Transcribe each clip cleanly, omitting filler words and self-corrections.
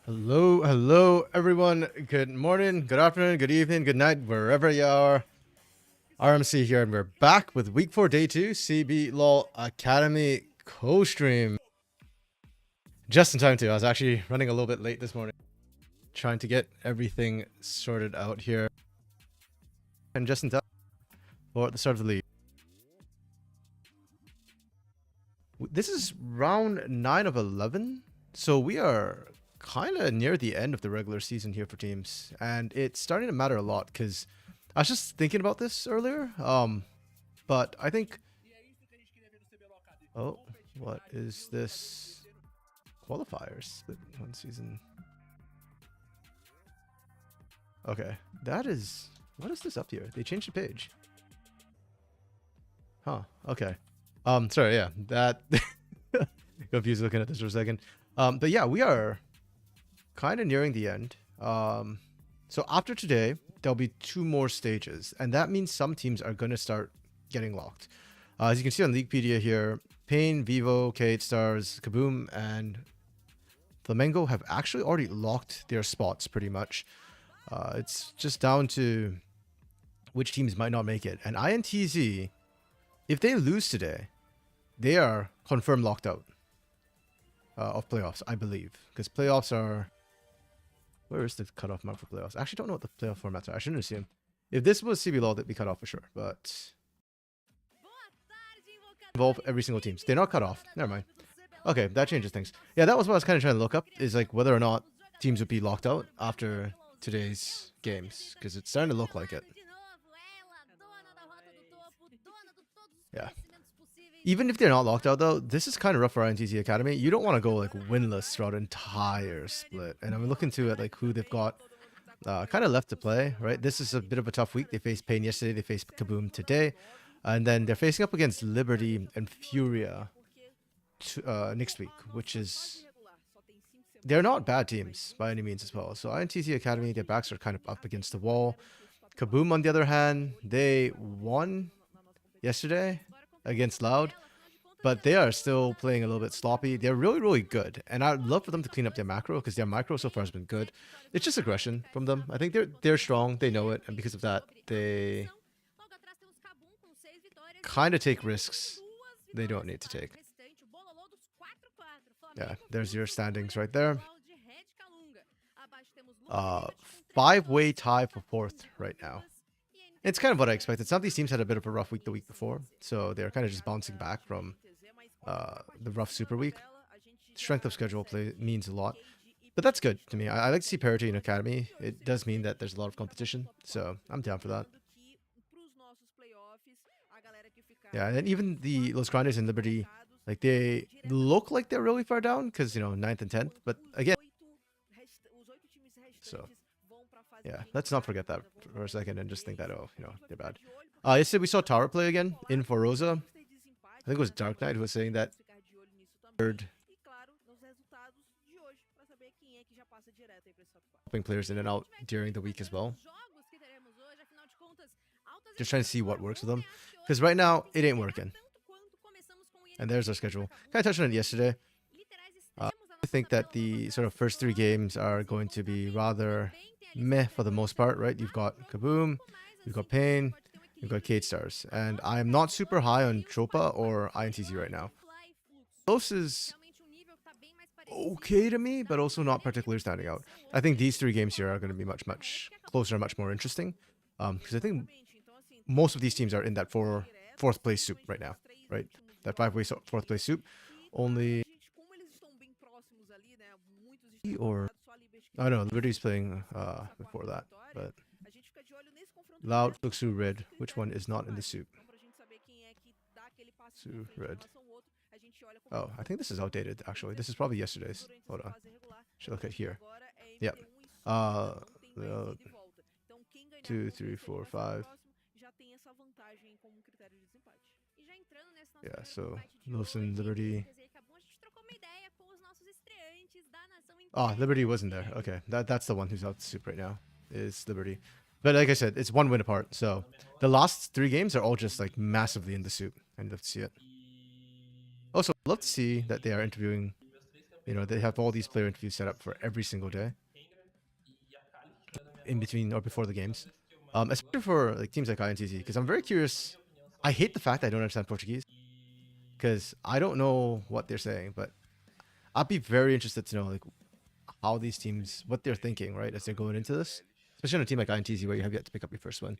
Hello, everyone. Good morning, good afternoon, good evening, good night, wherever you are. RMC here, and we're back with Week 4, Day 2, CBLOL Academy co-stream. Just in time, too. I was actually running a little bit late this morning, trying to get everything sorted out here. And just in time for the start of the league. This is round 9 of 11, so we are kind of near the end of the regular season here for teams, and it's starting to matter a lot because I was just thinking about this earlier. But I think, oh, what is this? Qualifiers split one season. Okay, that is, what is this up here? They changed the page. Huh. Okay. Sorry. Yeah, that confused looking at this for a second. But yeah, we are kind of nearing the end. So after today, there'll be 2 more stages, and that means some teams are going to start getting locked. As you can see on Leaguepedia here, Pain, Vivo, Kate Stars, Kaboom, and Flamengo have actually already locked their spots pretty much. It's just down to which teams might not make it. And INTZ, if they lose today, they are confirmed locked out of playoffs, I believe. Because playoffs are... Where is the cutoff mark for playoffs? I actually don't know what the playoff formats are. I shouldn't assume. If this was CBLOL, they'd be cut off for sure. But... involve every single team. They're not cut off. Never mind. Okay, that changes things. Yeah, that was what I was kind of trying to look up. Is like whether or not teams would be locked out after today's games. Because it's starting to look like it. Yeah. Even if they're not locked out, though, this is kind of rough for INTZ Academy. You don't want to go like winless throughout an entire split. And I'm looking to at like who they've got kind of left to play, right? This is a bit of a tough week. They faced Pain yesterday. They faced Kaboom today. And then they're facing up against Liberty and Furia next week, which is... They're not bad teams by any means as well. So INTZ Academy, their backs are kind of up against the wall. Kaboom, on the other hand, they won yesterday against Loud, but they are still playing a little bit sloppy. They're really, really good, and I'd love for them to clean up their macro because their micro so far has been good. It's just aggression from them. I think they're strong, they know it, and because of that, they kind of take risks they don't need to take. Yeah, there's your standings right there. 5-way tie for 4th right now. It's kind of what I expected. Some of these teams had a bit of a rough week the week before, so they're kind of just bouncing back from the rough super week. Strength of schedule play means a lot, but that's good to me. I like to see parity in Academy. It does mean that there's a lot of competition, so I'm down for that. Yeah, and even the Los Grandes and Liberty, like they look like they're really far down because, you know, 9th and 10th, but again, so yeah, let's not forget that for a second and just think that, oh, you know, they're bad. Yesterday we saw Tower play again in for Rosa. I think it was Dark Knight who was saying that helping players in and out during the week as well. Just trying to see what works with them. Because right now, it ain't working. And there's our schedule. Kind of touched on it yesterday. I think that the sort of first 3 games are going to be rather meh for the most part, right? You've got Kaboom, you've got Pain, you've got Kate Stars. And I'm not super high on Tropa or INTZ right now. Close is okay to me, but also not particularly standing out. I think these 3 games here are going to be much, much closer and much more interesting. Because I think most of these teams are in that 4th place soup right now, right? That 5-way 4th place soup. Only... Or... I don't know, Liberty's playing before that, but... Loud, Luxu, Red. Which one is not in the soup? Su, Red. Oh, I think this is outdated, actually. This is probably yesterday's. Hold on. Should look at here. Yep. 2, 3, 4, 5. Yeah, so Wilson, Liberty. Oh, Liberty wasn't there. Okay, that's the one who's out the soup right now, is Liberty. But like I said, it's 1 win apart. So the last 3 games are all just like massively in the soup. I'd love to see it. Also, I'd love to see that they are interviewing You know, they have all these player interviews set up for every single day in between or before the games. Especially for like teams like INTZ, because I'm very curious. I hate the fact I don't understand Portuguese because I don't know what they're saying, but I'd be very interested to know like how these teams, what they're thinking, right, as they're going into this, especially on a team like INTZ where you have yet to pick up your first win.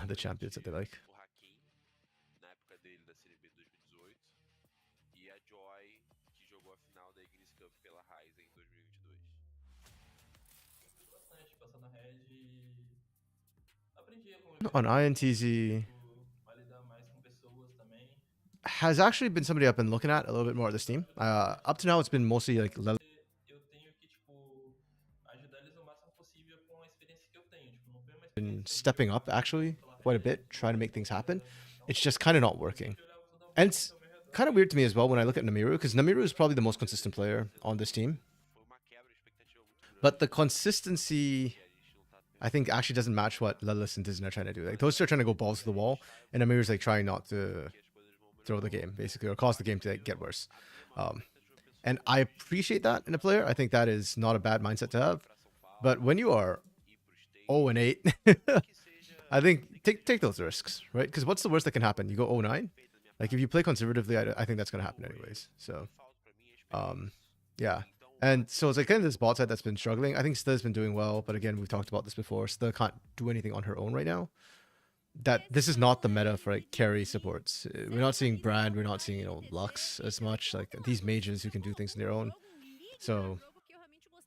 The champions that they like. On INTZ has actually been somebody I've been looking at a little bit more at this team. Up to now, it's been mostly like been stepping up actually quite a bit, trying to make things happen. It's just kind of not working. And it's kind of weird to me as well when I look at Namiru, because Namiru is probably the most consistent player on this team. But the consistency, I think, actually doesn't match what Lelis and Disney are trying to do. Like, those two are trying to go balls to the wall, and Namiru's like trying not to throw the game, basically, or cause the game to like, get worse. And I appreciate that in a player. I think that is not a bad mindset to have. But when you are 0-8, I think take those risks, right? Because what's the worst that can happen? You go 0-9. Like if you play conservatively, I think that's gonna happen anyways. So, yeah. And so it's like kind of this bot side that's been struggling. I think Sta's been doing well, but again, we've talked about this before. Sta can't do anything on her own right now. That this is not the meta for like carry supports. We're not seeing Brand, we're not seeing Lux as much. Like these mages who can do things on their own. So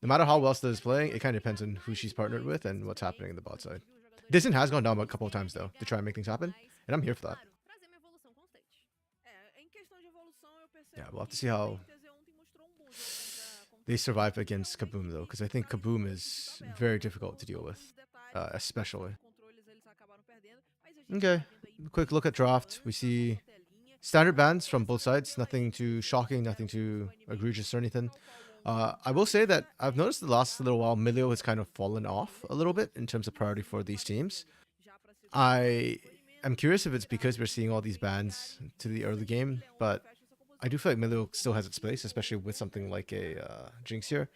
no matter how well Sta is playing, it kind of depends on who she's partnered with and what's happening in the bot side. Disney has gone down a couple of times though to try and make things happen, and I'm here for that. Yeah, we'll have to see how they survive against Kaboom though, because I think Kaboom is very difficult to deal with, especially. Okay, quick look at draft. We see standard bans from both sides. Nothing too shocking, nothing too egregious or anything. I will say that I've noticed the last little while, Milio has kind of fallen off a little bit in terms of priority for these teams. I am curious if it's because we're seeing all these bans to the early game, but I do feel like Milio still has its place, especially with something like a Jinx here.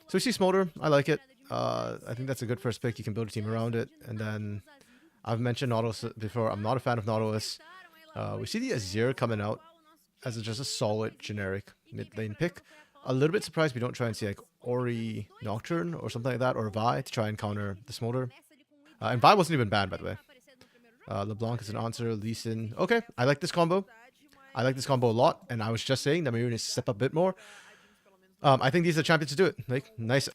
So we see Smolder. I like it. I think that's a good first pick. You can build a team around it. And then I've mentioned Nautilus before. I'm not a fan of Nautilus. We see the Azir coming out as just a solid generic mid lane pick. A little bit surprised we don't try and see like Ori Nocturne or something like that, or Vi to try and counter the Smolder. And Vi wasn't even banned, by the way. LeBlanc is an answer. Lee Sin. Okay, I like this combo. I like this combo a lot, and I was just saying that Namiru needs to step up a bit more. I think these are champions to do it. Like, nice.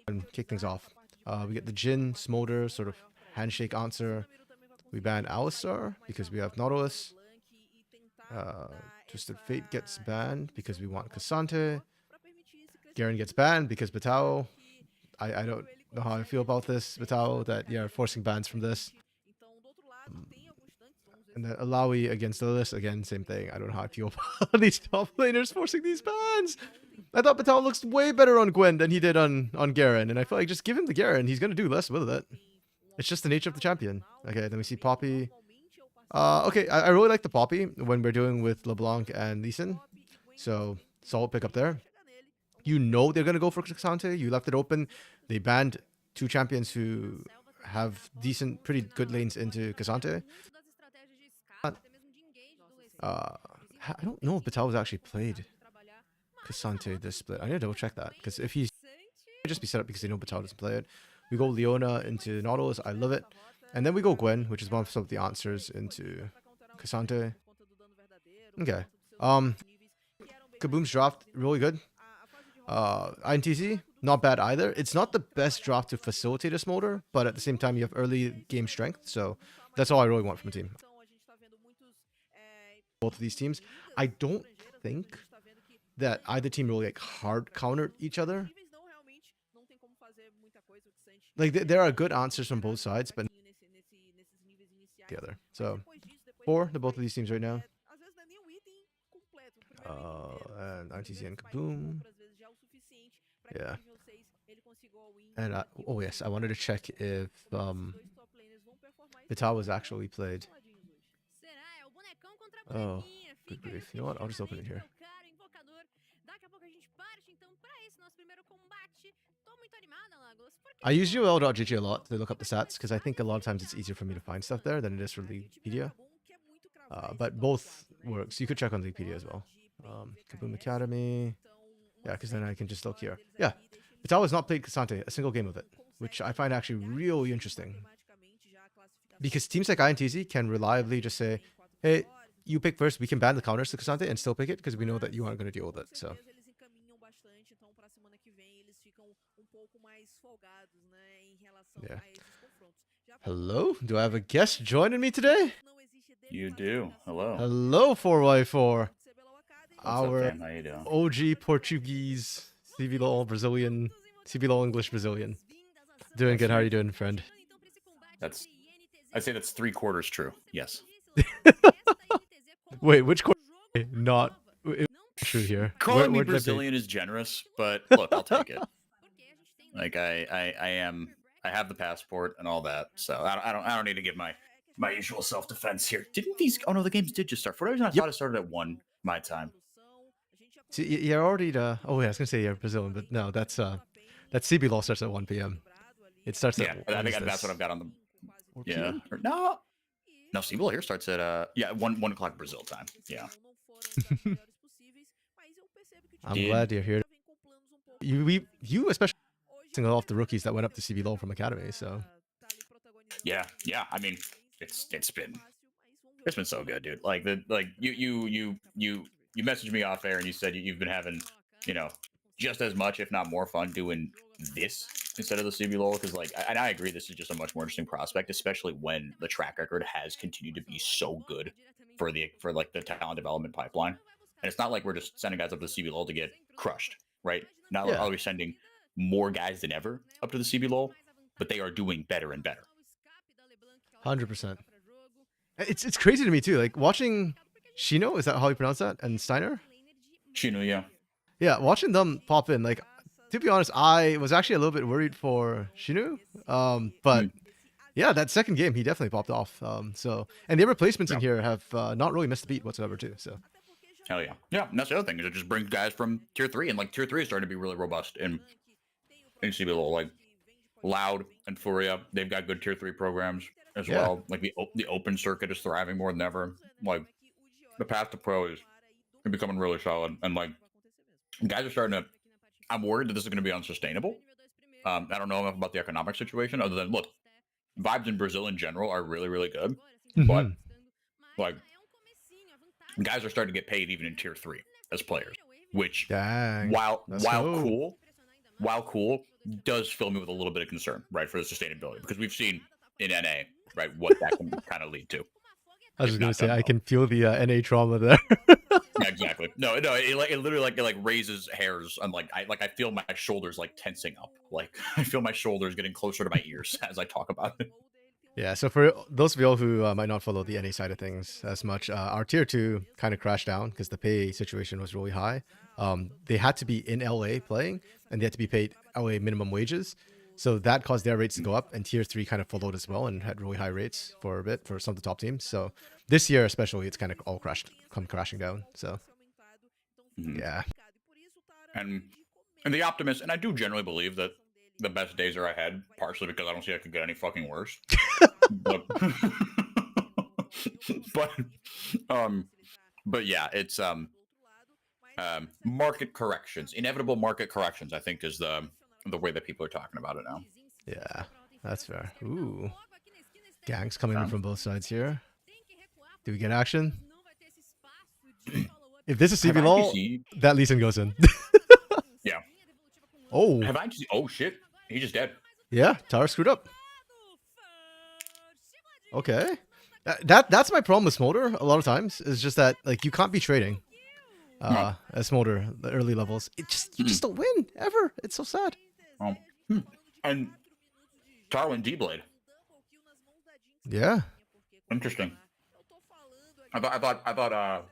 And kick things off. We get the Jhin, Smolder, sort of handshake answer. We ban Alistar because we have Nautilus. Twisted Fate gets banned because we want Cassante. Garen gets banned because Batao. I don't know how I feel about this, Batao, that you're forcing bans from this. And then Alawi against Lilith, again, same thing. I don't know how I feel about these top laners forcing these bans. I thought Batao looks way better on Gwen than he did on Garen, and I feel like just give him the Garen, he's going to do less with it. It's just the nature of the champion. Okay, then we see Poppy. Okay, I really like the Poppy when we're doing with LeBlanc and Lee Sin. So, solid pick up there. You know they're going to go for Cassante. You left it open. They banned two champions who have decent, pretty good lanes into Cassante. I don't know if Batao was actually played Cassante this split. I need to double check that, because if he's just be set up because they know Batao doesn't play it. We go Leona into Nautilus. I love it. And then we go Gwen, which is one of some of the answers, into Cassante. Okay. Kaboom's draft, really good. INTZ, not bad either. It's not the best draft to facilitate a Smolder, but at the same time, you have early game strength. So that's all I really want from a team. Both of these teams. I don't think that either team really like hard countered each other. Like there are good answers from both sides, but the other. So 4 to both of these teams right now. And ITZ and Kaboom. Yeah. And oh yes, I wanted to check if Vital was actually played. Oh, good grief. You know what? I'll just open it here. I use UL.gg a lot to look up the stats because I think a lot of times it's easier for me to find stuff there than it is for Wikipedia. But both works. You could check on Wikipedia as well. Kaboom Academy. Yeah, because then I can just look here. Yeah, Vital has not played Cassante, a single game of it, which I find actually really interesting. Because teams like INTZ can reliably just say, hey, you pick first, we can ban the counters to Cassante and still pick it because we know that you aren't going to deal with it. So. Yeah. Hello? Do I have a guest joining me today? You do. Hello. Hello, 4x4. Our up, How you doing? OG Portuguese, CBLOL Brazilian, CBLOL English Brazilian. Doing good. How are you doing, friend? I'd say that's 3/4 true. Yes. Wait, which quarter? Not true here. Calling me Brazilian is generous, but look, I'll take it. Like I have the passport and all that, so I don't need to give my usual self-defense here. Didn't these? Oh no, the games did just start. For whatever reason, I thought it started at 1 my time. So you're already the. Oh yeah, I was gonna say you're Brazilian, but no, that's CBLOL starts at 1 p.m. It starts at. Yeah, I think that's what I've got on the. Yeah. Or, no, CBLOL here starts at 1 o'clock Brazil time. Yeah. I'm glad you're here. You especially single off the rookies that went up to CBLOL from Academy, so. Yeah. I mean, it's been so good, dude. Like you messaged me off air and you said you've been having, just as much, if not more fun doing this instead of the CBLOL, because and I agree, this is just a much more interesting prospect, especially when the track record has continued to be so good for the talent development pipeline. And it's not like we're just sending guys up to the CBLOL to get crushed, right? Not are we sending more guys than ever up to the CBLOL, but they are doing better and better. 100%. It's crazy to me too. Like watching Shino, is that how you pronounce that? And Steiner? Shino, yeah. Yeah, watching them pop in, like, to be honest, I was actually a little bit worried for Shinu. But yeah, that second game, he definitely popped off. So, and the replacements in here have not really missed a beat whatsoever too. So. Hell yeah. Yeah, and that's the other thing, is it just brings guys from tier 3, and tier 3 is starting to be really robust in CBLOL. Like Loud and Furia, they've got good tier 3 programs as well. Like the open circuit is thriving more than ever. Like the path to pro is becoming really solid, and guys are starting to. I'm worried that this is going to be unsustainable. I don't know enough about the economic situation other than, look, vibes in Brazil in general are really, really good, but guys are starting to get paid even in tier 3 as players, which while cool does fill me with a little bit of concern, right, for the sustainability, because we've seen in NA, right, what that can kind of lead to. I was going to say, I can feel the NA trauma there. Yeah, exactly. No, it literally raises hairs. I'm I feel my shoulders tensing up. I feel my shoulders getting closer to my ears as I talk about it. Yeah, so for those of y'all who might not follow the NA side of things as much, our tier 2 kind of crashed down because the pay situation was really high. They had to be in LA playing, and they had to be paid LA minimum wages. So that caused their rates to go up, and tier 3 kind of followed as well and had really high rates for a bit for some of the top teams. So this year especially, it's kind of all come crashing down. So yeah. And the optimist, and I do generally believe that the best days are ahead, partially because I don't see it could get any fucking worse. but yeah, it's market corrections, inevitable market corrections, I think, is the way that people are talking about it now. Yeah, that's fair. Ooh, gangs coming in from both sides here. Do we get action? If this is CBLOL, that Lee Sin goes in. Yeah. Oh. Have I just? Oh shit! He just dead. Yeah, Tara screwed up. Okay. That's my problem with Smolder a lot of times, is just that you can't be trading as Smolder the early levels. You just don't win ever. It's so sad. And Tarwin D-Blade. Yeah. Interesting. I thought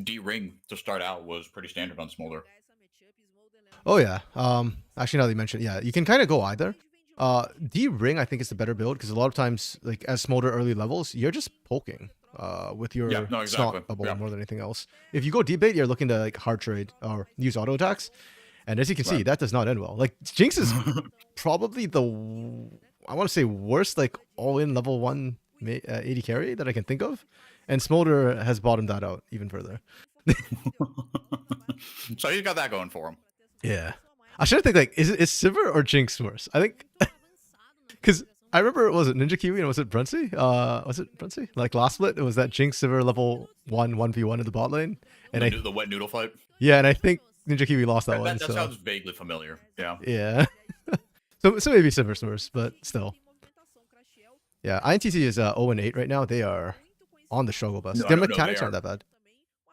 D-Ring to start out was pretty standard on Smolder. Oh yeah. Actually, now that you mentioned, yeah, you can kind of go either. D ring I think is the better build because a lot of times like as Smolder early levels you're just poking with your Yeah, no, exactly. snot bubble Yeah. more than anything else. If you go D bait you're looking to like hard trade or use auto attacks, and as you can see Right. that does not end well. Like Jinx is probably I want to say worst like all in level 1 AD carry that I can think of, and Smolder has bottomed that out even further. So he's got that going for him. Yeah, I should think like is Sivir or Jinx worse? I think because I remember was it Ninja Kiwi and was it Brunsey? Was it Brunsey? Like last split, it was that Jinx Sivir level 1v1 in the bot lane, and The wet noodle fight. yeah, and I think Ninja Kiwi lost that one. That So sounds vaguely familiar. Yeah. yeah, so maybe Sivir's worse, but still. Yeah, INTC is 0-8 right now. They are on the struggle bus. Their mechanics aren't that bad.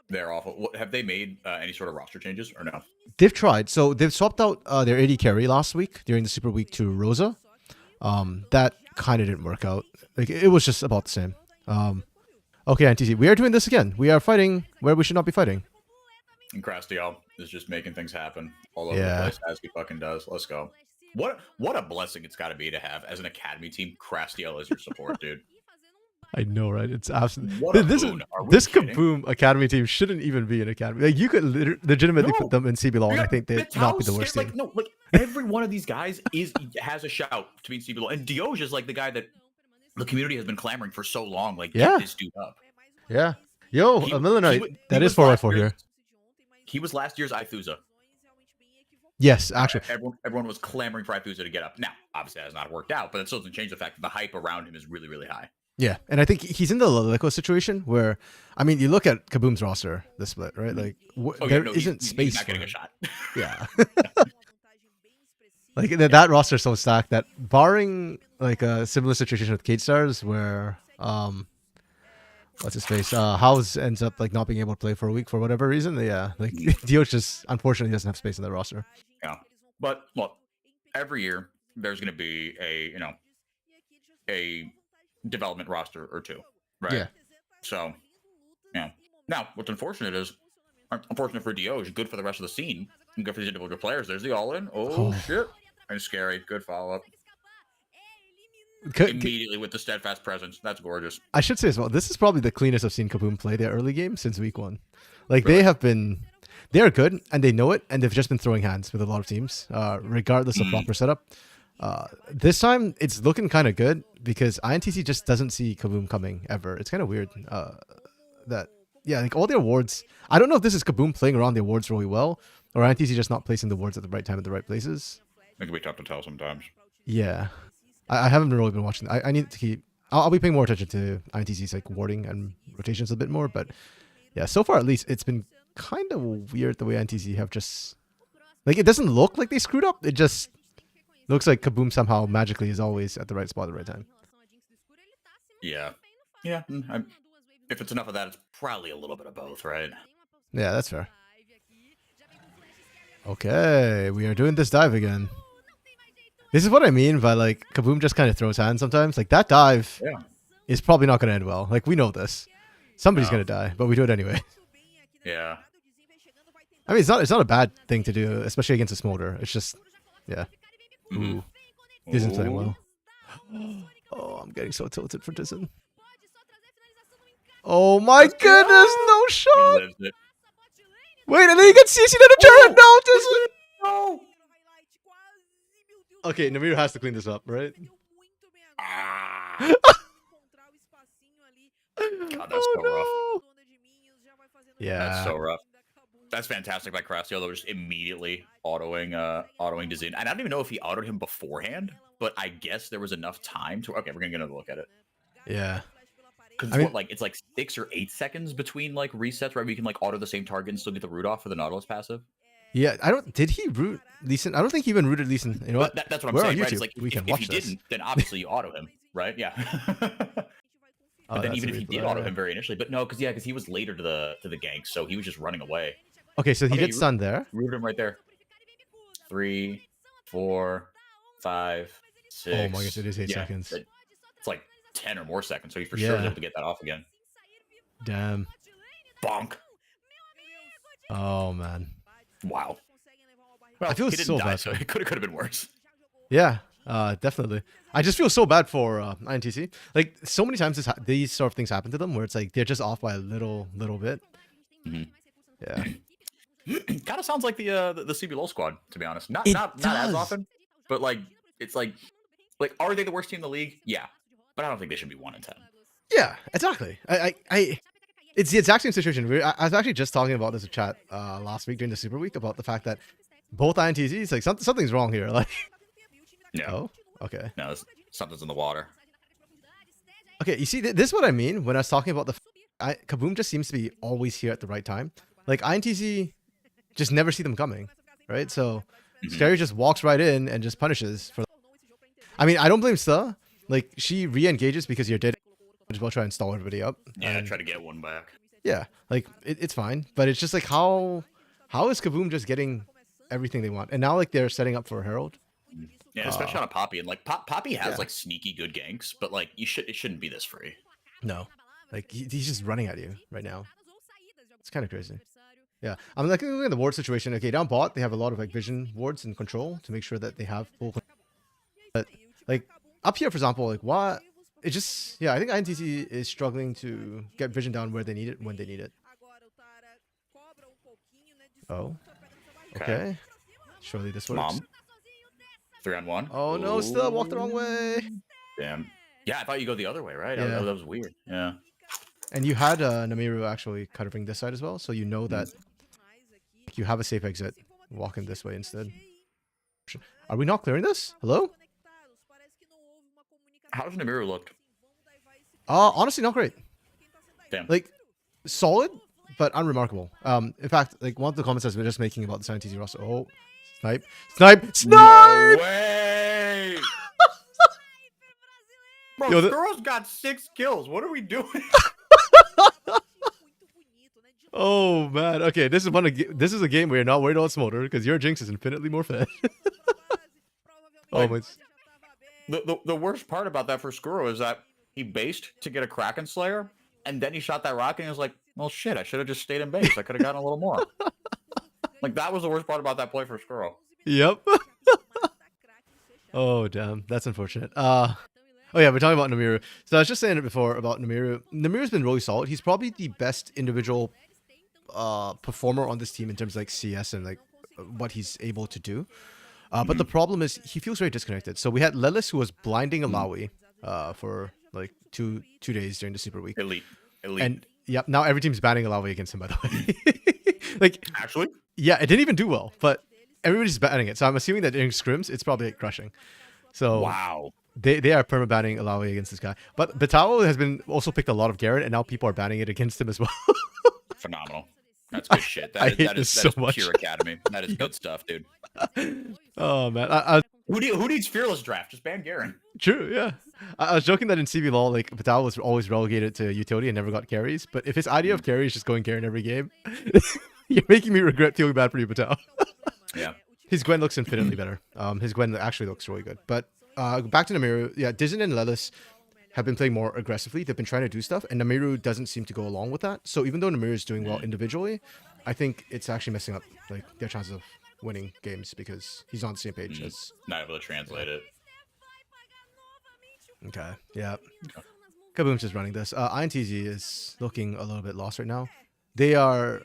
They're awful. Have they made any sort of roster changes or no? They've tried. So they've swapped out their AD carry last week during the Super Week to Rosa. That kind of didn't work out. Like it was just about the same. Okay, INTC, we are doing this again. We are fighting where we should not be fighting. And Crastiel is just making things happen all over Yeah. the place as he fucking does. Let's go. What a blessing it's got to be to have as an academy team Crastiel as your support, dude. I know, right? It's absolutely What a this boon. Are we this kidding? Kaboom Academy team shouldn't even be an academy. Like you could legitimately No. put them in CBLOL, and I think they'd not be the worst team. Like no, like every one of these guys has a shout to be in CBLOL, and Dioge is like the guy that the community has been clamoring for so long. Like, Yeah. get this dude up. Yeah. Yo, a Millenite. That is 4x4 here. He was last year's Ithuza. Yes, actually. Everyone was clamoring for Ithuza to get up. Now, obviously, that has not worked out, but it still doesn't change the fact that the hype around him is really, really high. Yeah, and I think he's in the Lilico situation where, I mean, you look at Kaboom's roster, the split, right? Like, there isn't space he's not for getting him. a shot. Yeah. Like, that roster is so stacked that barring, like, a similar situation with Cade Stars where, what's his face? House ends up, like, not being able to play for a week for whatever reason. Yeah, like, Dioch just, unfortunately, doesn't have space in that roster. Yeah. But, look, every year, there's going to be a development roster or two, right? Yeah. So, yeah. Now, what's unfortunate is, unfortunate for Dioge, good for the rest of the scene, and good for these individual players. There's the all-in. Oh, shit. And scary. Good follow-up. Immediately with the steadfast presence. That's gorgeous. I should say as well, this is probably the cleanest I've seen Kaboom play their early game since week 1. Like, Really? they are good, and they know it, and they've just been throwing hands with a lot of teams, regardless of proper setup. This time, it's looking kind of good, because INTC just doesn't see Kaboom coming, ever. It's kind of weird, yeah, like, all their wards, I don't know if this is Kaboom playing around their wards really well, or INTC just not placing the wards at the right time at the right places. It can be tough to tell sometimes. Yeah. I haven't really been watching. I need to keep... I'll be paying more attention to INTC's like warding and rotations a bit more, but yeah, so far at least it's been kind of weird the way INTC have just... Like, it doesn't look like they screwed up. It just looks like Kaboom somehow magically is always at the right spot at the right time. Yeah. Yeah. If it's enough of that, it's probably a little bit of both, right? Yeah, that's fair. Okay, we are doing this dive again. This is what I mean by, like, Kaboom just kind of throws hands sometimes. Like, that dive is probably not going to end well. Like, we know this. Somebody's going to die, but we do it anyway. Yeah. I mean, it's not a bad thing to do, especially against a Smolder. It's just, yeah. Ooh. Disn's playing well. Oh, I'm getting so tilted for Disn. Oh my goodness, no shot! Wait, and then he gets CC'd in a turret! No, Disn! No! Okay, Namir has to clean this up, right? God, that's so rough. Yeah. That's so rough. That's fantastic by Crastiel, though, just immediately autoing Dizin. And I don't even know if he autoed him beforehand, but I guess there was enough time to... Okay, we're going to get another look at it. Yeah. Because it's like 6 or 8 seconds between, like, resets, right? Where you can, like, auto the same target and still get the root off for the Nautilus passive. Yeah, did he root Lee Sin? I don't think he even rooted Lee Sin. You know what? That's what I'm We're saying, on right? YouTube. It's like, We can if watch he this. didn't, then obviously you auto him, right? Yeah. But then even if he did auto him very initially, but no, because he was later to the gank, so he was just running away. Okay, so he did stun there. Rooted him right there. 3, 4, 5, 6. Oh my gosh, it is 8 seconds. It's like 10 or more seconds, so he for sure was able to get that off again. Damn. Bonk. Oh man. Wow. Well, I feel he didn't so die, bad. so it could have been worse. Yeah. Definitely. I just feel so bad for INTC. Like so many times these sort of things happen to them where it's like they're just off by a little bit. Mhm. Yeah. Kind of sounds like the CBLOL squad, to be honest. Not It not not as does. often, but like it's like are they the worst team in the league? Yeah, but I don't think they should be 1-10. Yeah, exactly. It's the exact same situation. I was actually just talking about this in chat last week during the Super Week about the fact that both INTCs, like something's wrong here. Like, Yeah. oh, okay. No, something's in the water. Okay, you see, this is what I mean when I was talking about Kaboom just seems to be always here at the right time. Like INTC just never see them coming, right? So Scary just walks right in and just punishes. I mean, I don't blame Sta. Like she re-engages because you're dead. As well, try and stall everybody up. Yeah, try to get one back. Yeah, like it's fine, but it's just like how is Kaboom just getting everything they want, and now like they're setting up for Herald. Yeah, especially on a Poppy, and like Poppy has Yeah. like sneaky good ganks, but like it shouldn't be this free. No, like he's just running at you right now. It's kind of crazy. Yeah, I'm like looking at the ward situation. Okay, down bot they have a lot of like vision wards and control to make sure that they have full. But like up here, for example, like what? It just I think INTC is struggling to get vision down where they need it when they need it. Oh, okay. Surely this works. Mom. 3-on-1. Oh no, still walked the wrong way. Damn. Yeah, I thought you go the other way, right? Yeah. That was weird. Yeah. And you had Namiru actually covering this side as well, so you know that you have a safe exit walking this way instead. Are we not clearing this? Hello? How's Namiru looked? Honestly, not great. Damn. Like, solid, but unremarkable. In fact, like one of the comments I was just making about the INTZ roster. Oh, snipe! No way! Bro, Yo, Skurrow's got 6 kills. What are we doing? Oh man. Okay, this is a game where you're not worried about Smolder because your Jinx is infinitely more fed. Like, oh my. The worst part about that for Skurrow is that he based to get a Kraken Slayer, and then he shot that rocket and he was like, well shit, I should have just stayed in base. I could have gotten a little more. Like that was the worst part about that play for Skurrow. Yep. Oh damn, that's unfortunate. Oh yeah, we're talking about Namiru. So I was just saying it before about Namiru. Namiru's been really solid. He's probably the best individual performer on this team in terms of like CS and like what he's able to do. But the problem is he feels very disconnected. So we had Lelis who was blinding Alawi for like two days during the Super Week. Elite. And yep, now every team's banning Alawi against him, by the way. Like actually? Yeah, it didn't even do well, but everybody's banning it. So I'm assuming that during scrims, it's probably like crushing. So wow. They are perma-banning Alawi against this guy. But Betao has been also picked a lot Garrett, and now people are banning it against him as well. Phenomenal. That's good shit. That is so much. Pure Academy. That is good stuff, dude. Oh man, who needs fearless draft? Just ban Garen. True, yeah. I was joking that in CBLOL, like Betao was always relegated to utility and never got carries. But if his idea of carry is just going Garen every game, you're making me regret feeling bad for you, Betao. Yeah. His Gwen looks infinitely better. His Gwen actually looks really good. But back to Namiru, yeah, Dizen and Lelis have been playing more aggressively. They've been trying to do stuff, and Namiru doesn't seem to go along with that. So even though Namiru is doing well individually, I think it's actually messing up like their chances of winning games because he's not on the same page as. Not able to translate it. Okay, yeah. Kaboom's just running this. INTZ is looking a little bit lost right now. They're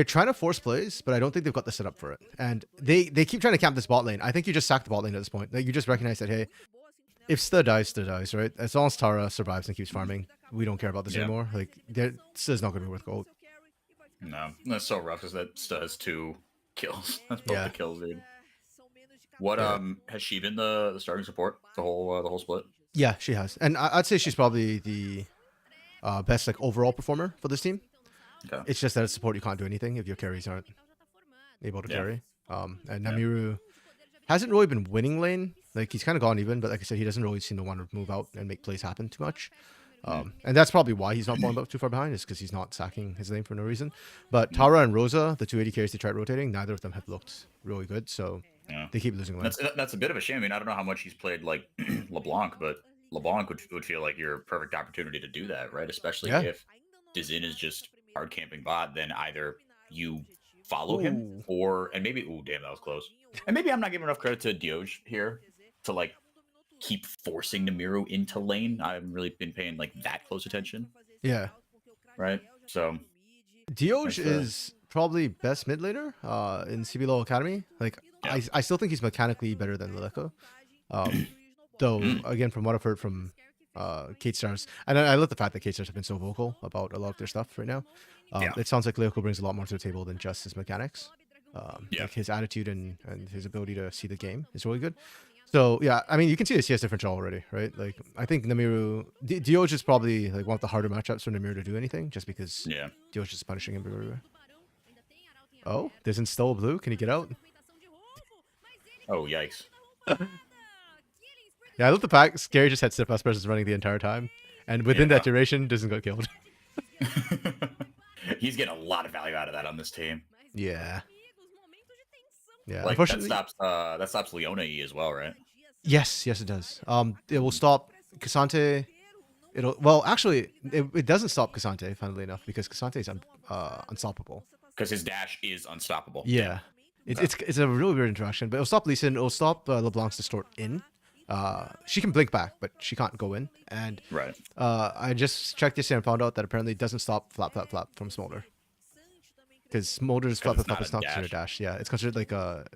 trying to force plays, but I don't think they've got the setup for it. And they keep trying to camp this bot lane. I think you just sack the bot lane at this point. Like you just recognize that, hey, if Sta dies, right? As long as Tara survives and keeps farming, we don't care about this anymore. Like, Sta's not going to be worth gold. No, that's so rough because that Sta has 2 kills. That's both the kills, dude. What has she been the starting support the whole split? Yeah, she has, and I'd say she's probably the best like overall performer for this team. Okay. It's just that as support you can't do anything if your carries aren't able to carry. And Namiru hasn't really been winning lane. Like he's kind of gone even, but like I said, he doesn't really seem to want to move out and make plays happen too much. And that's probably why he's not falling up too far behind, is because he's not sacking his lane for no reason. But Tara and Rosa, the 280 carries they tried rotating, neither of them have looked really good, so they keep losing lane. That's a bit of a shame. I mean, I don't know how much he's played like LeBlanc, but LeBlanc would feel like your perfect opportunity to do that, right? Especially if Dizin is just hard camping bot, then either you follow him and maybe damn, that was close. And maybe I'm not giving enough credit to Dioj here, to like keep forcing Namiru into lane. I haven't really been paying like that close attention, Yeah. right? So Dioj that's the is probably best mid laner in CBLOL Academy. Like yeah. I still think he's mechanically better than Lileko. Though Mm, again, from what I've heard from Kate Stars, and I love the fact that Kate Stars have been so vocal about a lot of their stuff right now. yeah, It sounds like Lyoko brings a lot more to the table than just his mechanics. yeah, Like his attitude and his ability to see the game is really good. So yeah, I mean you can see the CS differential already, right? Like I think Namiru Dioj is probably like one of the harder matchups for Namiru to do anything, just because yeah. Dioj is punishing him everywhere. Oh, there's Instill Blue. Can he get out? Oh yikes! Yeah, I love the fact Scary just had Sipus versus running the entire time, and within that Yeah, duration doesn't get killed. he's getting a lot of value out of that on this team. Yeah. Yeah. Like Unfortunately, that stops Leona E as well, right? yes, it does. It will stop Cassante. Well, actually, it doesn't stop Cassante, funnily enough, because Cassante is unstoppable. Because his dash is unstoppable. Yeah. It's a really weird interaction, but it'll stop Lee Sin, it'll stop LeBlanc's distort in. She can blink back, but she can't go in. And Right. I just checked this and found out that apparently it doesn't stop Flap from Smolder. Because Smolder's Flap it's not is a not considered dash. Yeah, it's considered like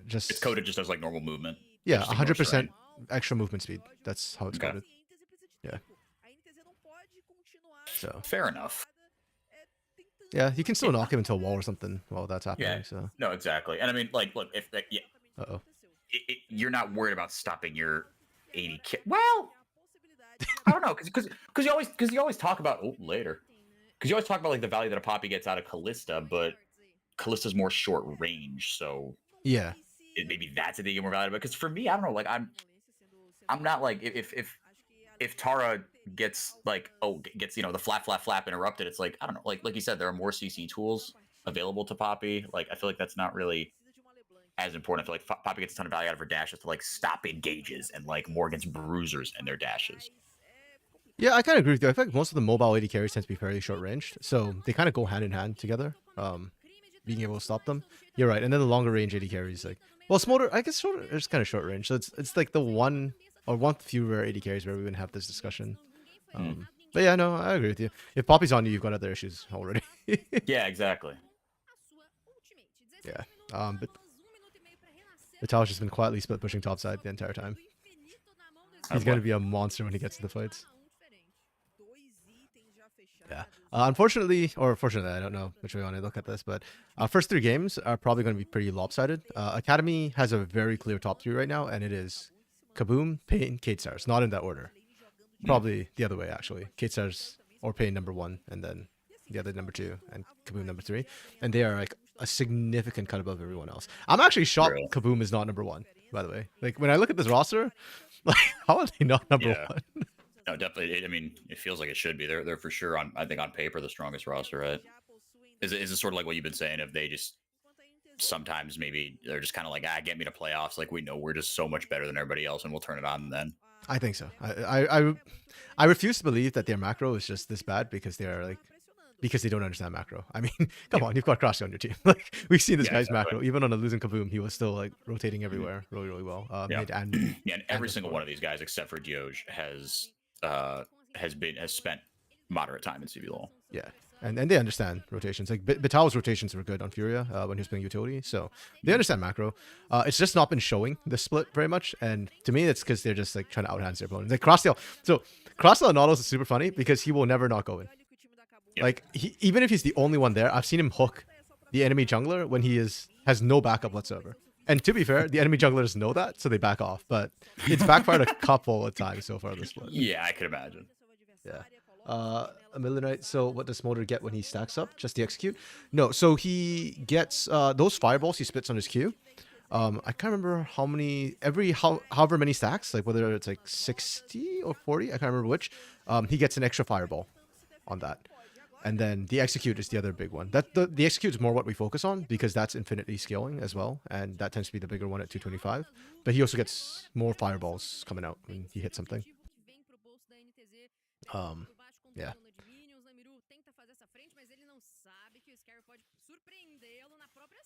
just It's coded just as like normal movement. yeah, Just ignores 100% terrain. extra movement speed. That's how it's Okay. coded. Yeah. So Fair enough. yeah, you can still knock him into a wall or something while that's happening. Yeah. So No, exactly. And I mean, like, look, if like, yeah, oh. you're not worried about stopping your 80 ki Well, I don't know, because you always talk about later, because you always talk about like the value that a Poppy gets out of Callista, but Callista's more short range, so Yeah. maybe that's a thing more valuable. Because for me, I don't know, like I'm not like if Tara gets like gets the flap interrupted, it's like I don't know, like you said, there are more CC tools available to Poppy. Like I feel like that's not really as important. I feel like Poppy gets a ton of value out of her dashes to like stop engages and like more against bruisers and their dashes. Yeah, I kind of agree with you. I feel like most of the mobile AD carries tend to be fairly short ranged, so they kind of go hand in hand together. Being able to stop them. You're right. And then the longer range AD carries, like well, Smolder, I guess Smolder is kind of short range, so it's like the one few rare AD carries where we would have this discussion. But yeah, no, I agree with you. If Poppy's on you, you've got other issues already. Yeah, exactly. Yeah. But Vitalis just been quietly split pushing topside the entire time. He's going to be a monster when he gets to the fights. Yeah. Unfortunately, or fortunately, I don't know which way you want to look at this, but first 3 games are probably going to be pretty lopsided. Academy has a very clear top 3 right now, and it is Kaboom, Pain, Kate Stars. Not in that order. Probably the other way, actually. Kate Stars or Pain number 1, and then the other number 2, and Kaboom number 3. And they are like a significant cut above everyone else. I'm actually shocked Really? Kaboom is not number 1, by the way. Like, when I look at this roster, like, how are they not number 1? No, definitely. I mean, it feels like it should be. They're for sure I think on paper the strongest roster, right? Is it sort of like what you've been saying? If they just sometimes maybe they're just kind of like, get me to playoffs. Like we know we're just so much better than everybody else, and we'll turn it on then. I think so. I refuse to believe that their macro is just this bad because they are like because they don't understand macro. I mean, come on, you've got Crossy on your team. Like we've seen this guy's macro. Even on a losing Kaboom, he was still like rotating everywhere really, really well. Mid and and every single one of these guys except for Dioj has spent moderate time in CBLOL. Yeah. And they understand rotations. Like Vital's rotations were good on Furia when he was playing utility, so they understand macro. It's just not been showing the split very much, and to me, it's because they're just like trying to outhand their opponents. Like Crosstail. So Crosstail and Nautilus is super funny because he will never not go in. Yep. Like even if he's the only one there, I've seen him hook the enemy jungler when he has no backup whatsoever. And to be fair, the enemy junglers know that, so they back off. But it's backfired a couple of times so far this split. Yeah, I could imagine. Yeah. A Millenite. So what does Smolder get when he stacks up? Just the execute? No. So he gets those fireballs he spits on his Q. I can't remember how many however many stacks, like whether it's like 60 or 40, I can't remember which. He gets an extra fireball on that. And then the execute is the other big one. That the execute is more what we focus on because that's infinitely scaling as well, and that tends to be the bigger one at 225. But he also gets more fireballs coming out when he hits something. Yeah.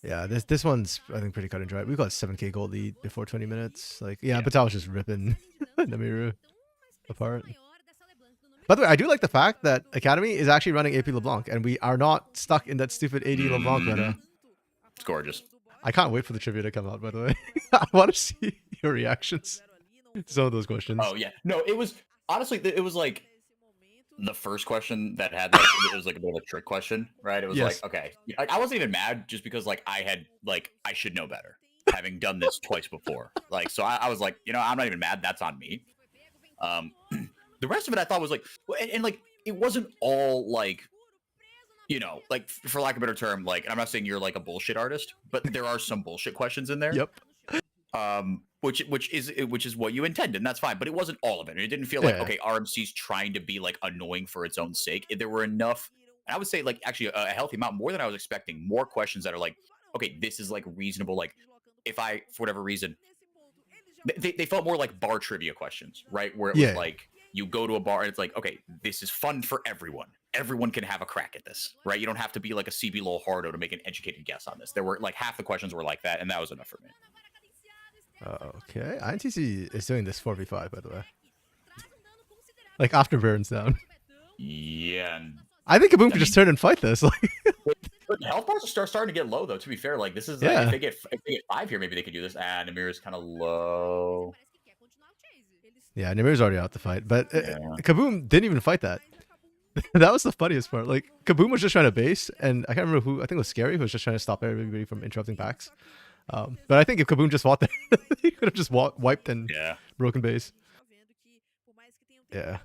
Yeah, this one's I think pretty cut and dry. We got 7k gold lead before 20 minutes. Like yeah, Yeah. Patel was just ripping Namiru apart. By the way, I do like the fact that Academy is actually running AP LeBlanc, and we are not stuck in that stupid AD LeBlanc meta. It's gorgeous. I can't wait for the trivia to come out, by the way. I want to see your reactions to some of those questions. Oh yeah, no, it was honestly it was like the first question that had like it was like a bit of a trick question, right? It was Yes. like okay, like I wasn't even mad just because like I should know better, having done this twice before. Like so I was like, you know, I'm not even mad. That's on me. The rest of it I thought was like, and like it wasn't all like, you know, like for lack of a better term, like, and I'm not saying you're like a bullshit artist, but there are some bullshit questions in there. Yep. Which is what you intended, and that's fine. But it wasn't all of it. It didn't feel like Yeah. okay, RMC's trying to be like annoying for its own sake. There were enough, and I would say like actually a healthy amount, more than I was expecting. More questions that are like, okay, this is like reasonable. Like if I for whatever reason, they felt more like bar trivia questions, right? Where it was like you go to a bar and it's like, okay, this is fun for everyone. Everyone can have a crack at this, right? You don't have to be like a CBLOL hardo to make an educated guess on this. There were like half the questions were like that, and that was enough for me. Okay, INTC is doing this 4v5, by the way. Like after Baron's down. Yeah. And I think Kaboom could just turn and fight this. Like, but health bars are starting to get low, though. To be fair, like this is like, if they get 5 here, maybe they could do this. Ah, Namir's kind of low. Yeah, Namiru's already out the fight, but Kaboom didn't even fight that. That was the funniest part. Like Kaboom was just trying to base, and I can't remember who. I think it was Scary who was just trying to stop everybody from interrupting packs. But I think if Kaboom just fought there, he could have just wiped and broken base. Yeah.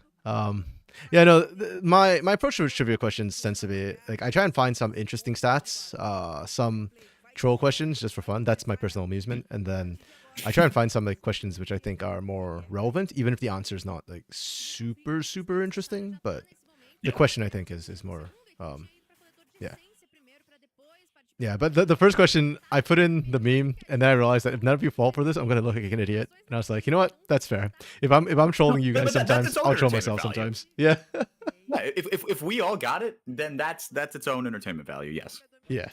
Yeah. No. My approach to trivia questions tends to be like I try and find some interesting stats, some troll questions just for fun. That's my personal amusement, and then I try and find some like questions which I think are more relevant, even if the answer is not like super interesting. But the question I think is more yeah. Yeah, but the first question, I put in the meme, and then I realized that if none of you fall for this, I'm gonna look like an idiot. And I was like, you know what? That's fair. If I'm trolling you guys sometimes, I'll troll myself sometimes. Yeah. Yeah. If we all got it, then that's its own entertainment value. Yes. Yeah.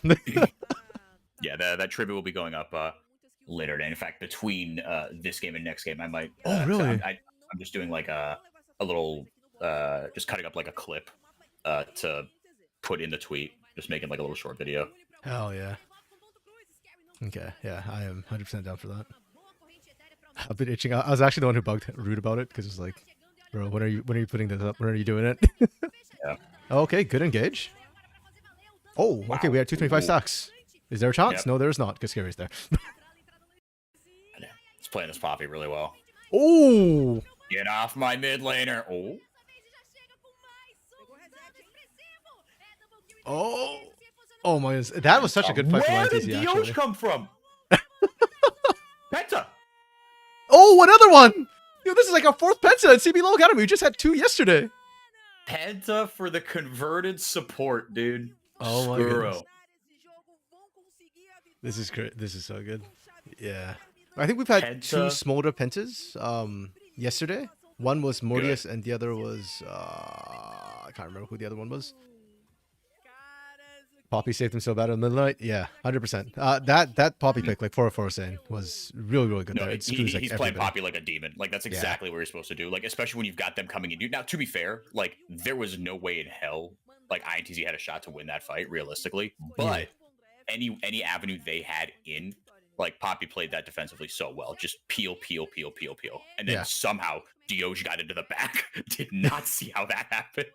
Yeah. That trivia will be going up later today. In fact, between this game and next game, I might. Oh really? I'm just doing like a little, just cutting up like a clip to put in the tweet. Just making like a little short video. Hell yeah. Okay, yeah, I am 100% down for that. I've been itching. I was actually the one who bugged Rude about it because it's like, bro, when are you putting this up? When are you doing it? Yeah. Okay, good engage. Oh, okay, we had 225 stacks. Is there a chance? Yep. No, there's not because Scary's there. It's playing this Poppy really well. Oh! Get off my mid laner. Oh. Oh! Oh my goodness. That was such a good fight for Where ITC, did Dioge actually. come from? Penta. Oh, another one! Yo, this is like our 4th Penta at CBLOL Academy. We just had 2 yesterday. Penta for the converted support, dude. Oh my goodness. This is great. This is so good. Yeah. I think we've had 2 Smolder Pentas yesterday. One was Mortius and the other was I can't remember who the other one was. Poppy saved him so bad in the middle of the night. Yeah, 100%. That Poppy pick, like 404 was saying, was really good. No, there. he's playing Poppy like a demon. Like that's exactly what you're supposed to do. Like especially when you've got them coming in. Dude, now to be fair, like there was no way in hell like INTZ had a shot to win that fight realistically. But any avenue they had in, like Poppy played that defensively so well. Just peel, and then somehow Dioge got into the back. Did not see how that happened.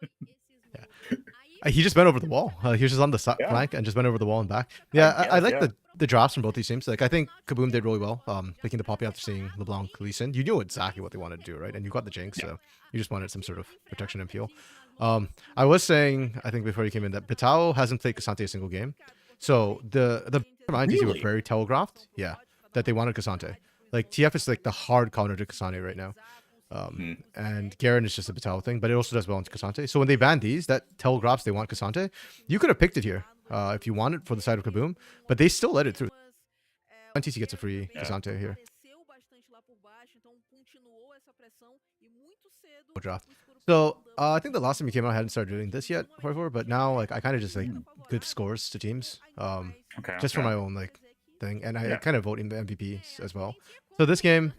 Yeah. He just went over the wall. He was just on the flank and just went over the wall and back. Yeah, I like the drafts from both these teams. Like I think Kaboom did really well, picking the Poppy after seeing LeBlanc Lee Sin. You knew exactly what they wanted to do, right? And you got the Jinx, so you just wanted some sort of protection and peel. I was saying, I think before you came in, that Pitao hasn't played Cassante a single game. So the INTZ were very telegraphed, that they wanted Cassante. Like TF is like the hard counter to Cassante right now. And Garen is just a Batal thing, but it also does well into Cassante. So when they ban these, that telegraphs they want Cassante. You could have picked it here if you wanted for the side of Kaboom, but they still let it through. NTC gets a free Cassante here. Draft. So I think the last time you came out, I hadn't started doing this yet, but now like I kind of just like good scores to teams. Okay. Just for okay. my own like thing, and I Yeah. kind of vote in the MVPs as well. So this game,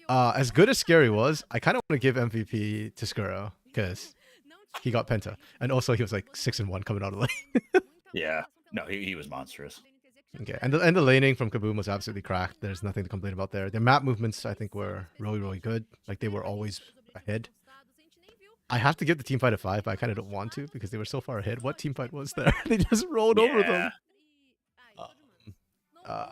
as good as Scary was, I kind of want to give MVP to Skuro because he got Penta, and also he was like 6-1 coming out of lane. Yeah. No, he was monstrous. Okay, and the laning from Kaboom was absolutely cracked. There's nothing to complain about there. Their map movements, I think, were really good. Like they were always ahead. I have to give the team fight a 5, but I kind of don't want to because they were so far ahead. What team fight was there? They just rolled over them.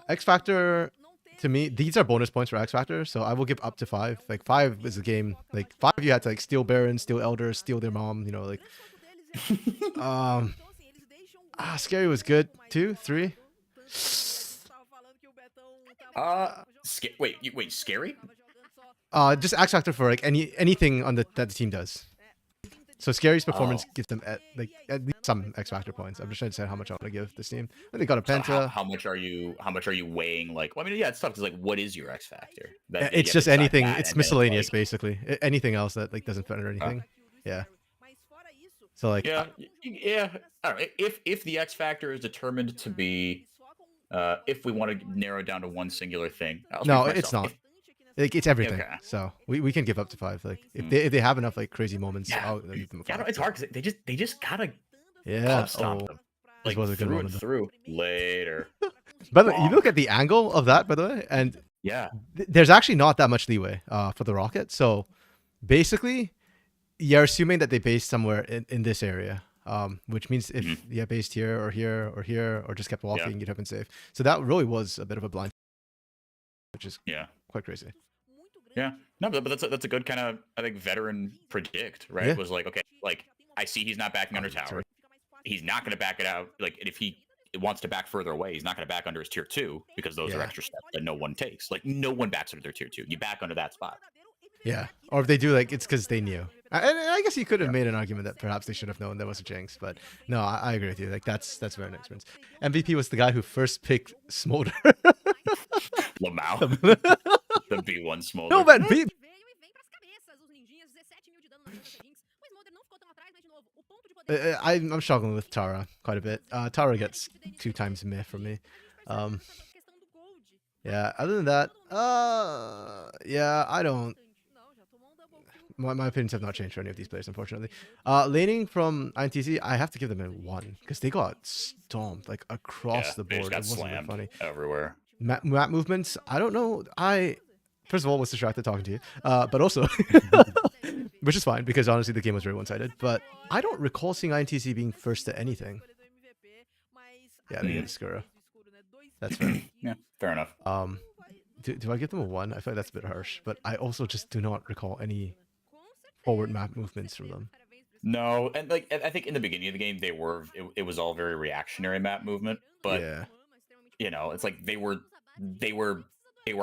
X Factor, to me, these are bonus points for X Factor, so I will give up to 5. Like 5 is a game. Like 5, you had to like steal Baron, steal Elder, steal their mom. You know, like Scary was good. 2, 3. Wait, scary? Just X Factor for like anything on that the team does. So Scary's performance gives them at least some X Factor points. I'm just trying to decide how much I want to give this team. And they got a Penta. So how much are you weighing? Like, well, I mean, yeah, it's tough because like, what is your X factor? It's just anything. It's miscellaneous, basically. Anything else that like doesn't fit or anything. Yeah. So like. Yeah. All right. If the X factor is determined to be, if we want to narrow it down to one singular thing. No, it's not. It's everything. Okay. So we can give up to 5. Like if they have enough like crazy moments, I'll give them a 5. It's hard because they just gotta stomp them. Like was a good moment through later. But you look at the angle of that, by the way, and there's actually not that much leeway for the rocket. So basically, you're assuming that they based somewhere in this area, which means if you based here or here or here or just kept walking, you'd have been safe. So that really was a bit of a blind, which is quite crazy. Yeah, no, but that's a good kind of, I think, veteran predict, right? It was like, okay, like I see he's not backing under tower. He's not going to back it out. Like if he wants to back further away, he's not going to back under his tier 2 because those are extra steps that no one takes. Like no one backs under their tier 2. You back under that spot. Yeah, or if they do, like it's because they knew. And I guess you could have made an argument that perhaps they should have known there was a jinx, but no, I agree with you. Like that's very inexperienced. MVP was the guy who first picked Smolder. Lamau. The B1 Smolder. No, man, B. I'm struggling with Tara quite a bit. Tara gets 2 times meh from me. Yeah, other than that, yeah, I don't. My opinions have not changed for any of these players, unfortunately. Laning from INTZ, I have to give them a 1 because they got stomped like across the board. They just got slammed funny everywhere. Map movements, I don't know. First of all, was distracted talking to you, but also, which is fine because honestly the game was very one-sided. But I don't recall seeing INTZ being first to anything. Yeah, they get Skuro. That's fair. Yeah, fair enough. Do I give them a 1? I feel like that's a bit harsh, but I also just do not recall any forward map movements from them. No, and like I think in the beginning of the game it was all very reactionary map movement, but you know, it's like they were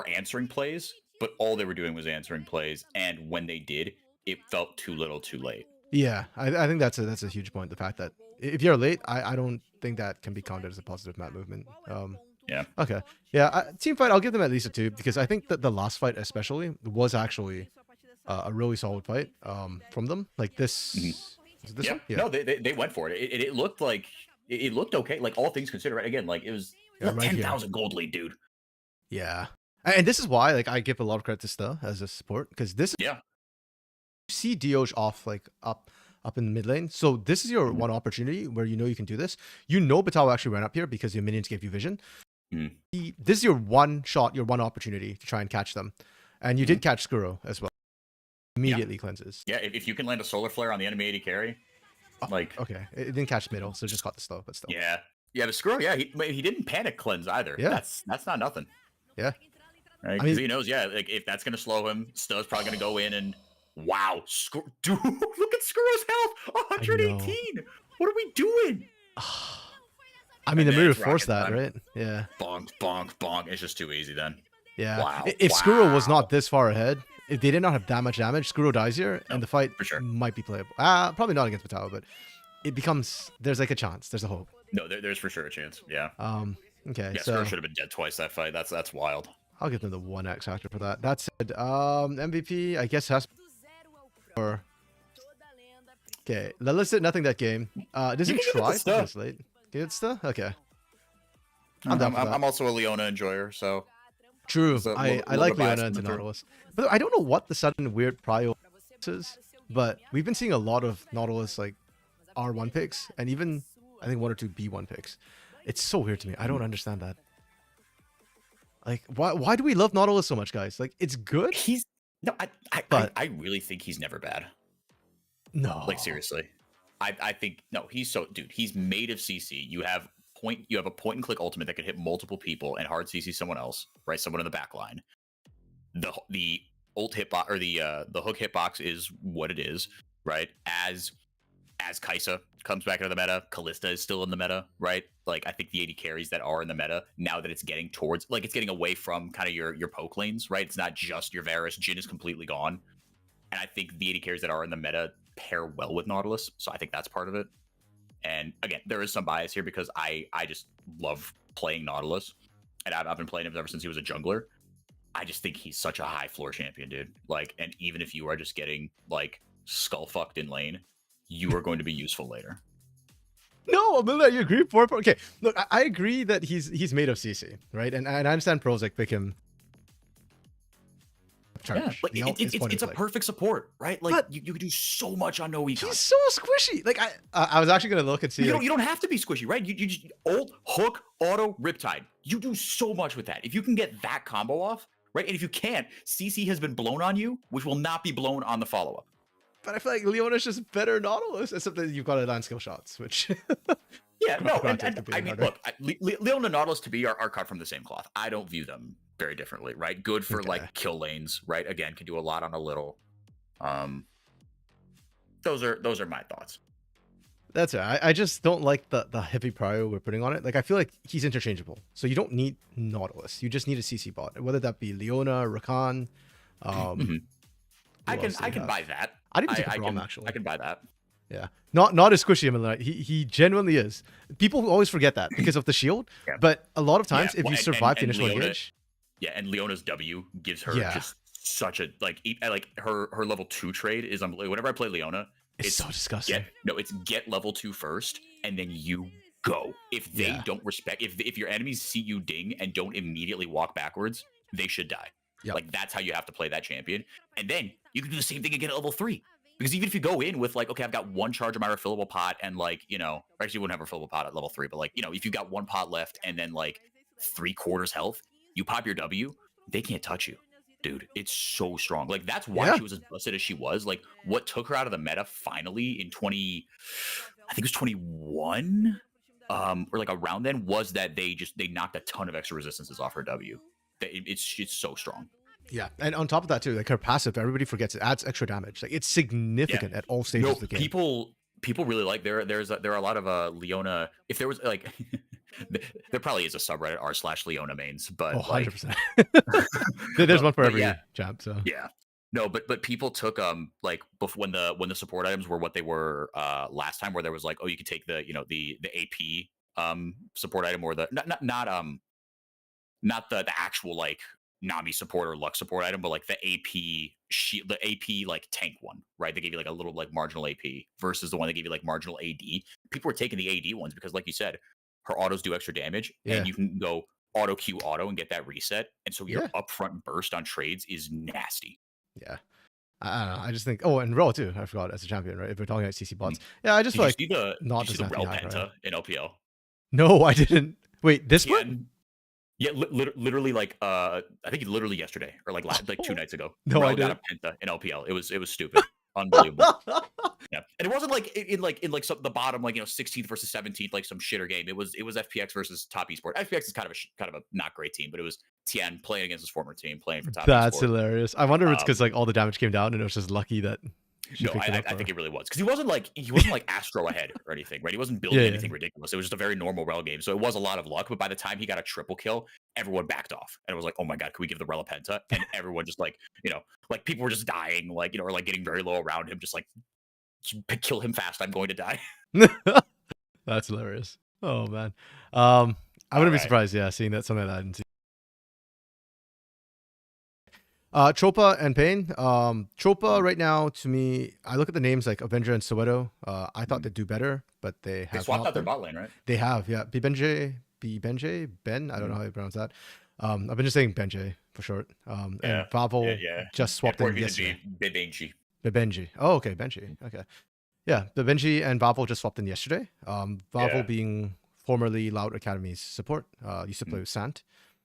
answering plays, but all they were doing was answering plays, and when they did, it felt too little, too late. Yeah, I think that's a huge point. The fact that if you're late, I don't think that can be counted as a positive map movement. Yeah. Okay. Yeah, team fight, I'll give them at least a 2 because I think that the last fight especially was actually a really solid fight from them. Like this. Is this one? Yeah. No, they went for it. It looked like it looked okay. Like all things considered, right? Again, like it was 10,000 gold lead, dude. Yeah, and this is why like I give a lot of credit to Sta as a support because this. Yeah. You see Dioj off like up in the mid lane, so this is your one opportunity where you know you can do this. You know Batal actually ran up here because your minions gave you vision. This is your one shot, your one opportunity to try and catch them, and you did catch Skuro as well. Immediately cleanses. Yeah, if you can land a solar flare on the enemy AD carry, like okay, it didn't catch middle, so it just caught the slow, but still. Yeah, the Skuro, he didn't panic cleanse either. Yeah, that's not nothing. Yeah, right. Because he knows, like if that's gonna slow him, Sta's probably gonna go in and wow, dude, look at Skuro's health, 118. What are we doing? I mean, the mirror forced that, right? Yeah. Bonk, bonk, bonk. It's just too easy then. Yeah. Wow. If Skuro was not this far ahead, if they did not have that much damage, Skuro dies here, and the fight might be playable. Probably not against Batal, but it becomes, there's like a chance. There's a hope. No, there's for sure a chance. Yeah. Okay. Yeah, so Skuro should have been dead twice that fight. That's wild. I'll give them the 1 X factor for that. That said, MVP, I guess has or okay, Lelis did nothing that game. Does he try to this late? Good stuff. Okay. I'm also a Leona enjoyer, so true. it's a I little like bit biased Leona into coming through. Nautilus, but I don't know what the sudden weird prio is. But we've been seeing a lot of Nautilus like R1 picks, and even I think 1 or 2 B1 picks. It's so weird to me. I don't understand that. Like, why do we love Nautilus so much, guys? Like, it's good. He's no, I really think he's never bad. No, Like seriously, I think no, he's so dude. He's made of CC. You have a point and click ultimate that can hit multiple people and hard CC someone else, right? Someone in the back line. The ult hitbox or the hook hitbox is what it is, right? As Kaisa comes back into the meta, Callista is still in the meta, right? Like I think the 80 carries that are in the meta now that it's getting towards, like it's getting away from kind of your poke lanes, right? It's not just your Varus. Jhin is completely gone, and I think the 80 carries that are in the meta pair well with Nautilus, so I think that's part of it. And again, there is some bias here because I just love playing Nautilus, and I've been playing him ever since he was a jungler. I just think he's such a high floor champion, dude. Like, and even if you are just getting like skull fucked in lane, you are going to be useful later. No, Amelia, you agree? Okay, look, I agree that he's made of CC, right? And I understand pros like pick him. Yeah, like it's a perfect support, right? Like you can do so much on no econ. He's so squishy. Like I was actually gonna look and see. You don't have to be squishy, right? You just ult, hook, auto, riptide. You do so much with that. If you can get that combo off, right? And if you can't, CC has been blown on you, which will not be blown on the follow up. But I feel like Leona's just better Nautilus, except that you've got to land skill shots, which. Yeah, no, and I mean, look, Leona and Nautilus to be are cut from the same cloth. I don't view them very differently, right? Good for like kill lanes, right? Again, can do a lot on a little. Those are my thoughts. That's it. I just don't like the heavy prio we're putting on it. Like I feel like he's interchangeable, so you don't need Nautilus. You just need a CC bot, whether that be Leona, Rakan. I can buy that. I didn't take a Braum, actually. I can buy that. Yeah, not as squishy. I mean, like, he genuinely is. People always forget that because of the shield. Yeah. But a lot of times, if you survive the initial engage, and Leona's W gives her just such a like her level 2 trade is whenever I play Leona, it's so disgusting. It's get level 2 first, and then you go. If they don't respect, if your enemies see you ding and don't immediately walk backwards, they should die. Yep. Like that's how you have to play that champion, and then you can do the same thing again at level 3. Because even if you go in with like, okay, I've got 1 charge of my refillable pot and like, actually you wouldn't have a refillable pot at level 3, but like, if you got 1 pot left and then like 3/4 health, you pop your W, they can't touch you. Dude, it's so strong. Like that's why she was as busted as she was. Like what took her out of the meta finally in I think it was 21, or like around then, was that they knocked a ton of extra resistances off her W. It's so strong. Yeah, and on top of that too, like her passive, everybody forgets it adds extra damage. Like it's significant at all stages of the game. People really like there are a lot of Leona. If there was like, there probably is a subreddit r/Leona mains, but 100%. There's one for every champ. So yeah, no, but people took like when the support items were what they were last time, where there was like, oh, you could take the the AP support item, or the not the actual like Nami support or Lux support item, but like the AP like tank one, right? They gave you like a little like marginal AP versus the one that gave you like marginal AD. People were taking the AD ones because, like you said, her autos do extra damage, and you can go auto Q auto and get that reset. And so your upfront burst on trades is nasty. Yeah. I don't know. I just think. Oh, and Rel too. I forgot as a champion, right? If we're talking about CC bots, yeah. I just feel like not the Rel Penta in LPL. No, I didn't. Wait, this one? Yeah, literally like I think literally yesterday or like 2 nights ago. No, I didn't. Got a Penta in LPL. It was stupid, unbelievable. Yeah, and it wasn't like in some the bottom 16th versus 17th like some shitter game. It was FPX versus Top Esport. FPX is kind of a not great team, but it was Tien playing against his former team, playing for Top. That's Esport. Hilarious. I wonder if it's because like all the damage came down and it was just lucky that. No, I think it really was because he wasn't like Astro ahead or anything, right? He wasn't building anything ridiculous. It was just a very normal Rel game, so it was a lot of luck. But by the time he got a triple kill, everyone backed off, and it was like, oh my god, can we give the Rel a Penta? And everyone just like like people were just dying, like or like getting very low around him, just like kill him fast. I'm going to die. That's hilarious. Oh man, I wouldn't be surprised, seeing that something like that. Tropa and Pain. Tropa right now, to me, I look at the names like Avenger and Soweto. I thought they'd do better, but they They have swapped not out their been. bot lane, right? They have, yeah. Ben. I don't know how you pronounce that. I've been just saying Benjay for short. And Vavel just swapped in yesterday. Bibenji. Benji. Oh, okay, Benji. Okay. Yeah, the Benji and Vavel just swapped in yesterday. Vavel being formerly Loud Academy's support. Used to play with Sant.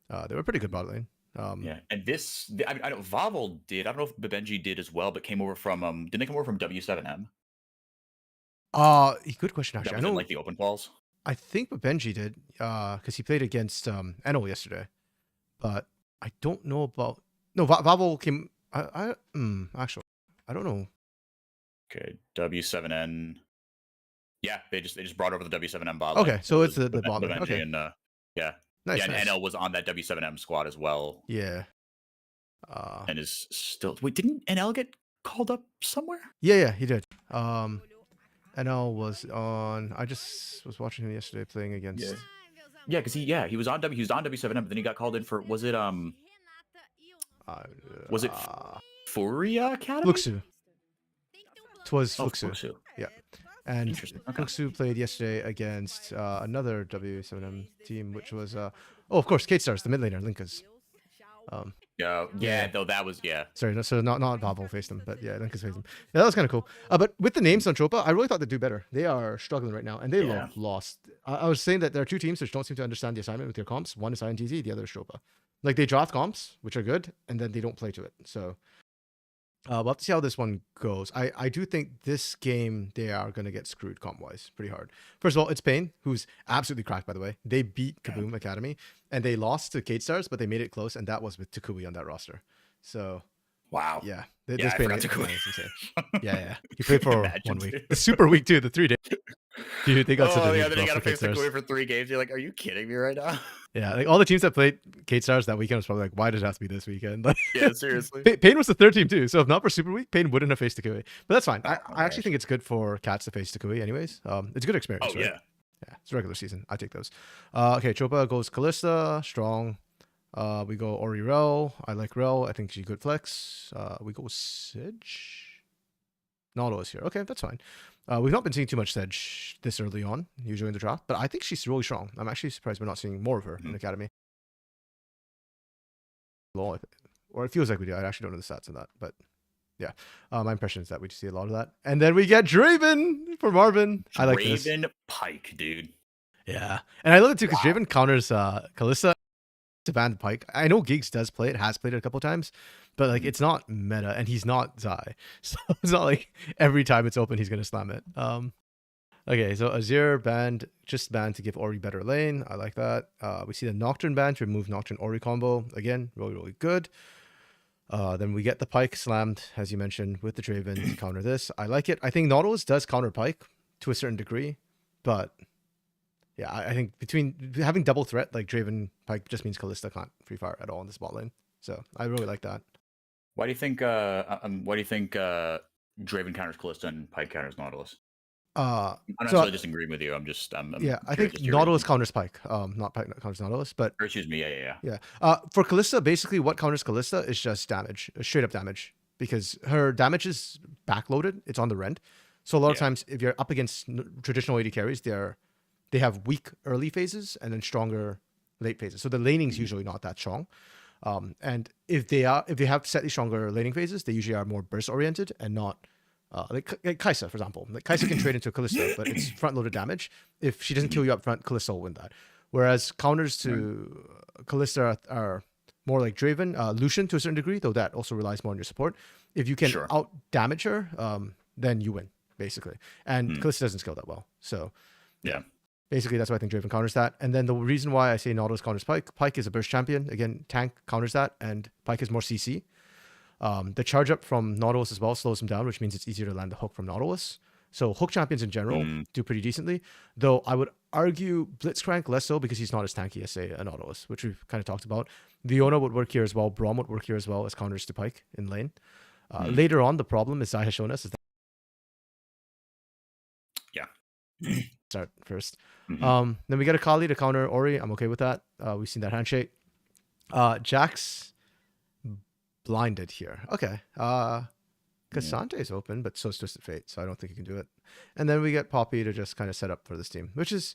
They were pretty good bot lane. And this, I know Vavel did. I don't know if Bibenji did as well, but came over from didn't they come over from W7M? Good question actually. That I was know in like the open quals. I think Benji did, because he played against Enel yesterday, but I don't know about. No, Vavel came. Actually, I don't know. Okay, W7N. Yeah, they just brought over the W7M bot. Okay, lane. so it's the bot lane. Bibenji Okay, and yeah, nice. yeah, Nice. and NL was on that W7M squad as well. Yeah. And is still. Wait, didn't NL get called up somewhere? Yeah, he did. NL was on. I just was watching him yesterday playing against. Yeah, because he was on W7M, but then he got called in for was it Furia Academy? Fluxu. Twas Fluxu. Fluxu. Yeah. And Okay. Fluxu played yesterday against another W7M team, which was of course, Kate Stars, the mid laner, Linkas. Yeah, though that was Sorry, no, so not Vavel faced them, but yeah, Linkas faced them. Yeah, that was kind of cool. But with the names on Tropa, I really thought they'd do better. They are struggling right now, and they lost. I was saying that there are two teams which don't seem to understand the assignment with their comps. One is INTZ, the other is Tropa. Like they draft comps, which are good, and then they don't play to it. So we'll have to see how this one goes. I do think this game they are going to get screwed comp-wise pretty hard. First of all, it's Pain, who's absolutely cracked, by the way. They beat Kaboom Academy, and they lost to Kate Stars, but they made it close, and that was with Takui on that roster. So, wow. Yeah. This Pain is insane. Yeah. He played for 1 week. The super week, too, the 3 days. Dude, they got such a then they got to face Takui for 3 games. You're like, are you kidding me right now? Yeah, like all the teams that played Kate Stars that weekend was probably like, why does it have to be this weekend? Like, yeah, seriously. Pain was the third team too, so if not for Super Week, Pain wouldn't have faced Takui. But that's fine. I actually think it's good for Cats to face Takui anyways. It's a good experience, right? Yeah, it's regular season. I take those. Okay, Tropa goes Kalista, strong. We go Ori Rel. I like Rel. I think she's good flex. We go Sedge. Nautilus here. Okay, that's fine. We've not been seeing too much Sedge this early on, usually in the draft, but I think she's really strong. I'm actually surprised we're not seeing more of her in Academy. Or it feels like we do. I actually don't know the stats of that, but yeah. My impression is that we see a lot of that. And then we get Draven for Marvin. I like this. Draven Pike, dude. Yeah. And I love it too because Draven counters Kalista to ban the Pike. I know Giggs does play it, has played it a couple times, but like it's not meta and he's not Zai. So it's not like every time it's open he's gonna slam it. Okay, so Azir banned to give Ori better lane. I like that. We see the Nocturne ban to remove Nocturne Ori combo. Again, really good. Then we get the Pike slammed, as you mentioned, with the Draven to counter this. I like it. I think Nautilus does counter Pike to a certain degree, but yeah, I think between having double threat like Draven Pike just means Kalista can't free fire at all in this bot lane. So I really like that. Why do you think Draven counters Kalista and Pike counters Nautilus? I'm not necessarily disagreeing with you. I'm I think Nautilus counters Pike, not Pike counters Nautilus, but or excuse me, yeah. For Kalista, basically what counters Kalista is just damage, straight up damage, because her damage is backloaded. It's on the rend, so a lot of times if you're up against traditional AD carries, they have weak early phases and then stronger late phases. So the laning's usually not that strong. And if they have slightly stronger laning phases, they usually are more burst oriented and not. Like Kai'Sa, for example. Like Kai'Sa can trade into a Kalista, but it's front-loaded damage. If she doesn't kill you up front, Kalista will win that. Whereas counters to Kalista are more like Draven, Lucian to a certain degree, though that also relies more on your support. If you can out-damage her, then you win, basically. And Kalista doesn't scale that well. So, yeah. Basically, that's why I think Draven counters that. And then the reason why I say Nautilus counters Pike is a burst champion. Again, tank counters that, and Pike is more CC. The charge up from Nautilus as well slows him down, which means it's easier to land the hook from Nautilus. So hook champions in general do pretty decently, though I would argue Blitzcrank less so because he's not as tanky as, say, a Nautilus, which we've kind of talked about. Viona would work here as well. Braum would work here as well as counters to Pike in lane. Later on, the problem, as Zai has shown us, is that start first. Then we get a Kali to counter Ori. I'm okay with that. We've seen that handshake. Jax blinded here. Okay. Cassante is open, but so is Twisted Fate, so I don't think you can do it. And then we get Poppy to just kind of set up for this team, which is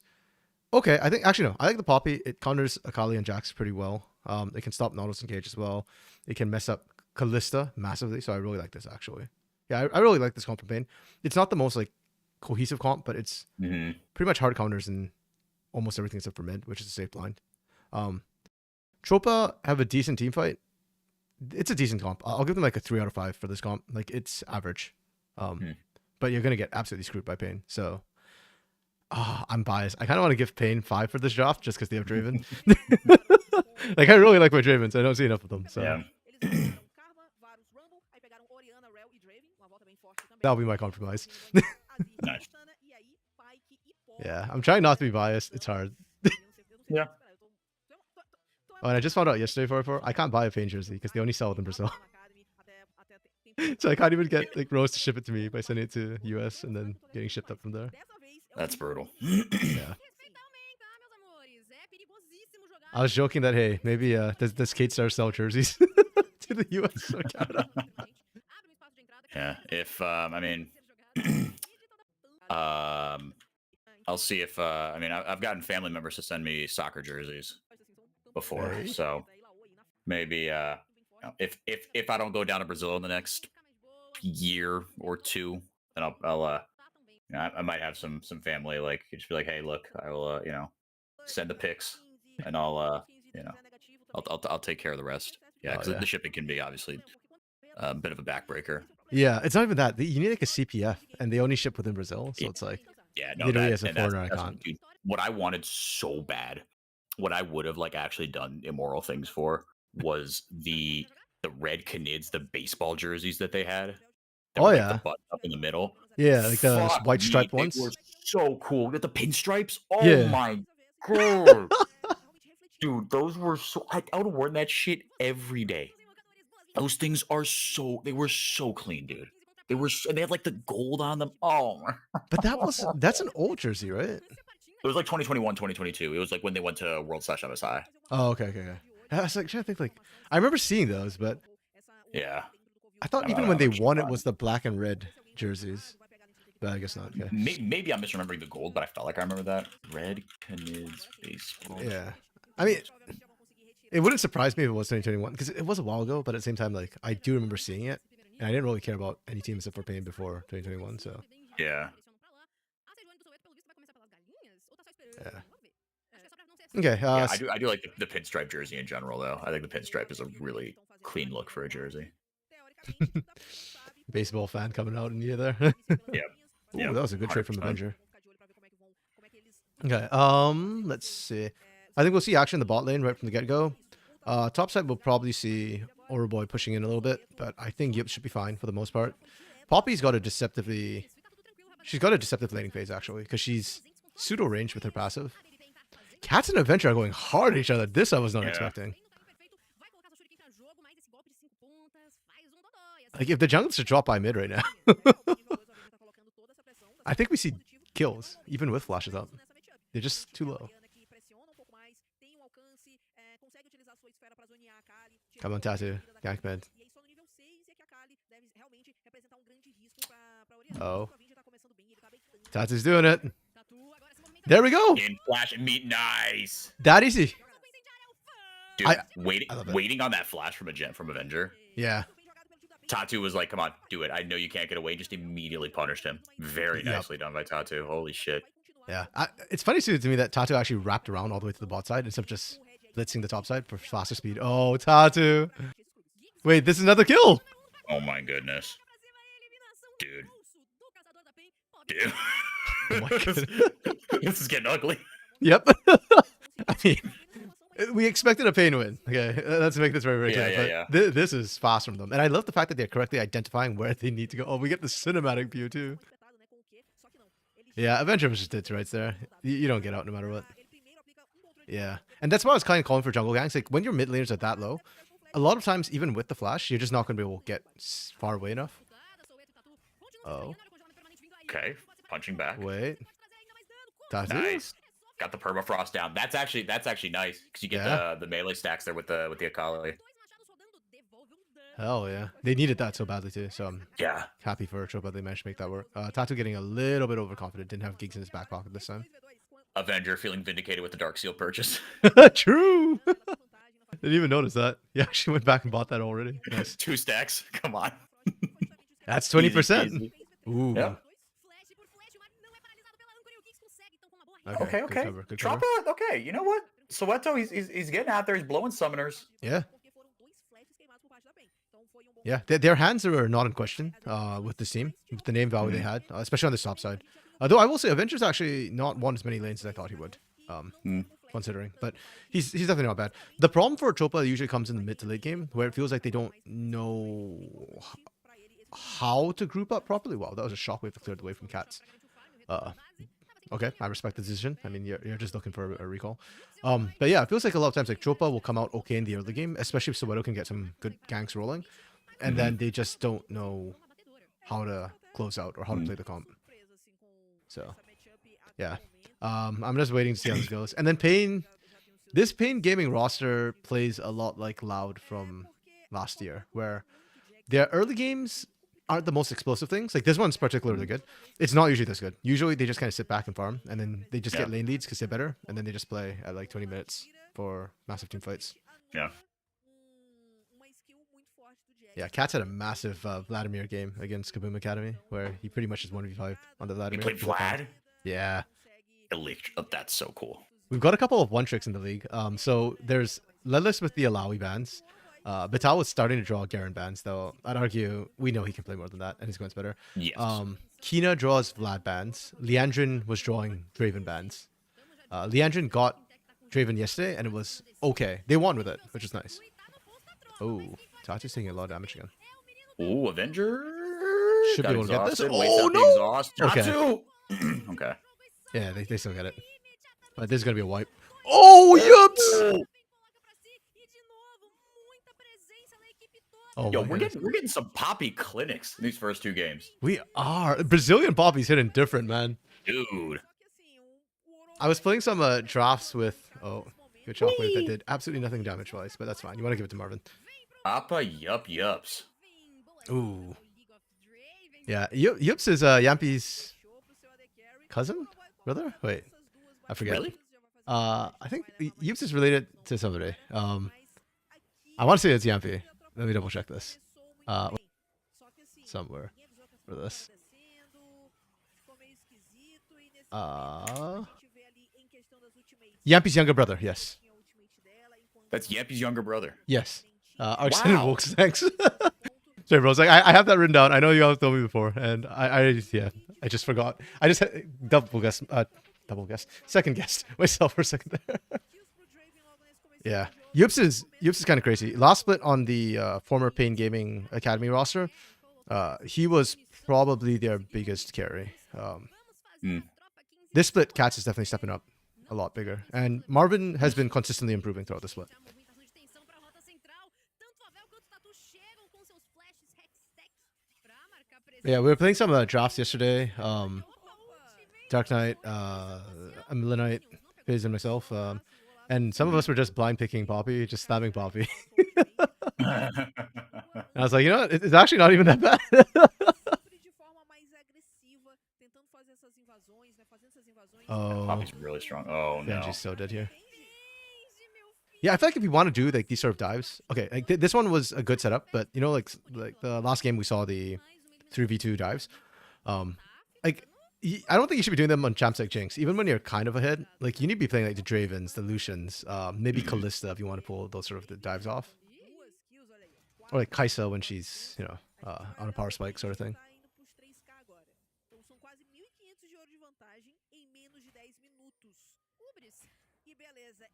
okay. I think actually no, I like the Poppy. It counters Akali and Jax pretty well. It can stop Nautilus and Cage as well. It can mess up Callista massively, so I really like this actually. Yeah, I really like this comp from Pain. It's not the most like cohesive comp, but it's pretty much hard counters in almost everything except for mid, which is a safe blind. Tropa have a decent team fight. It's a decent comp. I'll give them like a 3 out of 5 for this comp. Like it's average. But you're gonna get absolutely screwed by Pain. So I'm biased. I kind of want to give Pain 5 for this draft just because they have Draven. Like I really like my Dravens. I don't see enough of them. So Yeah. that'll be my compromise. Nice. Yeah, I'm trying not to be biased. It's hard. Yeah. Oh, and I just found out yesterday, 4 I can't buy a Pain jersey because they only sell it in Brazil. So I can't even get like Rose to ship it to me by sending it to US and then getting shipped up from there. That's brutal. Yeah. I was joking that hey, maybe does Kate Star sell jerseys to the US or Canada? Yeah. If I mean, I'll see if I mean I've gotten family members to send me soccer jerseys before, Hey. so maybe you know, if I don't go down to Brazil in the next year or two, then I'll you know, I might have some family like just be like, hey, look, I will you know, send the pics and I'll you know, I'll take care of the rest. Yeah, because the shipping can be obviously a bit of a backbreaker. Yeah, it's not even that. You need like a CPF, and they only ship within Brazil, so it's like yeah, no, literally that, as a and that's, foreigner, I that's can't. dude, what I wanted so bad, what I would have like actually done immoral things for was the red Canids, the baseball jerseys that they had. That Oh were, like, yeah, the button up in the middle. yeah, like the Fuck white me, striped they ones. were so cool. With the pinstripes. Oh Yeah. my god, dude, those were so. I would have worn that shit every day. Those things are so. They were so clean, dude. They were. So, they had like the gold on them. Oh. But that's an old jersey, right? It was like 2021, 2022. It was like when they went to World/MSI. Oh, okay. I was like trying to think like I remember seeing those, but yeah, I thought even when they won it was the black and red jerseys. But I guess not. Okay. Maybe I'm misremembering the gold, but I felt like I remember that red Canids baseball. Yeah, I mean, it wouldn't surprise me if it was 2021 because it was a while ago. But at the same time, like I do remember seeing it, and I didn't really care about any teams except for Pain before 2021. So yeah. Okay. Yeah, I do like the pinstripe jersey in general, though. I think the pinstripe is a really clean look for a jersey. Baseball fan coming out in you there. Yeah. Ooh, that was a good trade from 100%. Avenger. Okay. Let's see. I think we'll see action in the bot lane right from the get-go. Top side we'll probably see Boy pushing in a little bit, but I think Yip should be fine for the most part. Poppy's got a deceptive laning phase actually, because she's pseudo range with her passive. Cats and Adventure are going hard at each other. This I was not expecting. Like if the jungles should drop by mid right now. I think we see kills, even with flashes up. They're just too low. Come on, Tattoo. Gank mid. Oh. Tattoo's doing it. There we go. In flash and meet, nice. That easy. Dude, I waiting on that flash from Avenger. Yeah. Tatu was like, come on, do it. I know you can't get away. Just immediately punished him. Very nicely done by Tatu. Holy shit. Yeah. It's funny to me that Tatu actually wrapped around all the way to the bot side instead of just blitzing the top side for faster speed. Oh, Tatu. Wait, this is another kill. Oh my goodness. Dude. Oh my goodness. This is getting ugly. Yep. I mean, we expected a Pain win. Okay, let's make this very, very clear. But this is fast from them. And I love the fact that they're correctly identifying where they need to go. Oh, we get the cinematic view too. Yeah, Avenger was just dead to rights there. You don't get out no matter what. Yeah. And that's why I was kind of calling for jungle gangs. Like, when your mid laners are that low, a lot of times, even with the flash, you're just not going to be able to get far away enough. Oh. Okay, punching back. Wait. Tatu? Nice. Got the permafrost down. That's actually nice because you get the melee stacks there with the Akali. Hell yeah. They needed that so badly too. So I'm Yeah. happy for Tropa they managed to make that work. Tatu getting a little bit overconfident. Didn't have gigs in his back pocket this time. Avenger feeling vindicated with the Dark Seal purchase. True. Didn't even notice that. Yeah, she went back and bought that already. Nice. 2 stacks. Come on. That's Easy 20%. peasy. Ooh. Yep. Okay. Okay. Good cover. Choppa, okay. You know what? Soweto, he's getting out there. He's blowing summoners. Yeah. Yeah, their hands are not in question with this team, with the name value they had, especially on the top side. Though I will say, Avenger's actually not won as many lanes as I thought he would, considering. But he's definitely not bad. The problem for Chopa usually comes in the mid to late game, where it feels like they don't know how to group up properly. Wow, that was a shockwave that cleared the way from Cats. Okay, I respect the decision. I mean, you're just looking for a recall. But yeah, it feels like a lot of times like Chopa will come out okay in the early game, especially if Soweto can get some good ganks rolling. And then they just don't know how to close out or how to play the comp. So, yeah. I'm just waiting to see how this goes. And then Pain, this Pain Gaming roster plays a lot like Loud from last year, where their early games aren't the most explosive things. Like this one's particularly good. It's not usually this good. Usually they just kind of sit back and farm, and then they just get lane leads because they're better, and then they just play at like 20 minutes for massive team fights. Yeah. Yeah, Cats had a massive Vladimir game against Kaboom Academy, where he pretty much just 1v5 on the He Vladimir. played Vlad? Yeah. Elite. Oh, that's so cool. We've got a couple of one-tricks in the league. So there's Lelis with the Alawi bans. Batal was starting to draw Garen bans, though I'd argue we know he can play more than that, and his going better. Yes. Kina draws Vlad bans. Leandrin was drawing Draven bans. Leandrin got Draven yesterday, and it was okay. They won with it, which is nice. Oh, Tatu's taking a lot of damage again. Ooh, Avenger should be able to get this. Oh no! Okay. Okay. Yeah, they still get it. But this is gonna be a wipe. Oh, yups! Oh, yo, we're getting some Poppy clinics in these first 2 games. We are. Brazilian Poppy's hitting different, man. Dude. I was playing some drafts with good shockwave that did absolutely nothing damage wise, but that's fine. You want to give it to Marvin. Appa yups. Ooh. Yeah, Yups is Yampi's cousin? Brother? Wait. I forget. Really? I think Yups is related to somebody. I want to say it's Yampi. Let me double check this. Somewhere for this. Yampi's younger brother, yes. That's Yampy's younger brother. Yes. Arsen Wow. Wilkes, thanks. Sorry, bro. It's like, I have that written down. I know you all told me before, and I just forgot. I just had second guessed myself for a second there. Yeah. Yups is kind of crazy. Last split on the former Pain Gaming Academy roster, he was probably their biggest carry. This split, Cats is definitely stepping up a lot bigger. And Marvin has been consistently improving throughout the split. Yeah, we were playing some drafts yesterday. Dark Knight, Millenite, Fizz, and myself. And some of us were just blind picking Poppy, just spamming Poppy. And I was like, you know what? It's actually not even that bad. Oh, Poppy's really strong. Oh no. Benji's so dead here. Yeah, I feel like if you want to do like these sort of dives, okay, like this one was a good setup, but you know, like the last game we saw the 3v2 dives, like I don't think you should be doing them on champs like Jinx, even when you're kind of ahead. Like you need to be playing like the Dravens, the Lucians, maybe Callista if you want to pull those sort of the dives off, or like Kaisa when she's on a power spike sort of thing.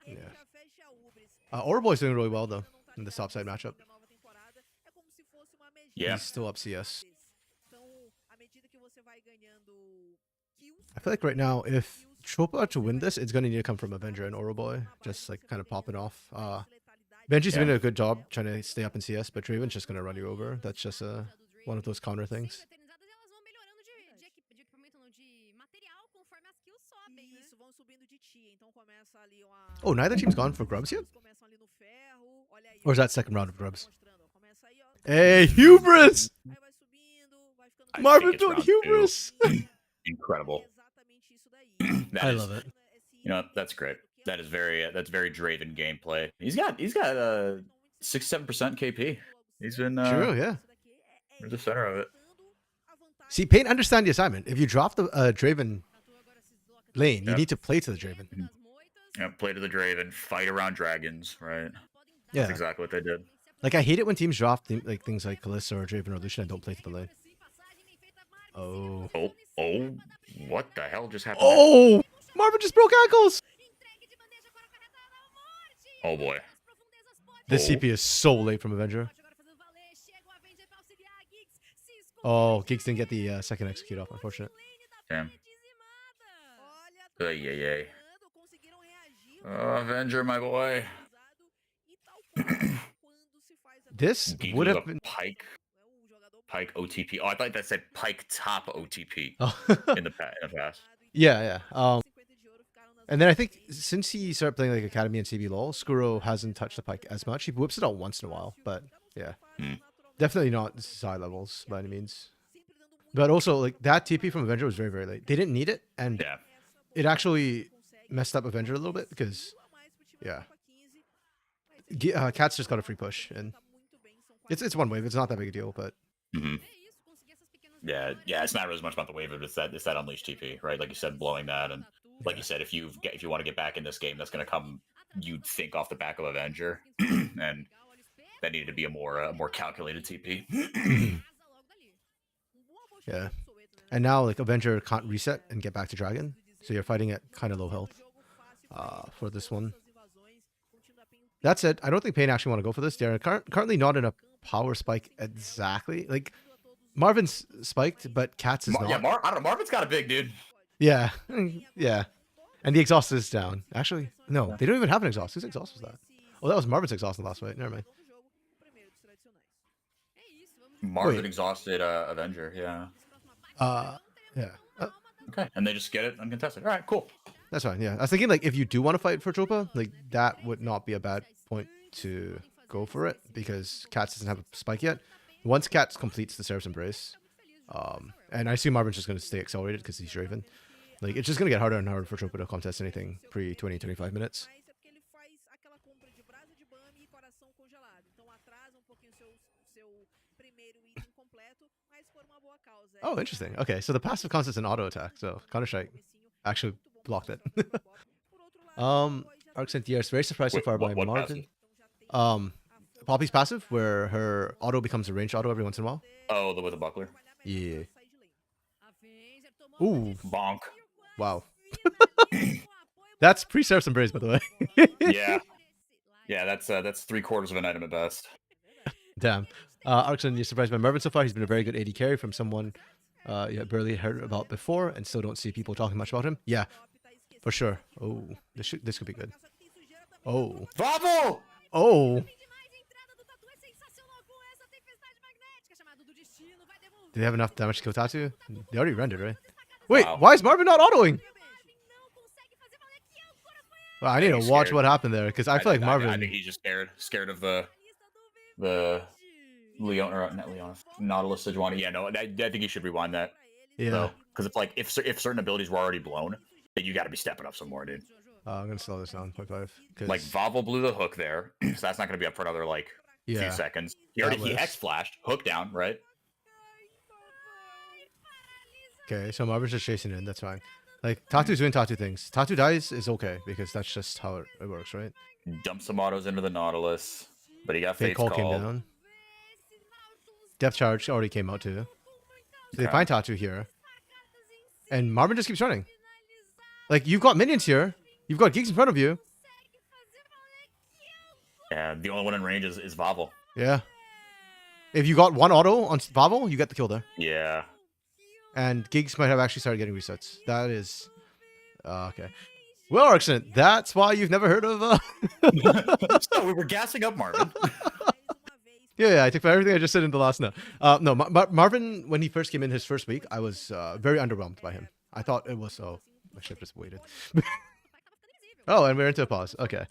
Yeah. Orboy's doing really well though in the top side matchup. Yeah. He's still up CS. I feel like right now, if Chopa are to win this, it's gonna need to come from Avenger and Oroboy, just like kind of popping off. Benji's doing a good job trying to stay up in CS, but Draven's just gonna run you over. That's just one of those counter things. Oh, neither team's gone for grubs yet? Or is that second round of grubs? Hey, hubris! Marvin think it's built round 2. hubris! Incredible. I love it. You know, that's great. That's very Draven gameplay. He's got 6-7% KP. He's been True, yeah. at the center of it. See, Paint understand the assignment. If you drop the Draven lane, you need to play to the Draven. Yeah, play to the Draven, fight around dragons, right? Yeah. That's exactly what they did. Like, I hate it when teams drop like things like Kalista or Draven or Lucian and don't play to the lane. Oh. Oh, what the hell just happened? Oh! Marvin just broke ankles! Oh boy. This CP is so late from Avenger. Oh, Giggs didn't get the second execute off, unfortunate. Damn. Yeah. Oh, Avenger, my boy. This would have been Pike OTP. Oh, I thought that said Pike top OTP in the past. Yeah. And then I think since he started playing like Academy and CBLOL, Skuro hasn't touched the Pike as much. He whips it out once in a while, but yeah. Definitely not high levels by any means. But also, like, that TP from Avenger was very, very late. They didn't need it, and it actually messed up Avenger a little bit because, yeah. Cat's just got a free push, and it's one wave. It's not that big a deal, but... Yeah, it's not really as much about the wave, but it's that unleash TP, right? Like you said, blowing that, and like you said, if you want to get back in this game, that's going to come, you'd think, off the back of Avenger, and that needed to be a more calculated TP. Yeah, and now like Avenger can't reset and get back to Dragon, so you're fighting at kind of low health for this one. That said, I don't think Pain actually want to go for this. They're currently not in a power spike exactly. Like, Marvin's spiked, but Cats is not. Yeah, I don't know. Marvin's got a big dude. Yeah, yeah. And the exhaust is down. Actually, no, they don't even have an exhaust. Whose exhaust was that? Oh, that was Marvin's exhaust in the last fight. Never mind. Marvin exhausted Avenger, yeah. Yeah. Okay, and they just get it uncontested. All right, cool. That's fine, yeah. I was thinking, like, if you do want to fight for Tropa, like, that would not be a bad point to go for it, because Cats doesn't have a spike yet. Once Cats completes the Seraph's Embrace, and I assume Marvin's just going to stay accelerated because he's Draven, like, it's just going to get harder and harder for Tropa to contest anything pre-20-25 minutes. Oh, interesting. Okay, so the passive concept's an auto attack, so Counter-Strike actually blocked it. Arcsent is very surprised so far by Marvin. Poppy's passive, where her auto becomes a ranged auto every once in a while. Oh, with a buckler. Yeah. Ooh. Bonk. Wow. That's pre-Seraph's Embrace, by the way. Yeah, that's 3/4 of an item at best. Damn. Arxon, you're surprised by Marvin so far. He's been a very good AD carry from someone you barely heard about before and still don't see people talking much about him. Yeah, for sure. Oh, this could be good. Oh. Bravo! Oh. Do they have enough damage to kill Tatu? They already rendered, right? Wait, why is Marvin not autoing? Well, I need to watch what happened there, because I feel like Marvin... I think he's just scared of the Leon, or not Leon, Nautilus Sejuani. Yeah, no, I think he should rewind that. Yeah. Because it's like, if certain abilities were already blown, then you got to be stepping up some more, dude. I'm going to slow this down, 0.5. Like, Vavel blew the hook there, so that's not going to be up for another, like, few seconds. He X-flashed, hook down, right? Okay, so Marvin's just chasing in, that's fine. Like, Tatu's doing Tatu things. Tatu dies is okay, because that's just how it works, right? Dump some autos into the Nautilus, but he got Fate's Call. Came down. Depth Charge already came out too. So they find Tatu here. And Marvin just keeps running. Like, you've got minions here. You've got Geeks in front of you. Yeah, the only one in range is Vavel. Yeah. If you got one auto on Vavel, you get the kill there. Yeah. And Gigs might have actually started getting resets. That is... okay. Well, Arxon, that's why you've never heard of... So we were gassing up Marvin. Yeah, I took everything I just said in the last note. No, Marvin, when he first came in his first week, I was very underwhelmed by him. I thought it was... Oh, I should have just waited. Oh, and we're into a pause. Okay.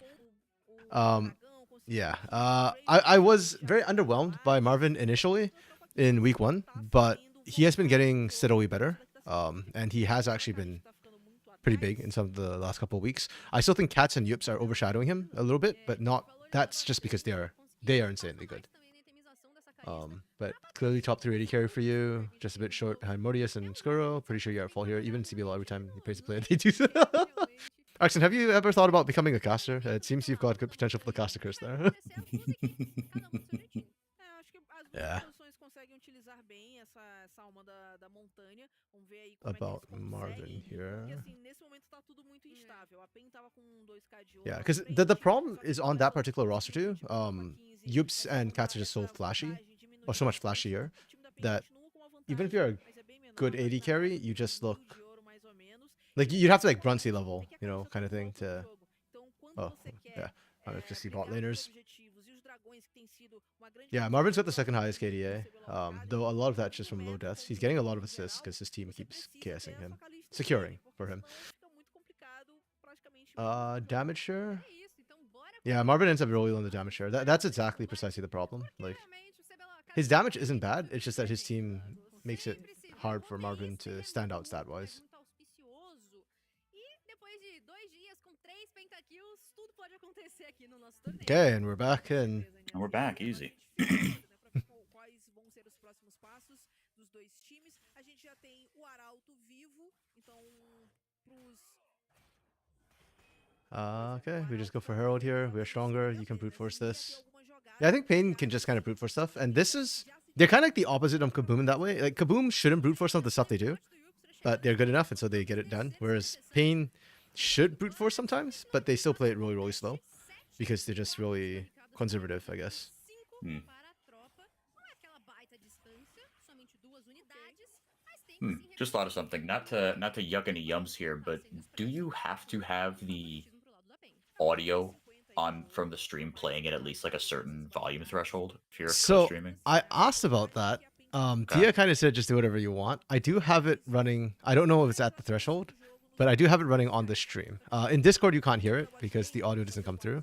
Yeah. I was very underwhelmed by Marvin initially in week 1, but he has been getting steadily better. And he has actually been pretty big in some of the last couple of weeks. I still think Cats and Yups are overshadowing him a little bit, but not. That's just because they are insanely good. But clearly top 380 carry for you. Just a bit short behind Mortius and Skuro. Pretty sure you're at fault here. Even CBLOL every time he plays a player, they do. Axon, have you ever thought about becoming a caster? It seems you've got good potential for the caster curse there. Yeah. About Marvin here. Yeah, because the problem is on that particular roster too. Yups and Cats are just so flashy, or so much flashier, that even if you're a good AD carry, you just look like you'd have to like Brunsey level, you know, kind of thing to. Oh, yeah. I just see bot laners. Yeah, Marvin's got the second highest KDA, though a lot of that's just from low deaths. He's getting a lot of assists because his team keeps KSing him, securing for him. Damage share. Yeah, Marvin ends up rolling on the damage share. That's exactly precisely the problem. Like, his damage isn't bad. It's just that his team makes it hard for Marvin to stand out stat wise. Okay, and we're back and we're back. Easy. Okay, we just go for Herald here. We're stronger. You can brute force this. Yeah, I think Pain can just kind of brute force stuff. And this is... They're kind of like the opposite of Kaboom in that way. Like, Kaboom shouldn't brute force some of the stuff they do, but they're good enough, and so they get it done. Whereas Pain should brute force sometimes, but they still play it really, really slow because they're just really conservative, I guess. Just thought of something. Not to yuck any yums here, but do you have to have the audio on from the stream playing it at least like a certain volume threshold if you're co-streaming? I asked about that. Dia kind of said just do whatever you want. I do have it running. I don't know if it's at the threshold, but I do have it running on the stream. In Discord you can't hear it because the audio doesn't come through.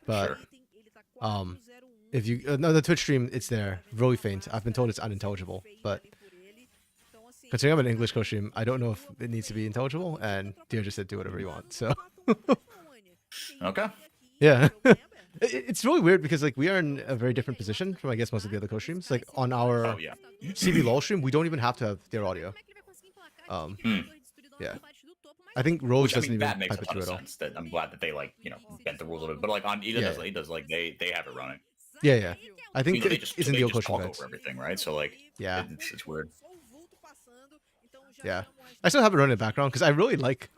But if you no, the Twitch stream, it's there, really faint. I've been told it's unintelligible, but considering I'm an English co-stream, I don't know if it needs to be intelligible. And Dia just said do whatever you want. So okay. Yeah. It's really weird because like we are in a very different position from I guess most of the other co-streams. Like on our CBLOL stream, we don't even have to have their audio. Yeah. I think Rogue doesn't even that makes pipe it through at all. That I'm glad that they like bent the rules a little bit. But like on Ida does like they have it running. Yeah. I think they just it's in the just talk over everything, right? So like it's weird. Yeah, I still have it running in the background because I really like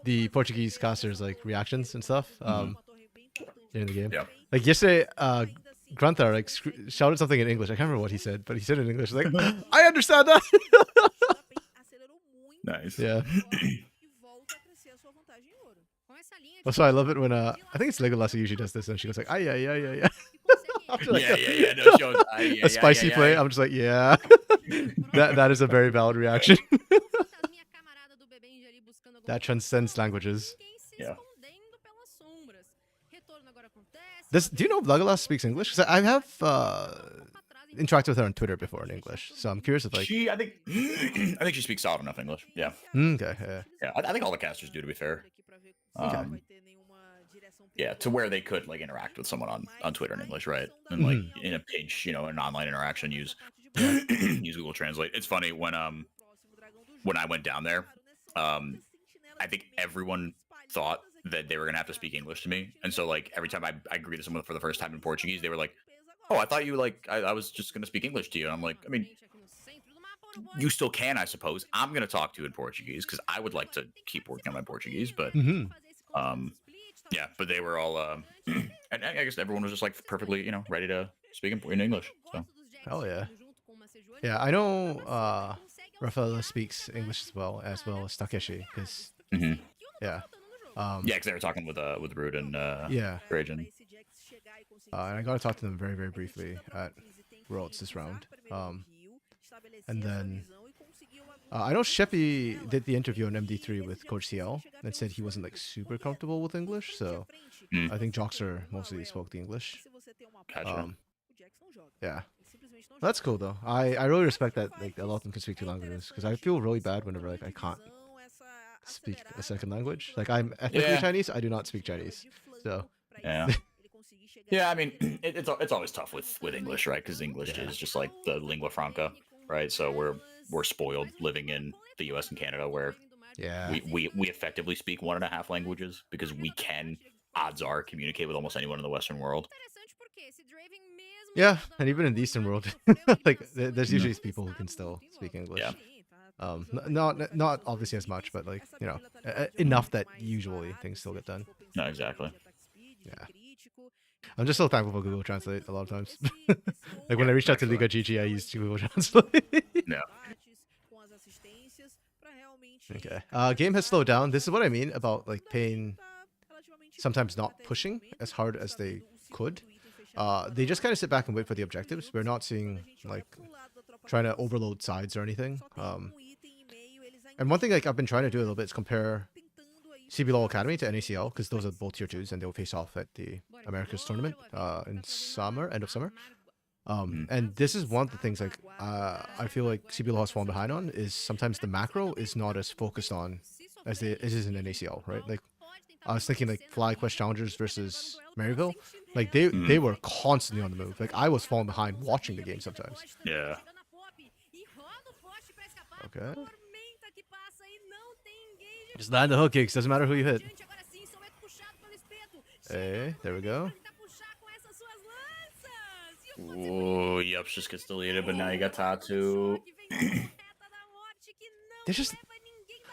the Portuguese casters like reactions and stuff in the game. Yeah. Like yesterday, Grunthar like shouted something in English. I can't remember what he said, but he said it in English. Like, I understand that. Nice. Yeah. Also, I love it when I think it's Legolas who usually does this, and she goes like, yeah. Yeah. No, shows, a spicy play. I'm just like, yeah. that is a very valid reaction. That transcends languages. Yeah. Do you know if Legolas speaks English? Because I have interacted with her on Twitter before in English, so I'm curious if like I think she speaks solid enough English. Yeah. Okay. Yeah, I think all the casters do, to be fair. Okay. Yeah, to where they could like interact with someone on Twitter in English, right? And like in a pinch, an online interaction, use Google Translate. It's funny when I went down there, I think everyone thought that they were gonna have to speak English to me, and so like every time I greeted someone for the first time in Portuguese, they were like, "Oh, I thought you like I was just gonna speak English to you." And I'm like, I mean, you still can, I suppose. I'm gonna talk to you in Portuguese because I would like to keep working on my Portuguese, but yeah, but they were all and I guess everyone was just like perfectly ready to speak in English. So hell yeah. Yeah, I know Rafaela speaks English as well as Takeshi because yeah. Because they were talking with Root and Trajan. And I got to talk to them very, very briefly at Worlds this round. And then I know Sheppy did the interview on MD3 with Coach CL and said he wasn't like super comfortable with English, so I think Joxer mostly spoke the English. Gotcha. Yeah, that's cool though. I really respect that like a lot of them can speak two languages because I feel really bad whenever like I can't speak a second language. Like I'm ethnically Yeah. Chinese, I do not speak Chinese, so Yeah. Yeah, I mean, it's always tough with English, right? Because English Yeah. is just like the lingua franca, right? So we're spoiled living in the U.S. and Canada, where yeah. we effectively speak 1.5 languages because we can, odds are, communicate with almost anyone in the Western world. Yeah, and even in the Eastern world, like there's Mhm. usually people who can still speak English. Yeah. Not obviously as much, but like you know, enough that usually things still get done. No, exactly. Yeah, I'm just so thankful for Google Translate a lot of times. Like when Yeah, I reached out to excellent. Liga GG, I used Google Translate. Yeah. Okay. Game has slowed down. This is what I mean about like Pain sometimes not pushing as hard as they could. They just kind of sit back and wait for the objectives. We're not seeing like trying to overload sides or anything. And one thing like I've been trying to do a little bit is compare CBLOL Academy to NACL because those are both tier 2s and they'll face off at the Americas tournament in summer, end of summer. And this is one of the things like I feel like CBLOL has fallen behind on is sometimes the macro is not as focused on as it is in NACL, right? Like I was thinking like Fly Quest Challengers versus Maryville, like they were constantly on the move. Like I was falling behind watching the game sometimes. Yeah. Okay. Just land the hook kicks, doesn't matter who you hit. Hey, there we go. Oh, Yups just gets deleted, but now you got Tatu. They're just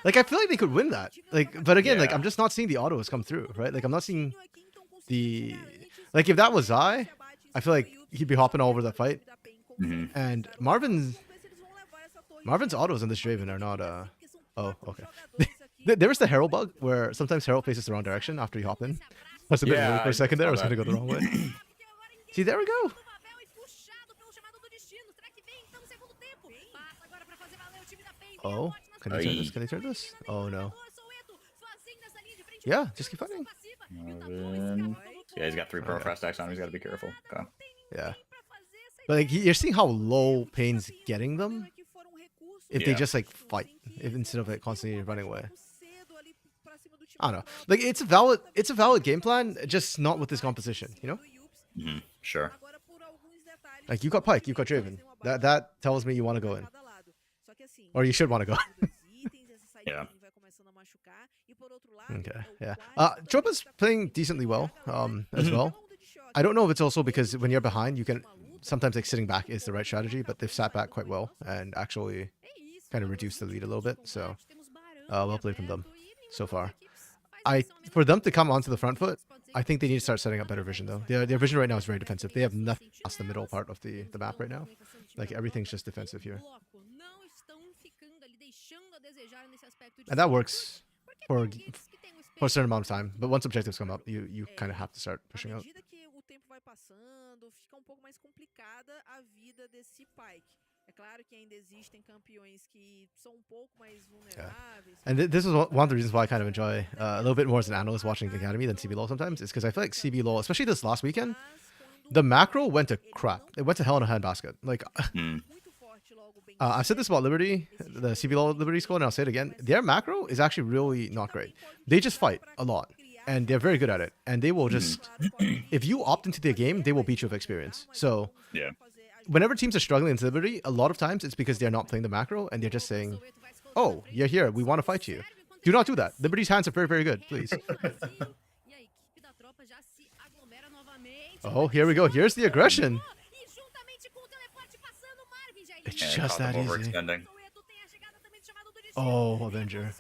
like I feel like they could win that. Like, but again, like Yeah. I'm just not seeing the autos come through, right? Like I'm not seeing the like if that was I feel like he'd be hopping all over that fight. Mhm. And Marvin's autos in this Draven are not oh, okay. There was the Herald bug where sometimes Herald faces the wrong direction after you hop in. I was a bit worried for a second there. I was gonna go the wrong way. See, there we go. Oh, can they turn this? Can they turn this? Oh no. Yeah, just keep fighting. Marvin. Yeah, he's got 3 permafrost stacks on him. He's got to be careful. Okay. Yeah. But like you're seeing how low Pain's getting them if they Yeah. just like fight instead of like constantly running away. I don't know. Like it's a valid game plan, just not with this composition, you know? Sure. Like you got Pike, you got Draven. That tells me you want to go in. Or you should want to go. Yeah. Okay, yeah. Tropa's playing decently well, as well. I don't know if it's also because when you're behind, you can sometimes like sitting back is the right strategy, but they've sat back quite well and actually kind of reduced the lead a little bit. So, well played from them so far. For them to come onto the front foot, I think they need to start setting up better vision though. Their vision right now is very defensive. They have nothing past the middle part of the map right now. Like everything's just defensive here. And that works for a certain amount of time. But once objectives come up, you kind of have to start pushing out. Yeah. And this is one of the reasons why I kind of enjoy a little bit more as an analyst watching Academy than CBLOL sometimes. Is because I feel like CBLOL, especially this last weekend, the macro went to crap. It went to hell in a handbasket. Like, I said this about Liberty, the CBLOL Liberty squad, and I'll say it again. Their macro is actually really not great. They just fight a lot, and they're very good at it. And they will just, if you opt into their game, they will beat you with experience. So, Yeah. whenever teams are struggling in Liberty, a lot of times it's because they're not playing the macro, and they're just saying, "Oh, you're here. We want to fight you." Do not do that. Liberty's hands are very, very good. Please. Oh, here we go. Here's the aggression. It's Yeah, just caught that them easy. overextending. Oh, Avenger.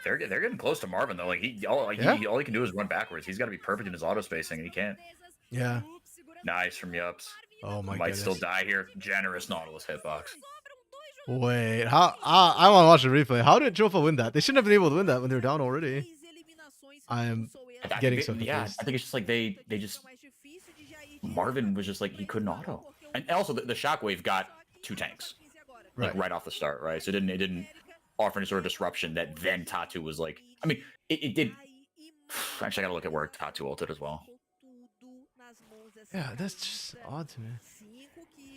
They're getting close to Marvin though. Like all he can do is run backwards. He's got to be perfect in his auto spacing, and he can't. Yeah. Nice from Yups. Oh my Might goodness. still die here. Generous Nautilus hitbox. Wait, how? I want to watch the replay. How did Jofa win that? They shouldn't have been able to win that when they were down already. I am getting so confused. Yeah, I think it's just like they just Marvin was just like he couldn't auto, and also the shockwave got two tanks, Right. like right off the start, right? So it didn't offer any sort of disruption that then Tatu was like. I mean, it did. Actually, I gotta look at where Tatu ulted as well. Yeah, that's just odd to me.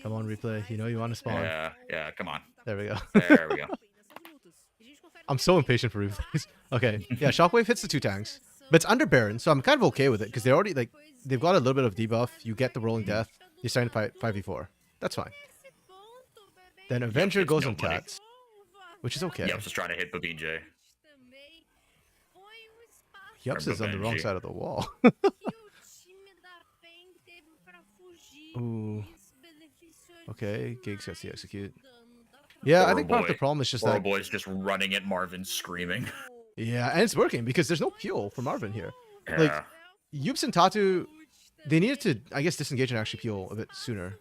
Come on, replay. You know you want to spawn. Yeah. Come on. There we go. There we go. I'm so impatient for replays. Okay, yeah, Shockwave hits the two tanks, but it's under Baron, so I'm kind of okay with it because they're already like they've got a little bit of debuff. You get the rolling death. You're starting to fight 5v4. That's fine. Then Avenger Yep, goes no on money. Cats, which is okay. Yep, just trying to hit Babinje. Yups is on the wrong Benji. side of the wall. Ooh. Okay, Gigs gets the execute. Yeah, I think part of the problem is just that. Boy's just running at Marvin, screaming. Yeah, and it's working because there's no fuel for Marvin here. Yeah. Like, Yups and Tatu, they needed to, I guess, disengage and actually peel a bit sooner.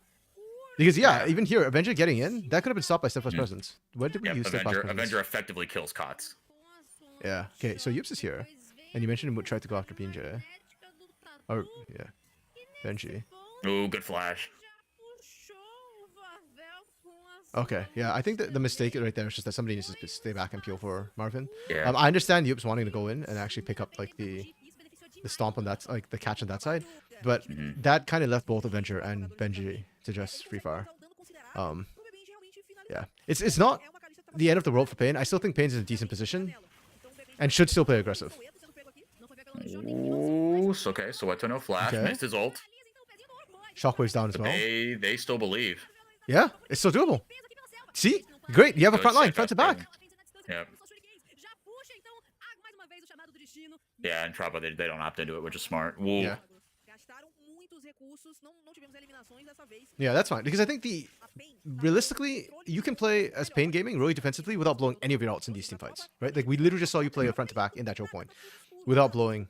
Because, yeah, even here, Avenger getting in, that could have been stopped by Steadfast Presence. When did we use Steadfast Presence? Avenger effectively kills Kots. Yeah, okay, so Yups is here. And you mentioned he would try to go after Pinja. Or, yeah. Benji. Ooh, good flash. Okay, yeah, I think that the mistake right there is just that somebody needs to stay back and peel for Marvin. Yeah. I understand Yups wanting to go in and actually pick up like the stomp on that, like the catch on that side, but that kind of left both Avenger and Benji to just free fire. Yeah, it's not the end of the world for Pain. I still think Pain's in a decent position and should still play aggressive. Ooh, okay, so no flash, Okay. missed his ult. Shockwave's down as well. They still believe. Yeah, it's still doable. See? Great. You have a front line, front to back. Yep. Yeah, and Trappa, they don't opt into it, which is smart. Woo. Yeah. Yeah, that's fine. Because I think realistically, you can play as Pain Gaming really defensively without blowing any of your ults in these team fights, right? Like, we literally just saw you play a front to back in that choke point without blowing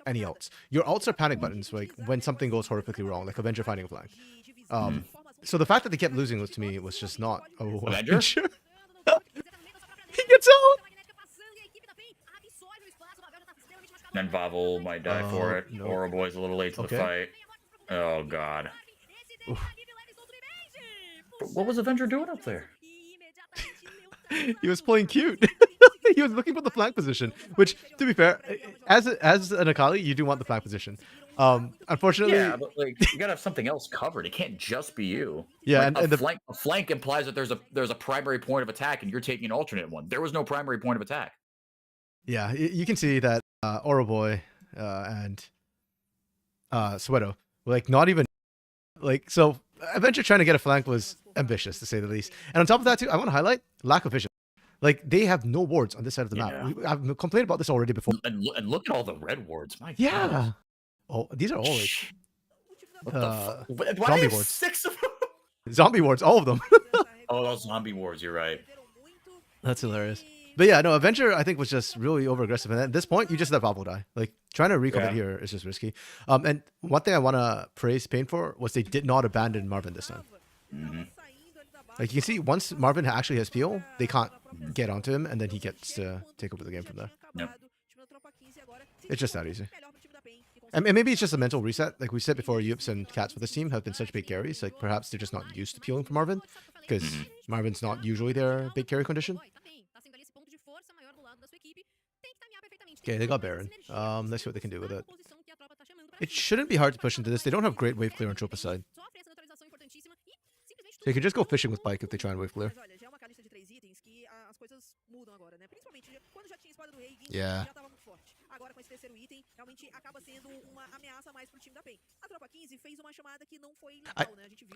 any ults. Your ults are panic buttons, like when something goes horrifically wrong, like Avenger finding a flank. So the fact that they kept losing was, to me, was just not. Oh, Avenger? He gets out! And Vavel might die for it. No. Oro Boy's a little late to the fight. Oh, God. What was Avenger doing up there? He was playing cute. He was looking for the flank position, which, to be fair, as an Akali, you do want the flank position. Unfortunately, yeah, but like you gotta have something else covered. It can't just be you. Yeah, like, and a flank implies that there's a primary point of attack, and you're taking an alternate one. There was no primary point of attack. Yeah, you can see that Oro Boy and Sweato, like, not even like, so Avenger trying to get a flank was ambitious, to say the least. And on top of that too, I want to highlight lack of vision. Like, they have no wards on this side of the map. I've complained about this already before. And look at all the red wards. My yeah. God. Oh, these are all like zombie wards. 6 of them? Zombie wards, all of them. Oh, those zombie wards. You're right. That's hilarious. But yeah, no, Avenger, I think, was just really over aggressive. And at this point, you just let Valvo die. Like, trying to recommit here is just risky. And one thing I want to praise Pain for was they did not abandon Marvin this time. Like, you can see, once Marvin actually has peel, they can't get onto him, and then he gets to take over the game from there. Yep. It's just that easy. And maybe it's just a mental reset. Like we said before, Yups and Cats with this team have been such big carries. Like, perhaps they're just not used to peeling for Marvin, because Marvin's not usually their big carry condition. Okay, they got Baron. Let's see what they can do with it. It shouldn't be hard to push into this. They don't have great wave clear on Tropa's side. So you can just go fishing with Pike if they try and wave clear. Yeah.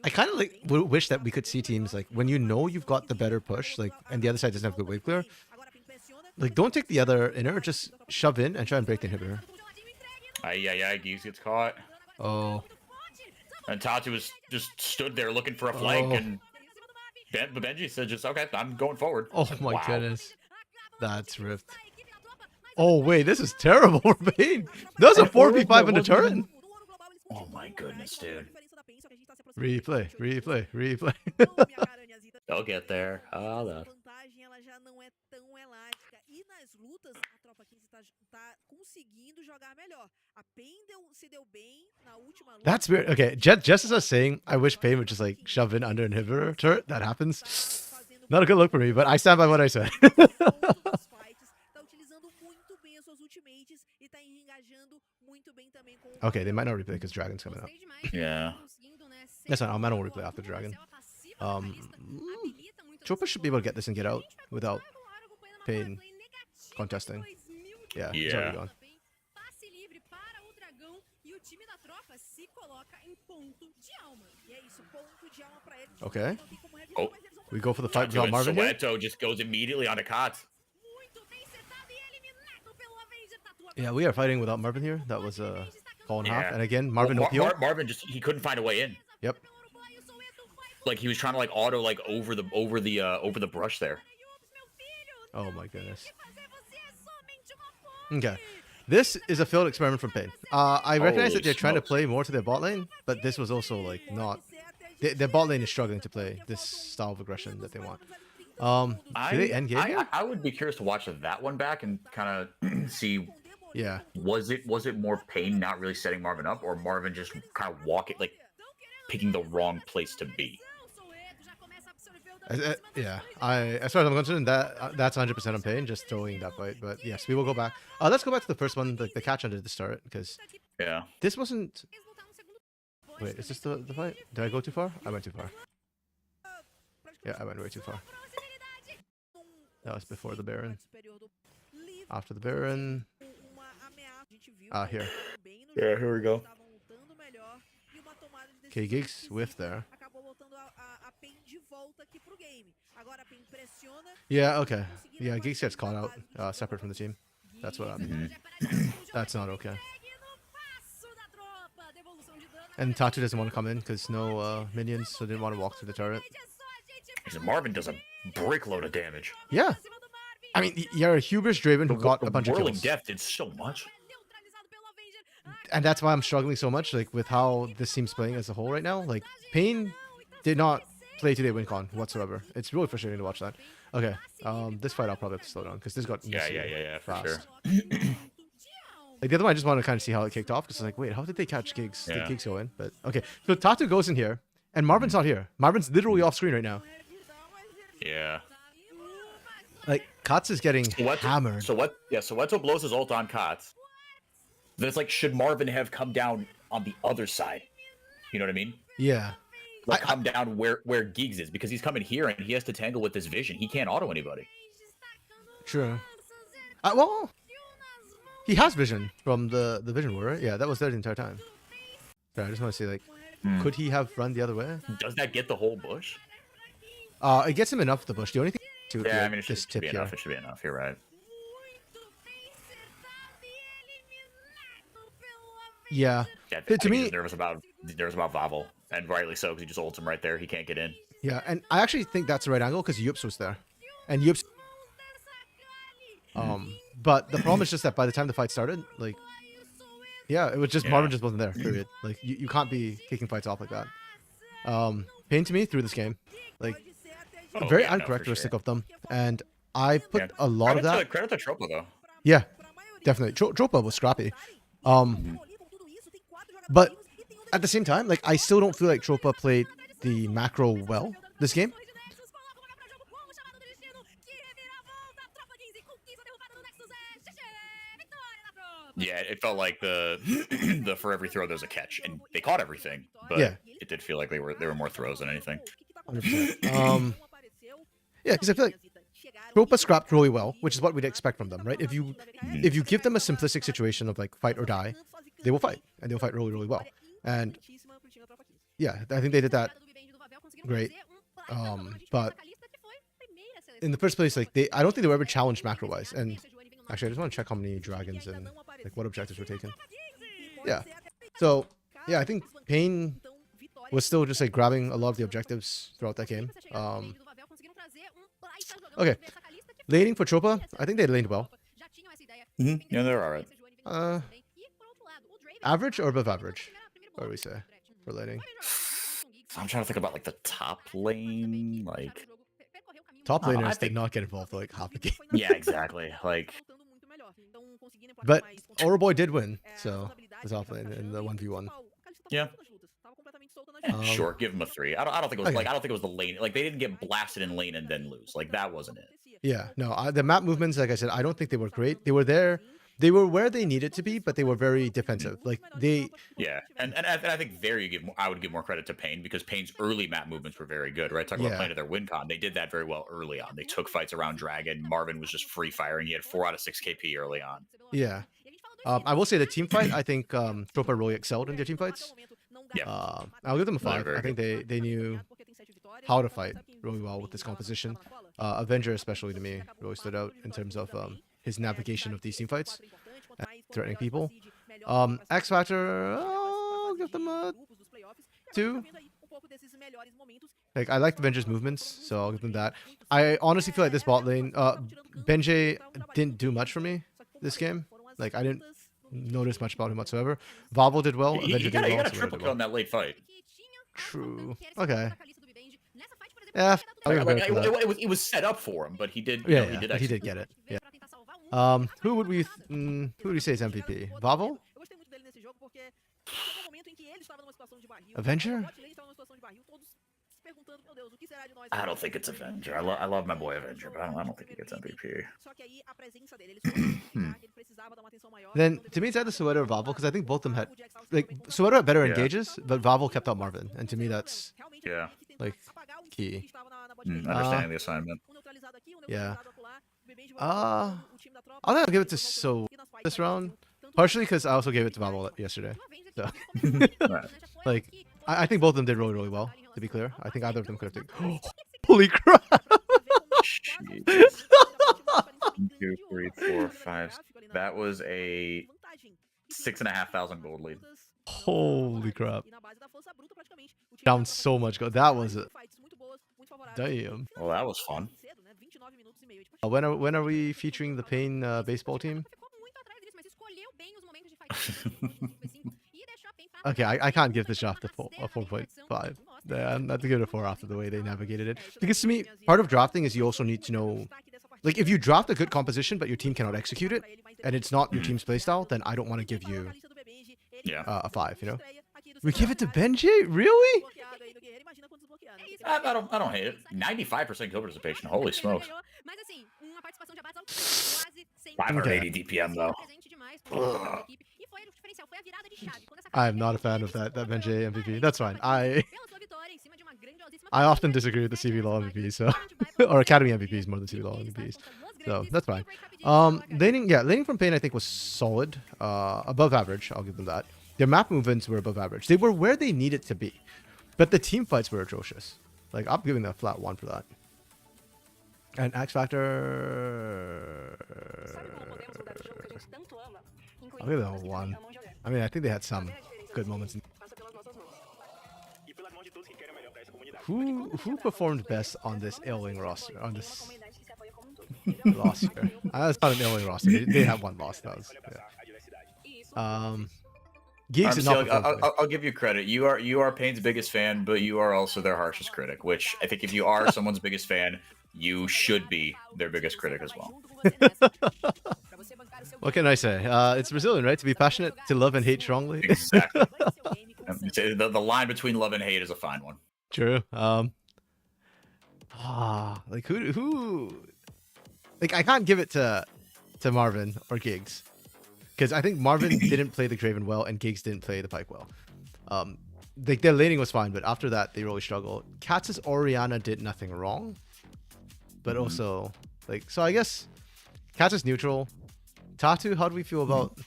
I kind of like wish that we could see teams like, when you know you've got the better push, like, and the other side doesn't have good wave clear, like, don't take the other inner, just shove in and try and break the inhibitor. Yeah, Geese gets caught. Oh. And Tatu was just stood there looking for a flank, and Benji said, "Just okay, I'm going forward." Oh my goodness, that's ripped. Oh wait, this is terrible for Pain. That was a 4v5 in a turn. Oh my goodness, dude. Replay. They'll get there. That's weird. Okay, just as I was saying, I wish Pain would just like shove in under inhibitor turret. That happens. Not a good look for me, but I stand by what I said. Okay, they might not replay because Dragon's coming up. Yeah. That's fine. I might not replay after Dragon. Tropa should be able to get this and get out without Pain contesting. Yeah, he's already gone. Okay. Oh. We go for the fight without Marvin here. Soweto just goes immediately onto Kots. Yeah, we are fighting without Marvin here. That was a call and half. And again, Marvin no peel. Marvin just he couldn't find a way in. Yep. Like he was trying to like auto like over the brush there. Oh my goodness. Okay. This is a failed experiment from Pain. I recognize that they're trying to play more to their bot lane, but this was also like not. Their bot lane is struggling to play this style of aggression that they want. Do they end game here? I would be curious to watch that one back and kind of see. Yeah. Was it more Pain not really setting Marvin up, or Marvin just kind of walking picking the wrong place to be? Yeah, as far as I'm concerned, that's 100% on Pain, just throwing that fight. But yes, we will go back. Let's go back to the first one, the catch under the start, because this wasn't. Wait, is this the fight? Did I go too far? I went too far. Yeah, I went way too far. That was before the Baron. After the Baron. Here. Yeah, here we go. Okay, Gigs whiff there. Yeah, okay. Yeah, Gigs gets caught out, separate from the team. That's what happened. That's not okay. And Tatu doesn't want to come in because no minions, so didn't want to walk through the turret. Marvin does a brickload of damage. Yeah. I mean, you're a hubris Draven who got a bunch of kills. Death did so much. And that's why I'm struggling so much, like, with how this team's playing as a whole right now. Like, Pain did not play today WinCon whatsoever. It's really frustrating to watch that. Okay, this fight I'll probably have to slow down because this got yeah, for fast. sure. Like, the other one, I just want to kind of see how it kicked off because it's like, wait, how did they catch Gigs? Did Gigs go in? But okay, so Tatu goes in here, and Marvin's not here. Marvin's literally off screen right now. Yeah. Like, Kots is getting hammered. Soweto blows his ult on Kots. Then it's like, should Marvin have come down on the other side? You know what I mean? Yeah. Like, come down where Giggs is, because he's coming here and he has to tangle with this vision. He can't auto anybody. True. Well, he has vision from the vision war, right? Yeah, that was there the entire time. Sorry, I just want to see, like, could he have run the other way? Does that get the whole bush? It gets him enough the bush. The only thing I mean, it should be enough. It should be enough. You're right. Yeah. To me, nervous about Vavel, and rightly so, because he just ults him right there. He can't get in. Yeah, and I actually think that's the right angle because Yups was there, and Yups. But the problem is just that by the time the fight started, like, yeah, it was just Marvin just wasn't there. Period. Like, you can't be kicking fights off like that. Pain to me through this game, like, very uncharacteristic of them, and I put a lot of that. Credit to Tropa though. Yeah, definitely. Tropa was scrappy. But at the same time, like, I still don't feel like Tropa played the macro well this game. Yeah, it felt like the for every throw there's a catch, and they caught everything. But it did feel like they were more throws than anything. 100%. Yeah, because I feel like Tropa scrapped really well, which is what we'd expect from them, right? If you give them a simplistic situation of like fight or die, they will fight, and they'll fight really, really well. And yeah, I think they did that great. But in the first place, like, I don't think they were ever challenged macro wise. And actually, I just want to check how many dragons and like what objectives were taken. Yeah. So yeah, I think Pain was still just like grabbing a lot of the objectives throughout that game. Okay, laning for Tropa, I think they laned well. Yeah, they're alright. Average or above average? What do we say for laning? I'm trying to think about like the top lane. Like, Top I laners did think- not get involved for like half the game. Yeah, exactly. Like, But Boy did win, so the top lane in the 1v1. yeah. Sure, give him a 3. I don't think it was Okay. like I don't think it was the lane. Like they didn't get blasted in lane and then lose. Like that wasn't it. Yeah, no, the map movements, like I said, I don't think they were great. They were there. They were where they needed to be, but they were very defensive. Like they, Yeah, and I think there I would give more credit to Pain because Pain's early map movements were very good. Right, talking Yeah. about playing to their win con, they did that very well early on. They took fights around Dragon. Marvin was just free firing. He had 4 out of 6 KP early on. yeah. I will say the team fight. I think Tropa really excelled in their team fights. Yeah. I'll give them a They're 5. very I think they knew how to fight really well with this composition. Avenger, especially to me, really stood out in terms of his navigation of these team fights, and threatening people. X Factor, I'll give them a 2. Like I like Avenger's movements, so I'll give them that. I honestly feel like this bot lane, Benjay didn't do much for me this game. Like I didn't notice much about him whatsoever. Vavo did well. He Avenger got did well. a Sivir triple did kill well. in that late fight. True. Okay. Yeah. I'll give him credit for that. It was set up for him, but he did. Yeah, he did. but he did get it. Yeah. Who would we say is MVP? Vavo? Avenger? I don't think it's Avenger. I love my boy Avenger, but I don't think he gets MVP. Then to me it's either Soweto or Vavo because I think both of them had like Soweto had better Yeah. engages, but Vavo kept out Marvin, and to me that's Yeah. like key. Understanding the assignment. Yeah. I think I'll give it to So this round, partially because I also gave it to Vavo yesterday. So Right. like I think both of them did really well. To be clear, I think either of them could have taken. Holy crap! Jeez. 1, 2, 3, 4, 5. That was a 6,500 gold lead. Holy crap! Down so much gold. That was it. Damn. Well, that was fun. When are we featuring the Pain baseball team? Okay, I can't give this draft a 4.5. Yeah, I'm not to give it a 4 after the way they navigated it. Because to me, part of drafting is you also need to know, like if you draft a good composition but your team cannot execute it, and it's not your team's playstyle, then I don't want to give you a 5. You know, we give it to Benji, really? I don't hate it. 95% kill participation. Holy smokes. 580 DPM though. Ugh. I'm not a fan of that Benji MVP. That's fine. I often disagree with the CBLOL MVPs, so or Academy MVPs more than CBLOL MVPs. So that's fine. Laning from Pain I think was solid, above average. I'll give them that. Their map movements were above average. They were where they needed to be, but the team fights were atrocious. Like I'm giving them a flat 1 for that. And X Factor, I'll give them a 1. I mean, I think they had some good moments. Who performed best on this ailing roster? On this roster? That's not an ailing roster. They had one loss. That was, yeah. Geeks did not perform. I'll give you credit. You are Pain's biggest fan, but you are also their harshest critic. Which I think if you are someone's biggest fan, you should be their biggest critic as well. What can I say? It's Brazilian, right? To be passionate, to love and hate strongly. Exactly. The line between love and hate is a fine one. True. Like who? Like I can't give it to Marvin or Giggs, because I think Marvin didn't play the Draven well and Giggs didn't play the Pyke well. Like their laning was fine, but after that they really struggled. Katz's Orianna did nothing wrong, but also like so. I guess Katz is neutral. Tatu, how do we feel about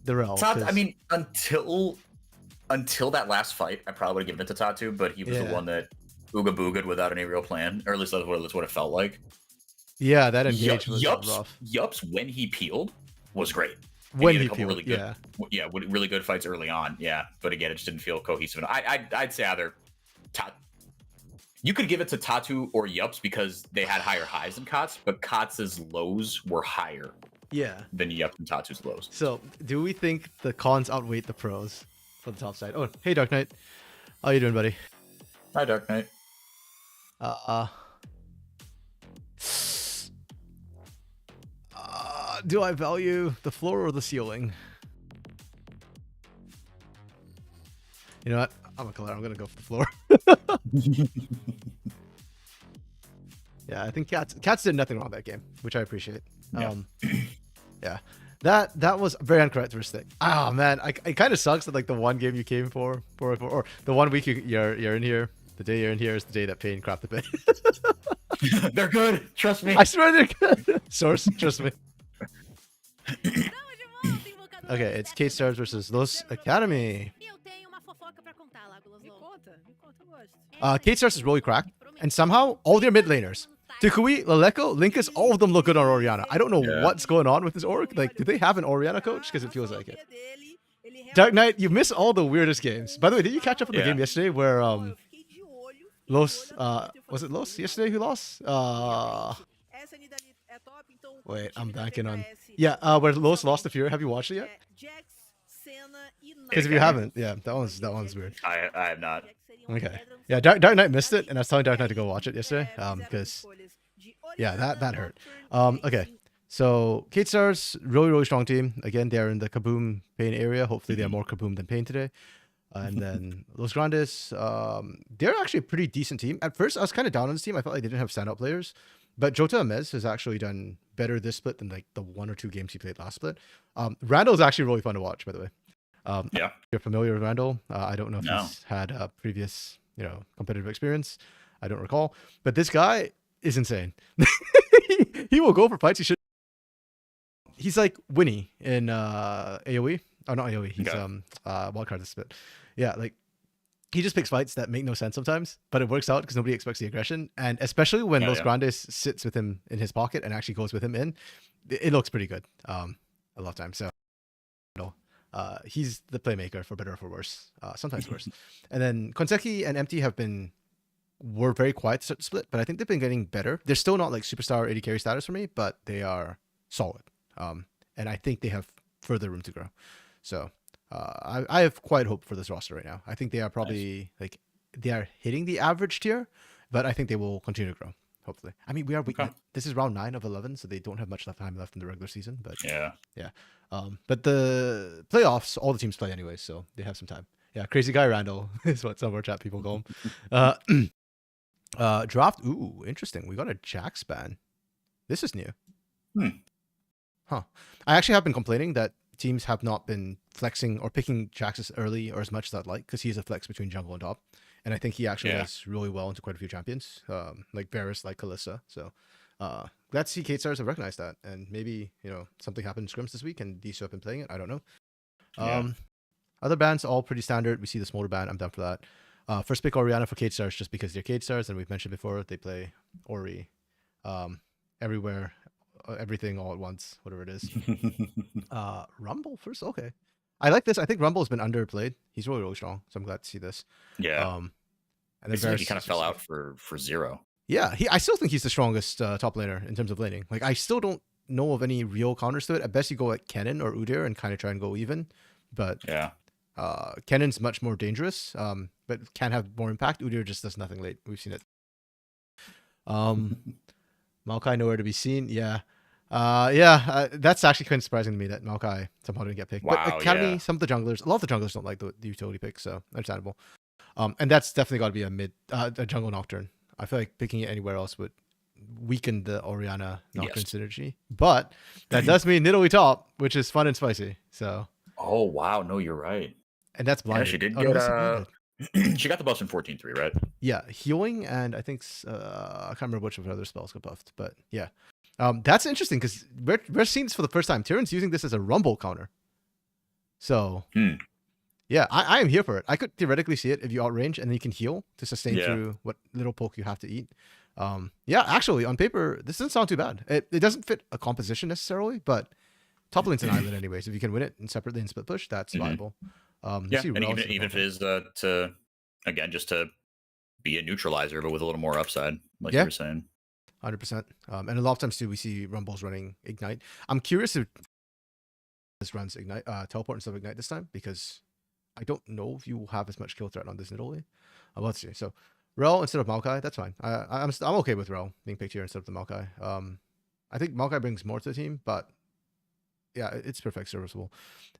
the Rel? I mean, until that last fight, I probably would have given it to Tatu, but he was the one that ooga booga'd without any real plan, or at least that's what it felt like. Yeah, that engage was rough. Yups, when he peeled, was great. When he peeled, really good, really good fights early on. Yeah, but again, it just didn't feel cohesive. I'd say either you could give it to Tatu or Yups because they had higher highs than Kotz, but Kotz's lows were higher. Yeah. Than Yups and Tatu's lows. So, do we think the cons outweigh the pros for the top side? Oh, hey Dark Knight, how you doing, buddy? Hi, Dark Knight. Do I value the floor or the ceiling? You know what? I'm a color. I'm gonna go for the floor. Yeah, I think Cats did nothing wrong that game, which I appreciate. Yeah. Yeah. That was very uncharacteristic. Oh man, it kind of sucks that like the one game you came for or the 1 week you're in here, the day you're in here is the day that Pain crapped the bit. They're good. Trust me. I swear they're good. Source, trust me. Okay, it's Kate Stars versus Los Academy. Kate Stars is really cracked, and somehow all their mid laners, Tukui, Laleko, Linkus, all of them look good on Orianna. I don't know what's going on with this org. Like, do they have an Orianna coach? Because it feels like it. Dark Knight, you miss all the weirdest games. By the way, did you catch up on the game yesterday where Los was it Los yesterday who lost? Wait, I'm banking on where Los lost the Fury. Have you watched it yet? Because if you haven't, that one's weird. I have not. Okay. Yeah, Dark Knight missed it, and I was telling Dark Knight to go watch it yesterday. Because that hurt. Okay. So Kate Stars, really strong team. Again, they're in the Kaboom Pain area. Hopefully they're more Kaboom than Pain today. And then Los Grandes, they're actually a pretty decent team. At first, I was kind of down on this team. I felt like they didn't have standout players. But Jota Amez has actually done better this split than like the 1 or 2 games he played last split. Randall is actually really fun to watch, by the way. If you're familiar with Randall, I don't know if he's had a previous, competitive experience. I don't recall. But this guy is insane. He will go for fights. He's like Winnie in AoE. Oh, not AoE. He's wildcard this split. Yeah, like he just picks fights that make no sense sometimes, but it works out because nobody expects the aggression. And especially when Los Grandes sits with him in his pocket and actually goes with him in, it looks pretty good a lot of times. So he's the playmaker for better or for worse, sometimes worse. And then Konseki and Empty were very quiet to split, but I think they've been getting better. They're still not like superstar AD carry status for me, but they are solid. And I think they have further room to grow. So I have quite hope for this roster right now. I think they are probably they are hitting the average tier, but I think they will continue to grow. Hopefully. I mean, this is round 9 of 11, so they don't have much time left in the regular season. But yeah. But the playoffs, all the teams play anyway, so they have some time. Yeah, crazy guy Randall is what some of our chat people call him. Draft. Ooh, interesting. We got a Jax ban. This is new. Huh. I actually have been complaining that teams have not been flexing or picking Jaxus early or as much as I'd like, because he's a flex between jungle and top. And I think he actually does really well into quite a few champions, like Varus, like Kalista. So glad to see Kate Stars have recognized that. And maybe, something happened in scrims this week and these two have been playing it. I don't know. Other bans, all pretty standard. We see the Smolder ban. I'm down for that. First pick Orianna for Kate Stars just because they're Kate Stars. And we've mentioned before, they play Ori everywhere, everything all at once, whatever it is. Rumble first. Okay. I like this. I think Rumble has been underplayed. He's really strong. So I'm glad to see this. Yeah. And then he kind of fell out for Zero. Yeah. I still think he's the strongest top laner in terms of laning. Like, I still don't know of any real counters to it. At best, you go at Kennen or Udyr and kind of try and go even. But Kennen's much more dangerous, but can have more impact. Udyr just does nothing late. We've seen it. Maokai nowhere to be seen. That's actually kind of surprising to me that Maokai somehow didn't get picked. Wow, but Academy, some of the junglers, a lot of the junglers don't like the utility picks, so understandable. And that's definitely got to be a jungle Nocturne. I feel like picking it anywhere else would weaken the Orianna Nocturne synergy. But that does mean Nidalee top, which is fun and spicy. So. Oh wow, no, you're right. And that's blinded. Yeah, she did get. She got the buffs in 14.3, right? Yeah, healing, and I think I can't remember which of her other spells got buffed, but yeah. That's interesting because we're seeing this for the first time. Tyron's using this as a rumble counter. So, yeah, I am here for it. I could theoretically see it if you outrange and then you can heal to sustain through what little poke you have to eat. Actually, on paper, this doesn't sound too bad. It doesn't fit a composition necessarily, but top lane's an island anyways. If you can win it in separate lane split push, that's viable. And even if it is just to be a neutralizer, but with a little more upside, like you were saying. 100%. And a lot of times too, we see Rumbles running Ignite. I'm curious if this runs Ignite, Teleport instead of Ignite this time, because I don't know if you have as much kill threat on this Nidalee. Let's see. So Rel instead of Maokai, that's fine. I'm okay with Rel being picked here instead of the Maokai. I think Maokai brings more to the team, but yeah, it's perfect serviceable.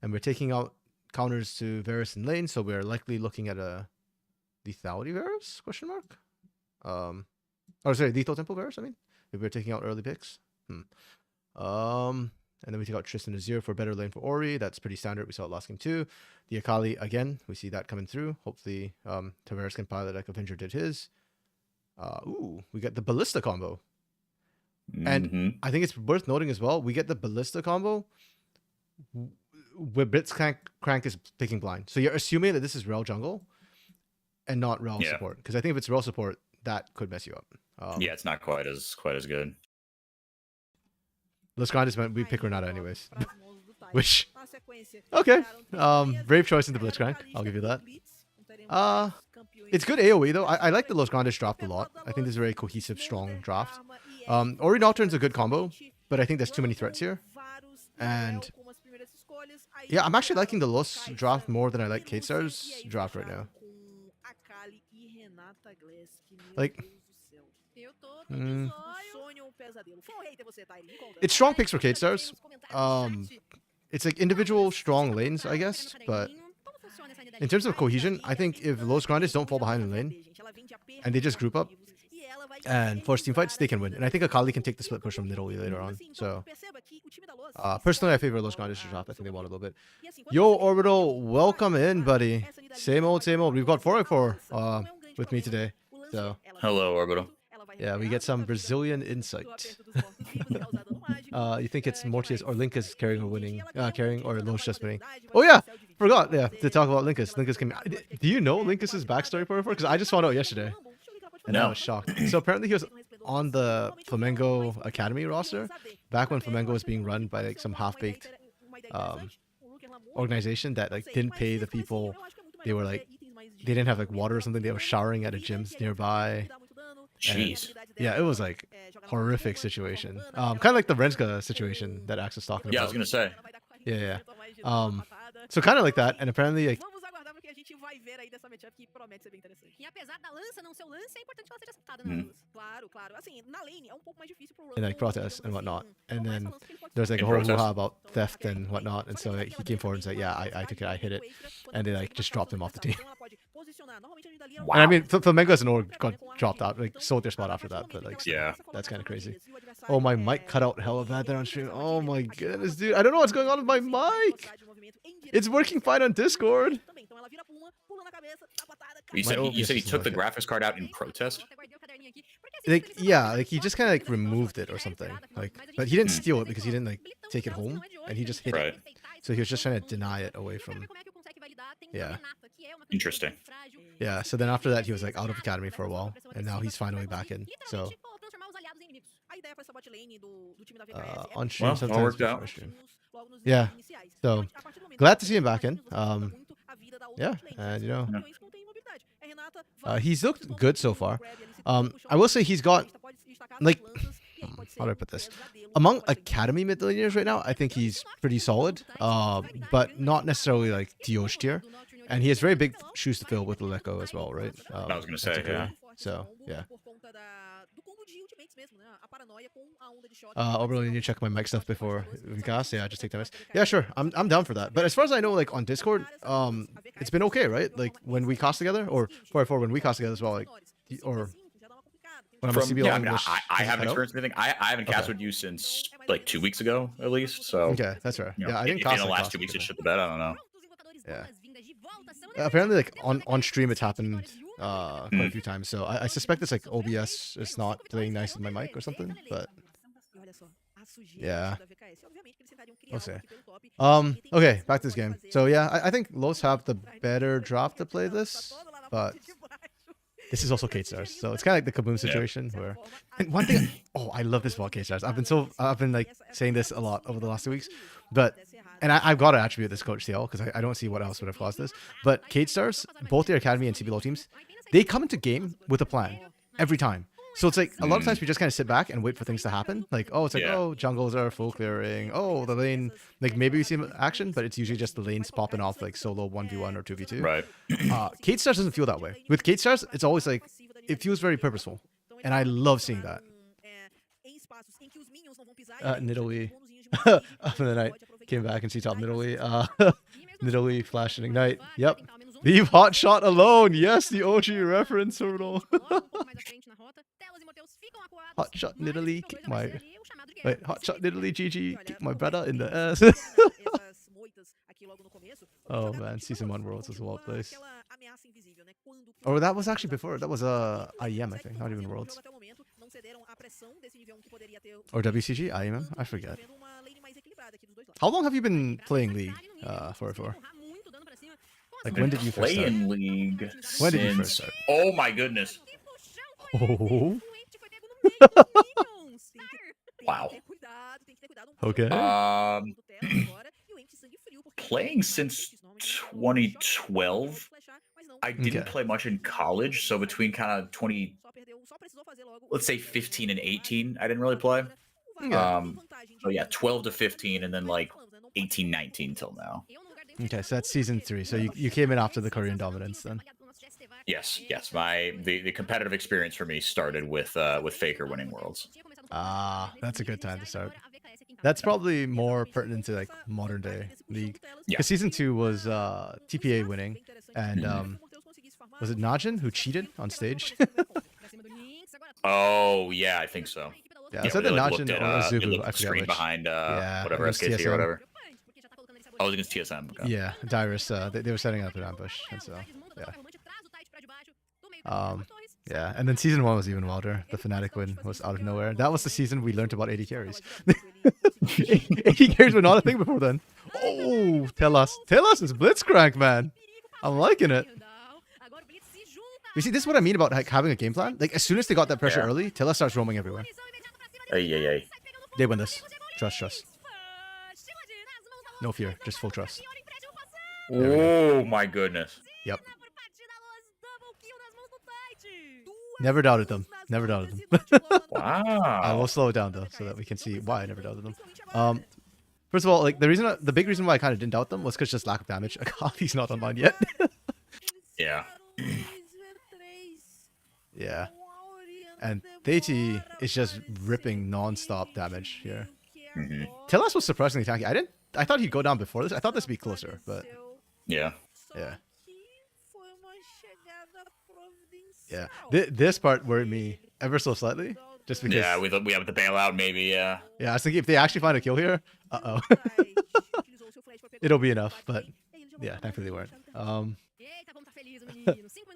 And we're taking out counters to Varus in lane, so we're likely looking at a lethality Varus, question mark? Or sorry, lethal temple Varus, I mean. If we're taking out early picks. And then we take out Tristan Azir for better lane for Ori. That's pretty standard. We saw it last game too. The Akali, again, we see that coming through. Hopefully, Tavares can pilot like Avenger did his. Ooh, we get the Ballista combo. And I think it's worth noting as well, we get the Ballista combo where Blitzcrank is picking blind. So you're assuming that this is Rel jungle and not Rel support. Because I think if it's Rel support, that could mess you up. Yeah, it's not quite as good. Let's grind this, man. We pick Renata anyways. Which, okay. Brave choice in the Blitzcrank. I'll give you that. It's good AoE though. I like the Los Grandes draft a lot. I think this is a very cohesive, strong draft. Ori Nocturne's a good combo, but I think there's too many threats here. And yeah, I'm actually liking the Los draft more than I like K-Star's draft right now. Like, it's strong picks for K-Stars. It's like individual strong lanes, I guess, but in terms of cohesion, I think if Los Grandes don't fall behind in lane and they just group up and force team fights, they can win. And I think Akali can take the split push from Nidalee later on. So personally, I favor Los Grandes to drop. I think they want a little bit. Yo, Orbital, welcome in, buddy. Same old, same old. We've got 4x4 with me today. So hello, Orbital. Yeah, we get some Brazilian insight. You think it's Mortius or Linkus carrying or winning, carrying or Los just winning? Oh yeah, forgot. Yeah, to talk about Linkus. Linkus came. Do you know Linkus's backstory for? Because I just found out yesterday, and I was shocked. So apparently he was on the Flamengo Academy roster back when Flamengo was being run by like some half-baked organization that like didn't pay the people. They were like they didn't have like water or something. They were showering at a gym nearby. Jeez. Yeah, it was like horrific situation. Kind of like the Renska situation that Axe was talking about. Yeah, I was gonna say. Yeah. So kind of like that, and apparently like. And like protests and whatnot, and then there's like a whole hoo-ha about theft and whatnot, and so like, he came forward and said, "Yeah, I took it, I hit it," and they like just dropped him off the team. Wow. And I mean, Flamengo as an org got dropped out, like sold their spot after that, but like, yeah, that's kind of crazy. Oh, my mic cut out hella bad there on stream. Oh my goodness, dude, I don't know what's going on with my mic. It's working fine on Discord. You said he took the graphics card out in protest? Like, yeah, like he just kind of like removed it or something. Like, but he didn't steal it because he didn't like take it home, and he just hid it. So he was just trying to deny it away from. Yeah. Interesting. Yeah. So then after that, he was like out of academy for a while, and now he's finally back in. So. On stream, sometimes before stream. Yeah. So glad to see him back in. Yeah, and you know, he's looked good so far. I will say he's got like, how do I put this? Among academy mid laners right now, I think he's pretty solid. But not necessarily like Dios tier. And he has very big shoes to fill with Leleco as well, right? I was gonna say, yeah. So yeah. Overall, you need to check my mic stuff before we cast. Yeah, just take that. Yeah, sure. I'm down for that. But as far as I know, like on Discord, it's been okay, right? Like when we cast together, or 4x4 when we cast together as well, like, or when I'm a CBLOL English. I haven't experienced anything. I haven't cast with you since like 2 weeks ago, at least. So okay, that's right. You know, yeah, I didn't if cast in the last 2 weeks. It shit the bed. I don't know. Yeah. Apparently, like on stream, it's happened quite a few times. So I suspect it's like OBS is not playing nice with my mic or something. But yeah, we'll see. Okay, back to this game. So yeah, I think Los have the better draft to play this, but this is also K-Stars, so it's kind of like the Kaboom situation where. And one thing, oh, I love this about K-Stars. I've been like saying this a lot over the last 2 weeks, but. And I've got to attribute this Coach CL because I don't see what else would have caused this. But K-Stars, both their Academy and CBLOL teams, they come into game with a plan every time. So it's like a lot of times we just kind of sit back and wait for things to happen. Like, oh, it's like, oh, jungles are full clearing. Oh, the lane, like maybe we see action, but it's usually just the lanes popping off like solo 1v1 or 2v2. Right. K-Stars doesn't feel that way. With K-Stars, it's always like, it feels very purposeful. And I love seeing that. Nidalee. Of the night. came back and see top Nidalee. Nidalee Flash and Ignite. Yep. Leave Hot Shot alone. Yes, the OG reference turtle. Hot Shot Nidalee kick my... Wait, Hot Shot Nidalee GG kick my brother in the ass. Oh man, Season 1 Worlds was a wild place. Oh, that was actually before. That was IEM, I think, not even Worlds. Or WCG? IEM? I forget. How long have you been playing League for? Like, when did you first start? Playing League When did you first start? Oh my goodness. Oh. Wow. Okay. Playing since 2012. I didn't play much in college, so between kind of let's say 15 and 18, I didn't really play. So yeah, 12 to 15, and then like 18, 19 till now. Okay, so that's Season 3. So you came in after the Korean dominance then. Yes. The competitive experience for me started with Faker winning Worlds. Ah, that's a good time to start. That's probably more pertinent to like modern day League. Because Season 2 was TPA winning, and was it Najin who cheated on stage? Oh yeah, I think so. Yeah, I said that Najin or Zubu, I forget screen which. behind whatever SKT TSM. or whatever. Oh, it was against TSM. Okay. Yeah, Dyrus. They were setting up an ambush, and so yeah. Yeah, and then Season 1 was even wilder. The Fnatic win was out of nowhere. That was the season we learned about AD carries. AD carries were not a thing before then. Oh, tell us is Blitzcrank, man. I'm liking it. You see, this is what I mean about like having a game plan. Like as soon as they got that pressure early, Tella starts roaming everywhere. Ay. They win this. Trust. No fear, just full trust. Oh my goodness. Yep. Never doubted them. Wow. I will slow it down though, so that we can see why I never doubted them. First of all, like the big reason why I kind of didn't doubt them was because just lack of damage. Akali's not online yet. Yeah. Yeah. And Deity is just ripping non-stop damage here. Telas was surprisingly tanky. I thought he'd go down before this. I thought this would be closer, but yeah. This part worried me ever so slightly, just because. Yeah, with the bailout, maybe. Yeah. Yeah, I was thinking if they actually find a kill here, it'll be enough. But yeah, thankfully they weren't.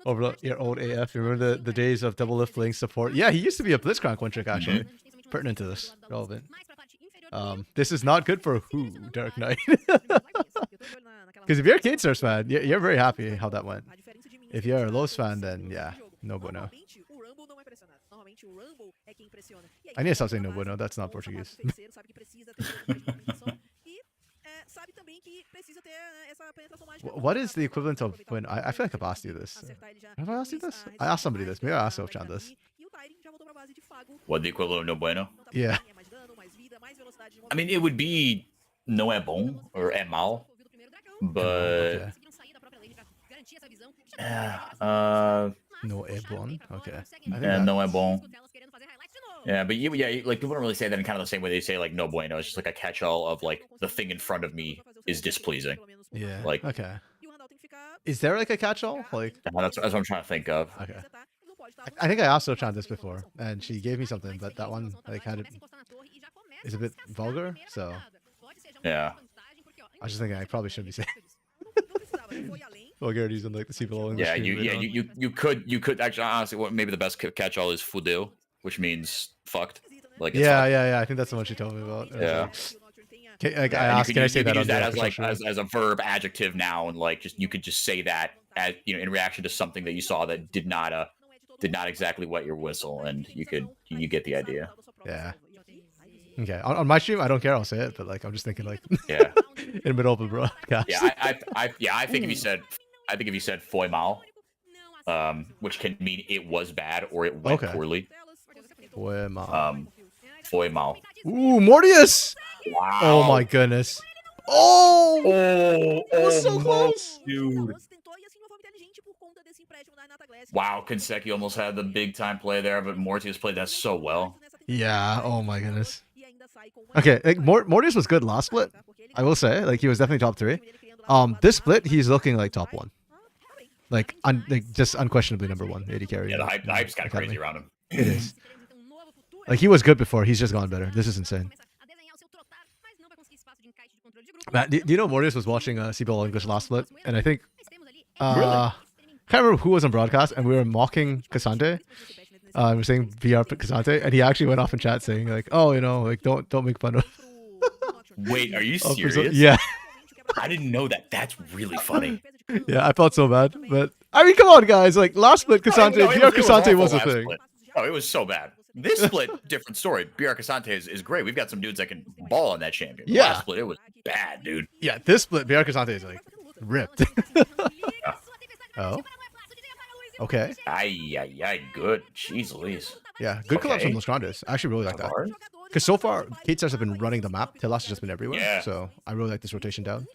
Over your old AF, you remember the days of Double Lift playing support? Yeah, he used to be a Blitzcrank one trick actually. Pertinent to this, relevant. This is not good for who, Dark Knight. Because if you're a K-Stars fan, you're very happy how that went. If you're a Los fan, then yeah, no bueno. I need to stop saying no bueno. That's not Portuguese. What is the equivalent of when I feel like I've asked you this. Have I asked you this? I asked somebody this. Maybe I asked Sofchan this. What, the equivalent of no bueno? Yeah. I mean, it would be no é bom or é mal, but no é bom. Okay. No é bom. Yeah, but like people don't really say that in kind of the same way they say like no bueno. It's just like a catch-all of like the thing in front of me is displeasing. Yeah. Like okay. Is there like a catch-all? Like that's what I'm trying to think of. Okay. I think I asked Sofchan this before, and she gave me something, but that one like is a bit vulgar. So yeah. I was just thinking I probably shouldn't be saying vulgarities in like the CBLOL. Yeah, you could actually honestly what maybe the best catch-all is fudeu, which means fucked. Like yeah. I think that's the one she told me about. Yeah. I asked, can I say that? Use that as like as a verb, adjective, noun. Like just you could just say that as in reaction to something that you saw that did not exactly wet your whistle, and you get the idea. Yeah. Okay. On my stream, I don't care. I'll say it, but like I'm just thinking like yeah, in the middle of the broadcast. Yeah, I think if you said foi mal, which can mean it was bad or it went poorly. Foi mal. Foi mal. Ooh, Mortius! Wow. Oh my goodness. Oh! It was so close, dude. Wow, Kanseki almost had the big time play there, but Mortius played that so well. Yeah. Oh my goodness. Okay, like Mortius was good last split, I will say, like he was definitely top 3. This split, he's looking like top 1. Like, just unquestionably number 1 AD carry. Yeah, the hype's kind of crazy around him. It is. Like he was good before. He's just gone better. This is insane. Matt, do you know Mortius was watching CBLOL English last split? And I think Really? can't remember who was on broadcast, and we were mocking Cassante. We were saying VR Cassante, and he actually went off in chat saying like, "Oh, you know, like don't make fun of." Wait, are you serious? Yeah. I didn't know that. That's really funny. Yeah, I felt so bad, but I mean, come on, guys! Like last split, Cassante, No, VR it was Cassante awful was a last thing. split. Oh, it was so bad. This split, different story. BR Cassante is great. We've got some dudes that can ball on that champion. The Yeah. last split, it was bad, dude. Yeah, this split, VR Cassante is like ripped. Oh. Okay. Ay, good. Jeez Louise. Yeah, good collabs Okay. from Los Grandes. I actually really like that. Hard? Because so far, Kate Stars have been running the map. Telas has just been everywhere. Yeah. So I really like this rotation down.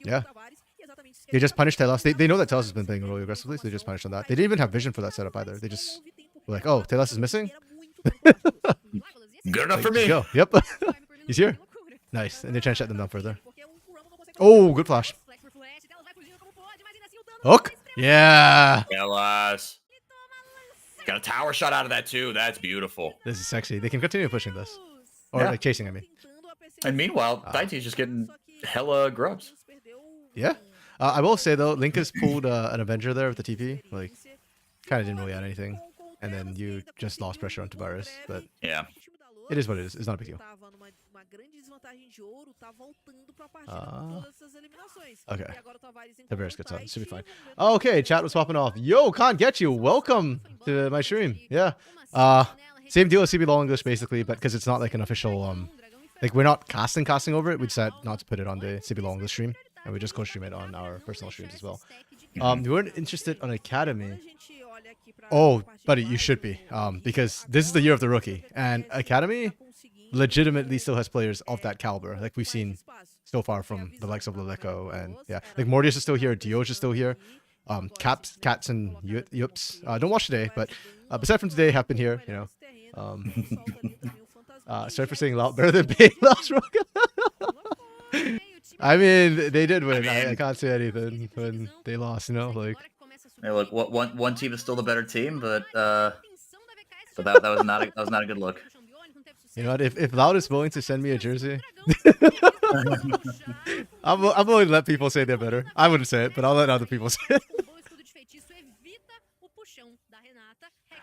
Yeah. They just punished Telas. They know that Telas has been playing really aggressively, so they just punished on that. They didn't even have vision for that setup either. They just were like, oh, Telas is missing? Good enough for Let's me. go. Yep. He's here. Nice. And they're trying to shut them down further. Oh, good flash. Hook? Yeah. Telas. Got a tower shot out of that too. That's beautiful. This is sexy. They can continue pushing this. Or Yeah. like chasing, I mean. And meanwhile, Daiti's just getting hella grubs. Yeah. I will say though, Link has pulled an Avenger there with the TP. Like, kind of didn't really add anything. And then you just lost pressure on Tavares. But Yeah. it is what it is. It's not a big deal. Okay. Tavares gets on. Should be fine. Okay, chat was popping off. Yo, can't get you. Welcome to my stream. Yeah. Same deal as CBLOL English basically, but because it's not like an official like we're not casting over it. We decided not to put it on the CBLOL English stream, and we just co-stream it on our personal streams as well. We weren't interested on Academy. Oh, buddy, you should be. Because this is the year of the rookie, and Academy legitimately still has players of that caliber, like we've seen so far from the likes of Leleco, and yeah, like Mortius is still here, Dioj is still here, Cats and Yups. Don't watch today, but aside from today, have been here. You know. Sorry for saying loud better than being last rocket. I mean, they did win. I can't say anything when they lost. You know, like. Hey, look, one team is still the better team, but that was not a good look. You know what? If Loud is willing to send me a jersey, I'm willing to let people say they're better. I wouldn't say it, but I'll let other people say it.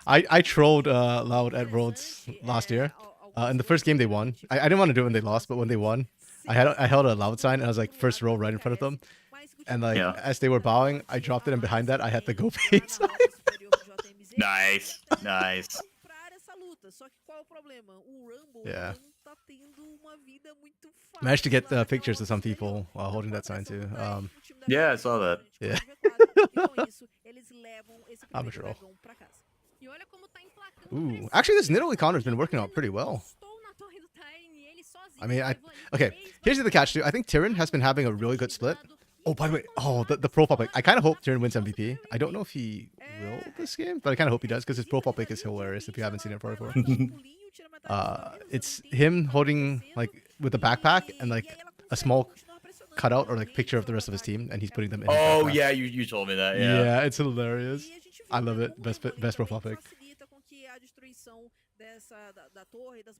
I trolled Loud at Worlds last year. In the first game they won. I didn't want to do it when they lost, but when they won, I held a Loud sign and I was like first row right in front of them. And like as they were bowing, I dropped it, and behind that I had the go pay sign. Nice. Yeah. Managed to get pictures of some people holding that sign too. Yeah, I saw that. Yeah. I'm a troll. Ooh, actually, this Nidalee Connor's been working out pretty well. I mean, okay. Here's the catch too. I think Tyrion has been having a really good split. Oh, by the way, the profile pick. I kind of hope Tyrion wins MVP. I don't know if he will this game, but I kind of hope he does because his profile pick is hilarious if you haven't seen it before. It's him holding like with a backpack and like a small cutout or like picture of the rest of his team, and he's putting them in. Oh his backpack. yeah, you told me that. Yeah. Yeah, it's hilarious. I love it. Best profile pick.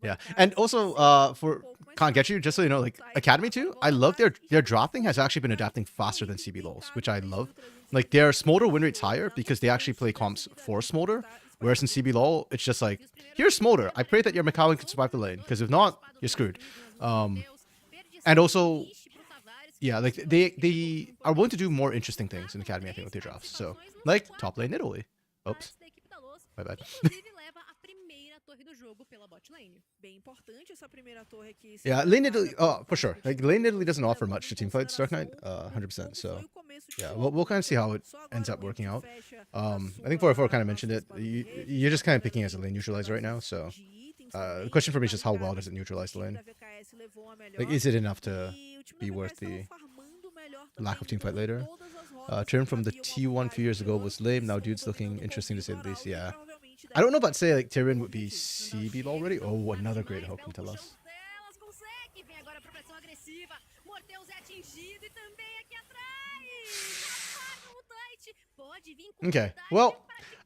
Yeah, and also for can't get you, just so you know, like Academy too, I love their drafting has actually been adapting faster than CBLOL's, which I love. Like their Smolder win rate's higher because they actually play comps for Smolder, whereas in CBLOL it's just like, here's Smolder, I pray that your McCowan can survive the lane, because if not, you're screwed. And also, yeah, like they are willing to do more interesting things in Academy, I think, with their drafts. So like top lane Italy. Oops, my bad. Yeah, lane Italy, for sure. Like lane Italy doesn't offer much to teamfights Dark Knight, 100%. So yeah, we'll kind of see how it ends up working out. I think 404 kind of mentioned it. You're just kind of picking as a lane neutralizer right now. So the question for me is just how well does it neutralize the lane? Like, is it enough to be worth the lack of teamfight later? Turn from the T1 few years ago was lame. Now dude's looking interesting to say the least. Yeah. I don't know about say like Tyrion would be CBLOL already. Oh, another great hook from Telas. Okay, well,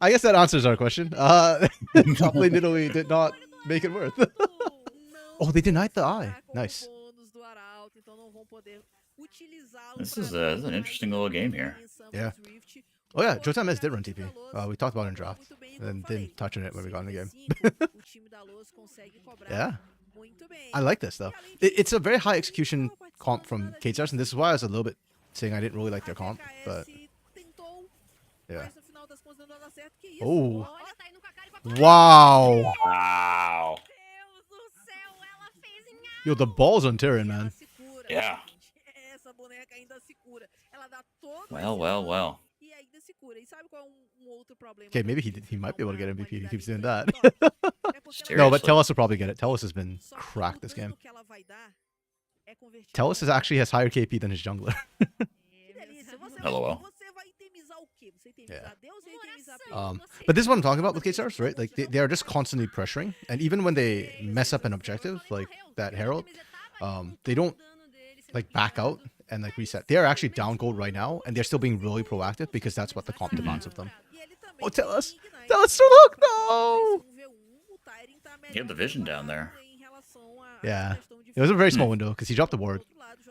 I guess that answers our question. Top lane Italy did not make it worth. Oh, they denied the eye. Nice. This is an interesting little game here. Yeah. Oh yeah, Jotam did run TP. We talked about it in draft, and didn't touch on it when we got in the game. Yeah. I like this though. It's a very high execution comp from K-Stars, and this is why I was a little bit saying I didn't really like their comp, but yeah. Oh. Wow. Wow. Yo, the balls on Tyrion, man. Yeah. Well. Okay, maybe he might be able to get MVP if he keeps doing that. Seriously. No, but Tellus will probably get it. Tellus has been cracked this game. Tellus actually has higher KP than his jungler. LOL. Yeah. But this is what I'm talking about with K-Stars, right? Like they are just constantly pressuring, and even when they mess up an objective like that Herald, they don't like back out and like reset. They are actually down gold right now, and they're still being really proactive because that's what the comp demands of them. Oh, Tellus so hook, no! He had the vision down there. Yeah, it was a very small window because he dropped the ward,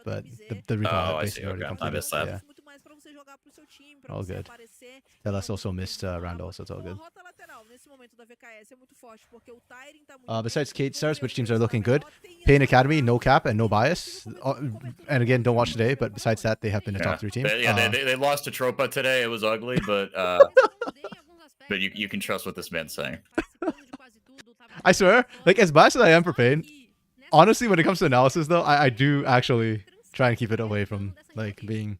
but the recall Oh, I see. basically already Okay. I completed. missed that. Yeah. All good. Tellus also missed Randall, so it's all good. Besides K-Stars, which teams are looking good? Pain Academy, no cap and no bias. And again, don't watch today, but besides that, they have been a top 3 team. They lost to Tropa today. It was ugly, but you can trust what this man's saying. I swear, like as biased as I am for Pain, honestly, when it comes to analysis, though, I do actually try and keep it away from like being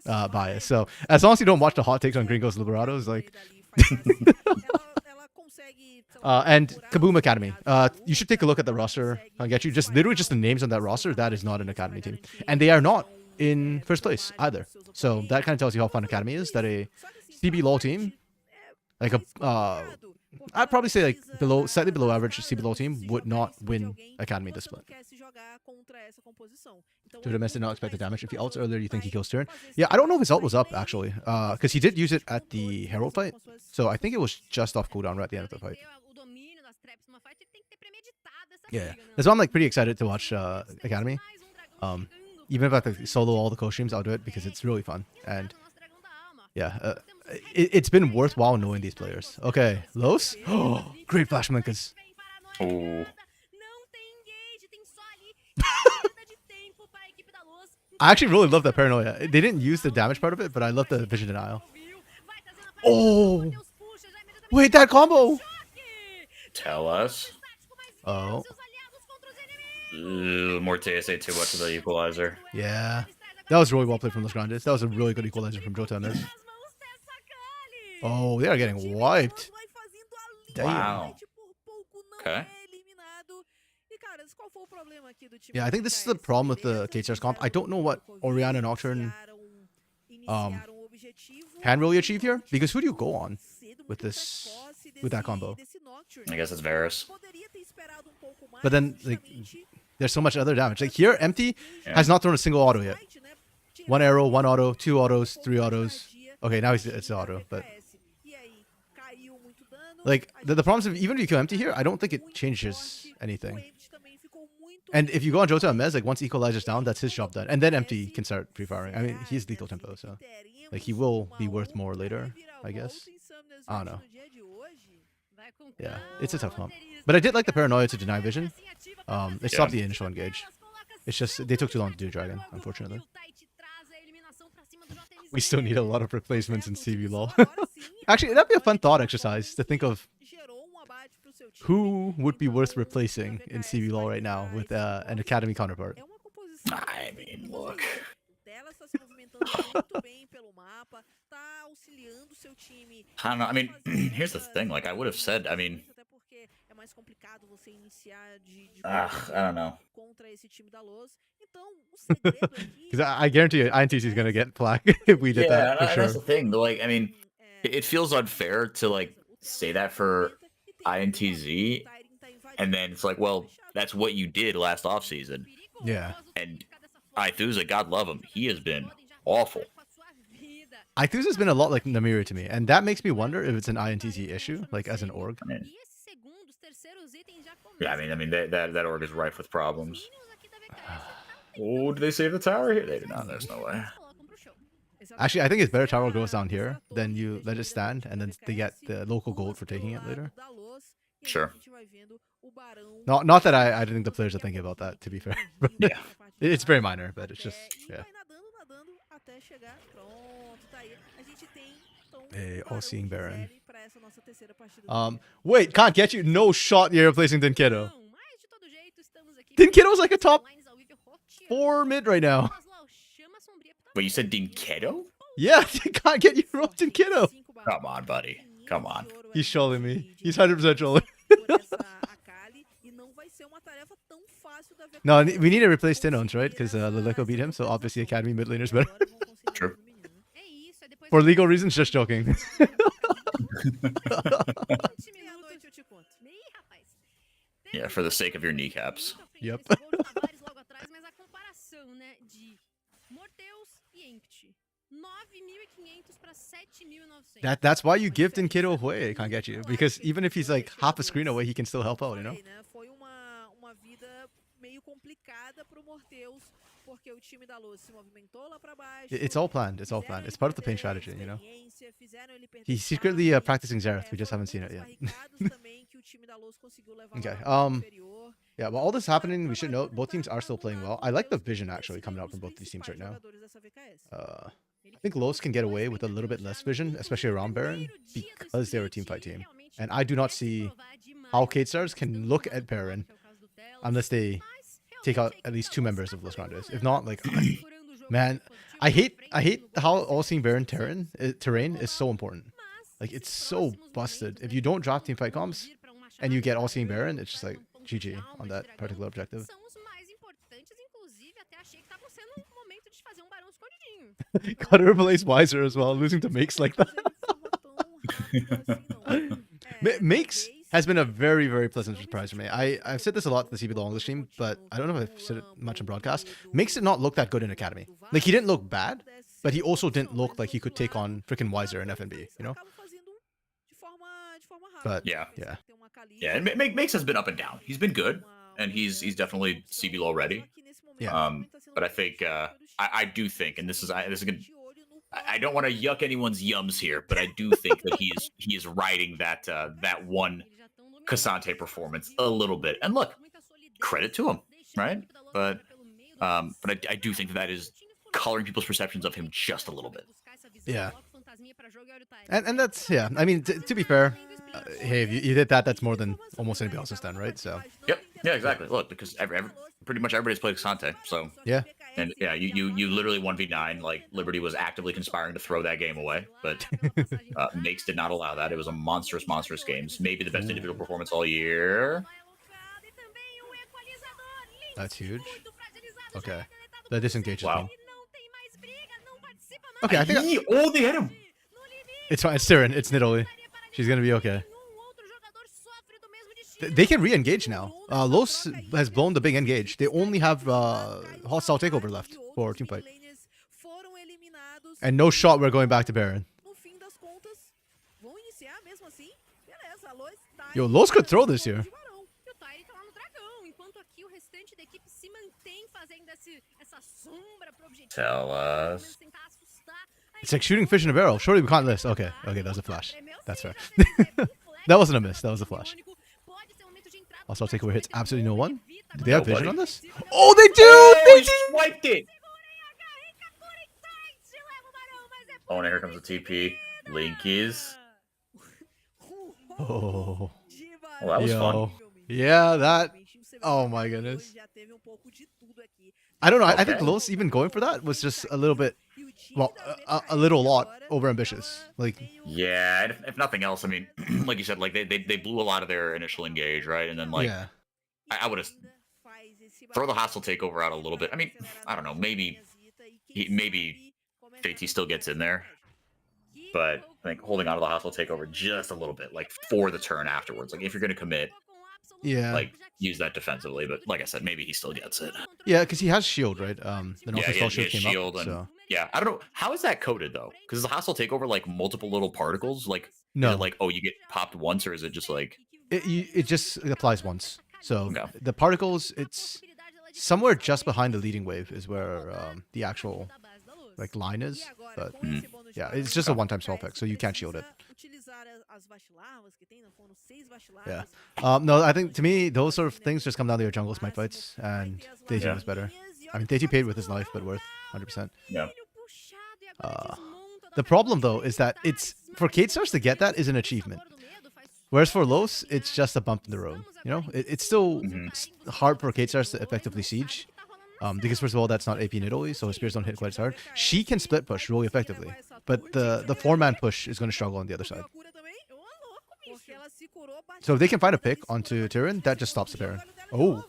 biased. So as long as you don't watch the hot takes on Gringos Liberados, like. And Kaboom Academy. You should take a look at the roster. I'll get you just literally just the names on that roster. That is not an academy team, and they are not in first place either. So that kind of tells you how fun academy is. That a CBLOL team, like a I'd probably say like slightly below average CBLOL team would not win academy this split. Jotam did not expect the damage. If he ults earlier, you think he kills turn? Yeah, I don't know if his ult was up actually, because he did use it at the Herald fight. So I think it was just off cooldown right at the end of the fight. Yeah, that's why I'm like pretty excited to watch Academy. Even if I have to solo all the co-streams, I'll do it because it's really fun. And yeah, it's been worthwhile knowing these players. Okay, Los? Oh, great flash Minkas. Oh. I actually really love that paranoia. They didn't use the damage part of it, but I love the vision denial. Oh! Wait, that combo! Tell us. Oh. More TSA too much of the equalizer. Yeah. That was really well played from Los Grandes. That was a really good equalizer from Jotam. Oh, they are getting wiped. Damn. Wow. Okay. Yeah, I think this is the problem with the K-Stars comp. I don't know what Orianna and Nocturne can really achieve here, because who do you go on with that combo? I guess it's Varus. But then like there's so much other damage. Like here, Empty has not thrown a single auto yet. 1 arrow, 1 auto, 2 autos, 3 autos. Okay, now it's auto, but like the problem is even if you kill Empty here, I don't think it changes anything. And if you go on Jota Mez, like once Equalizer's down, that's his job done. And then Empty can start pre-firing. I mean, he's lethal tempo, so like he will be worth more later, I guess. I don't know. Yeah, it's a tough comp. But I did like the paranoia to deny vision. They stopped the initial engage. It's just they took too long to do Dragon, unfortunately. We still need a lot of replacements in CBLOL. Actually, that'd be a fun thought exercise to think of who would be worth replacing in CBLOL right now with an academy counterpart. I mean, look. I don't know. I mean, here's the thing. Like, I would have said, I mean, I don't know. Because I guarantee you, INTC is gonna get plaque if we did that for sure. That's the thing. Like, I mean, it feels unfair to like say that for INTZ, and then it's like, well, that's what you did last offseason. Yeah. And Ithuza, God love him, he has been awful. Ithusa's been a lot like Namiri to me, and that makes me wonder if it's an INTZ issue, like as an org. I mean, yeah, I mean that org is rife with problems. Oh, did they save the tower here? They did not. There's no way. Actually, I think it's better tower goes down here than you let it stand, and then they get the local gold for taking it later. Sure. Not that I think the players are thinking about that, to be fair. Yeah. It's very minor, but it's just, yeah. Hey, all-seeing Baron. Wait, can't get you. No shot you're replacing Dinkedo. Dinkedo's like a top 4 mid right now. Wait, you said Dinkedo? Yeah, can't get you rope Dinkedo. Come on, buddy. Come on. He's trolling me. He's 100% trolling. No, we need to replace Tinons, right? Because Leleco beat him, so obviously Academy mid laner's better. True. For legal reasons, just joking. Yeah, for the sake of your kneecaps. Yep. That's why you give Dinkedo away, can't get you. Because even if he's like half a screen away, he can still help out, you know? It's all planned. It's all planned. It's part of the pain strategy, you know? He's secretly practicing Xerath. We just haven't seen it yet. Okay. Yeah, while all this is happening, we should note both teams are still playing well. I like the vision actually coming out from both these teams right now. I think Los can get away with a little bit less vision, especially around Baron, because they're a teamfight team. And I do not see how K-Stars can look at Baron unless they take out at least 2 members of Los Grandes. If not, like, man, I hate how all-seeing Baron terrain is so important. Like, it's so busted. If you don't drop teamfight comps and you get all-seeing Baron, it's just like GG on that particular objective. Gotta replace Wiser as well, losing to Makes like that. Makes has been a very, very pleasant surprise for me. I've said this a lot to the CBLOL English team, but I don't know if I've said it much in broadcast. Makes did not look that good in Academy. Like, he didn't look bad, but he also didn't look like he could take on freaking Wiser in FNB, you know? But yeah. Yeah, and Makes has been up and down. He's been good, and he's definitely CBLOL ready. Yeah. But I think I do think, and this is gonna, I don't want to yuck anyone's yums here, but I do think that he is riding that one Cassante performance a little bit. And look, credit to him, right? But I do think that is coloring people's perceptions of him just a little bit. Yeah. And that's, yeah, I mean, to be fair, hey, if you did that, that's more than almost anybody else has done, right? So. Yep. Yeah, exactly. Look, because pretty much everybody's played Cassante, so. Yeah. And yeah, you literally 1v9. Like, Liberty was actively conspiring to throw that game away, but Makes did not allow that. It was a monstrous game. Maybe the best individual performance all year. That's huge. Okay. The disengage. Wow. Okay, I think. Oh, they hit him. It's fine. It's Siren. It's Nidalee. She's gonna be okay. They can re-engage now. Los has blown the big engage. They only have hostile takeover left for teamfight. And no shot, we're going back to Baron. Yo, Los could throw this here. Tell us. It's like shooting fish in a barrel. Surely we can't miss. Okay, that was a flash. That's fair. That wasn't a miss. That was a flash. Also, takeaway hits absolutely no one. Do they have vision on this? Oh, they do! Oh, they swiped it! Oh, and here comes the TP. Linkies. Oh. Well, that was fun. Yeah, that. Oh my goodness. I don't know. I think Los even going for that was just a little bit, well, a lot over ambitious. Like. Yeah, if nothing else, I mean, like you said, like they blew a lot of their initial engage, right? And then like, yeah. I would have throw the hostile takeover out a little bit. I mean, I don't know. Maybe JT still gets in there, but I think holding on to the hostile takeover just a little bit, like for the turn afterwards. Like if you're gonna commit. Yeah. Like use that defensively, but like I said, maybe he still gets it. Yeah, because he has shield, right? Then also yeah, shield came shield up. And, so. Yeah, I don't know how is that coded though, because the hostile takeover like multiple little particles. Like, is No, it like, oh, you get popped once, or is it just like, it just applies once. So okay, the particles, it's somewhere just behind the leading wave is where the actual like line is. But yeah, it's just a one-time spell effect, so you can't shield it. Yeah. No, I think to me those sort of things just come down to your jungle smite fights, and Deji Yeah. was better. I mean, Deji paid with his life, but worth 100%. yeah, The problem though is that it's for Kate Stars to get that is an achievement, whereas for Los it's just a bump in the road. You know, it's still hard for Kate Stars to effectively siege. Because first of all, that's not AP in Italy, so his spears don't hit quite as hard. She can split push really effectively, but the 4-man push is going to struggle on the other side. So if they can find a pick onto Tyrion, that just stops the Baron. Oh.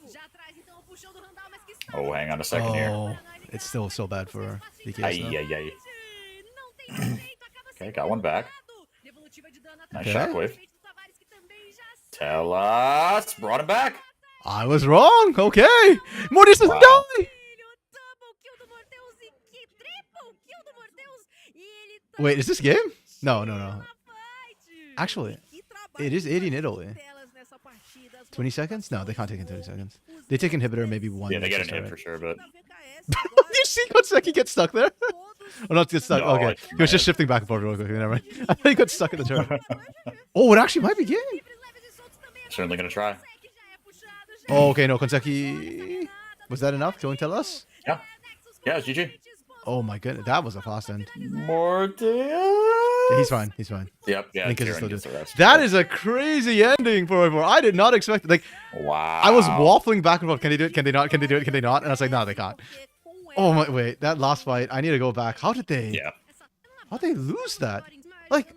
Oh, hang on a second here. Oh, it's still so bad for DKS Ay, now. ay, ay. Okay, got one back. Nice Okay. shockwave. Tell us, brought him back. I was wrong. Okay. Mortis doesn't Wow. die. Wait, is this game? No, no, no. Actually, it is 80 in Italy. 20 seconds? No, they can't take in 20 seconds. They take inhibitor maybe one. Yeah, they get an start, hit for sure, but you see Konseki get stuck there? Or not get stuck. No, Okay. it's He was just mad. shifting back and forth real quick. Never mind. I thought he got stuck in the turret. Oh, it actually might be game. certainly gonna try. Oh, okay. No, Konseki. Was that enough? Don't tell us. Yeah, yeah, it's GG. Oh my goodness. That was a fast end. Mortis. Yeah, he's fine. He's fine. Yep, yeah. Link is Tyrion still gets good. the rest. That is a crazy ending for Roy4. I did not expect it. Like, Wow. I was waffling back and forth. Can they do it? Can they not? Can they do it? Can they not? And I was like, no, they can't. Oh my, wait, that last fight. I need to go back. How did they? Yeah. How'd they lose that? Like,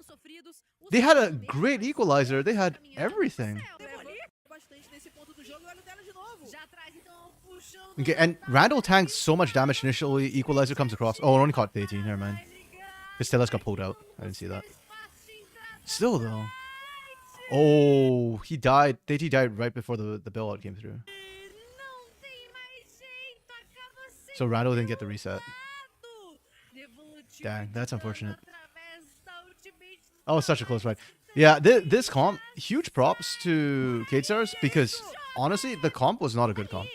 they had a great equalizer. They had everything. Okay, and Randall tanks so much damage initially. Equalizer comes across. Oh, it only caught 18. Never mind. His Stella's got pulled out. I didn't see that. Still though. Oh, he died. Deity died right before the bailout came through. So Randall didn't get the reset. Dang, that's unfortunate. Oh, it's such a close fight. Yeah, this comp, huge props to Kate Stars because honestly, the comp was not a good comp.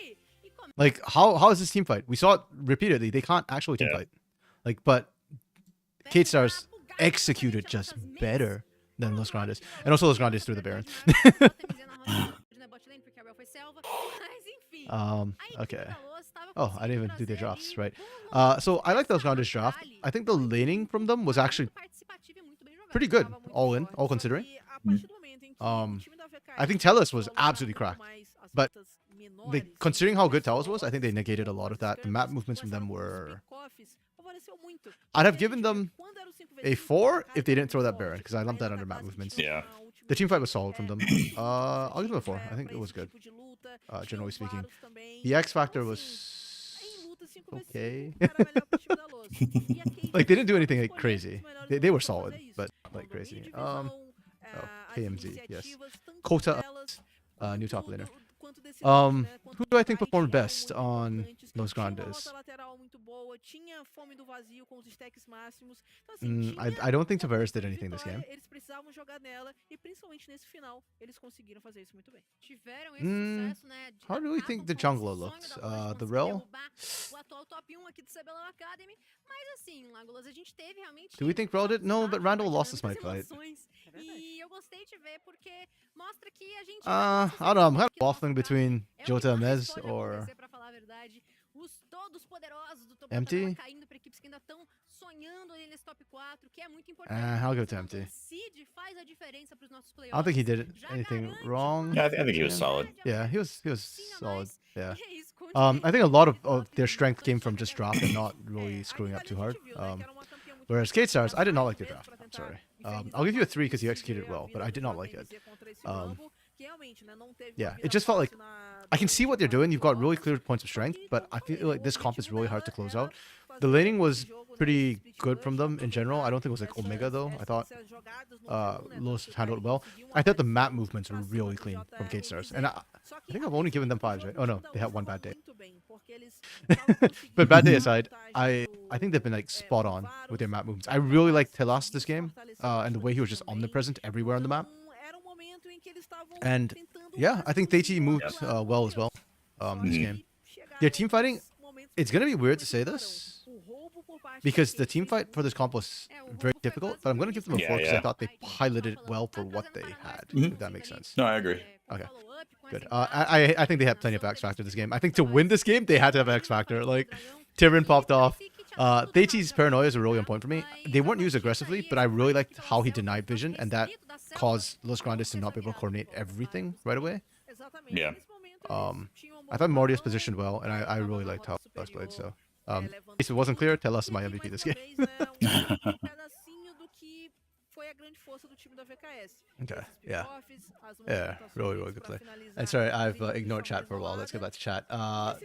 Like, how is this team fight? We saw it repeatedly. They can't actually team fight. Like, but Kate Stars executed just better than Los Grandes. And also Los Grandes threw the Baron. Okay. Oh, I didn't even do their drafts, right? So I like Los Grandes draft. I think the laning from them was actually pretty good, all in, all considering. I think Tellus was absolutely cracked. But considering how good Tellus was, I think they negated a lot of that. The map movements from them were... I'd have given them a 4 if they didn't throw that Baron, because I lumped that under map movements. Yeah. The team fight was solid from them. I'll give them a 4. I think it was good, generally speaking. The X Factor was okay. Like, they didn't do anything like crazy. They were solid, but like crazy. Oh, KMZ, yes. Kota, new top laner. Who do I think performed best on Los Grandes? I don't think Tavares did anything this game. How do we think the jungler looked? The Rel? Do we think Rel did? No, but Randall lost this might fight. I don't know. I'm kind of waffling between Jota and Mez or Empty. I'll go to Empty. I don't think he did anything wrong. Yeah, I think he was solid. Yeah, he was solid. Yeah. I think a lot of their strength came from just draft and not really screwing up too hard. Whereas Kate Stars, I did not like their draft. I'm sorry. I'll give you a 3 because you executed well, but I did not like it. Yeah, it just felt like I can see what they're doing. You've got really clear points of strength, but I feel like this comp is really hard to close out The laning was pretty good from them in general. I don't think it was like Omega though. I thought Lewis handled it well. I thought the map movements were really clean from K-Stars. And I think I've only given them 5s, right? Oh no, they had one bad day. But bad day aside, I think they've been like spot on with their map movements. I really like Telas this game, and the way he was just omnipresent everywhere on the map. And yeah, I think Taichi moved well as well this game. Their team fighting, it's gonna be weird to say this because the team fight for this comp was very difficult, but I'm gonna give them a 4 because I thought they piloted it well for what they had. If that makes sense. No, I agree. Okay, good. I think they had plenty of X Factor this game. I think to win this game, they had to have X Factor. Like, Tyrion popped off. Taichi's paranoias are really on point for me. They weren't used aggressively, but I really liked how he denied vision, and that caused Los Grandes to not be able to coordinate everything right away. Yeah. I thought Mordius positioned well, and I really liked how it was played. So, if it wasn't clear, tell us my MVP this game. Okay, yeah, really good play. And sorry, I've ignored chat for a while. Let's get back to chat.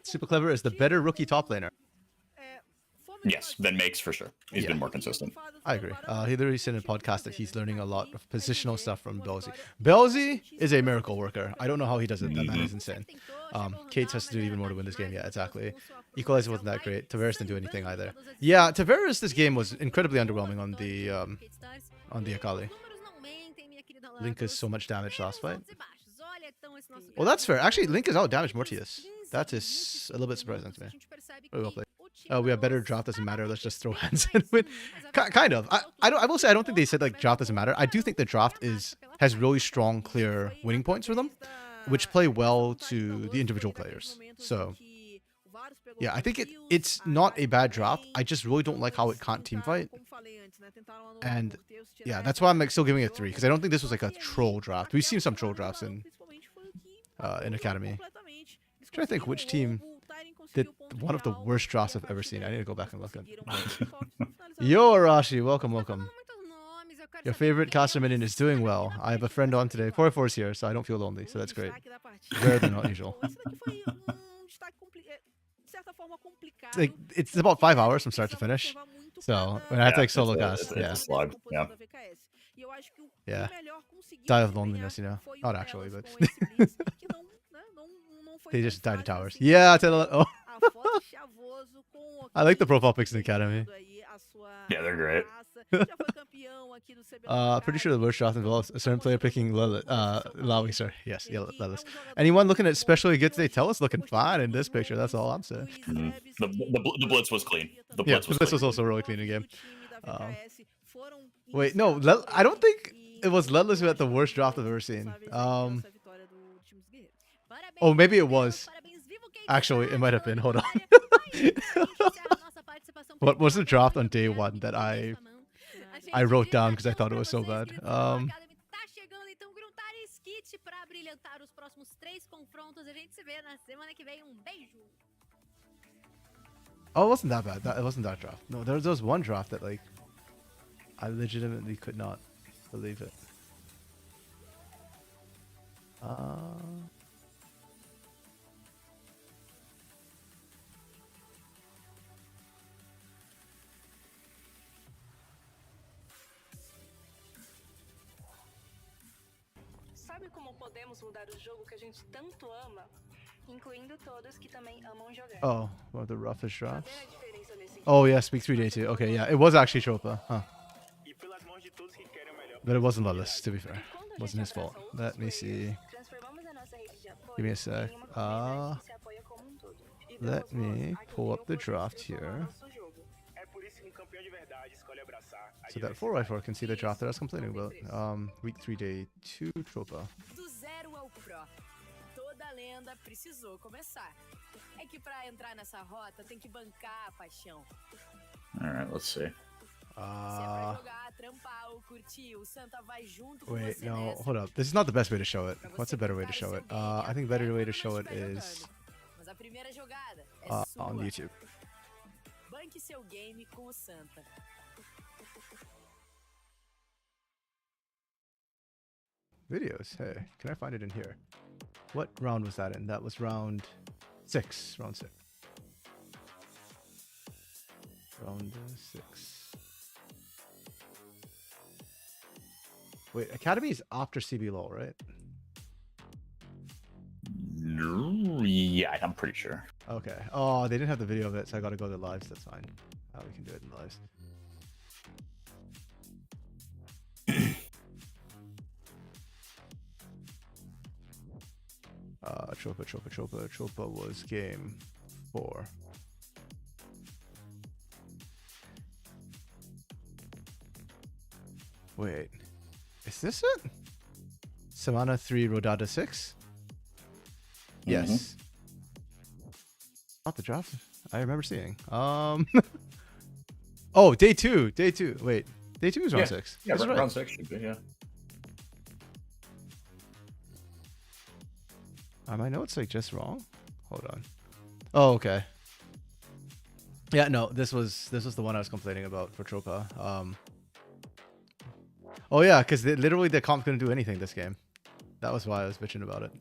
Super Clever is the better rookie top laner. Yes, then makes for sure. He's been more consistent. I agree. He literally said in a podcast that he's learning a lot of positional stuff from Belzy. Belzy is a miracle worker. I don't know how he does it. That man is insane. Kate has to do even more to win this game. Yeah, exactly. Equalizer wasn't that great. Tavares didn't do anything either. Yeah, Tavares this game was incredibly underwhelming on the Akali. Link is so much damage last fight. Well, that's fair. Actually, Link is out damaged Mortius. That is a little bit surprising to me. Very well played. We have better draft, doesn't matter. Let's just throw hands and win. Kind of. I will say I don't think they said like draft doesn't matter. I do think the draft has really strong, clear winning points for them, which play well to the individual players. So yeah, I think it's not a bad draft. I just really don't like how it can't team fight. And yeah, that's why I'm like still giving it a 3 because I don't think this was like a troll draft. We've seen some troll drafts in Academy. I'm trying to think which team did one of the worst drafts I've ever seen. I need to go back and look at it. Yo, Arashi, welcome. Your favorite caster minion is doing well. I have a friend on today. 44 is here, so I don't feel lonely, so that's great. Better than not usual. It's about 5 hours from start to finish. So when I have to like solo cast, it's a slog. Yeah. Die of loneliness, you know. Not actually, but they just died to towers. Yeah, oh. I like the profile pics in the Academy. Yeah, they're great. Pretty sure the worst draft involves a certain player picking Lawi, sorry. Yes, yeah, Lelis. Anyone looking at especially good today? Tell us looking fine in this picture. That's all I'm saying. The blitz was clean. The blitz was also really clean in the game. Wait, no, I don't think it was Lelis who had the worst draft I've ever seen. Oh, maybe it was. Actually, it might have been. Hold on. What was the draft on day 1 that I wrote down because I thought it was so bad? Oh, it wasn't that bad. It wasn't that draft. No, there was one draft that like I legitimately could not believe it. Sabe como podemos mudar o jogo que a gente tanto ama, incluindo todos que também amam jogar. Oh, one of the roughest drafts. Oh yeah, Speak 3D2. Okay, yeah, it was actually Tropa, huh? But it wasn't Lelis, to be fair. It wasn't his fault. Let me see. Give me a sec. Let me pull up the draft here. So that 4x4 can see the draft that I was complaining about. Week 3, day 2, Tropa. Do zero ao pro. Toda lenda precisou começar. É que pra entrar nessa rota tem que bancar a paixão. All right, let's see. Wait, no, hold up. This is not the best way to show it. What's a better way to show it? I think a better way to show it is on YouTube. Banque seu game com o Santa. Videos. Hey, can I find it in here? What round was that in? That was round 6. Round 6. Round 6. Wait, Academy is after CBLOL, right? Yeah, I'm pretty sure. Okay. Oh, they didn't have the video of it, so I gotta go to the lives. That's fine. We can do it in the lives. Tropa was game 4. Wait, is this it? Semana 3, Rodada 6? Yes. Not the draft I remember seeing. Oh, day 2. Wait, day 2 is round 6. Yeah, That's right. round 6 should be, yeah. Are my notes like just wrong? Hold on. Oh, okay. Yeah, no, this was the one I was complaining about for Tropa. Oh yeah, because literally the comp couldn't do anything this game. That was why I was bitching about it.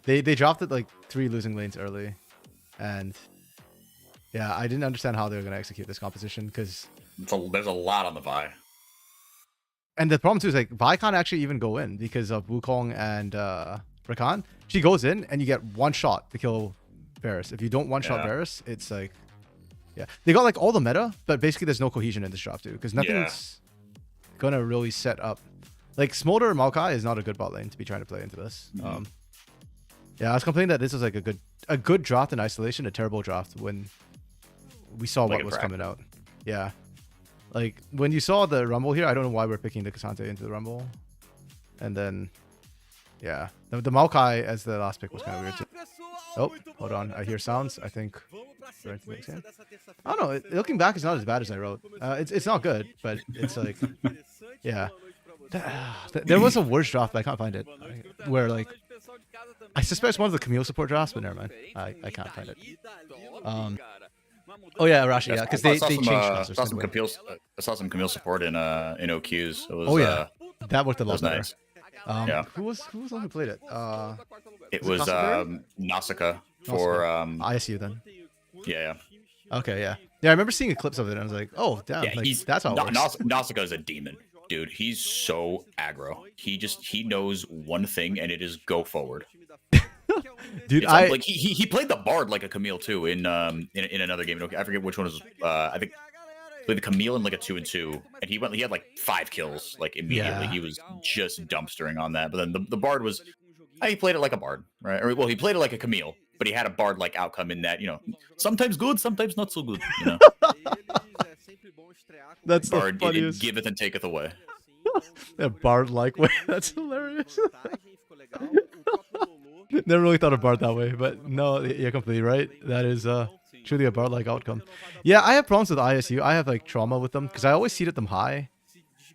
They dropped it like 3 losing lanes early, and yeah, I didn't understand how they were gonna execute this composition because There's a lot on the Vi. and the problem too is like Vi can't actually even go in because of Wukong and Rakan. She goes in and you get one shot to kill Varus. If you don't one shot Varus, it's like they got like all the meta, but basically there's no cohesion in this draft too because nothing's gonna really set up. Like Smolder or Maokai is not a good bot lane to be trying to play into this. Yeah, I was complaining that this was like a good draft in isolation, a terrible draft when we saw what was coming out. Yeah. Like when you saw the Rumble here, I don't know why we're picking the Cassante into the Rumble. And then yeah. The Maokai as the last pick was kind of weird too. Oh, hold on. I hear sounds. I think we're into the next game. I don't know. Looking back, it's not as bad as I wrote. It's not good, but it's like yeah. There was a worse draft, but I can't find it. Where like I suspect it's one of the Camille support drafts, but never mind. I can't find it. Oh yeah, Arashi, yeah, because they changed classes. I saw some Camille support in OQs. It was, oh yeah, that worked a lot better. Nice. Who was the one who played it? It was Nausicaa for ISU then. Yeah. Okay, yeah. I remember seeing clips of it, and I was like, oh damn, like, that's how it works. Nausicaa is a demon, dude. He's so aggro. He knows one thing, and it is go forward. Dude, like he played the Bard like a Camille too in another game. I forget which one was. I think played the Camille in like a 2-2, and he had like 5 kills like immediately. Yeah. He was just dumpstering on that. But then the Bard was, he played it like a Bard, right? Or well, he played it like a Camille, but he had a Bard like outcome in that, sometimes good, sometimes not so good. That's Bard, the funniest. It giveth and taketh away. A Bard like way. That's hilarious. Never really thought of Bard that way, but no, you're completely right. That is truly a Bard-like outcome. Yeah, I have problems with ISU. I have like trauma with them because I always seeded them high,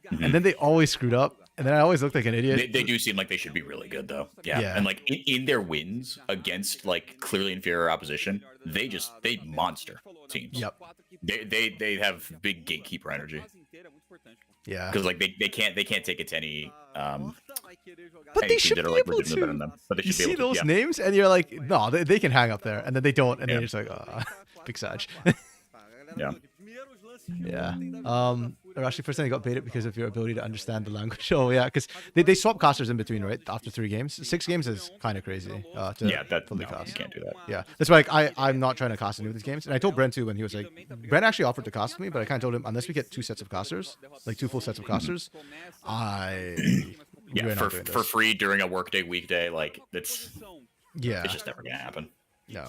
and then they always screwed up, and then I always looked like an idiot. They do seem like they should be really good though. Yeah. And like in their wins against like clearly inferior opposition, they monster teams. Yep. They have big gatekeeper energy. Yeah. Because like they can't take it to any but they should be like able to. Than them. But they you should see be able those to, names, and you're like, no, they can hang up there, and then they don't, and then you're just like, big Sag. Yeah. Yeah. Actually, first thing I got baited because of your ability to understand the language. Oh yeah, because they swap casters in between, right? After 3 games, 6 games is kind of crazy. You can't do that. Yeah, that's why I'm not trying to cast any of these games. And I told Brent too when he was like, Brent actually offered to cast me, but I kind of told him unless we get 2 sets of casters, like 2 full sets of casters, for free during a workday weekday, like it's just never gonna happen. No,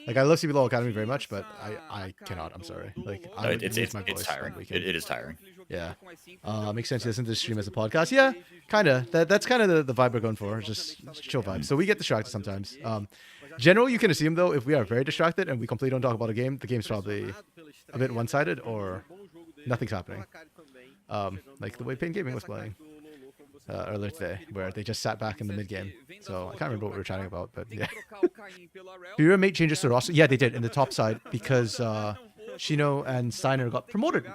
like I love CBLOL Academy very much, but I cannot. I'm sorry. Like it's tiring. It is tiring. Yeah. Makes sense. You listen to the stream as a podcast. Yeah, kind of. That's kind of the vibe we're going for. Just chill vibe. So we get distracted sometimes. Generally, you can assume though, if we are very distracted and we completely don't talk about a game, the game's probably a bit one-sided or nothing's happening. Like the way Pain Gaming was playing earlier today, where they just sat back in the mid game. So I can't remember what we were chatting about, but yeah. Do your mate changes to roster? Yeah, they did in the top side because Shino and Steiner got promoted.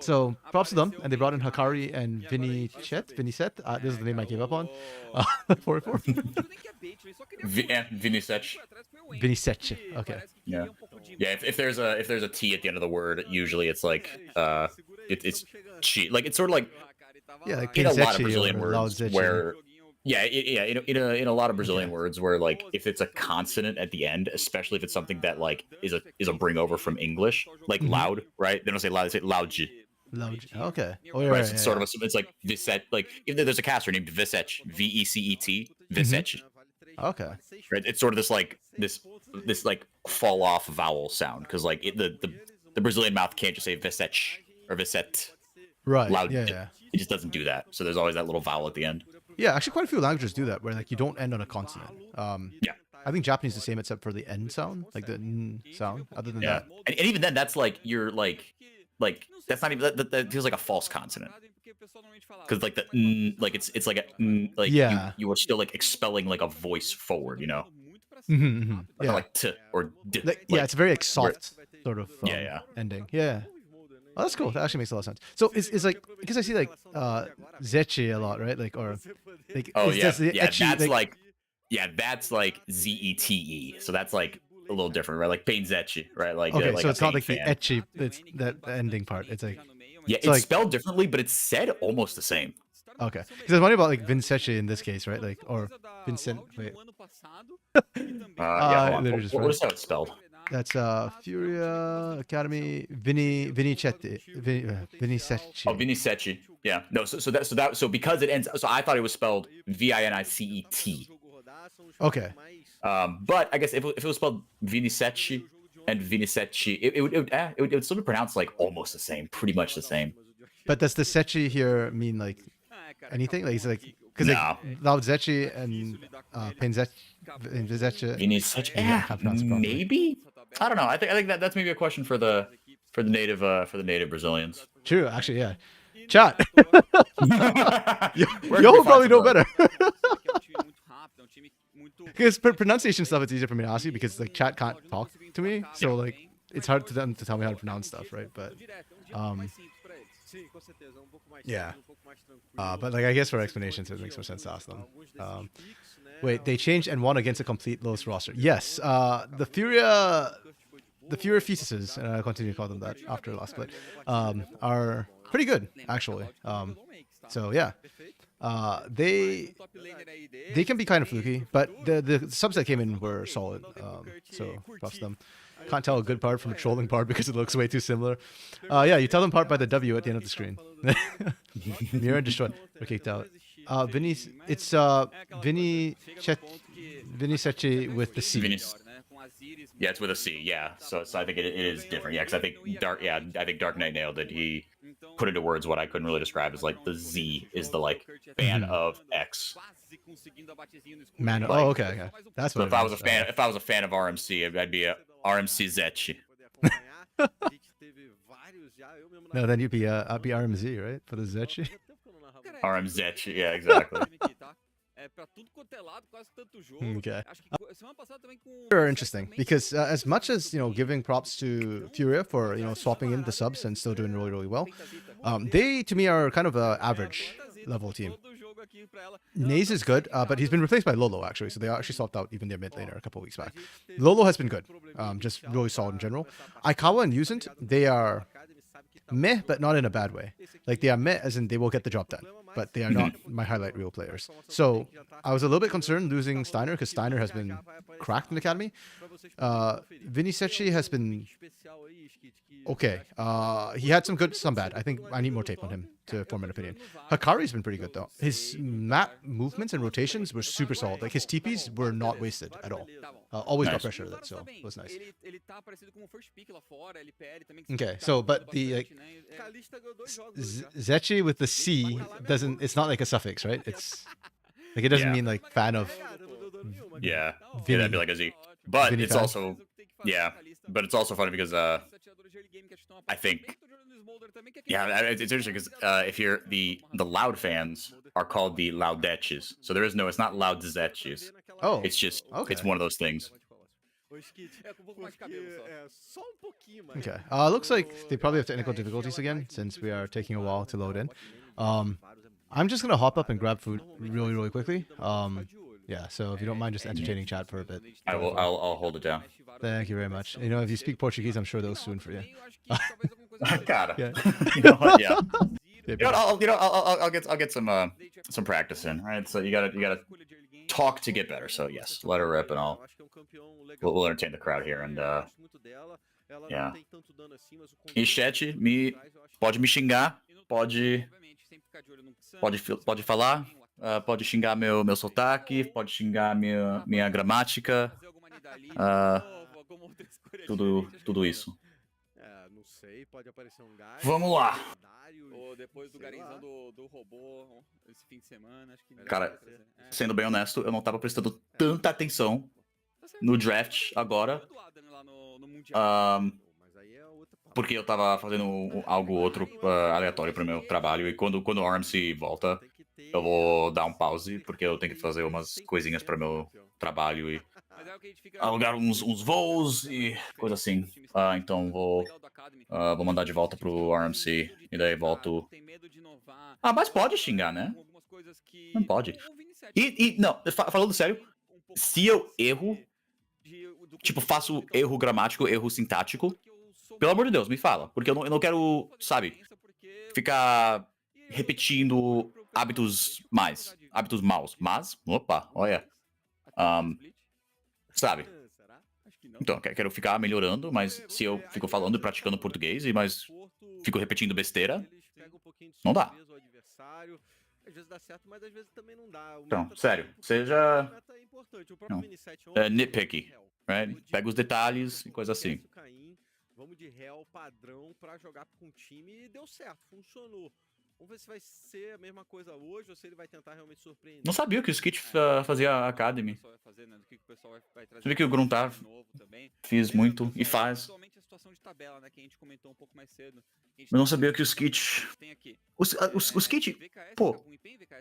So props to them, and they brought in Hakari and Vinicet. This is the name I gave up on. 44. Vinicet. Vinicet. Okay. Yeah. Yeah. If there's a T at the end of the word, usually it's like it's cheat. Like it's sort of like Yeah, like in a lot of Pinzetti Brazilian or words Laudzetti. where in a lot of Brazilian Okay. words where like if it's a consonant at the end, especially if it's something that like is a bring over from English, like loud, right? They don't say loud, they say loud. Okay. Oh, yeah, Right, yeah, so it's sort of it's like Vicet, like if there's a caster named Vicet, Vecet, Vicet, Okay. right? It's sort of this like this like fall off vowel sound because like the Brazilian mouth can't just say Vicet or Vicet Right. loud. Yeah. It just doesn't do that. So there's always that little vowel at the end. Yeah, actually, quite a few languages do that, where like you don't end on a consonant. Yeah. I think Japanese is the same, except for the N sound, like the N sound. Other than Yeah, that, and even then, that's like you're like that's not even that feels like a false consonant because like the like it's like a like Yeah. you are still like expelling like a voice forward, you know, yeah, like t or d. like, yeah, it's very like soft sort of Yeah. ending. Yeah. Oh, that's cool. That actually makes a lot of sense. So it's like because I see like zechi a lot, right? Like or like Oh is yeah, this the yeah. etchy, That's like Zete. So that's like a little different, right? Like Painzechi, right? Like okay, like so a it's not pain like the fan. etchy. It's that ending part. It's like Yeah, so it's like- spelled differently, but it's said almost the same. okay. Because I was wondering about like Vincetti in this case, right? Like or Vincent. Wait, Yeah, hold on. literally just What read. is how it's spelled? that's Furia Academy Viniceti. Viniceti. Oh, Viniceti. Yeah. No. So because it ends. So I thought it was spelled Vinicet. Okay. But I guess if it was spelled Viniceti and Viniceti, it would still be pronounced like almost the same, pretty much the same. But does the Sechi here mean like anything? Like it's like because like Laudzechi and Pinzechi and Vizechi. Viniceti. Yeah, Yeah, have pronounced properly. maybe. I don't know. I think that's maybe a question for the native Brazilians. True, actually, yeah. Chat. Where Yo can we will find probably know some better. Because pronunciation stuff, it's easier for me to ask you because like chat can't talk to me, so like it's hard to them to tell me how to pronounce stuff, right? But yeah. But like I guess for explanations, it makes more sense to ask them. Wait, they changed and won against a complete lowest roster. Yes, the Furia fetuses, and I'll continue to call them that after the last split, are pretty good actually. So yeah, they can be kind of fluky, but the subs that came in were solid. So props to them. Can't tell a good part from a trolling part because it looks way too similar. Yeah, you tell them part by the W at the end of the screen. Mirror and destroyed. We're kicked out. It's Viniceti with the C. Yeah, it's with a C. Yeah, so I think it is different. Yeah, because I think Dark Knight nailed it. He put into words what I couldn't really describe as like the Z is the like fan of X. Man, Like- oh okay. That's So what. if I was a fan of RMC, I'd be a RMC Zetchi. No, then you'd be I'd be RMZ, right? For the Zechi. RMZ, yeah, exactly. Okay. Very interesting because as much as giving props to Furia for swapping in the subs and still doing really well, they to me are kind of a average level team. Naze is good, but he's been replaced by Lolo actually, so they actually swapped out even their mid laner a couple of weeks back. Lolo has been good, just really solid in general. Aikawa and Yuzent, they are meh, but not in a bad way. Like they are meh as in they will get the job done, but they are not my highlight reel players. So I was a little bit concerned losing Steiner because Steiner has been cracked in the academy. Viniceti has been okay. He had some good, some bad. I think I need more tape on him to form an opinion. Hakari's been pretty good though. His map movements and rotations were super solid. Like his TPs were not wasted at all. Always got Nice. pressure with it, so it was nice. Okay, so but the like Zechi with the C doesn't. It's not like a suffix, right? It's like it doesn't Yeah. mean like fan of. Yeah, Vinny. that'd be like a Z. But Vinny it's fan. also but it's also funny because I think it's interesting because if you're the loud fans are called the Laudeches, so it's not Laudzeches. Oh, It's just okay. it's one of those things. Okay. Looks like they probably have technical difficulties again since we are taking a while to load in. I'm just gonna hop up and grab food really quickly. Yeah. So if you don't mind just entertaining chat for a bit. I will. I'll hold it down. Thank you very much. You know, if you speak Portuguese, I'm sure they'll soon for you. Gotta. Yeah. You know what? Yeah. Yeah, I'll get some practice in. Right. So you gotta talk to get better. So yes, let her rip, and we'll entertain the crowd here. And yeah. E chat, pode me xingar, pode falar, pode xingar meu sotaque, pode xingar minha gramática, tudo isso. Vamos lá. Depois do garinzão do robô esse fim de semana, acho que Cara, sendo bem honesto, eu não tava prestando tanta atenção no draft agora. Porque eu tava fazendo algo outro aleatório pro meu trabalho. E quando o RMC volta, eu vou dar um pause, porque eu tenho que fazer umas coisinhas pro meu trabalho e alugar uns voos e coisa assim. Então vou mandar de volta pro RMC e daí volto. Mas pode xingar, né? Não pode. E não, falando sério, se eu erro, tipo, faço erro gramático, erro sintático, pelo amor de Deus, me fala. Porque eu não quero, sabe, ficar repetindo hábitos maus. Mas, opa, olha. Sabe? Então, quero ficar melhorando, mas se eu fico falando e praticando português, mas fico repetindo besteira, não dá. Então, sério, seja nitpicky, right? Pega os detalhes e coisa assim. Vamos de réu padrão pra jogar com o time e deu certo, funcionou. Vamos ver se vai ser a mesma coisa hoje ou se ele vai tentar realmente surpreender. Não sabia que o Skit fazia Academy. Você vê que o Gruntar fiz muito e faz. Mas não sabia que o Skit... O Skit... Pô,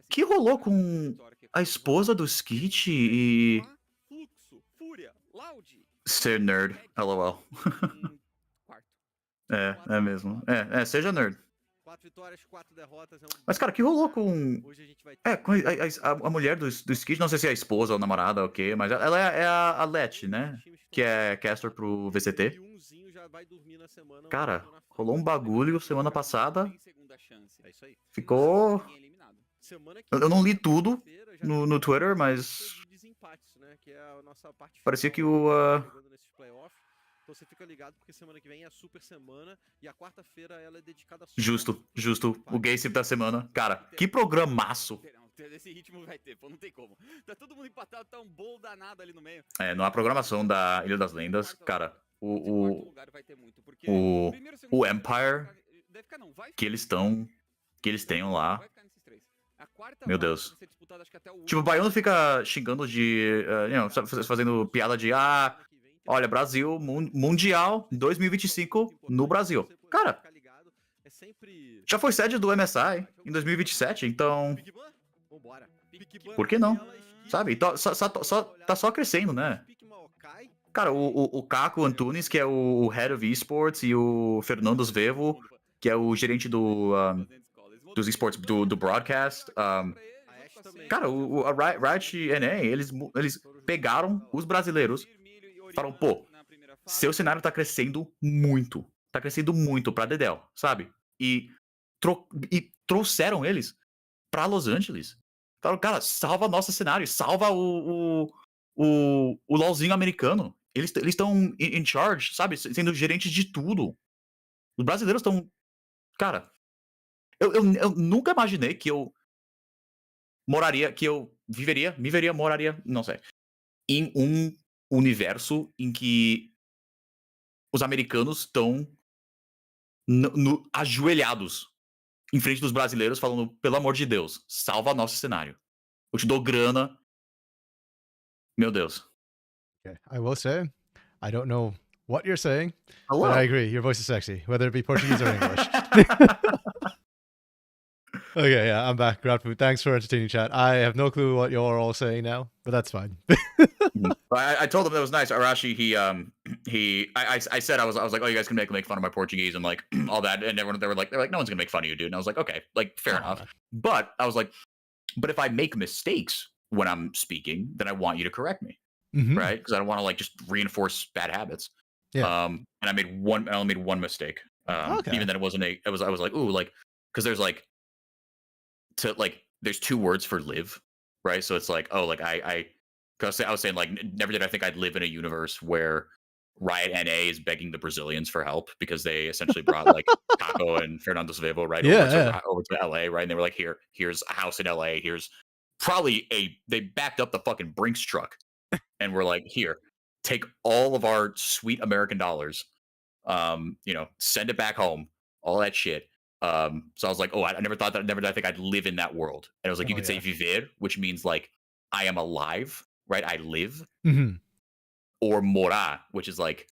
que rolou com a esposa do Skit e... Ser nerd, lol. É mesmo. Seja nerd. 4 vitórias, 4 derrotas. Mas, cara, que rolou com... com a mulher do Skid, não sei se é a esposa ou a namorada ou o quê, mas ela é a Let, né? Que é caster pro VCT. Cara, rolou um bagulho semana passada. Ficou... Eu não li tudo no Twitter, mas... Parecia que o... Então você fica ligado porque semana que vem é a super semana e a quarta-feira ela é dedicada só... Justo. O Gacy da semana. Cara, que programaço. Esse ritmo vai ter, pô, não tem como. Tá todo mundo empatado, tá um bolo danado ali no meio. Não há programação da Ilha das Lendas, cara. O Empire que eles têm lá. Meu Deus. Tipo, o Baiano fica xingando de... fazendo piada de... Olha, Brasil, Mundial 2025 no Brasil. Cara, já foi sede do MSI em 2027, então... Por que não? Sabe? Tá só crescendo, né? Cara, o Caco Antunes, que é o Head of Esports, e o Fernando Svevo, que é o gerente dos esportes, do broadcast. Cara, a Riot NA, eles pegaram os brasileiros. Falaram, pô, seu cenário tá crescendo muito. Tá crescendo muito pra Dedel, sabe? E trouxeram eles pra Los Angeles. Falaram, cara, salva nosso cenário, salva o LOLzinho americano. Eles estão in charge, sabe? Sendo gerentes de tudo. Os brasileiros estão... Cara, eu nunca imaginei que eu moraria, moraria, não sei, em um universo em que os americanos estão ajoelhados em frente dos brasileiros falando, pelo amor de Deus, salva nosso cenário. Eu te dou grana. Meu Deus. Okay. I will say, I don't know what you're saying, Hello. but I agree. Your voice is sexy, whether it be Portuguese or English. Okay, yeah, I'm back. Grab food. Thanks for entertaining chat. I have no clue what you're all saying now, but that's fine. I told him that was nice. Arashi, I said I was like, oh, you guys can make fun of my Portuguese and like all that, and everyone they're like, no one's gonna make fun of you, dude. And I was like, okay, like fair enough. But I was like, but if I make mistakes when I'm speaking, then I want you to correct me, right? Because I don't want to like just reinforce bad habits. Yeah. And I only made one mistake. Even that it wasn't I was like, ooh, like because there's like there's two words for live, right? So it's like, oh, like I was saying like never did I think I'd live in a universe where Riot NA is begging the Brazilians for help because they essentially brought like Taco and Fernando Svevo over to LA, right? And they were like, here's a house in LA, here's probably they backed up the fucking Brinks truck and we're like, here, take all of our sweet American dollars, send it back home, all that shit. So I was like, oh, I never did I think I'd live in that world. And I was like, you could say viver, which means like I am alive, right? I live. Or morar, which is like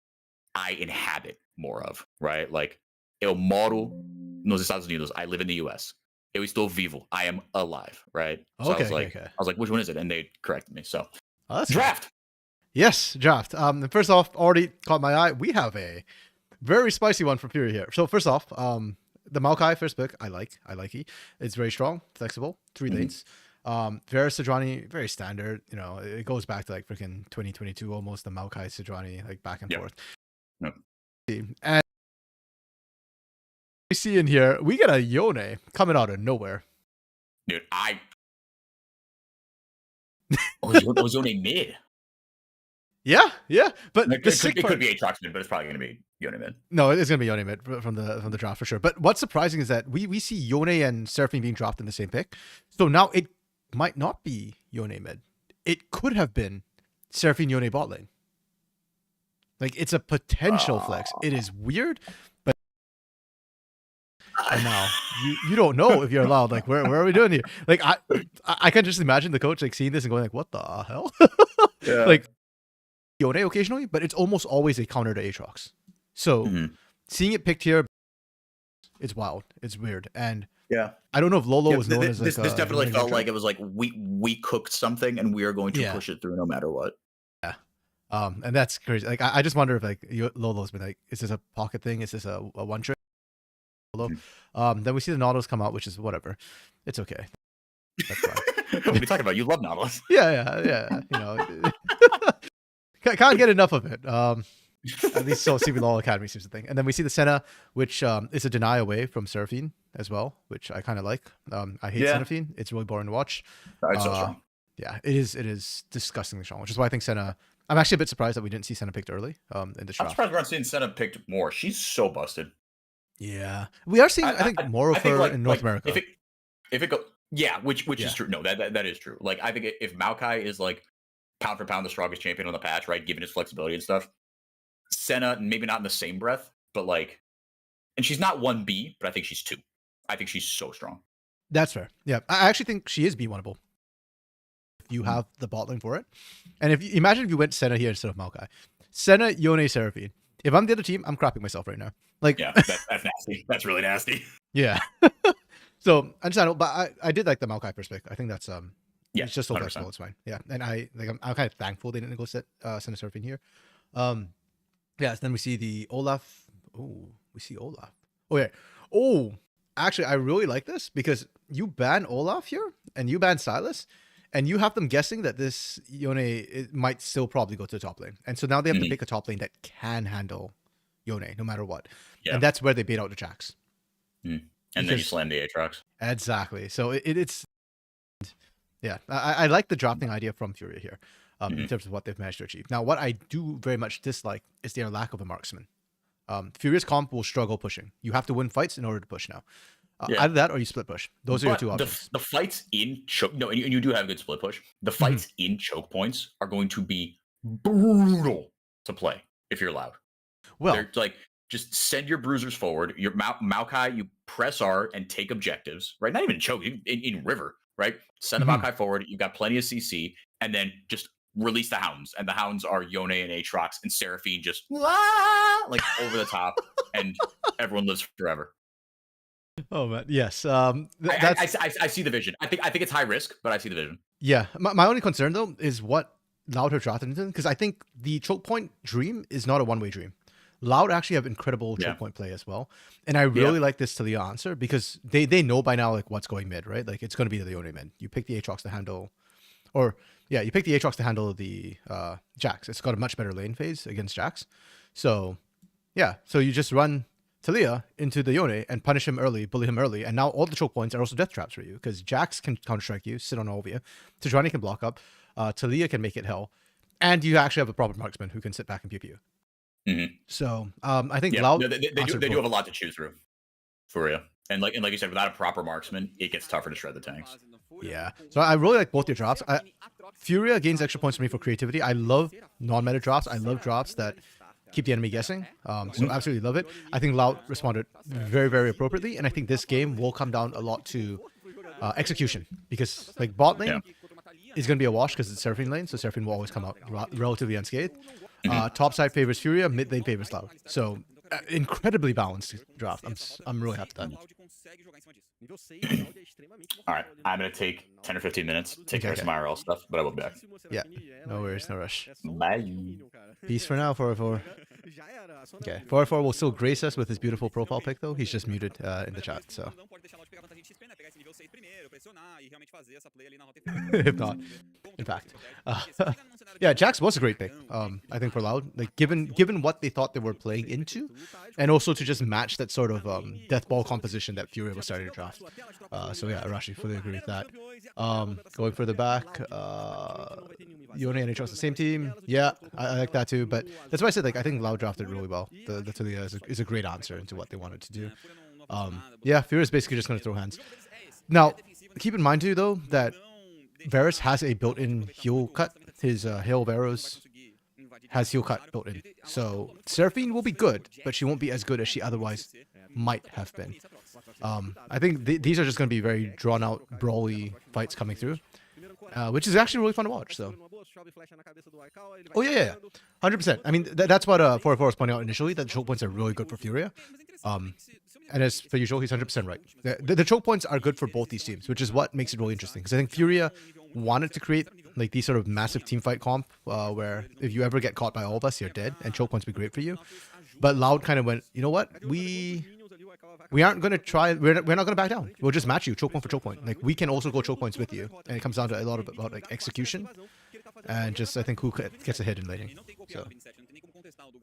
I inhabit more of, right? Like eu moro nos Estados Unidos. I live in the US. Eu estou vivo. I am alive, right? So I was like, which one is it? And they corrected me. So draft. Yes, draft. First off, already caught my eye. We have a very spicy one from Fury here. So first off, the Maokai first pick, I like it. It's very strong, flexible, 3 lanes. Vera Sejuani, very standard. You know, it goes back to like freaking 2022 almost. The Maokai Sejuani, like back and forth. And we see in here, we get a Yone coming out of nowhere. Dude, was Yone mid? Yeah, but it could be Aatrox mid, but it's probably going to be Yone mid. No, it's going to be Yone mid from the draft for sure. But what's surprising is that we see Yone and Seraphine being dropped in the same pick. So now it might not be Yone mid. It could have been Seraphine Yone bot lane. Like it's a potential flex. It is weird, but and now you don't know if you're allowed. Like where are we doing here? Like I can just imagine the coach like seeing this and going like, what the hell? Like Yone occasionally, but it's almost always a counter to Aatrox. So seeing it picked here, it's wild. It's weird. And I don't know if Lolo was known as like this definitely felt like it was like we cooked something and we are going to push it through no matter what. Yeah. And that's crazy. Like I just wonder if like Lolo's been like, is this a pocket thing? Is this a one trick? Lolo. Then we see the Nautilus come out, which is whatever. It's okay. That's fine. What are you talking about? You love Nautilus. Yeah. You know, can't get enough of it. At least so CBLOL Academy seems to think. And then we see the Senna, which is a deny away from Seraphine as well, which I kind of like. I hate Seraphine. It's really boring to watch. It's so strong. Yeah, it is disgustingly strong, which is why I think Senna. I'm actually a bit surprised that we didn't see Senna picked early in the draft. I'm surprised we're not seeing Senna picked more. She's so busted. Yeah, we are seeing. I think more of her in North America. If it go, which is true. No, that is true. Like I think if Maokai is like pound for pound the strongest champion on the patch, right? Given his flexibility and stuff, Senna maybe not in the same breath, but like, and she's not 1B, but I think she's 2. I think she's so strong. That's fair. Yeah, I actually think she is B1able. If you have the bot lane for it, and if you imagine if you went Senna here instead of Maokai, Senna, Yone, Seraphine. If I'm the other team, I'm crapping myself right now. Like, that's nasty. That's really nasty. Yeah. So understandable, but I did like the Maokai first pick. I think that's it's just so 100%. Flexible. It's fine. Yeah, and I'm kind of thankful they didn't go Senna Seraphine here. So then we see the Olaf. Oh, we see Olaf. Oh yeah. Oh, actually, I really like this because you ban Olaf here and you ban Silas, and you have them guessing that this Yone it might still probably go to the top lane, and so now they have to pick a top lane that can handle Yone no matter what, and that's where they bait out the Jax. And then you slam the Aatrox. Exactly. So it's I like the drafting idea from Fury here. In terms of what they've managed to achieve. Now, what I do very much dislike is their lack of a marksman. Furious comp will struggle pushing. You have to win fights in order to push now. Either that or you split push. Those are your two options. The fights in choke, and you do have good split push. The fights in choke points are going to be brutal to play if you're loud. Well, they're like, just send your bruisers forward. Your Maokai, you press R and take objectives, right? Not even choke, in river, right? Send the Maokai forward. You've got plenty of CC, and then just release the hounds, and the hounds are Yone and Aatrox, and Seraphine just like over the top, and everyone lives forever. Oh man, yes. I see the vision. I think it's high risk, but I see the vision. Yeah, my only concern though is what Loud have drafted into, because I think the choke point dream is not a one-way dream. Loud actually have incredible choke point play as well. And I really like this Talia answer because they know by now like what's going mid, right? Like it's going to be the Leone mid. You pick the Aatrox to handle, or you pick the Aatrox to handle the Jax. It's got a much better lane phase against Jax. So yeah, so you just run Talia into the Yone and punish him early, bully him early, and now all the choke points are also death traps for you because Jax can counter-strike you, sit on all of you, Tajani can block up, Talia can make it hell, and you actually have a proper marksman who can sit back and pew pew. So I think Loud they do have a lot to choose through for you, and like you said, without a proper marksman, it gets tougher to shred the tanks. Yeah, so I really like both your drops. Furia gains extra points for me for creativity. I love non-meta drops. I love drops that keep the enemy guessing. So absolutely love it. I think Loud responded very, very appropriately, and I think this game will come down a lot to execution because like bot lane is going to be a wash because it's Seraphine lane, so Seraphine will always come out relatively unscathed. Top side favors Furia, mid lane favors Loud. So incredibly balanced draft. I'm really happy with that. All right, I'm gonna take 10 or 15 minutes, take care of some IRL stuff, but I will be back. Yeah, no worries, no rush. Bye. Peace for now, 404. Okay, 404 will still grace us with his beautiful profile pic though. He's just muted in the chat, so. If not, in fact. Yeah, Jax was a great pick. I think for Loud, like given what they thought they were playing into, and also to just match that sort of death ball composition that Furia was starting to draft. So yeah, Arashi fully agree with that. Going further back, Yone and Aatrox the same team. Yeah, I like that too. But that's why I said like I think Loud drafted really well. The Talia is a great answer into what they wanted to do. Yeah, Furia is basically just going to throw hands. Now, keep in mind too though that Varus has a built-in heal cut. His Hail Varus has heal cut built in. So Seraphine will be good, but she won't be as good as she otherwise might have been. I think these are just going to be very drawn-out, brawly fights coming through, which is actually really fun to watch. So, oh yeah, 100%. I mean, that's what 404 was pointing out initially, that the choke points are really good for Furia. And as per usual, he's 100% right. The choke points are good for both these teams, which is what makes it really interesting. Because I think Furia wanted to create like these sort of massive team fight comp where if you ever get caught by all of us, you're dead, and choke points would be great for you. But Loud kind of went, you know what? We aren't going to try. We're not going to back down. We'll just match you choke point for choke point. Like we can also go choke points with you, and it comes down to a lot about like execution, and just I think who gets a hit in laning. So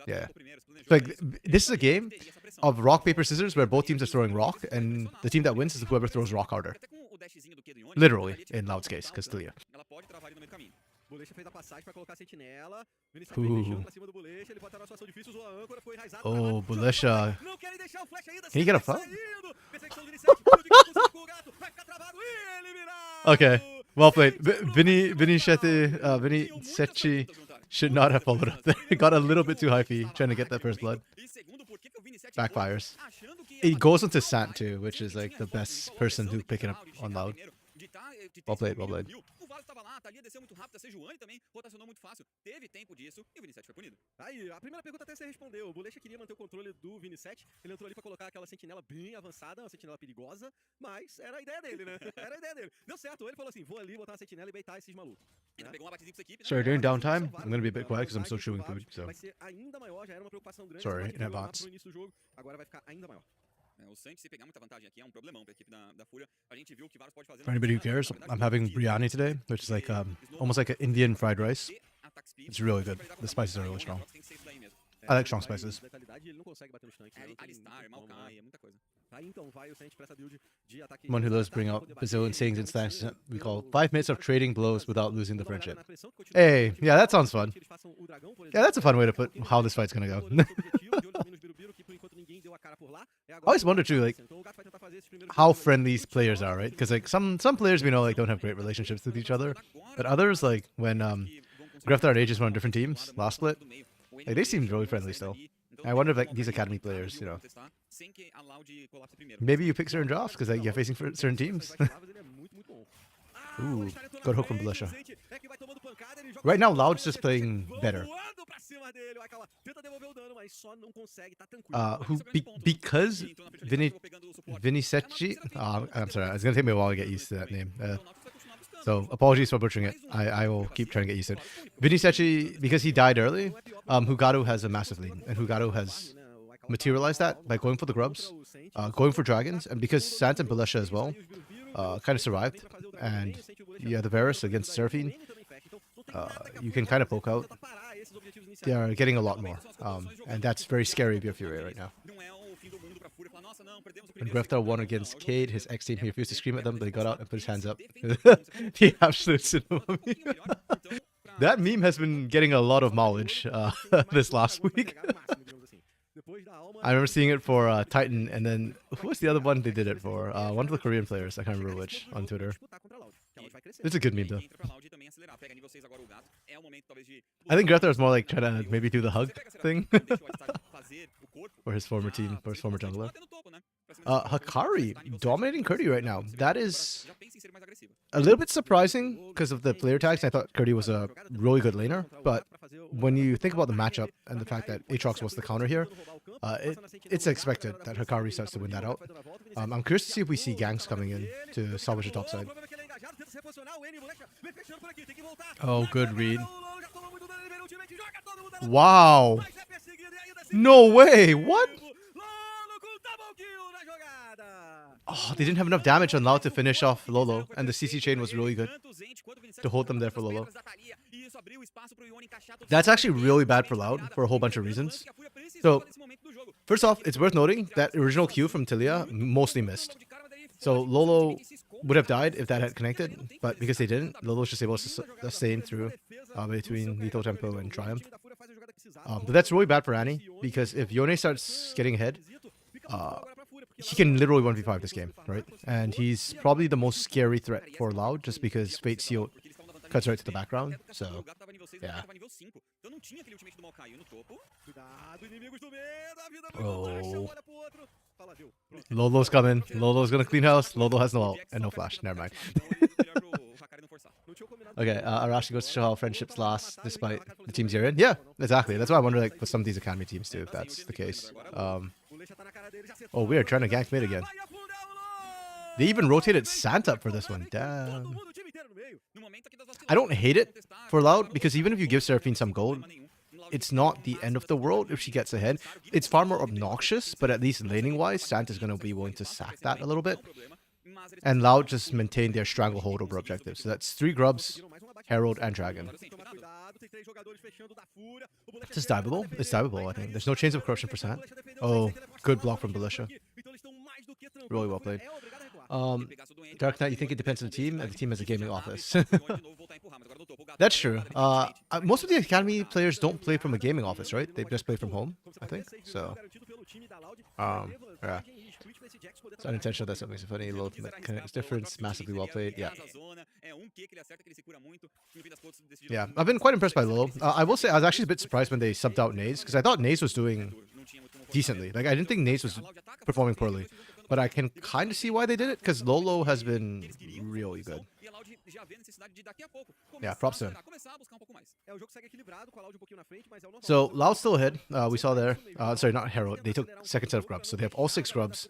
yeah, like this is a game of rock paper scissors where both teams are throwing rock, and the team that wins is whoever throws rock harder. Literally in Loud's case, because Talia. Ooh. Oh, Bulesha. Can you get a phone? Okay, well played. Vinny Sechi should not have followed up there. Got a little bit too hypey trying to get that first blood. Backfires. It goes into Sant too, which is like the best person who picking up on Loud. Well played, well played. Thalia desceu muito rápido, a Sejuani também rotacionou muito fácil. Teve tempo disso e o Vini 7 foi punido. Aí, a primeira pergunta até você respondeu. O Bolecha queria manter o controle do Vini 7. Ele entrou ali pra colocar aquela sentinela bem avançada, uma sentinela perigosa, mas era a ideia dele, né? Era a ideia dele. Deu certo, ele falou assim, vou ali botar uma sentinela e beitar esses malucos. Então pegou uma batezinha pra equipe, né? Sorry, during downtime, I'm gonna be a bit quiet because I'm still chewing food, so. Vai ser ainda maior, já era uma preocupação grande. Sorry, in advance. No início do jogo, agora vai ficar ainda maior. O Santos, se pegar muita vantagem aqui, é um problemão pra equipe da Fúria. A gente viu que vários pode fazer. For anybody who cares, I'm having biryani today, which is like almost like an Indian fried rice. It's really good. The spices are really strong. I like strong spices. One who loves bring out Brazilian sayings and slangs we call 5 minutes of trading blows without losing the friendship. Hey, yeah, that sounds fun. Yeah, that's a fun way to put how this fight's gonna go. I always wonder too, like, how friendly these players are, right? Because like some players we know like don't have great relationships with each other, but others like when Greftar and Aegis were on different teams last split, like they seemed really friendly still. I wonder if like these academy players, you know, maybe you pick certain drafts because like you're facing for certain teams. Ooh, good hook from Belisha. Right now, Loud's just playing better. Because Vinisetti, I'm sorry, it's gonna take me a while to get used to that name. So apologies for butchering it. I will keep trying to get used to it. Vinisechi, because he died early, Hugado has a massive lead, and Hugado has materialized that by going for the grubs, going for dragons, and because Sant and Belisha as well kind of survived, and yeah, the Varus against Seraphine, you can kind of poke out. They are getting a lot more, and that's very scary if you're Fury right now. When Greftar won against Cade, his ex-team, he refused to scream at them, but he got out and put his hands up. The absolute cinema meme. That meme has been getting a lot of mileage this last week. I remember seeing it for Titan, and then who was the other one they did it for? One of the Korean players, I can't remember which, on Twitter. It's a good meme though. I think Greftar is more like trying to maybe do the hug thing for his former team, for his former jungler. Hakari dominating Curdy right now. That is a little bit surprising because of the player tags. I thought Curdy was a really good laner, but when you think about the matchup and the fact that Aatrox was the counter here, it's expected that Hakari starts to win that out. I'm curious to see if we see ganks coming in to salvage the top side. Oh, good read. Wow. No way. What? Oh, they didn't have enough damage on Loud to finish off Lolo, and the CC chain was really good to hold them there for Lolo. That's actually really bad for Loud for a whole bunch of reasons. So, first off, it's worth noting that original Q from Tilia mostly missed. So Lolo would have died if that had connected, but because they didn't, Lolo's just able to sustain through between Lethal Tempo and Triumph. But that's really bad for Annie, because if Yone starts getting ahead, he can literally 1v5 this game, right? And he's probably the most scary threat for Loud, just because Fate Seal cuts right to the background. So, yeah. Oh. Lolo's coming. Lolo's gonna clean house. Lolo has no ult and no flash. Never mind. Okay, Arashi goes to show how friendships last despite the teams you're in. Yeah, exactly. That's why I wonder, like, with some of these academy teams too, if that's the case. Oh, weird. Trying to gank mid again. They even rotated Sant up for this one. Damn. I don't hate it for Loud, because even if you give Seraphine some gold, it's not the end of the world if she gets ahead. It's far more obnoxious, but at least laning-wise, Sant is going to be willing to sack that a little bit. And Loud just maintain their stranglehold over objectives. So that's 3 grubs, Herald, and Dragon. It's just diveable. It's diveable, I think. There's no chains of corruption for Sant. Oh, good block from Belisha. Really well played. Dark Knight, you think it depends on the team, and the team has a gaming office. That's true. Most of the academy players don't play from a gaming office, right? They just play from home, I think. So, yeah. It's unintentional. That's what makes it funny. Low connects difference. Massively well played. Yeah. Yeah, I've been quite impressed by Lolo. I will say I was actually a bit surprised when they subbed out Naze, because I thought Naze was doing decently. Like, I didn't think Naze was performing poorly. But I can kind of see why they did it, because Lolo has been really good. Yeah, props to him. So, Loud's still ahead. We saw there. Sorry, not Herald. They took second set of grubs. So they have all 6 grubs,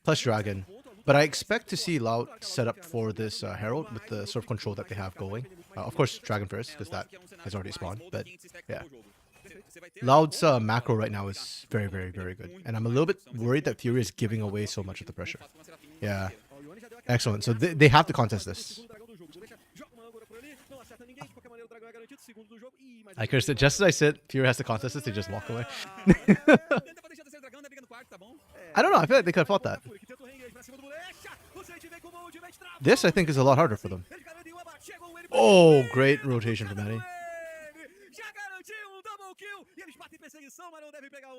plus Dragon. But I expect to see Loud set up for this Herald with the sort of control that they have going. Of course, Dragon first, because that has already spawned. But, yeah. Loud's macro right now is very, very, very good. And I'm a little bit worried that Fury is giving away so much of the pressure. Yeah. Excellent. So they have to contest this. I cursed it. Just as I said, Fury has to contest this, they just walk away. I don't know. I feel like they could have fought that. This, I think, is a lot harder for them. Oh, great rotation from Annie.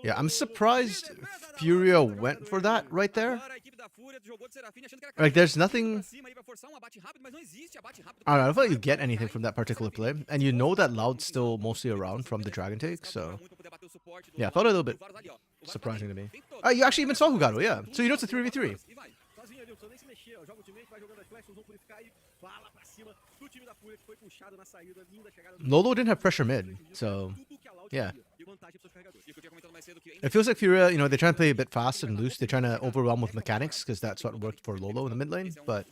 Yeah, I'm surprised Furia went for that right there. Like, there's nothing... I don't feel like you get anything from that particular play. And you know that Loud's still mostly around from the Dragon take, so... Yeah, felt a little bit surprising to me. You actually even saw Hugado, yeah. So you know it's a 3v3. Lolo didn't have pressure mid, so... Yeah. It feels like Furia, you know, they're trying to play a bit fast and loose. They're trying to overwhelm with mechanics, because that's what worked for Lolo in the mid lane. But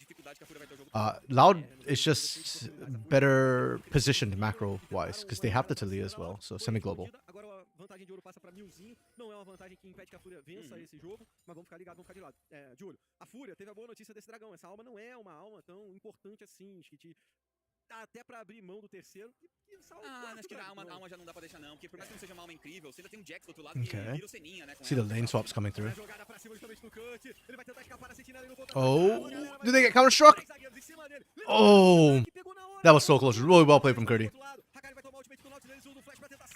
Loud is just better positioned macro-wise, because they have the Talia as well, so semi-global. Agora a vantagem de ouro passa pra Milzinho. Não é uma vantagem que impede que a Fúria vença esse jogo, mas vamos ficar ligados, vamos ficar de lado. De olho. A Fúria teve a boa notícia desse dragão. Essa alma não é uma alma tão importante assim, Skit. Dá até pra abrir mão do terceiro. Acho que a alma já não dá pra deixar não, porque por mais que não seja uma alma incrível, você ainda tem um Jax do outro lado que Okay. vira o Seninha, né? See the lane swaps coming through. Jogada pra cima justamente no cut. Ele vai tentar escapar da sentinela e não contra. Oh, do they get counter-struck? Oh, that was so close. Really well played from Curdy.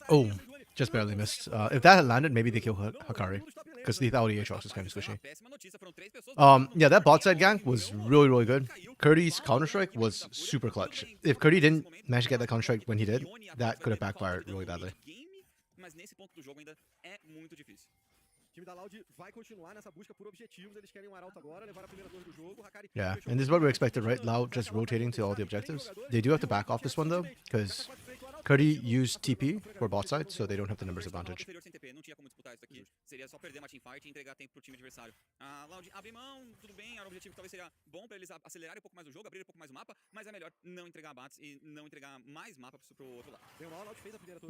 Oh, just barely missed. If that had landed, maybe they kill Hakari, because lethality Aatrox is kind of squishy. Yeah, that bot side gank was really, really good. Curdy's Counter-Strike was super clutch. If Curdy didn't manage to get that Counter-Strike when he did, that could have backfired really badly. Mas nesse ponto do jogo ainda é muito difícil. O time da Loud vai continuar nessa busca por objetivos. Eles querem um arauto agora, levar a primeira torre do jogo. Hakari Yeah, and this is what we expected, right? Loud just rotating to all the objectives. They do have to back off this one though, because Curdy used TP for bot side, so they don't have the numbers advantage. Não tinha como disputar isso aqui. Seria só perder uma teamfight e entregar tempo pro time adversário. A Loud abre mão, tudo bem, era um objetivo que talvez seria bom pra eles acelerarem um pouco mais o jogo, abrirem um pouco mais o mapa, mas é melhor não entregar abates e não entregar mais mapa pro outro lado.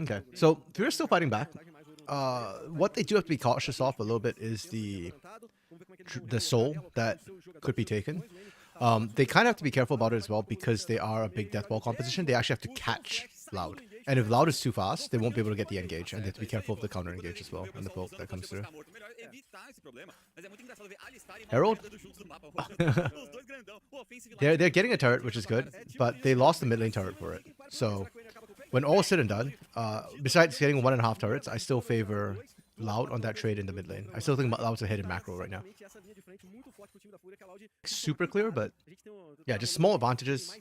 Okay, so Furia's still fighting back. What they do have to be cautious of a little bit is the soul that could be taken. They kind of have to be careful about it as well because they are a big death ball composition. They actually have to catch Loud. And if Loud is too fast, they won't be able to get the engage. And they have to be careful of the counter engage as well and the poke that comes through. Herald? They're getting a turret, which is good, but they lost the mid lane turret for it. So when all is said and done, besides getting 1.5 turrets, I still favor Loud on that trade in the mid lane. I still think Loud's a hidden macro right now. Super clear, but yeah, just small advantages,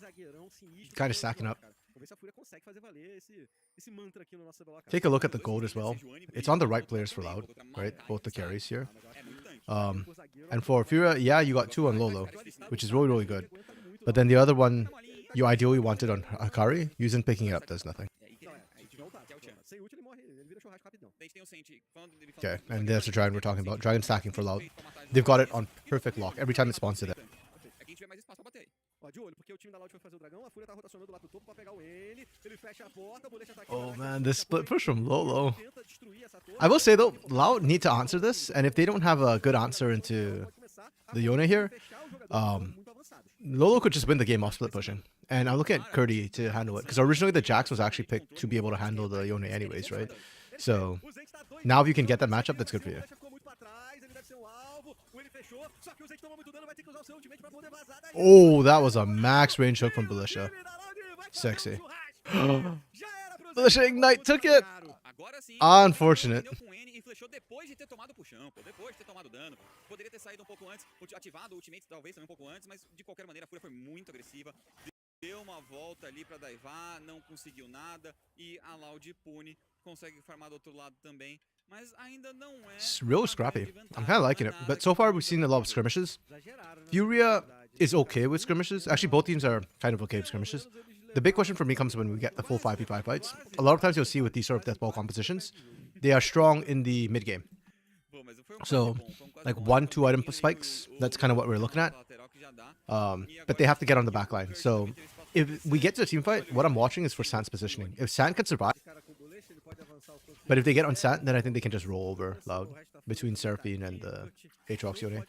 kind of stacking up. Take a look at the gold as well. It's on the right players for Loud, right? Both the carries here. And for Furia, yeah, you got 2 on Lolo, which is really, really good. But then the other one you ideally wanted on Hakari, using picking it up does nothing. Okay, and there's the dragon we're talking about. Dragon stacking for Loud. They've got it on perfect lock every time it spawns to them. Oh man, this split push from Lolo. I will say though, Loud need to answer this, and if they don't have a good answer into the Yone here, Lolo could just win the game off split pushing. And I'm looking at Curdy to handle it, because originally the Jax was actually picked to be able to handle the Yone anyways, right? So now if you can get that matchup, that's good for you. Oh, that was a max range hook from Belisha. Sexy. Belisha Ignite took it. Unfortunate. Depois de ter tomado o puxão, depois de ter tomado dano, poderia ter saído um pouco antes, ativado o ultimate talvez também um pouco antes, mas de qualquer maneira a Fúria foi muito agressiva, deu uma volta ali pra daivar, não conseguiu nada e a Loud pune, consegue farmar do outro lado também, mas ainda não é. It's real scrappy. I'm kind of liking it, but so far we've seen a lot of skirmishes. Furia is okay with skirmishes. Actually, both teams are kind of okay with skirmishes. The big question for me comes when we get the full 5v5 fights. A lot of times you'll see with these sort of deathball compositions, they are strong in the mid game. So, like 1-2 item spikes, that's kind of what we're looking at. But they have to get on the back line. So, if we get to a team fight, what I'm watching is for Sant's positioning. If Sant can survive, but if they get on Sant, then I think they can just roll over Loud between Seraphine and the Aatrox Yone.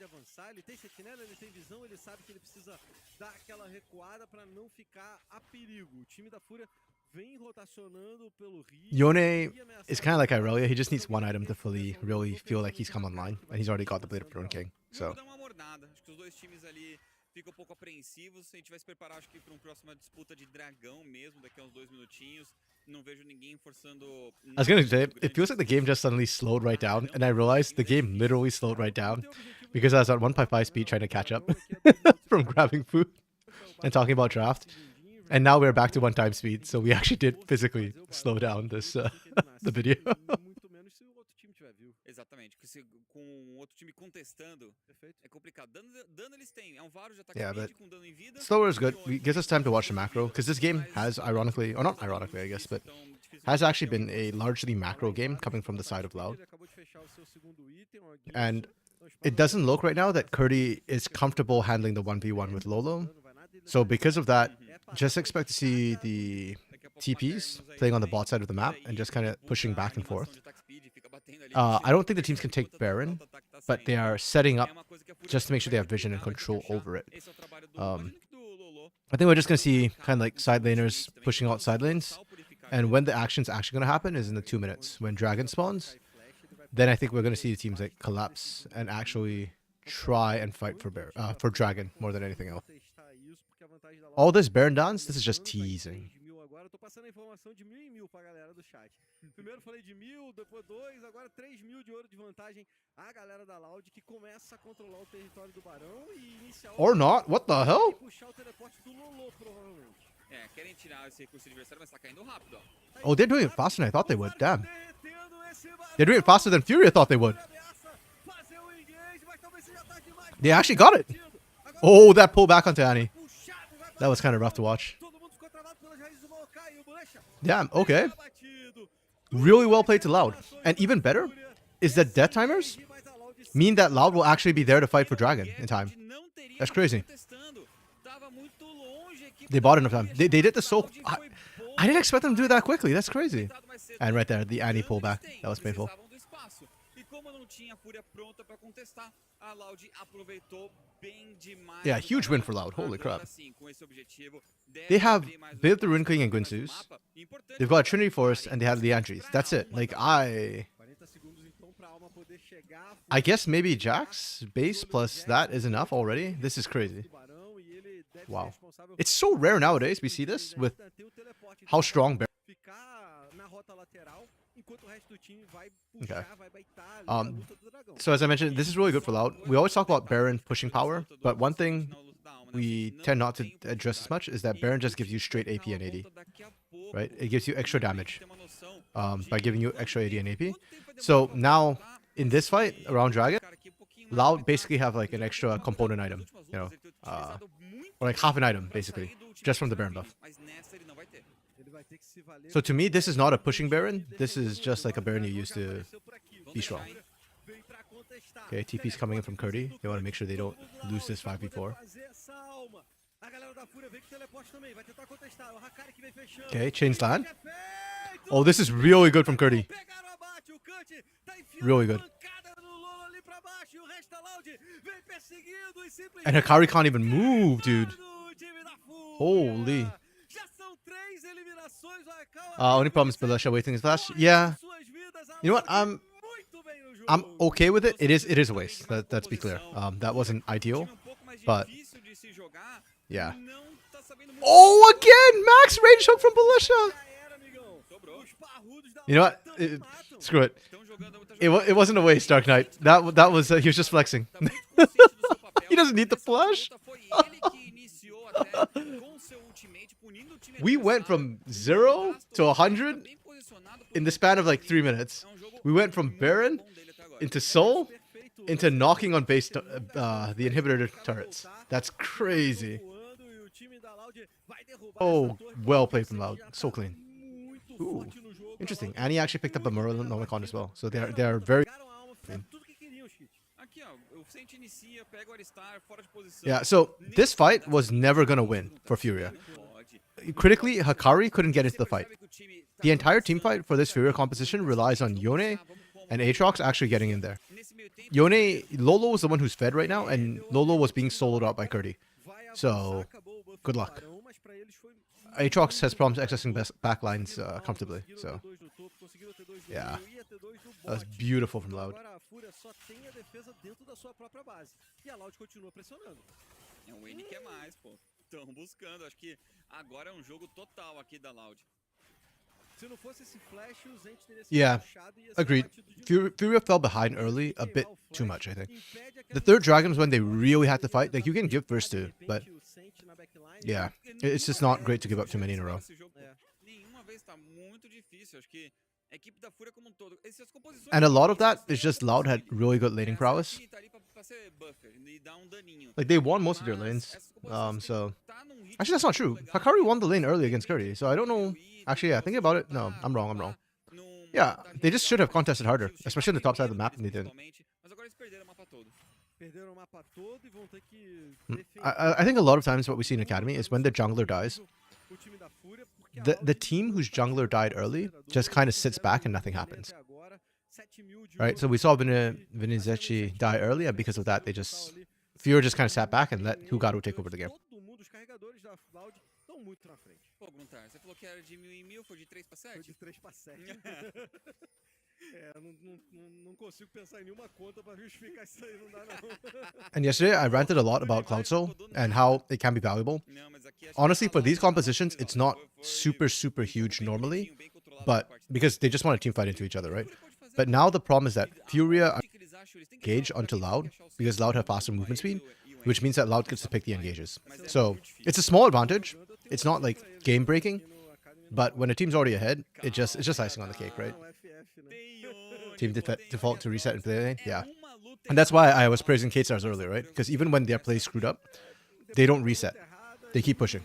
Yone is kind of like Irelia. He just needs one item to fully really feel like he's come online, and he's already got the Blade of Throne King. So. Fica um pouco apreensivos. Se a gente vai se preparar, acho que para uma próxima disputa de dragão mesmo, daqui a uns 2 minutinhos. Não vejo ninguém forçando. I was gonna say, it feels like the game just suddenly slowed right down, and I realized the game literally slowed right down because I was at 1.5 speed trying to catch up from grabbing food and talking about draft, and now we're back to 1 time speed. So we actually did physically slow down this the video. Exatamente, com outro time contestando é complicado. Dano eles têm, é Varo já tá com dano em vida. Slower is good. It gives us time to watch the macro, because this game has ironically, or not ironically I guess, but has actually been a largely macro game coming from the side of Loud. And it doesn't look right now that Curdy is comfortable handling the 1v1 with Lolo. So because of that, just expect to see the TPs playing on the bot side of the map and just kind of pushing back and forth. I don't think the teams can take Baron, but they are setting up just to make sure they have vision and control over it. I think we're just going to see kind of like side laners pushing out side lanes. And when the action's actually going to happen is in the 2 minutes. When Dragon spawns, then I think we're going to see the teams like collapse and actually try and fight for Dragon more than anything else. All this Baron dance, this is just teasing. Agora eu tô passando a informação de 1.000 em 1.000 pra galera do chat. Primeiro falei de 1.000, depois 2, agora 3.000 de ouro de vantagem. A galera da Loud que começa a controlar o território do Barão e iniciar Or not? What the hell? puxar o teleporte do Lolo, provavelmente. É, querem tirar esse recurso adversário, mas tá caindo rápido, ó. Oh, they're doing it faster than I thought they would. Damn. They're doing it faster than Fury thought they would. They actually got it. Oh, that pull back onto Annie. That was kind of rough to watch. Damn, okay. Really well played to Loud. And even better is that death timers mean that Loud will actually be there to fight for Dragon in time. That's crazy. They bought enough time. They did this so... I didn't expect them to do it that quickly. That's crazy. And right there, the Annie pullback. That was painful. Yeah, huge win for Loud. Holy crap. They have built the Rune King and Guinsoo's. They've got Trinity Force and they have the Andries. That's it. Like, I guess maybe Jack's base plus that is enough already. This is crazy. Wow. It's so rare nowadays we see this with how strong Baron. Okay. So as I mentioned, this is really good for Loud. We always talk about Baron pushing power, but one thing we tend not to address as much is that Baron just gives you straight AP and AD, right? It gives you extra damage by giving you extra AD and AP. So now in this fight around Dragon, Loud basically have like an extra component item, you know, or like half an item basically, just from the Baron buff. So to me, this is not a pushing Baron. This is just like a Baron you use to be strong. Okay, TP's coming in from Curdy. They want to make sure they don't lose this 5v4. Okay, chains land. Oh, this is really good from Curdy. Really good. And Hikari can't even move, dude. Holy. Only problem is Belisha wasting his flash. Yeah. You know what? I'm okay with it. It is a waste. Let's be clear. That wasn't ideal, but yeah. Oh, again, Max range hook from Belisha. You know what? Screw it. It wasn't a waste, Dark Knight. That was he was just flexing. He doesn't need the flash. We went from 0 to 100 in the span of like 3 minutes. We went from Baron into Soul into knocking on base the inhibitor turrets. That's crazy. Oh, well played from Loud. So clean. Ooh, interesting. And he actually picked up a Nomicon as well. So they're very clean. Yeah, so this fight was never going to win for Furia. Critically, Hikari couldn't get into the fight. The entire team fight for this Furia composition relies on Yone and Aatrox actually getting in there. Lolo is the one who's fed right now, and Lolo was being soloed out by Curdy. So, good luck. Aatrox has problems accessing backlines comfortably, so yeah. That was beautiful from Loud. Yeah, agreed. Furia fell behind early a bit too much, I think. The third dragon was when they really had to fight. Like, you can give first to, but yeah, it's just not great to give up too many in a row. And a lot of that is just Loud had really good laning prowess. Like, they won most of their lanes. So actually, that's not true. Hikari won the lane early against Curdy, so I don't know. Actually, yeah, thinking about it, no, I'm wrong. Yeah, they just should have contested harder, especially on the top side of the map, and they didn't. Perderam o mapa todo e vão ter que I think a lot of times what we see in Academy is when the jungler dies, o time da Fúria, porque a the Loud team whose tá jungler died cheio early de just kind of jogadores, sits fizeram back and um nothing rolê happens. até agora, 7 mil de Right? ouro, So we saw e Vinizetti basicamente 7 die mil early, and de because of that, they total just ali. Fear just kind of sat back and let Hugaro take over the game. Todo mundo, os carregadores da Loud estão muito na frente. Pô, Gruntar, você falou que era de 1000 em 1000, foi de 3 pra Foi 7? de 3 para 7. Não consigo pensar em nenhuma conta para justificar isso aí, não dá não. And yesterday, I ranted a lot about Cloud Soul and how it can be valuable. Não, mas aqui acho que Honestly, a for Loud these tá compositions, bem it's not controlado. super Foi um jogo huge bem normally, bonitinho, bem controlado but por parte da because they just want to team fight into each other, right? But now the problem is that Furia engage onto Loud because Loud have faster movement speed, which means that Loud gets to pick the engages. So it's a small advantage. It's not like game breaking, but when a team's already ahead, it's just icing on the cake, right? Team default to reset and play lane, yeah. And that's why I was praising K-Stars earlier, right? Because even when their play screwed up, they don't reset. They keep pushing.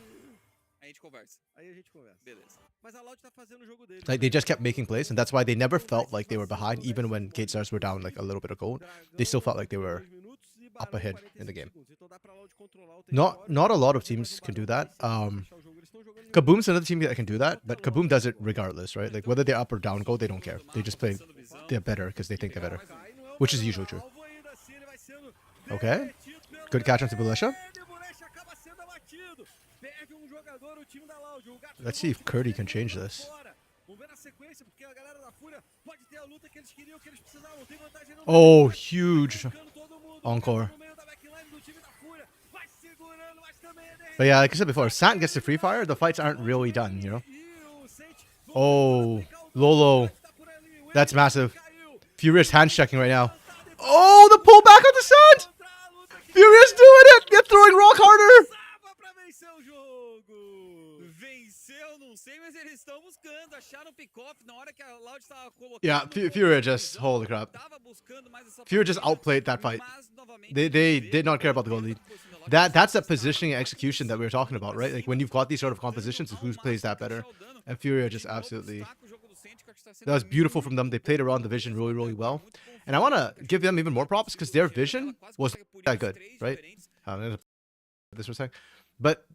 Aí a gente conversa. Aí a gente conversa. Beleza. Mas a Loud tá fazendo o jogo dele. Like they just kept making plays, and that's why they never felt like they were behind, even when K-Stars were down like a little bit of gold. They still felt like they were up ahead in the game. Not a lot of teams can do that. Kaboom's another team that can do that, but Kaboom does it regardless, right? Like whether they're up or down gold, they don't care. They just play. They're better because they think they're better, which is usually true. Okay, good catch onto Belisha. Let's see if Curdy can change this. Oh, huge encore. But yeah, like I said before, if Sant gets the free fire, the fights aren't really done, you know? Oh, Lolo. That's massive. Furious hands checking right now. Oh, the pullback on the Sant! Furious doing it! They're throwing rock harder! Venceu, não sei, mas eles estão buscando, acharam o pick-off na hora que a Loud estava colocando. Yeah, Furia just, holy crap. Furia just outplayed that fight. They did not care about the gold lead. That's that positioning and execution that we were talking about, right? Like when you've got these sort of compositions, who plays that better? And Furia just absolutely... That was beautiful from them. They played around the vision really well. And I want to give them even more props because their vision was that good, right? This was saying. But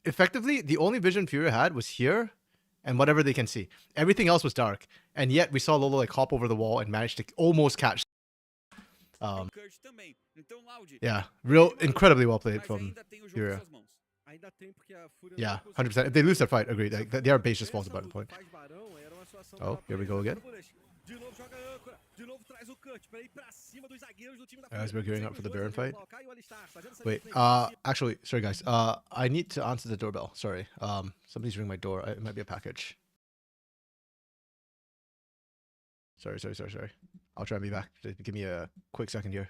effectively, the only vision Furia had was here and whatever they can see. Everything else was dark. And yet we saw Lolo like hop over the wall and manage to almost catch. Yeah, real incredibly well played from Furia. Yeah, 100%. If they lose that fight, agreed. Like, their base just falls apart at the point. Oh, here we go again. As we're gearing up for the Baron fight. Wait, actually, sorry guys. I need to answer the doorbell. Sorry. Somebody's ringing my door. It might be a package. Sorry. I'll try and be back. Just give me a quick second here.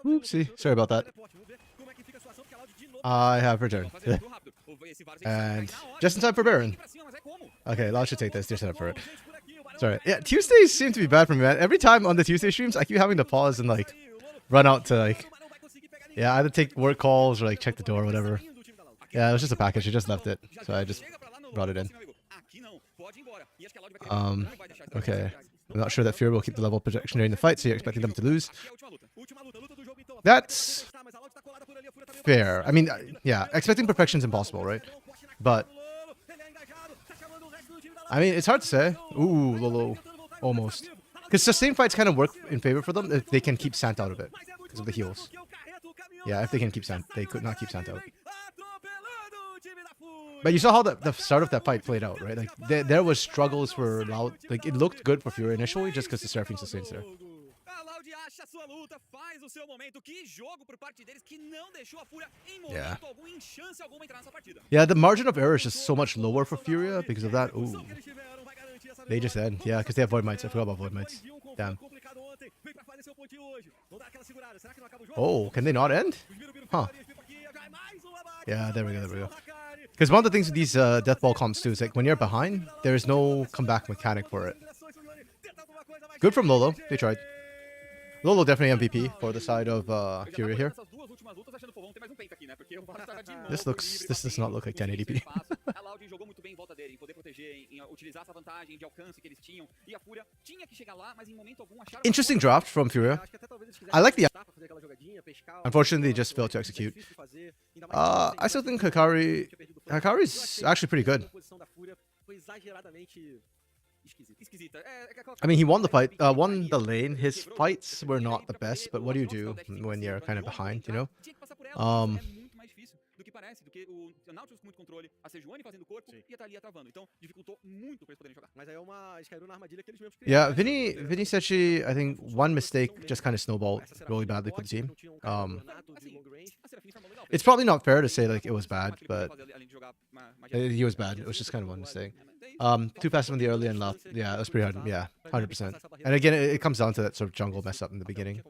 Oopsie, sorry about that. I have returned. And just in time for Baron. Okay, Loud should take this. Just set up for it. Sorry. Yeah, Tuesdays seem to be bad for me, man. Every time on the Tuesday streams, I keep having to pause and like run out to like, yeah, either take work calls or like check the door or whatever. Yeah, it was just a package. I just left it, so I just brought it in. Okay. I'm not sure that Fear will keep the level of projection during the fight, so you're expecting them to lose. That's fair. I mean, yeah, expecting perfection is impossible, right? But I mean, it's hard to say. Ooh, Lolo, almost. Because sustained fights kind of work in favor for them if they can keep Sant out of it because of the heals. Yeah, if they can keep Sant, they could not keep Sant out. But you saw how the start of that fight played out, right? Like there was struggles for Loud. Like it looked good for Fury initially, just because the Seraphine sustains there. Yeah. Yeah, the margin of error is just so much lower for Furia because of that. Ooh. They just end. Yeah, because they have Void Mites. I forgot about Void Mites. Damn. Oh, can they not end? Huh. Yeah, there we go, there we go. Because one of the things with these Death Ball comps too is like when you're behind, there is no comeback mechanic for it. Good from Lolo. They tried. Lolo definitely MVP for the side of Furia here. This does not look like 1080p. Interesting draft from Furia. I like the... Unfortunately, they just failed to execute. I still think Hikari's actually pretty good. I mean, he won the fight, won the lane. His fights were not the best, but what do you do when you're kind of behind, you know? Yeah, Vinny said she, I think one mistake just kind of snowballed really badly for the team. It's probably not fair to say like it was bad, but he was bad. It was just kind of one mistake. Too fast on the early and left. Yeah, it was pretty hard. Yeah, 100%. And again, it comes down to that sort of jungle mess up in the beginning.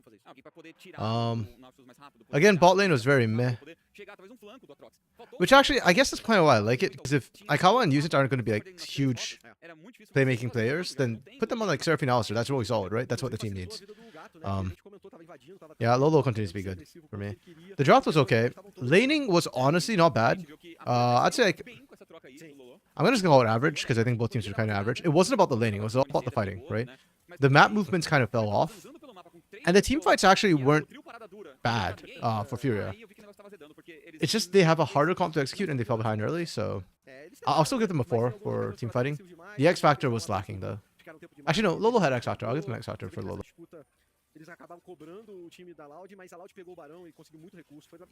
Again, bot lane was very meh. Which actually, I guess that's kind of why I like it. Because if Aikawa and Usage aren't going to be like huge playmaking players, then put them on like Seraphine Alistair. That's really solid, right? That's what the team needs. Yeah, Lolo continues to be good for me. The draft was okay. Laning was honestly not bad. I'd say like, I'm just going to call it average because I think both teams are kind of average. It wasn't about the laning. It was all about the fighting, right? The map movements kind of fell off. And the team fights actually weren't bad for Furia. It's just they have a harder comp to execute and they fell behind early, so I'll still give them a 4 for team fighting. The X Factor was lacking though. Actually no, Lolo had X Factor. I'll give them X Factor for Lolo.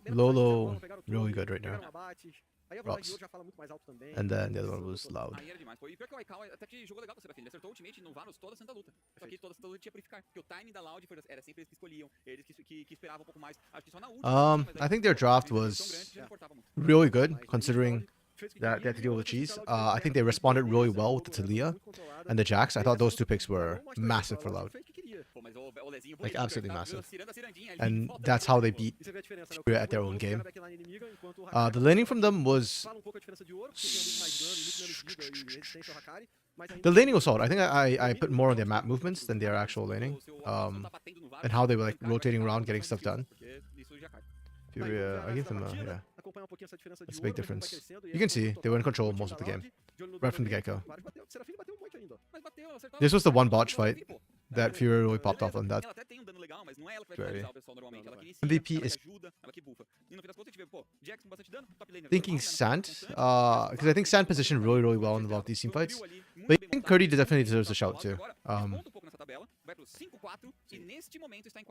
Lolo, really good right now. Rocks. And then the other one was Loud. I think their draft was really good considering that they had to deal with cheese. I think they responded really well with the Talia and the Jax. I thought those two picks were massive for Loud. Like absolutely massive. And that's how they beat Furia at their own game. The laning from them was... The laning was solid. I think I put more on their map movements than their actual laning. And how they were like rotating around, getting stuff done. Furia, I give them a... yeah. That's a big difference. You can see they were in control most of the game, right from the get-go. This was the one botch fight that Fury really popped off on that. Very. MVP is thinking Sant, because I think Sant positioned really well in a lot of these team fights. But I think Curdy definitely deserves a shout too.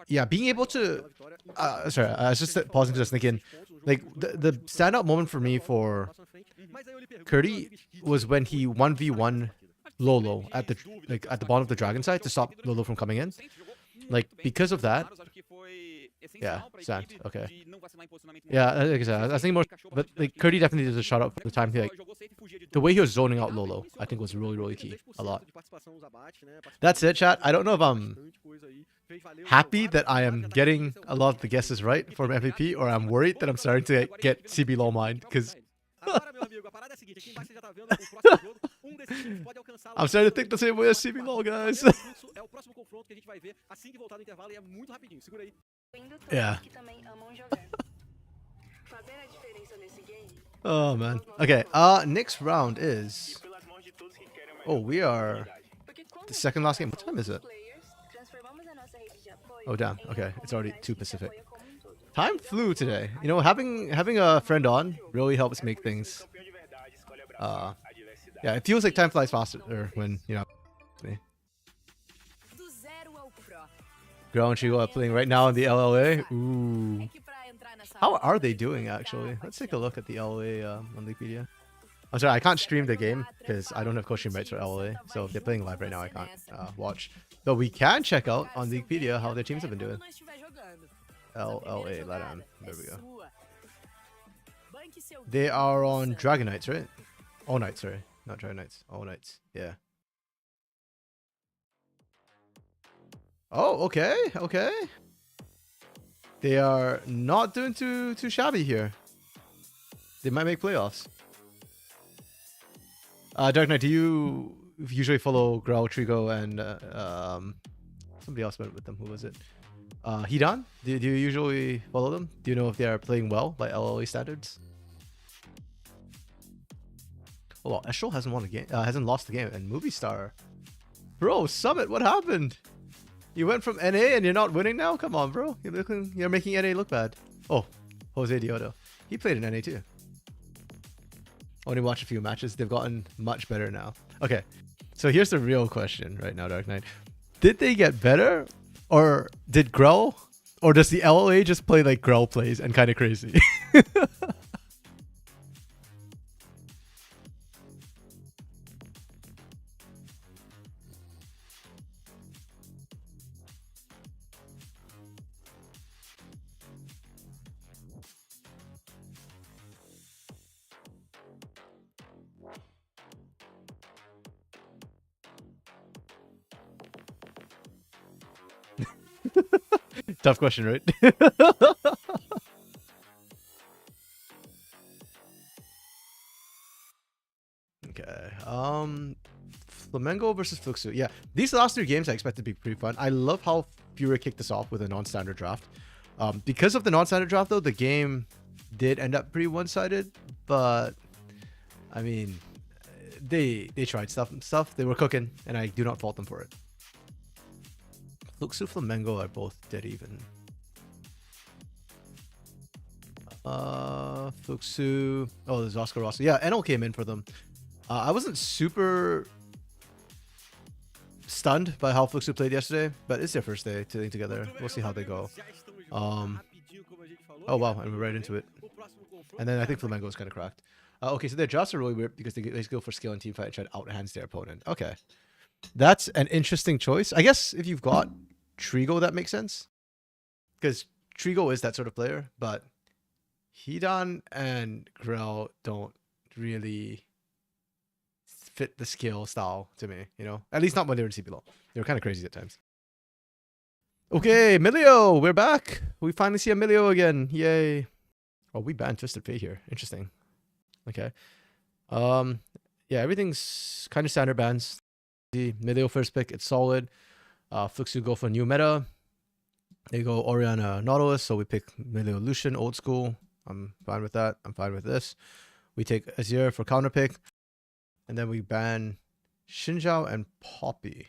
Yeah, being able to... sorry, I was just pausing to just think in. Like, the standout moment for me for Curdy was when he 1v1 Lolo at the bottom of the dragon side to stop Lolo from coming in. Like, because of that, essencial pra Sand, equipe okay. de não vacilar em posicionamento. Yeah, like I said, I was thinking more, but like Curdy definitely does a shout out for the time. Like the way he was zoning out Lolo, I think was really key. A lot. That's it, chat. I don't know if I'm happy that I am getting a lot of the guesses right for MVP, or I'm worried that I'm starting to get CBLOL mind, because I'm starting to think the same way as CBLOL, guys. Yeah. Oh man. Okay. Next round is. Oh, we are the second last game. What time is it? Oh damn. Okay, it's already 2 Pacific. Time flew today. You know, having a friend on really helps make things. Yeah, it feels like time flies faster when you know. Me. Grow and Chigo are playing right now in the LLA. Ooh. How are they doing actually? Let's take a look at the LLA on Wikipedia. I'm sorry, I can't stream the game because I don't have Costream rights for LLA. So if they're playing live right now, I can't watch. But we can check out on Wikipedia how their teams have been doing. LLA, LATAM. There we go. They are on Dragon Knights, right? All Knights, sorry. Not Dragon Knights. All Knights. Yeah. Oh, okay. Okay. They are not doing too shabby here. They might make playoffs. Dark Knight, do you usually follow Grau, Trigo, and somebody else went with them? Who was it? Hidan? Do you usually follow them? Do you know if they are playing well by LLA standards? Oh, well, Estrel hasn't won a game. Hasn't lost the game. And Movie Star, bro, Summit, what happened? You went from NA and you're not winning now? Come on, bro. You're making NA look bad. Oh, Jose Diodo. He played in NA too. Only watched a few matches. They've gotten much better now. Okay, so here's the real question right now, Dark Knight. Did they get better? Or did Grell? Or does the LLA just play like Grell plays and kind of crazy? Tough question, right? Okay. Flamengo versus Fluxu. Yeah, these last 3 games I expect to be pretty fun. I love how Fury kicked us off with a non-standard draft. Because of the non-standard draft, though, the game did end up pretty one-sided. But I mean, they tried stuff. They were cooking, and I do not fault them for it. Fluxu, Flamengo are both dead even. Fluxu. Oh, there's Oscar Rosso. Yeah, NL came in for them. I wasn't super stunned by how Fluxu played yesterday, but it's their first day playing together. We'll see how they go. Oh wow, and we're right into it. And then I think Flamengo is kind of cracked. Okay, so their drafts are really weird because they go for skill and team fight and try to out-hands their opponent. Okay. That's an interesting choice. I guess if you've got Trigo, that makes sense. Because Trigo is that sort of player, but Hidan and Grell don't really fit the skill style to me, you know? At least not when they're in CBLOL. They were kind of crazy at times. Okay, Milio, we're back. We finally see a Milio again. Yay. Oh, we banned Twisted Fate here. Interesting. Okay. Yeah, everything's kind of standard bans. Milio first pick, it's solid. Fluxu go for new meta. They go Oriana Nautilus, so we pick Milio Lucian, old school. I'm fine with that. I'm fine with this. We take Azir for counter pick. And then we ban Xinjiao and Poppy.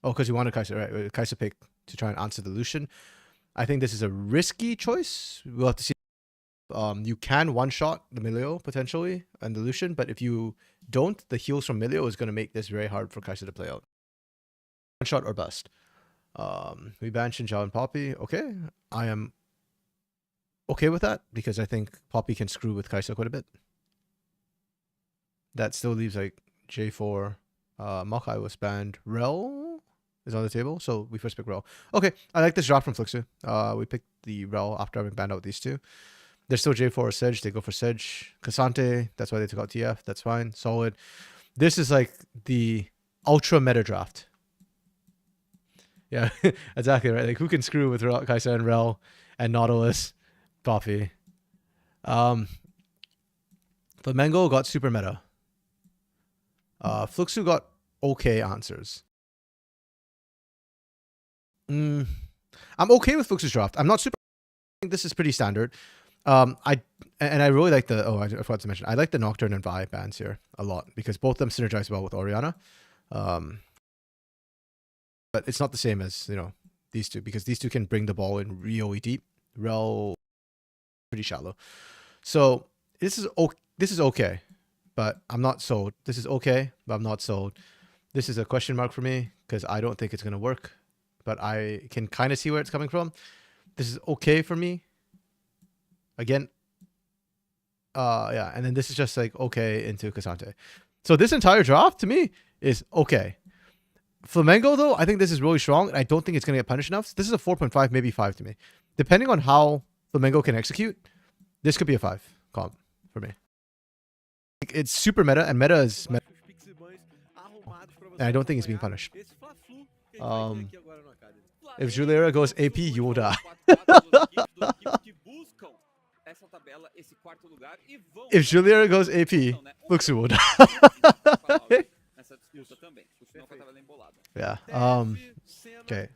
Oh, because we wanted Kai'Sa, right? Kai'Sa pick to try and answer the Lucian. I think this is a risky choice. We'll have to see. You can one-shot the Milio, potentially, and the Lucian, but if you don't, the heals from Milio is going to make this very hard for Kai'Sa to play out. One-shot or bust. We ban Xinjiao and Poppy. Okay. I am okay with that, because I think Poppy can screw with Kai'Sa quite a bit. That still leaves, like, J4. Maokai was banned. Rel? is on the table, so we first pick Rel. Okay, I like this drop from Fluxu. We picked the Rel after having banned out these two. There's still J4 or Sedge. They go for Sedge. Cassante, that's why they took out TF. That's fine. Solid. This is like the ultra meta draft. Yeah, exactly right. Like who can screw with Kai'Sa and Rel and Nautilus, Buffy. Flamengo got super meta. Fluxu got okay answers. I'm okay with Fluxu's draft. I'm not super. I think this is pretty standard. I really like the. Oh, I forgot to mention. I like the Nocturne and Vi bands here a lot because both of them synergize well with Orianna. But it's not the same as these two because these two can bring the ball in really deep. Rel pretty shallow. So this is okay, but I'm not sold. This is okay, but I'm not sold. This is a question mark for me because I don't think it's gonna work, but I can kind of see where it's coming from. This is okay for me. Again, yeah, and then this is just like okay into Cassante. So this entire draft to me is okay. Flamengo though, I think this is really strong, and I don't think it's gonna get punished enough. This is a 4.5, maybe 5 to me, depending on how Flamengo can execute. This could be a 5 comp for me. It's super meta, and meta is meta. And I don't think it's being punished. If Juliera goes AP, you will die. If Juliera goes AP, Fluxu will die. Yeah. Okay.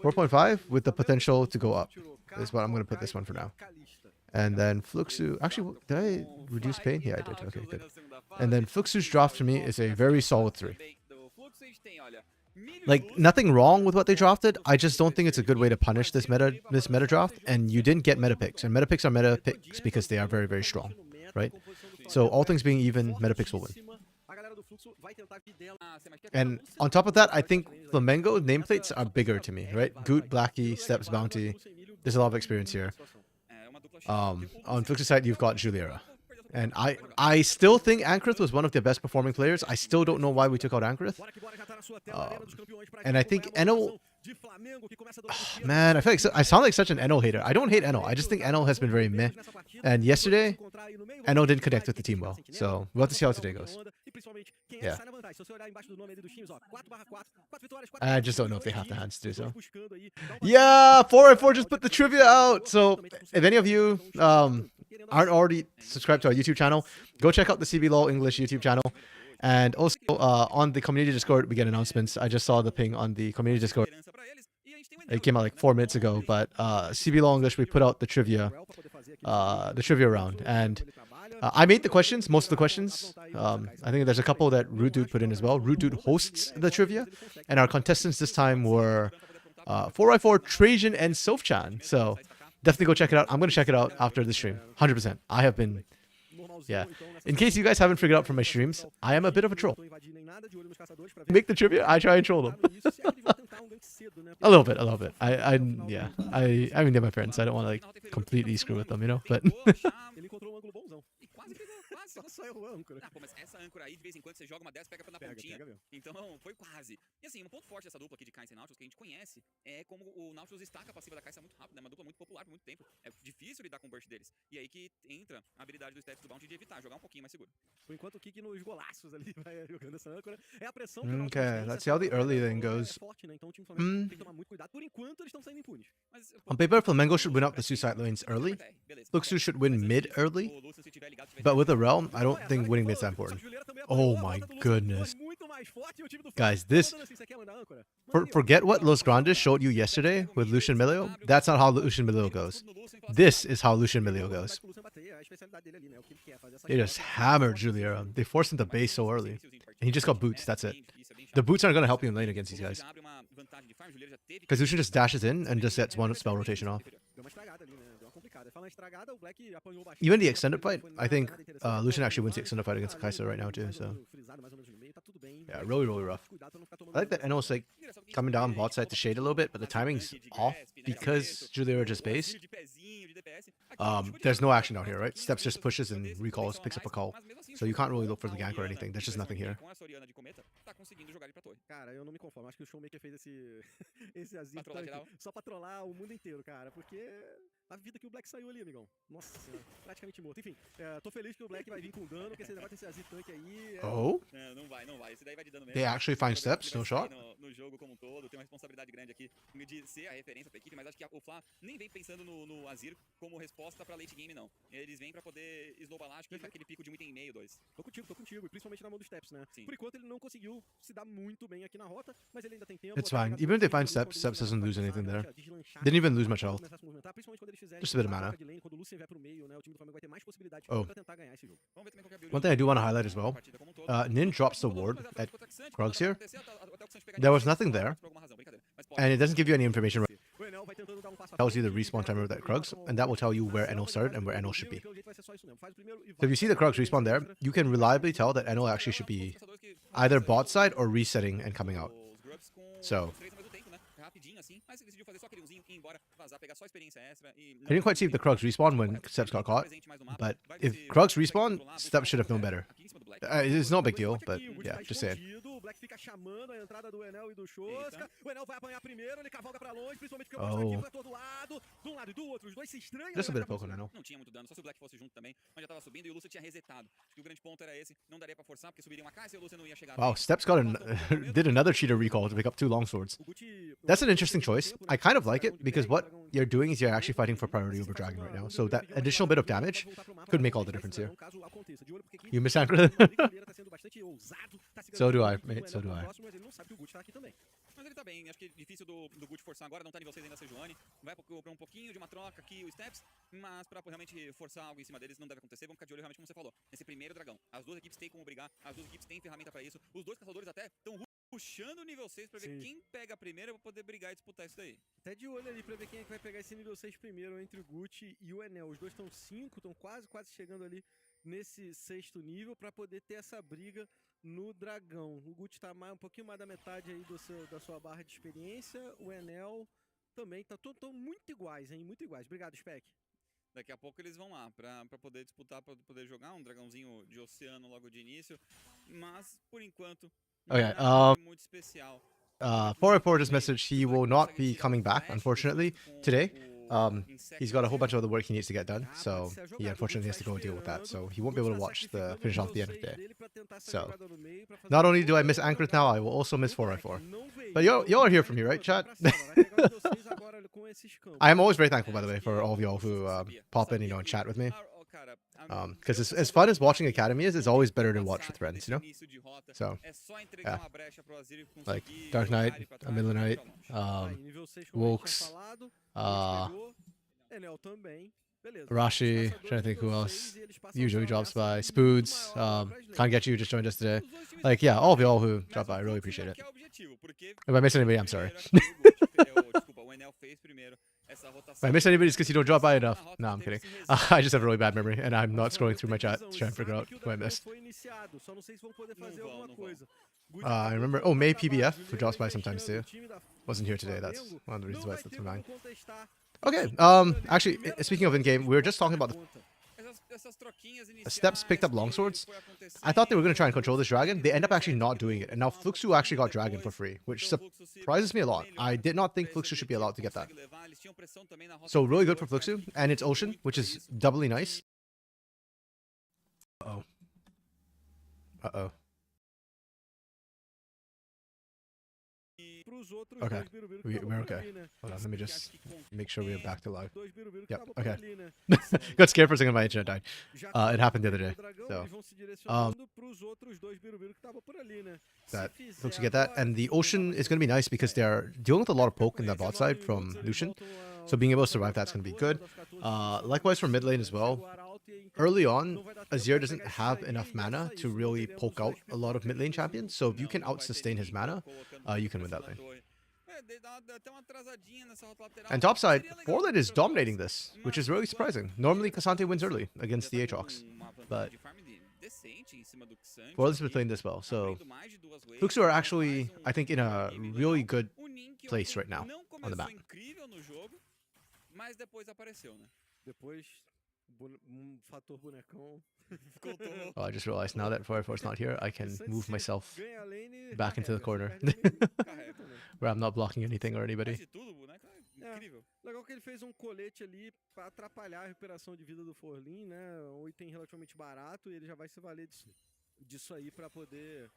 4.5 with the potential to go up is what I'm going to put this one for now. And then Fluxu, actually, did I reduce pain? Yeah, I did. Okay, good. And then Fluxu's draft for me is a very solid 3. Like, nothing wrong with what they drafted. I just don't think it's a good way to punish this meta draft. And you didn't get meta picks. And meta picks are meta picks because they are very, very strong, right? So all things being even, meta picks will win. And on top of that, I think Flamengo nameplates are bigger to me, right? Goot, Blackie, Steps, Bounty. There's a lot of experience here. On Fluxu's side, you've got Juliera. And I still think Ankrith was one of their best performing players. I still don't know why we took out Ankrith. And I think Enel... Man, I feel like I sound like such an Enel hater. I don't hate Enel. I just think Enel has been very meh. And yesterday, Enel didn't connect with the team well. So we'll have to see how today goes. Yeah. I just don't know if they have the hands to do so. Yeah, 4x4 just put the trivia out. So if any of you aren't already subscribed to our YouTube channel, go check out the CBLOL English YouTube channel. And also on the community Discord, we get announcements. I just saw the ping on the community Discord. It came out like 4 minutes ago, but CBLOL English, we put out the trivia round. And I made the questions, most of the questions. I think there's a couple that Root Dude put in as well. Root Dude hosts the trivia. And our contestants this time were 4x4, Trajan, and Sofchan. So definitely go check it out. I'm going to check it out after the stream. 100%. I have been... Yeah. In case you guys haven't figured out from my streams, I am a bit of a troll. Make the trivia, I try and troll them. a little bit. I mean, they're my friends. I don't want to like completely screw with them, you know. But Só errou a âncora. Ah, pô, mas essa âncora aí, de vez em quando você joga uma dessa, pega na pontinha. Pega. Então, foi quase. E assim, um ponto forte dessa dupla aqui de Kai'Sa e Nautilus, que a gente conhece, é como o Nautilus estaca a passiva da Kai'Sa muito rápido, né? Uma dupla muito popular por muito tempo. É difícil lidar com o burst deles. E aí que entra a habilidade do Steps do Bounty de evitar, jogar um pouquinho mais seguro. Por enquanto, o Kik nos golaços ali vai jogando essa âncora. É a pressão. Okay, let's see how the early lane goes. Forte, né? Então o time do Flamengo tem que tomar muito cuidado. Por enquanto, eles estão saindo impunes. On paper, Flamengo should win up the two side lanes early. Fluxu should win mid early. But with the Realm, I don't think winning mid's that important. Oh my goodness. Guys, this... Forget what Los Grandes showed you yesterday with Lucian Milio. That's not how Lucian Milio goes. This is how Lucian Milio goes. They just hammered Juliera. They forced him to base so early. And he just got boots, that's it. The boots aren't going to help you in lane against these guys. Because Lucian just dashes in and just gets one spell rotation off. Even the extended fight, I think Lucian actually wins the extended fight against Kai'Sa right now too, so... Yeah, really, really rough. I like that Enel's like coming down bot side to shade a little bit, but the timing's off because Juliera just based. There's no action out here, right? Steps just pushes and recalls, picks up a call. So you can't really look for the gank or anything. There's just nothing here. Com essa Orianna de cometa, tá conseguindo jogar ele pra torre. Cara, eu não me conformo. Acho que o Showmaker fez esse Azir Pra trollar geral? só pra trollar o mundo inteiro, cara. Porque a vida que o Black saiu ali, amigão. Nossa senhora, praticamente morto. Enfim, tô feliz que o Black vai vir com dano, porque esse negócio desse Azir tanque aí... Oh? Não vai. Esse daí vai de dano mesmo. They actually find steps, no shot? No jogo como um todo, tem uma responsabilidade grande aqui de ser a referência pra equipe, mas acho que o Fla nem vem pensando no Azir como resposta pra late game, não. Eles vêm pra poder snowballar, acho que naquele pico de 1,5, 2. Tô contigo, e principalmente na mão dos steps, né? Sim. Por enquanto ele não conseguiu se dar muito bem aqui na rota, mas ele ainda tem tempo. It's fine. Even if they find steps, steps doesn't lose anything there. Didn't even lose much health. Just a bit of mana. Quando o Lucian vier pro meio, né, o time do Flamengo vai ter mais possibilidade Oh. pra tentar ganhar esse jogo. Vamos ver também qual que é a build One thing I do want to highlight as well. Nin drops the ward at Krugs here. There was nothing there, and it doesn't give you any information. O Enel vai tentando dar um passo à Tells you the frente, respawn timer of that Krugs, and that will tell you where Enel started and where Enel should be. pelo jeito vai ser só isso mesmo. Faz o primeiro e So if you see the Krugs respawn there, you can reliably tell that Enel actually should be either bot side or resetting and coming out. So Rapidinho assim, mas ele decidiu fazer só aquele umzinho, ir embora, vazar, pegar só experiência extra e I didn't quite see if the Krugs respawn when Steps got caught, but if Krugs respawn, Steps should have known better. It's no big deal, but yeah, just saying. O Black fica chamando a entrada do Enel e do Shoska. O Enel vai apanhar primeiro, ele cavalga pra longe, principalmente porque o Oh. Black foi atordoado. De um lado e do outro, os dois se estranham. Just a né? bit of poke on Enel. não tinha muito dano, só se o Black fosse junto também, mas já tava subindo e o Lucian tinha resetado. Acho que o grande ponto era esse, não daria pra forçar, porque subiria uma casa e o Lucian não ia chegar. Wow, Steps got did another cheater recall to pick up 2 longswords. That's an interesting choice. I kind of like it because what you're doing is you're actually fighting for priority over Dragon right now. So that additional bit of damage could make all the difference here. You miss Ankra? So do I, mate, so do I. Mas ele tá bem, acho que é difícil do Gucci forçar agora, não tá nível 6 ainda, Sejuani. Vai pra um pouquinho de uma troca aqui, o Steps, mas pra realmente forçar algo em cima deles não deve acontecer. Vamos ficar de olho realmente, como você falou, nesse primeiro dragão. As duas equipes têm como brigar, as duas equipes têm ferramenta pra isso. Os dois caçadores até estão puxando o nível 6 pra ver quem pega primeiro pra poder brigar e disputar isso daí. Até de olho ali pra ver quem é que vai pegar esse nível 6 primeiro entre o Gucci e o Enel. Os dois estão 5, estão quase chegando ali nesse sexto nível pra poder ter essa briga no dragão. O Gucci tá um pouquinho mais da metade aí da sua barra de experiência. O Enel também tá tão muito iguais, hein? Muito iguais. Obrigado, Spec. Daqui a pouco eles vão lá pra poder disputar, pra poder jogar um dragãozinho de oceano logo de início. Mas, por enquanto, Okay, nada muito especial. 404 just messaged he will not be coming back, unfortunately, today. He's got a whole bunch of other work he needs to get done, so he unfortunately has to go deal with that. So he won't be able to watch the finish off at the end of the day. So not only do I miss Anchoreth now, I will also miss 404. But y'all are here for me, right, chat? I am always very thankful, by the way, for all of y'all who pop in, and chat with me. Because as fun as watching Academy is, it's always better to watch with friends, you know? So, yeah. Like, Dark Knight, Middle Knight, Wokes, Rashi, trying to think who else. Usually drops by. Spoods, Can't Get You just joined us today. Like, yeah, all of y'all who dropped by, I really appreciate it. If I miss anybody, I'm sorry. If I miss anybody, it's because you don't drop by enough. No, I'm kidding. I just have a really bad memory, and I'm not scrolling through my chat to try and figure out who I missed. I remember, May PBF, who drops by sometimes too. Wasn't here today, that's one of the reasons why it slipped my mind. Okay, actually, speaking of in-game, we were just talking about the Steps picked up longswords. I thought they were going to try and control this dragon. They end up actually not doing it. And now Fluxu actually got dragon for free, which surprises me a lot. I did not think Fluxu should be allowed to get that. So really good for Fluxu. And it's Ocean, which is doubly nice. Uh-oh. Uh-oh. Okay, we're okay. Hold on, let me just make sure we're back to live. Yep, okay. Got scared for a second, my internet died. It happened the other day. So, that looks to get that. And the Ocean is going to be nice because they're dealing with a lot of poke in the bot side from Lucian. So being able to survive that's going to be good. Likewise for mid lane as well. Early on, Azir doesn't have enough mana to really poke out a lot of mid lane champions. So if you can out-sustain his mana, you can win that lane. And topside, 4-lane is dominating this, which is really surprising. Normally, Cassante wins early against the Aatrox, but 4-lane's been playing this well. So Fluxu are actually, I think, in a really good place right now on the map. Fator bonecão. Ficou todo- Oh, I just realized now that 4x4's not here, I can Interessante move se myself ganha a lane, back into the carrega. Se corner. perde a lane, Carrega. também. where I'm not blocking anything or Faz anybody. de tudo, o boneco é É. incrível. Legal que ele fez um colete ali pra atrapalhar a recuperação de vida do Forlin, né? Um item relativamente barato e ele já vai se valer disso aí pra poder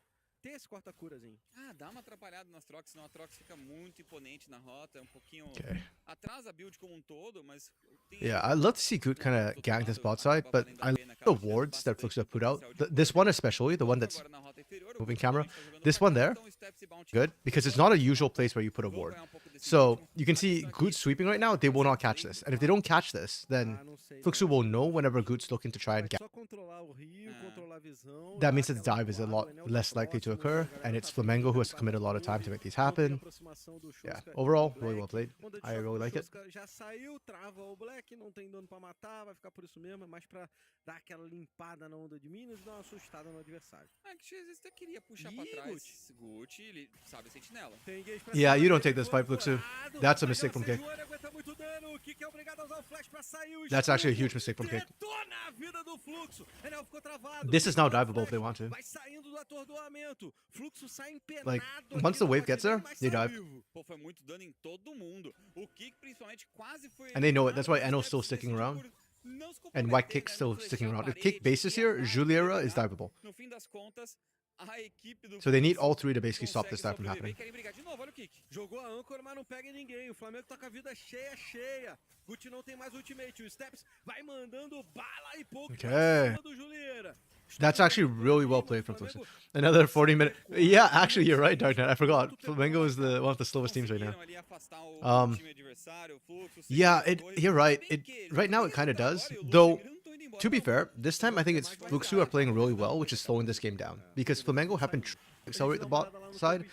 ter esse corta-curazinho. Ah, dá uma atrapalhada nas trocs, senão a trox fica muito imponente na rota, é um pouquinho... Okay. Atrasa a build como um todo, mas... tem- Yeah, I'd love to see Good kind of do gank outro this lado, bot side, acaba but valendo a I love pena, the acaba gerando wards that bastante Fluxus have put out. potencial de This cura. one especially, the one Foco that's agora na rota inferior, o moving Gucci camera. realmente tá jogando This pra one cá, there, então o Steps e Bounty good, because it's not a usual place where you put a vão ward. ganhar um pouco desse So ritmo. you can see Good sweeping right now, they will not catch this. And if they don't catch this, then Ah, não sei, Fluxu não. will know whenever Good's looking to try and Vai get. só controlar o rio, Ah. controlar a visão. That dar means that the aquela dive is a recuada, lot o Enel tá less likely to próximo, occur, a galera and tá it's Flamengo who has tentando committed a lot of time tudo, to make these não tem happen. aproximação do Yeah, Xuska e do overall, Black. really well played. Onda de I choque really do like it. Xuska já saiu, trava o Black, não tem dano pra matar, vai ficar por isso mesmo, é mais pra dar aquela limpada na onda de Minas e dar uma assustada no adversário. Ah, que às vezes até queria puxar Ih, pra trás. Gucci. Gucci, ele sabe a sentinela. Tem engage pra Yeah, cima, you don't ele take this foi fight, Fluxu. voado, That's a mas mistake from o Kick. Sejuani aguenta muito dano, o Kick é obrigado a usar o flash pra sair, o That's actually a escudo huge mistake from Kick. detona a vida do Fluxo. Enel ficou travado. This is now Kick dá o diveable if they flash, want to. vai saindo do atordoamento. Fluxo sai empenado Like, aqui once the no wave bot gets lane, there, mas they sai dive. vivo. Pô, foi muito dano em todo mundo. O Kick, principalmente, quase foi... And they know it. That's why eliminado, Enel's still Steps sticking decidiu around. por não se And comprometer, White Kick's né, still não sticking flechar around. a If Kick parede, bases ir here, atrás, Juliera is pegar. diveable. No fim das contas, a equipe do So they need Fluxo all three to basically stop this consegue dive from sobreviver. happening. Querem brigar de novo, olha o Kick. Jogou a âncora, mas não pega ninguém. O Flamengo tá com a vida cheia. Gucci não tem mais ultimate. O Steps vai mandando bala e pouco Okay. pra cima do Juliera. That's actually really well played from Fluxu. Another 40-minute. Yeah, actually, you're right, Dark Knight. I forgot. Flamengo is one of the slowest teams right now. Conseguiram ali afastar o Um, time adversário, o Fluxo, Yeah, seguiram a torre. you're right. Se bem que Right now eles it kind of estão does. agora e o Though, Luciano não estão indo embora, to be não. fair, this time I think it's Fluxu are playing really well, which is slowing this game down. Because Flamengo have been accelerate the bot side.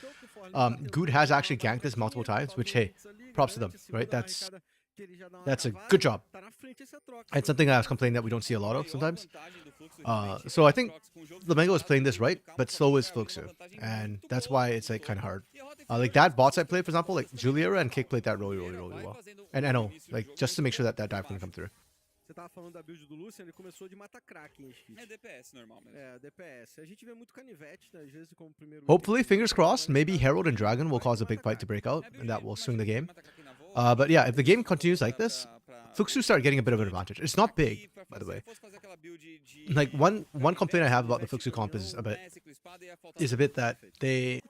Good has actually ganked this multiple times, which, hey, props to them, right? That's a good job. It's something I was complaining that we don't see a lot of sometimes. So I think Flamengo is playing this right, but slow is Fluxu. And that's why it's like kind of hard. Like that bot side play, for example, like Juliera and Kick played that really well. And I know, like, just to make sure that that dive can come through. Você tava falando da build do Lucian, ele começou de mata crack em Skit. É DPS normal mesmo. É, DPS. A gente vê muito canivete, né? Às vezes como primeiro. Hopefully, fingers crossed, maybe Herald and Dragon will cause a big fight to break out, and that will swing the game. But yeah, if the game continues like this, Fluxu start getting a bit of an advantage. It's not big, by the way. Like one complaint I have about the Fluxu comp is a bit that the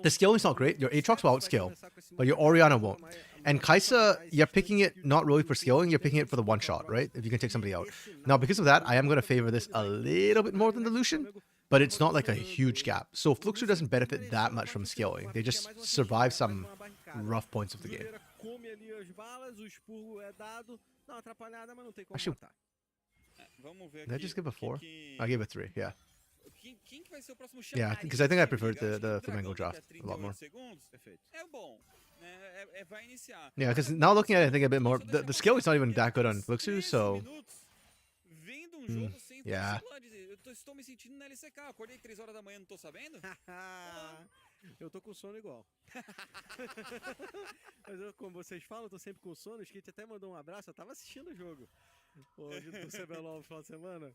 skilling's not great. Your Aatrox will outscale, but your Orianna won't. And Kaisa, you're picking it not really for skilling, you're picking it for the one shot, right? If you can take somebody out. Now, because of that, I am going to favor this a little bit more than the Lucian, but it's not like a huge gap. So Fluxu doesn't benefit that much from skilling. They just survive some rough points of the game. Actually, did I just give a 4? I gave a 3, yeah. Yeah, because I think I preferred the Flamengo draft a lot more. Yeah, because now looking at it, I think a bit more. The skill is not even that good on Fluxu, so. Yeah. Estou me sentindo na LCK. Acordei 3 horas da manhã, não tô sabendo? Eu tô com sono igual. Mas eu, como vocês falam, eu tô sempre com sono. O Skit até mandou um abraço. Eu tava assistindo o jogo. Hoje do CBLOL no final de semana.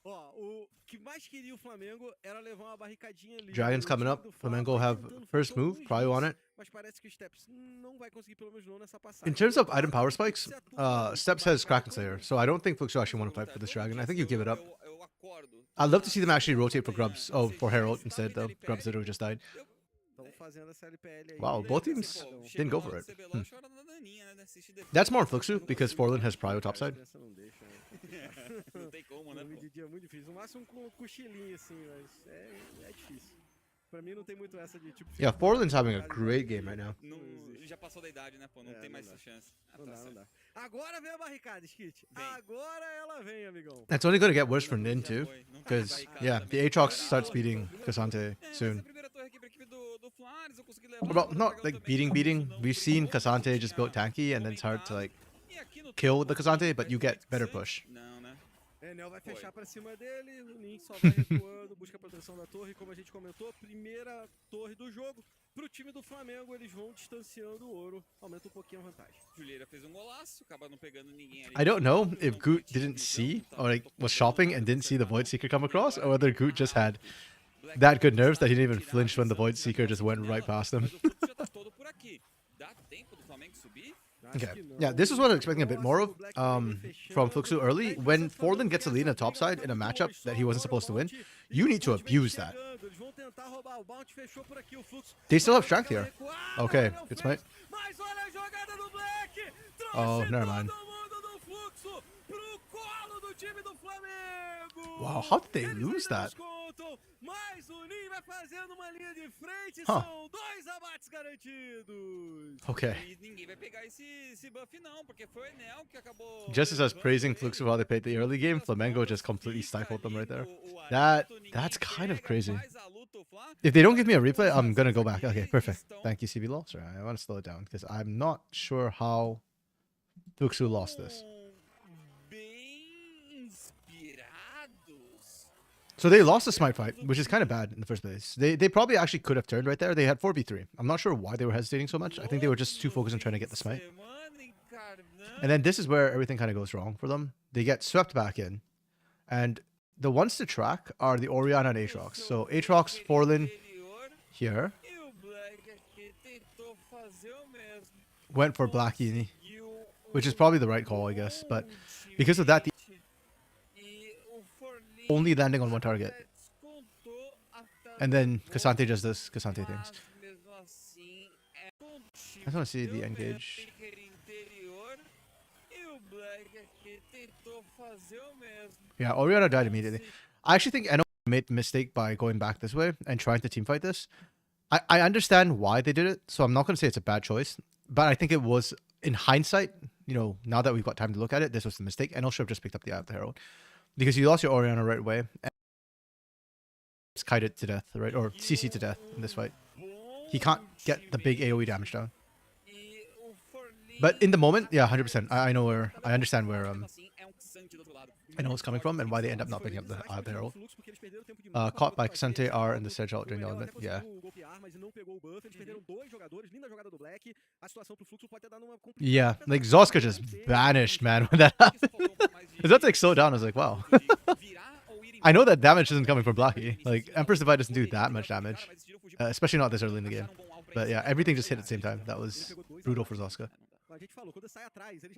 Ó, o que mais queria o Flamengo era levar uma barricadinha ali. Dragon's coming up. Flamengo have first move, Cryo on it. Mas parece que o Steps não vai conseguir pelo menos não nessa passagem. In terms of item power spikes, Steps has Kraken Slayer, so I don't think Fluxu actually want to fight for this dragon. I think you give it up. I'd love to see them actually rotate for Grubs. Oh, for Herald instead, though. Grubs literally just died. Wow, both teams didn't go for it. That's more on Fluxu, because Forlin has Prio topside. Não tem como, né, pô? De dia é muito difícil. No máximo com um cochilinho, assim, mas é difícil. Pra mim não tem muito essa de tipo... Yeah, Forlin's having a great game right now. Não, já passou da idade, né, pô? Não tem mais essa chance. Não dá, não dá. Agora vem a barricada, Skit. Agora ela vem, amigão. It's only going to get worse for Nin, too. Because, yeah, the Aatrox starts beating Cassante soon. Well, not like beating. We've seen Cassante just built tanky, and then it's hard to, like, kill the Cassante, but you get better push. Não, né? Enel vai Foi. fechar pra cima dele, o Nin só vai recuando, busca a proteção da torre, como a gente comentou, primeira torre do jogo. Pro time do Flamengo, eles vão distanciando o ouro, aumenta um pouquinho a vantagem. Julieira fez um golaço, acaba não pegando ninguém ali. I don't know Não if Goot didn't see or like was shopping and didn't see the Void Seeker come across, or whether Goot just had that good nerves that he didn't even flinch when the Void Seeker just went right past him. Mas o fluxo já tá todo por aqui. Dá tempo do Flamengo subir? Okay. Yeah, this is what I was expecting a bit more of from Fluxu early. When Forlan gets a lead on the top side in a matchup that he wasn't supposed to win, you need to abuse that. They still have strength here. Okay, good smite. Oh, never mind. Wow, how did they lose that? Huh. Okay. E ninguém vai pegar esse buff não, porque foi o Enel que acabou. Just as I was levando praising ele. Fluxu while they played the early game, Flamengo just completely stifled them right there. That's kind of crazy. If they don't give me a replay, I'm gonna go back. Okay, perfect. Thank you, CBLOL. Sorry, I want to slow it down because I'm not sure how Fluxu lost this. Bem inspirados. So they lost the smite fight, which is kind of bad in the first place. They probably actually could have turned right there. They had 4v3. I'm not sure why they were hesitating so much. I think they were just too focused on trying to get the smite. And then this is where everything kind of goes wrong for them. They get swept back in. And the ones to track are the Orianna and Aatrox. So Aatrox, Forlan here. Went for Black Uni, which is probably the right call, I guess. But because of that, the only landing on one target. And then Cassante does this Cassante things. I just want to see the engage. Yeah, Orianna died immediately. I actually think Eno made the mistake by going back this way and trying to teamfight this. I understand why they did it, so I'm not going to say it's a bad choice. But I think it was, in hindsight, you know, now that we've got time to look at it, this was the mistake. Eno should have just picked up the Eye of the Herald. Because you lost your Orianna right away. And it's kited to death, right? Or CC to death in this fight. He can't get the big AoE damage down. But in the moment, yeah, 100%. I know where, I understand where I know what's coming from and why they end up not picking up the Eye of the Herald. Caught by Cassante R in the Sedge ult during the element. Yeah. Yeah, like Zoska just vanished, man, when that happened. That's like so down. I was like, wow. I know that damage isn't coming from Blacky. Like, Emperor's Divide doesn't do that much damage. Especially not this early in the game. But yeah, everything just hit at the same time. That was brutal for Zoska.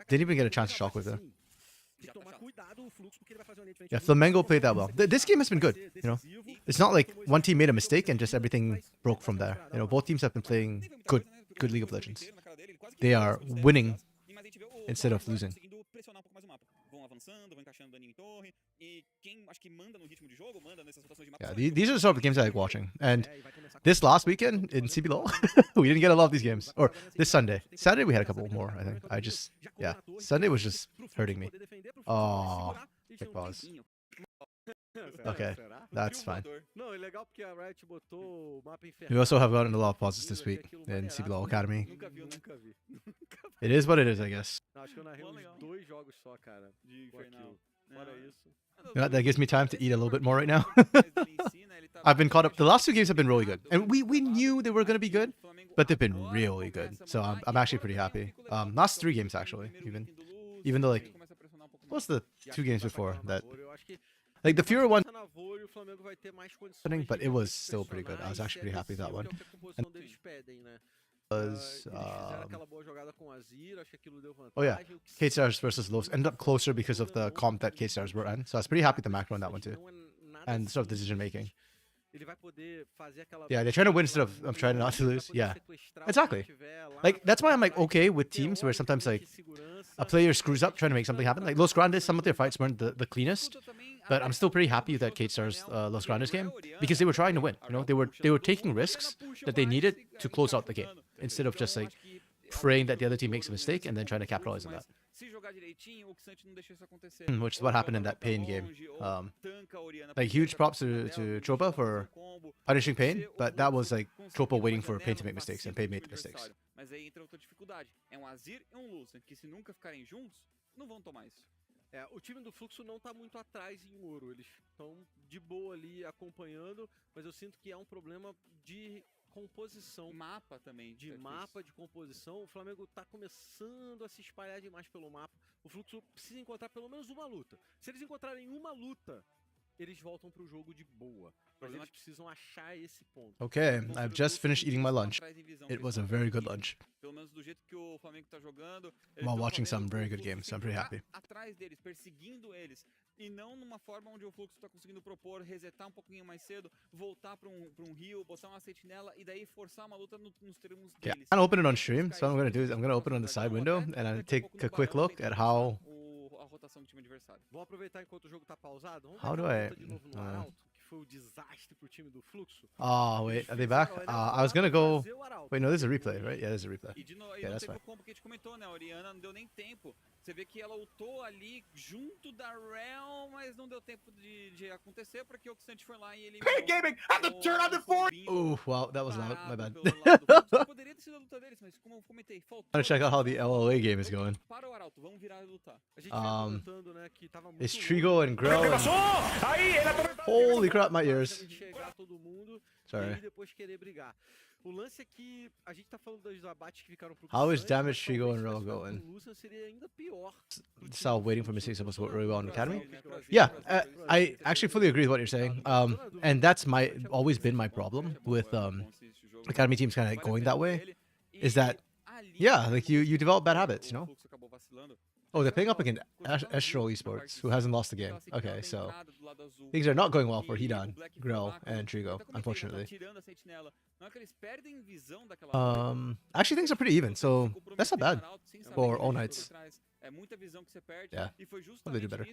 Didn't even get a chance to shockwave there. Yeah, Flamengo played that well. This game has been good, you know. It's not like one team made a mistake and just everything broke from there. You know, both teams have been playing good League of Legends. They are winning instead of losing. Yeah, these are the sort of games I like watching. And this last weekend in CBLOL, we didn't get a lot of these games. Or this Sunday. Saturday we had a couple more, I think. Yeah, Sunday was just hurting me. Oh, big pause. Okay, that's fine. We also have gotten a lot of pauses this week in CBLOL Academy. It is what it is, I guess. You know, that gives me time to eat a little bit more right now. I've been caught up. The last two games have been really good. And we knew they were going to be good, but they've been really good. So I'm actually pretty happy. Last 3 games, actually, even though, like, what's the 2 games before that? Like, the fewer one, but it was still pretty good. I was actually pretty happy with that one. And was, oh yeah, K-Stars versus Lows ended up closer because of the comp that K-Stars were in. So I was pretty happy with the macro on that one too. And sort of decision making. Yeah, they're trying to win instead of trying not to lose. Yeah, exactly. Like, that's why I'm like okay with teams where sometimes like a player screws up trying to make something happen. Like Los Grandes, some of their fights weren't the cleanest, but I'm still pretty happy with that K-Stars Los Grandes game because they were trying to win. You know, they were taking risks that they needed to close out the game instead of just like praying that the other team makes a mistake and then trying to capitalize on that. Which is what happened in that Pain game. Like, huge props to Chopa for punishing Pain, but that was like Chopa waiting for Pain to make mistakes, and Pain made the mistakes. O time do Fluxo não tá muito atrás em ouro. Eles estão de boa ali acompanhando, mas eu sinto que é um problema de composição. Mapa também. De mapa, de composição. O Flamengo tá começando a se espalhar demais pelo mapa. O Fluxo precisa encontrar pelo menos uma luta. Se eles encontrarem uma luta, eles voltam pro jogo de boa. Mas eles precisam achar esse ponto. Okay, I've just finished eating my lunch. It was a very good lunch. Pelo menos do jeito que o Flamengo tá jogando. While watching some very good games, so I'm pretty happy. Atrás deles, perseguindo eles. E não numa forma onde o Fluxo tá conseguindo propor, resetar um pouquinho mais cedo, voltar pra um rio, botar uma sentinela e daí forçar uma luta nos termos Yeah, deles. I'm gonna open it on stream. So what I'm gonna do is I'm gonna open it on the side window and I take a quick look at how. A rotação do time adversário. Vou aproveitar enquanto o jogo tá pausado. Vamos How ver do essa I- luta de novo no Arauto, que foi o desastre pro time do Fluxo. Oh wait, are they back? I was gonna go. Wait, no, this is a replay, right? Yeah, this is a replay. E de novo, Yeah, não that's teve fine. o combo que a gente comentou, né? A Oriana não deu nem tempo. Você vê que ela ultou ali junto da Realm, mas não deu tempo de acontecer porque o Xante foi lá e ele. Hey, gaming! I'm the turn on the fort! Oh wow, that was loud. My bad. Poderia ter sido a luta deles, mas como eu comentei, faltou. I'm gonna check out how the LLA game is going. Para o Arauto, vamos virar e lutar. A gente vem comentando, né, que tava muito It's longe Trigo and Grell. Holy crap, my ears. de chegar todo mundo e Sorry. aí depois querer brigar. O lance é que a gente tá falando dos abates que ficaram pro How is Xante, damage mas Trigo talvez and Roll se tivesse ficado going? com o Lucian seria ainda pior. So waiting for mistakes supposed to work really well in the academy. Yeah, I actually fully agree with what you're saying. And that's always been my problem with academy teams kind of going that way. Is that yeah, like you develop bad habits, you know? Oh, they're playing up against Estro Esports, who hasn't lost a game. Okay, so things are not going well for Hidan, Grell, and Trigo, unfortunately. Actually, things are pretty even, so that's not bad for all nights. Yeah, hope they do better.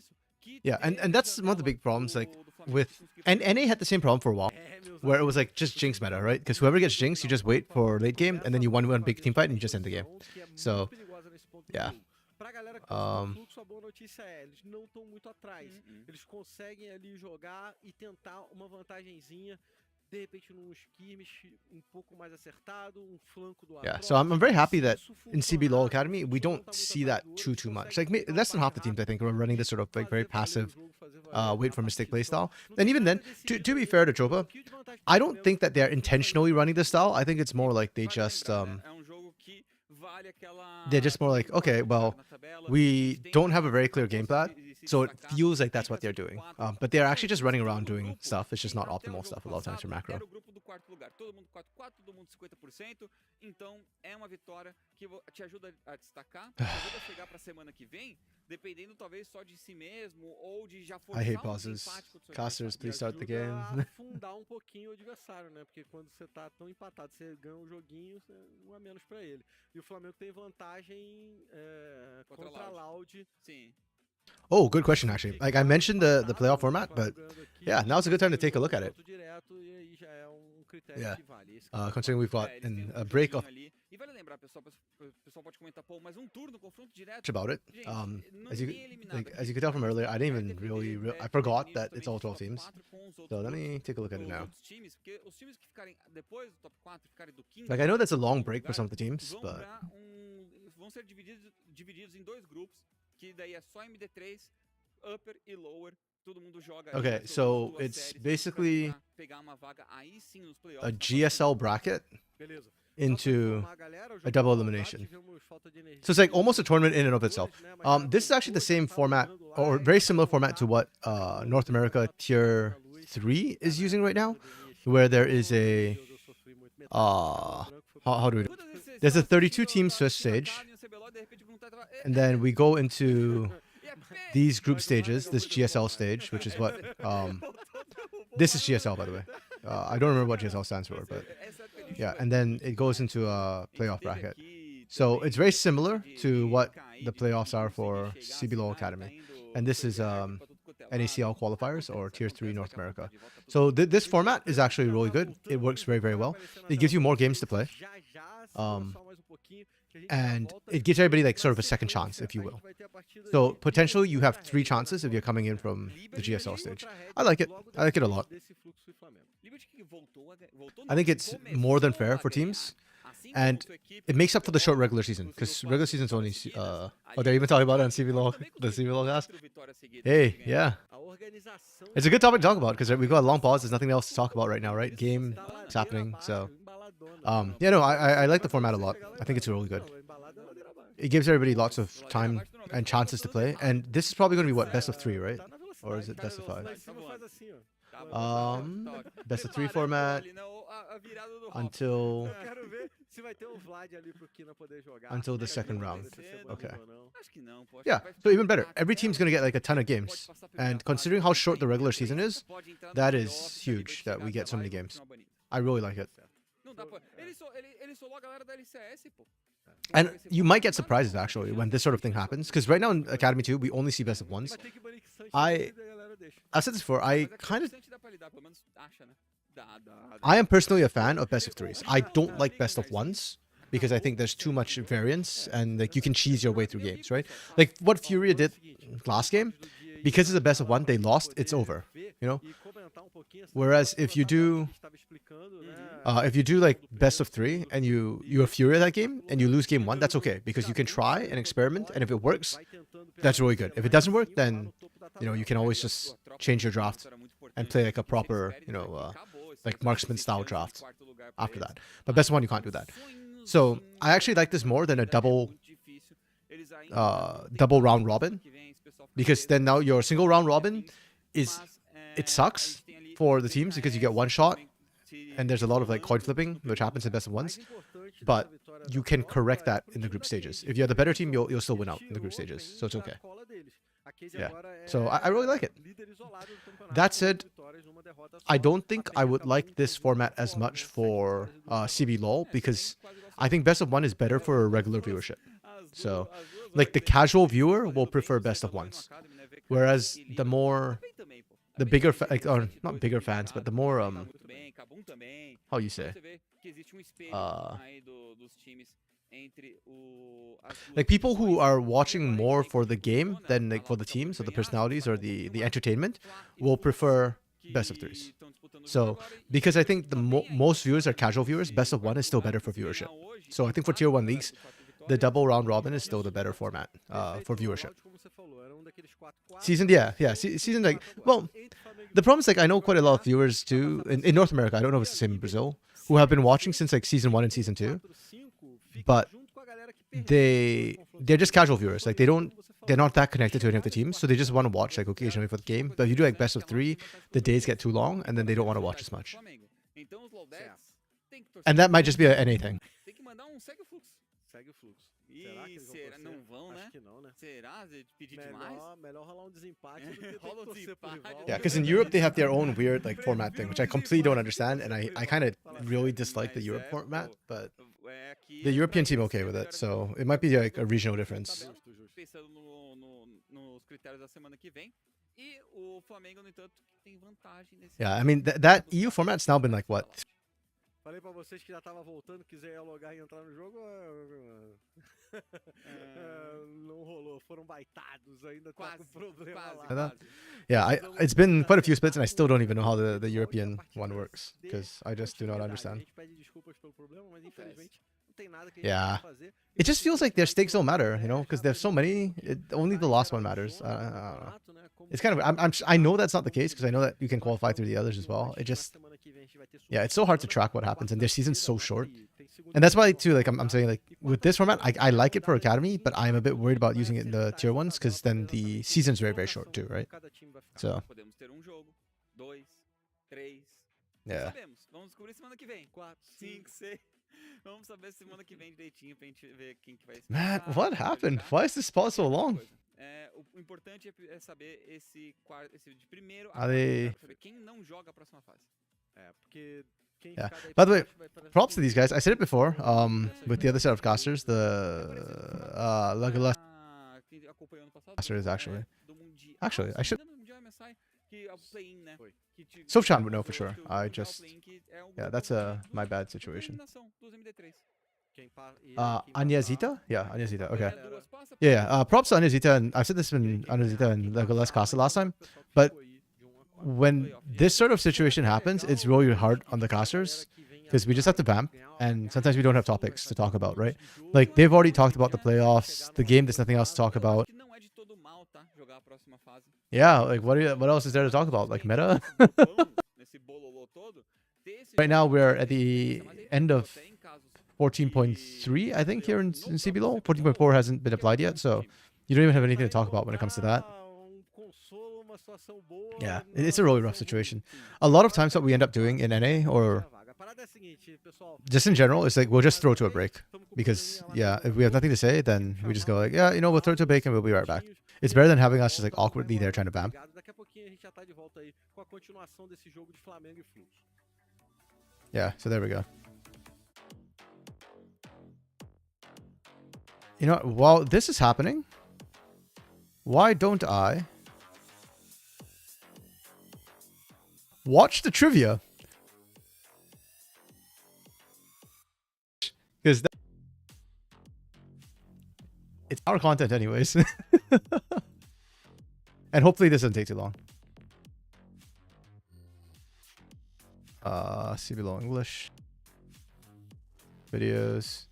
Yeah, and that's one of the big problems, like with and NA had the same problem for a while, where it was like just Jinx meta, right? Because whoever gets Jinx, you just wait for late game, and then you won one big team fight, and you just end the game. So, yeah. Pra galera que tá no Fluxo, a boa notícia é, eles não estão muito atrás. Eles conseguem ali jogar e tentar uma vantagenzinha, de repente num skirmish um pouco mais acertado, um flanco do Yeah, so I'm very happy that in CBLOL Academy, we don't see that too much. Like less than half the teams, I think, are running this sort of like very passive, wait for mistake play style. And even then, to be fair to Chopa, I don't think that they're intentionally running this style. I think it's more like they just they're just more like, okay, well, we don't have a very clear game plan, so it feels like that's what they're doing. But they're actually just running around doing stuff. It's just not optimal stuff a lot of times for macro. Era o grupo do quarto lugar, todo mundo 4-4, todo mundo 50%, então é uma vitória que te ajuda a destacar, te ajuda a chegar pra semana que vem, dependendo talvez só de si mesmo ou de já forçar I hate um pauses. empate contra o seu Casters, adversário. please start the Ajuda game. a afundar um pouquinho o adversário, né? Porque quando você tá tão empatado, você ganha um joguinho, um a menos pra ele. E o Flamengo tem vantagem contra a Loud. Sim. Oh, good question, actually. Like I mentioned the playoff format, but yeah, now's a good time to take a look at it. Yeah, considering we've got a break of E vale lembrar, pessoal pode comentar, pô, mas turno, confronto direto. about it. Gente, As you ninguém eliminado. as you could tell from earlier, I didn't even really I forgot that it's all 12 teams. So let me take a look at it now. Porque os times que ficarem depois do top 4, ficarem do 15, Like I know that's a long break for some of the teams, but vão ser divididos em dois grupos, que daí é só MD3, Upper e Lower. Todo mundo joga. okay, so it's basically pegar uma vaga aí sim nos a playoffs. GSL bracket into a double elimination. So it's like almost a tournament in and of itself. This is actually the same format or very similar format to what North America Tier 3 is using right now, where there is a how do we do it? There's a 32 team Swiss stage, and then we go into these group stages, this GSL stage, which is what this is GSL, by the way. I don't remember what GSL stands for, but yeah, and then it goes into a playoff bracket. So it's very similar to what the playoffs are for CBLOL Academy, and this is NACL qualifiers or Tier 3 North America. So this format is actually really good. It works very well. It gives you more games to play. And it gives everybody like sort of a second chance, if you will. So potentially you have 3 chances if you're coming in from the GSL stage. I like it. I like it a lot. I think it's more than fair for teams. And it makes up for the short regular season, because regular season's only oh, they're even talking about it on CBLOL, the CBLOL cast. Hey, yeah, it's a good topic to talk about because we've got a long pause. There's nothing else to talk about right now, right? Game is happening, so yeah, no, I like the format a lot. I think it's really good. It gives everybody lots of time and chances to play, and this is probably going to be what, best of 3, right? Or is it best of 5? Best of 3 format until the second round. Okay. Yeah, so even better. Every team's gonna get like a ton of games, and considering how short the regular season is, that is huge that we get so many games. I really like it. And you might get surprises actually when this sort of thing happens, because right now in Academy 2 we only see best of 1s. I've said this before. I am personally a fan of best of 3s. I don't like best of 1s because I think there's too much variance and like you can cheese your way through games, right? Like what Furia did last game, because it's a best of 1, they lost, it's over, you know? Whereas if you do like best of 3 and you're Furia that game and you lose game 1, that's okay because you can try and experiment, and if it works, that's really good. If it doesn't work, then you can always just change your draft and play like a proper, like marksman style draft after that. But best of 1, you can't do that. So I actually like this more than a double round robin, because then now your single round robin it sucks for the teams because you get one shot and there's a lot of like coin flipping which happens in best of 1s, but you can correct that in the group stages. If you're the better team, you'll still win out in the group stages, so it's okay. Yeah, so I really like it. That said, I don't think I would like this format as much for CBLOL, because I think best of 1 is better for a regular viewership. So like the casual viewer will prefer best of 1s, whereas the bigger or not bigger fans, but the more how you say like people who are watching more for the game than like for the teams or the personalities or the entertainment will prefer best of 3s. So because I think the most viewers are casual viewers, best of 1 is still better for viewership. So I think for tier 1 leagues, the double round robin is still the better format for viewership. Season, season, like, well, the problem is like I know quite a lot of viewers too in North America. I don't know if it's the same in Brazil, who have been watching since like season 1 and season 2, but they're just casual viewers. Like they're not that connected to any of the teams, so they just want to watch like occasionally for the game. But if you do like best of 3, the days get too long, and then they don't want to watch as much. And that might just be a NA thing. Segue o fluxo. Será? Não vão, né? Acho que não, né? Será? Pedir demais? Melhor rolar desempate do que Rola torcer por desempate. rival. Yeah, because in Europe they have their own weird like format thing, which I completely don't understand, and I kind of really dislike the Europe format, but the European team okay with it, so it might be like a regional difference. Pensando nos critérios da semana que vem. E o Flamengo, no entanto, tem vantagem nesse. Yeah, I mean that EU format's now been like what? Falei pra vocês que já tava voltando, quiser logar e entrar no jogo. Não rolou, foram baitados, ainda tá com problema lá. Yeah, it's been quite a few splits and I still don't even know how the European one works, because I just do not understand. Yeah, it just feels like their stakes don't matter, because there's so many. Only the last one matters. I don't know. It's kind of I know that's not the case, because I know that you can qualify through the others as well. It just, yeah, it's so hard to track what happens, and their season's so short. And that's why too, like I'm saying, like with this format, I like it for Academy, but I'm a bit worried about using it in the tier 1s, because then the season's very, very short too, right? So yeah. Vamos descobrir semana que vem. 4, 5, 6. Vamos saber semana que vem direitinho pra gente ver quem que vai ser. Man, what happened? Why is this pause so long? O importante é saber esse de primeiro a saber quem não joga a próxima fase. Porque yeah. By the way, props to these guys. I said it before. With the other set of casters, the Legolas caster is actually I should. Sofchan would know for sure. I just, yeah, that's my bad situation. Anyazita? Yeah, Anyazita. Okay. Yeah. Props to Anyazita, and I've said this in Anyazita and Legolas Casa last time, but when this sort of situation happens, it's really hard on the casters, because we just have to vamp, and sometimes we don't have topics to talk about, right? Like, they've already talked about the playoffs, the game, there's nothing else to talk about. Que não é de todo mal, tá? Jogar a próxima fase. Yeah, like, what else is there to talk about? Like, meta? Nesse bololô todo, ter esse Right now, jogo we're de at the mas aí end of até em casos 14.3, I think, here in CBLOL. 14.4 hasn't been applied yet, so you don't even have anything to talk about when it comes to that. Yeah, it's a really rough situation. A lot of times what we end up doing in NA or just in general is like we'll just throw to a break because yeah, if we have nothing to say, then we just go like, yeah, you know, we'll throw to a break and we'll be right back. It's better than having us just like awkwardly there trying to vamp. Yeah, so there we go. You know what? While this is happening, why don't I watch the trivia? Because it's our content anyways. And hopefully this doesn't take too long. CBLOL English. Videos.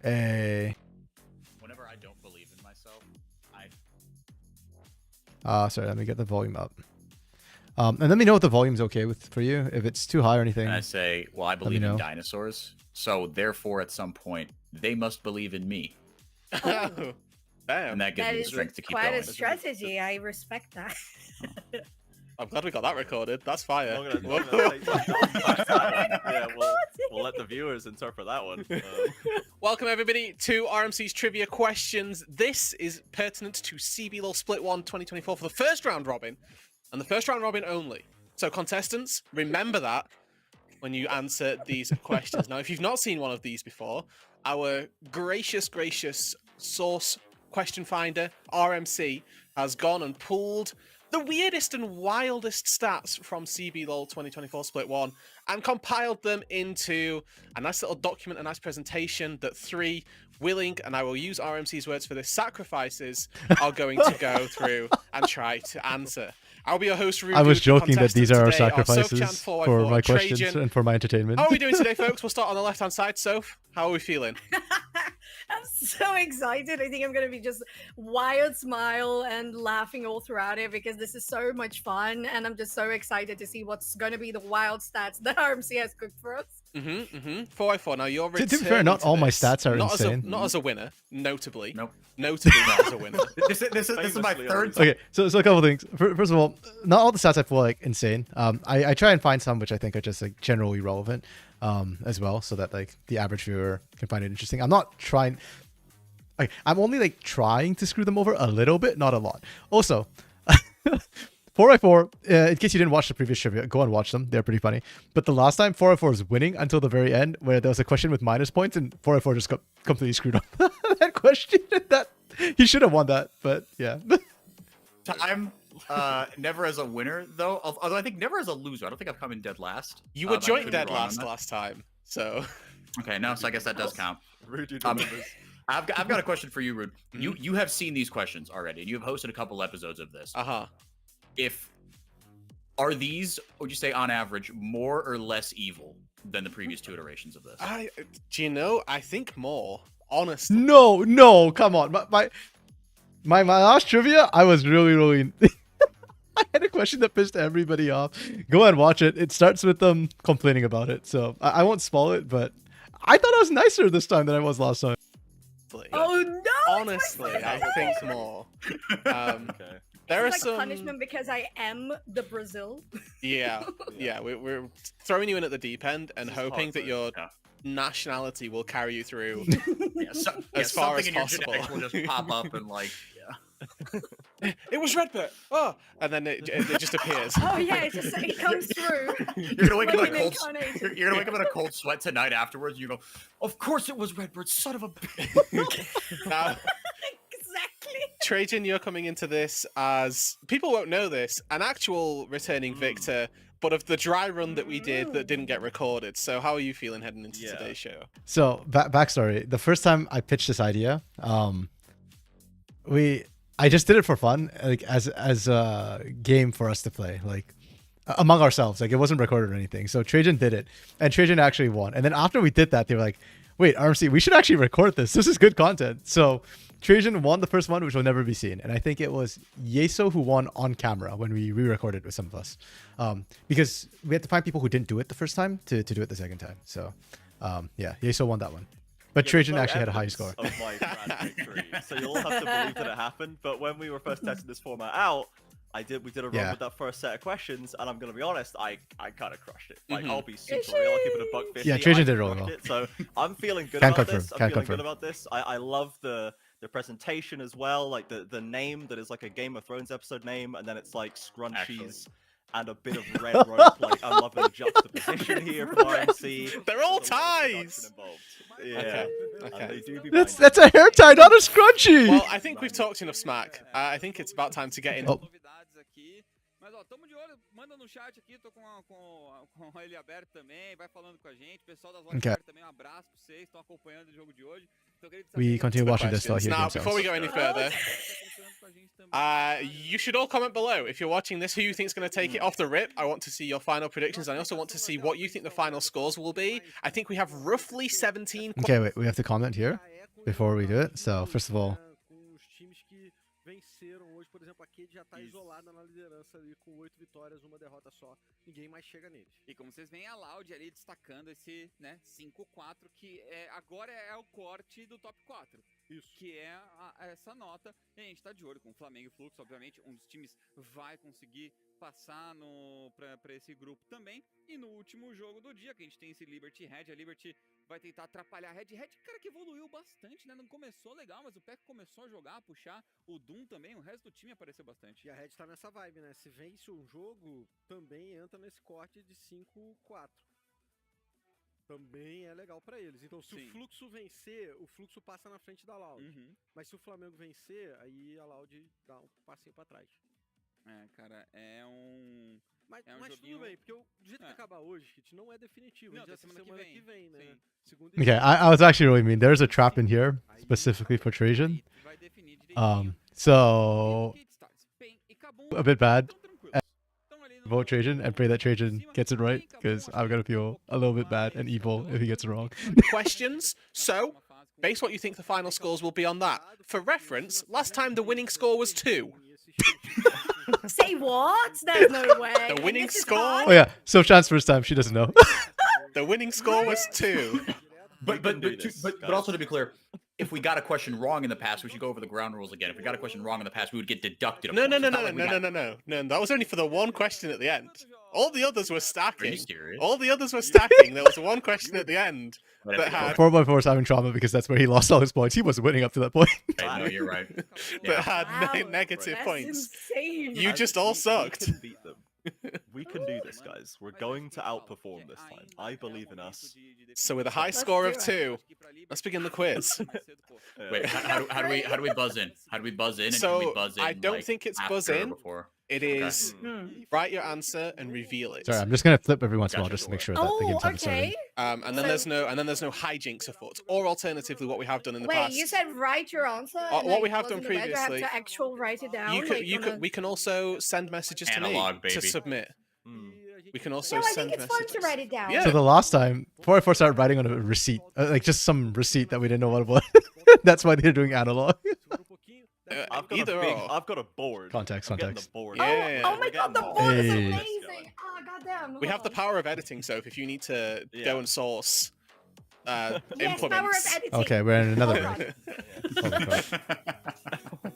Hey. Whenever I don't believe in myself, Sorry, let me get the volume up. And let me know if the volume's okay for you. If it's too high or anything. and I say, well, I me believe know. in dinosaurs, so therefore, at some point, they must believe in me, Oh, damn. and that gives That me the is strength to keep quite going. a strategy. I respect that. I'm glad we got that recorded. That's fire. I'm gonna take yeah, we'll let the viewers interpret that one. Welcome everybody to RMC's trivia questions. This is pertinent to CBLOL Split 1 2024 for the first round robin, and the first round robin only. So contestants, remember that when you answer these questions. Now, if you've not seen one of these before, our gracious source question finder, RMC, has gone and pulled the weirdest and wildest stats from CBLOL 2024 Split 1 and compiled them into a nice little document, a nice presentation that three willing, and I will use RMC's words for this, sacrifices are going to go through and try to answer. I'll be your host, Rudy. I was joking that these are our today sacrifices Soph-Chan, for my questions Trajan. and for my entertainment. How are we doing today, folks? We'll start on the left-hand side. Soph, how are we feeling? I'm so excited. I think I'm going to be just wild smile and laughing all throughout it because this is so much fun. And I'm just so excited to see what's going to be the wild stats that RMC has cooked for us. 4-4. Now, you're To be fair, not all my stats are not insane. Not as a winner, notably. Nope. Notably not as a winner. This is my third. Okay, so a couple things. First of all, not all the stats I feel like insane. I try and find some which I think are just like generally relevant, as well, so that like the average viewer can find it interesting. I'm not trying. Like, I'm only like trying to screw them over a little bit, not a lot. Also, 4x4. In case you didn't watch the previous trivia, go and watch them. They're pretty funny. But the last time 4x4 was winning until the very end, where there was a question with minus points, and 4x4 just got completely screwed up that question. That he should have won that, but yeah. Time, never as a winner though. Although I think never as a loser. I don't think I've come in dead last. You were I joint could be dead wrong on last that. time, so. Okay, no, so I guess that does count. Rudy Um, remembers. I've got a question for you, Rude. You have seen these questions already, and you have hosted a couple episodes of this. Are these, would you say, on average, more or less evil than the previous two iterations of this? Do you know? I think more. Honestly. No, come on. My last trivia, I was really I had a question that pissed everybody off. Go and watch it. It starts with them complaining about it. So I won't spoil it, but I thought I was nicer this time than I was last time. Oh no! Honestly, I think more. Okay. There are It's like some punishment because I am the Brazil. Yeah. We're throwing you in at the deep end and This is hoping hard, that though. your nationality will carry you through As far as something in your possible. genetics will just pop up and like, yeah. It was Redbird. Oh, and then it just appears. Oh yeah, it comes through. You're gonna wake up Like in an a cold. incarnation. You're gonna wake up in a cold sweat tonight afterwards. You go, of course it was Redbird, son of a bitch. Now, Exactly. Trajan, you're coming into this as people won't know this, an actual returning victor, but of the dry run that we did that didn't get recorded. So how are you feeling heading into today's show? So backstory: the first time I pitched this idea, I just did it for fun, like as a game for us to play. Like, among ourselves. Like it wasn't recorded or anything. So Trajan did it, and Trajan actually won. And then after we did that, they were like, "Wait, RMC, we should actually record this. This is good content." So Trajan won the first one, which will never be seen. And I think it was Yeso who won on camera when we re-recorded with some of us, because we had to find people who didn't do it the first time to do it the second time. So yeah, Yeso won that one. But Yeah, Trajan there's no actually had a high evidence score. Of my grand victory, so you'll have to believe that it happened. But when we were first testing this format out, we did a run Yeah. with that first set of questions, and I'm gonna be honest, I kind of crushed it. Like Mhm. I'll be super real, I'll keep it a buck 50. Yeah, Trajan I did really crushed well. it, so I'm feeling good Can about confirm, this. I'm can feeling confirm. good about this. I love the presentation as well, like the name that is like a Game of Thrones episode name, and then it's like scrunchies. And a bit of red roleplay. I'm loving the juxtaposition here from RMC. They're all There's a lot of production ties. involved. Yeah, Okay. and Okay. they do be That's minded. a hair tie, not a scrunchie. Well, I think we've talked enough smack. I think it's about time to get in. Oh. Novidades aqui. Mas ó, tamo de olho, manda no chat aqui, tô com ele aberto também, vai falando com a gente. Pessoal das lives Okay. abertas também, um abraço pra vocês, estão acompanhando o jogo de hoje. Então, eu queria saber- We continue watching this while he Now, games before we go out. any further, Tá acompanhando com a gente também. you should all comment below if you're watching this who you think is going to take it off the rip. I want to see your final predictions. I also want to see what you think the final scores will be. I think we have roughly 17. Okay, wait, we have to comment here before we do it. So first of all, Com os times que venceram hoje, por exemplo, a Cade já tá isolada na liderança ali com 8 vitórias, uma derrota só. Ninguém mais chega neles. E como vocês veem, a Loud ali destacando esse, né, 5-4, que agora é o corte do top 4. Isso. Que é essa nota. E a gente tá de olho com o Flamengo e Fluxo, obviamente. Um dos times vai conseguir passar pra esse grupo também. E no último jogo do dia, que a gente tem esse Liberty Red, a Liberty vai tentar atrapalhar a Red. Cara, que evoluiu bastante, né? Não começou legal, mas o Peck começou a jogar, a puxar. O Doom também, o resto do time apareceu bastante. E a Red tá nessa vibe, né? Se vence um jogo, também entra nesse corte de 5-4. Também é legal pra eles. Então, se Sim. o Fluxo vencer, o Fluxo passa na frente da Loud. Mas se o Flamengo vencer, aí a Loud dá um passinho pra trás. Cara, é um... Mas, É um mas joguinho- tudo bem, porque do jeito que acabar hoje, Hit, não é definitivo. Não, A gente já tem tem semana que vem, né? Sim. Segunda e okay, I was actually really mean. There's a trap in here specifically for Trajan. Vai definir direitinho. So Bem, e Kabum, a bit bad. tão tranquilo. Tão ali no- Vote Trajan and pray that Trajan gets it right, because I'm gonna feel a little bit bad and evil if he gets it wrong. Questions. So, base what you think the final scores will be on that. For reference, last time the winning score was 2. Say what? There's no way. The winning This is score? hard. Oh yeah, so Chan's first time, she doesn't know. The winning score was 2. But can do this, but guys. also to be clear, if we got a question wrong in the past, we should go over the ground rules again. If we got a question wrong in the past, we would get deducted. a No, point. no, It's no, not no, like we no, got- no, no, no, no. That was only for the one question at the end. All the others were Are stacking. you serious? All the others were stacking. There was one question at the end Whatever. that had 4x4 is having trauma because that's where he lost all his points. He was winning up to that point. Okay, no, you're right. that had Wow, negative that's points. insane. You just all We sucked. can beat them. We can do this, guys. We're going to outperform this time. I believe in us. So with a high Let's score of do 2, let's begin the quiz. Wait, how do we buzz in? How do we buzz in? And can we So, buzz in, I don't like, think it's after buzz or in. before? It is Hmm. write your answer and reveal it. Sorry, I'm just gonna flip every once in a while Gotcha, just to make sure that the Oh, games haven't started. okay. And then So- there's no hijinks afoot. Or alternatively, what we have done in the Wait, past. you said write your answer. and what then we it have wasn't done the red, I have previously- to actual write it down. you could, like, you on could, a- we can also send messages to Analog, me to baby. submit. Mm. We can also No, I send think it's fun messages. to write it down. Yeah. So the last time, 4x4 started writing on a receipt, like just some receipt that we didn't know what it was. That's why they're doing analog. I've got a board. Context, I'm getting context. the board. Oh, Yeah. oh my We're god, the getting board is Hey. amazing! Oh, goddamn. We have the power of editing, so if you need to Yeah. go and source Yes, implements. power of editing. Okay, we're in another Hold bit. on. Holy crap.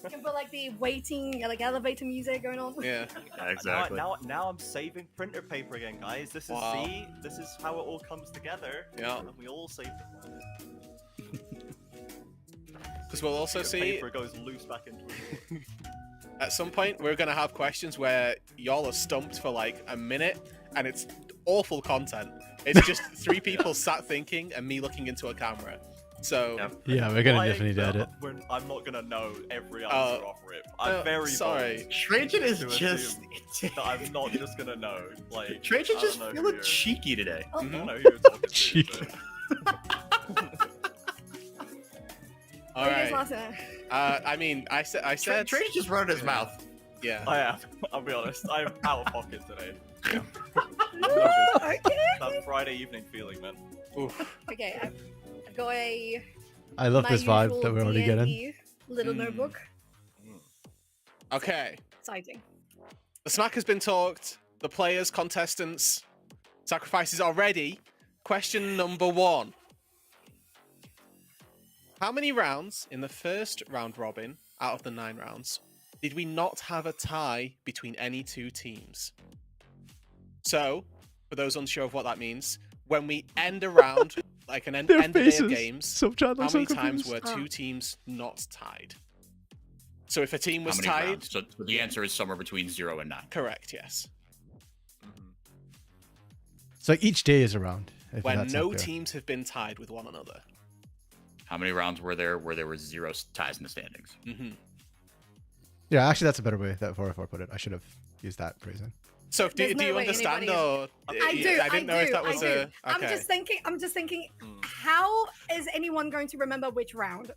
You can put like the waiting, like elevator music going on. Yeah. Yeah, exactly. Now I'm saving printer paper again, guys. This is Wow. this is how it all comes together. Yeah. And we all save the planet. Because we'll also The see paper goes loose back into it. at some point we're gonna have questions where y'all are stumped for like a minute, and it's awful content. It's just 3 people sat thinking and me looking into a camera. So Yep. Yeah, we're gonna Lying definitely that edit. I'm not gonna know every answer off rip. I'm very sorry. bold Trajan is to just. assume that I'm not just gonna know. Like Trajan I just don't know who feeling you're- cheeky today. I Mhm. don't know who you're talking to. Cheeky. all What do you guys right. last time? I mean, I said Trajan's just running his mouth. yeah. I am. I'll be honest. I'm out of pocket today. Okay. That Friday evening feeling, man. Oof. Okay, I've got a I love my this vibe usual that we're already getting. D&D little Mm. notebook. Okay. Exciting. The smack has been talked. The players, contestants, sacrifices are ready. Question number 1. How many rounds in the first round robin out of the 9 rounds did we not have a tie between any 2 teams? So, for those unsure of what that means, when we end a round, like an end Their of day faces. of games, So Chad how looks so many times confused. were 2 teams not tied? So if a team How was many tied, rounds? So the answer is somewhere between 0 and 9. correct, yes. So like each day is a round. if When that's no up there. teams have been tied with one another. How many rounds were there where there were 0 ties in the standings? Hmm. Yeah, actually, that's a better way that 404 put it. I should have used that phrasing. So There's do no you way understand, anybody or I do. I didn't know if that was a. Okay. I'm just thinking. How is anyone going to remember which round?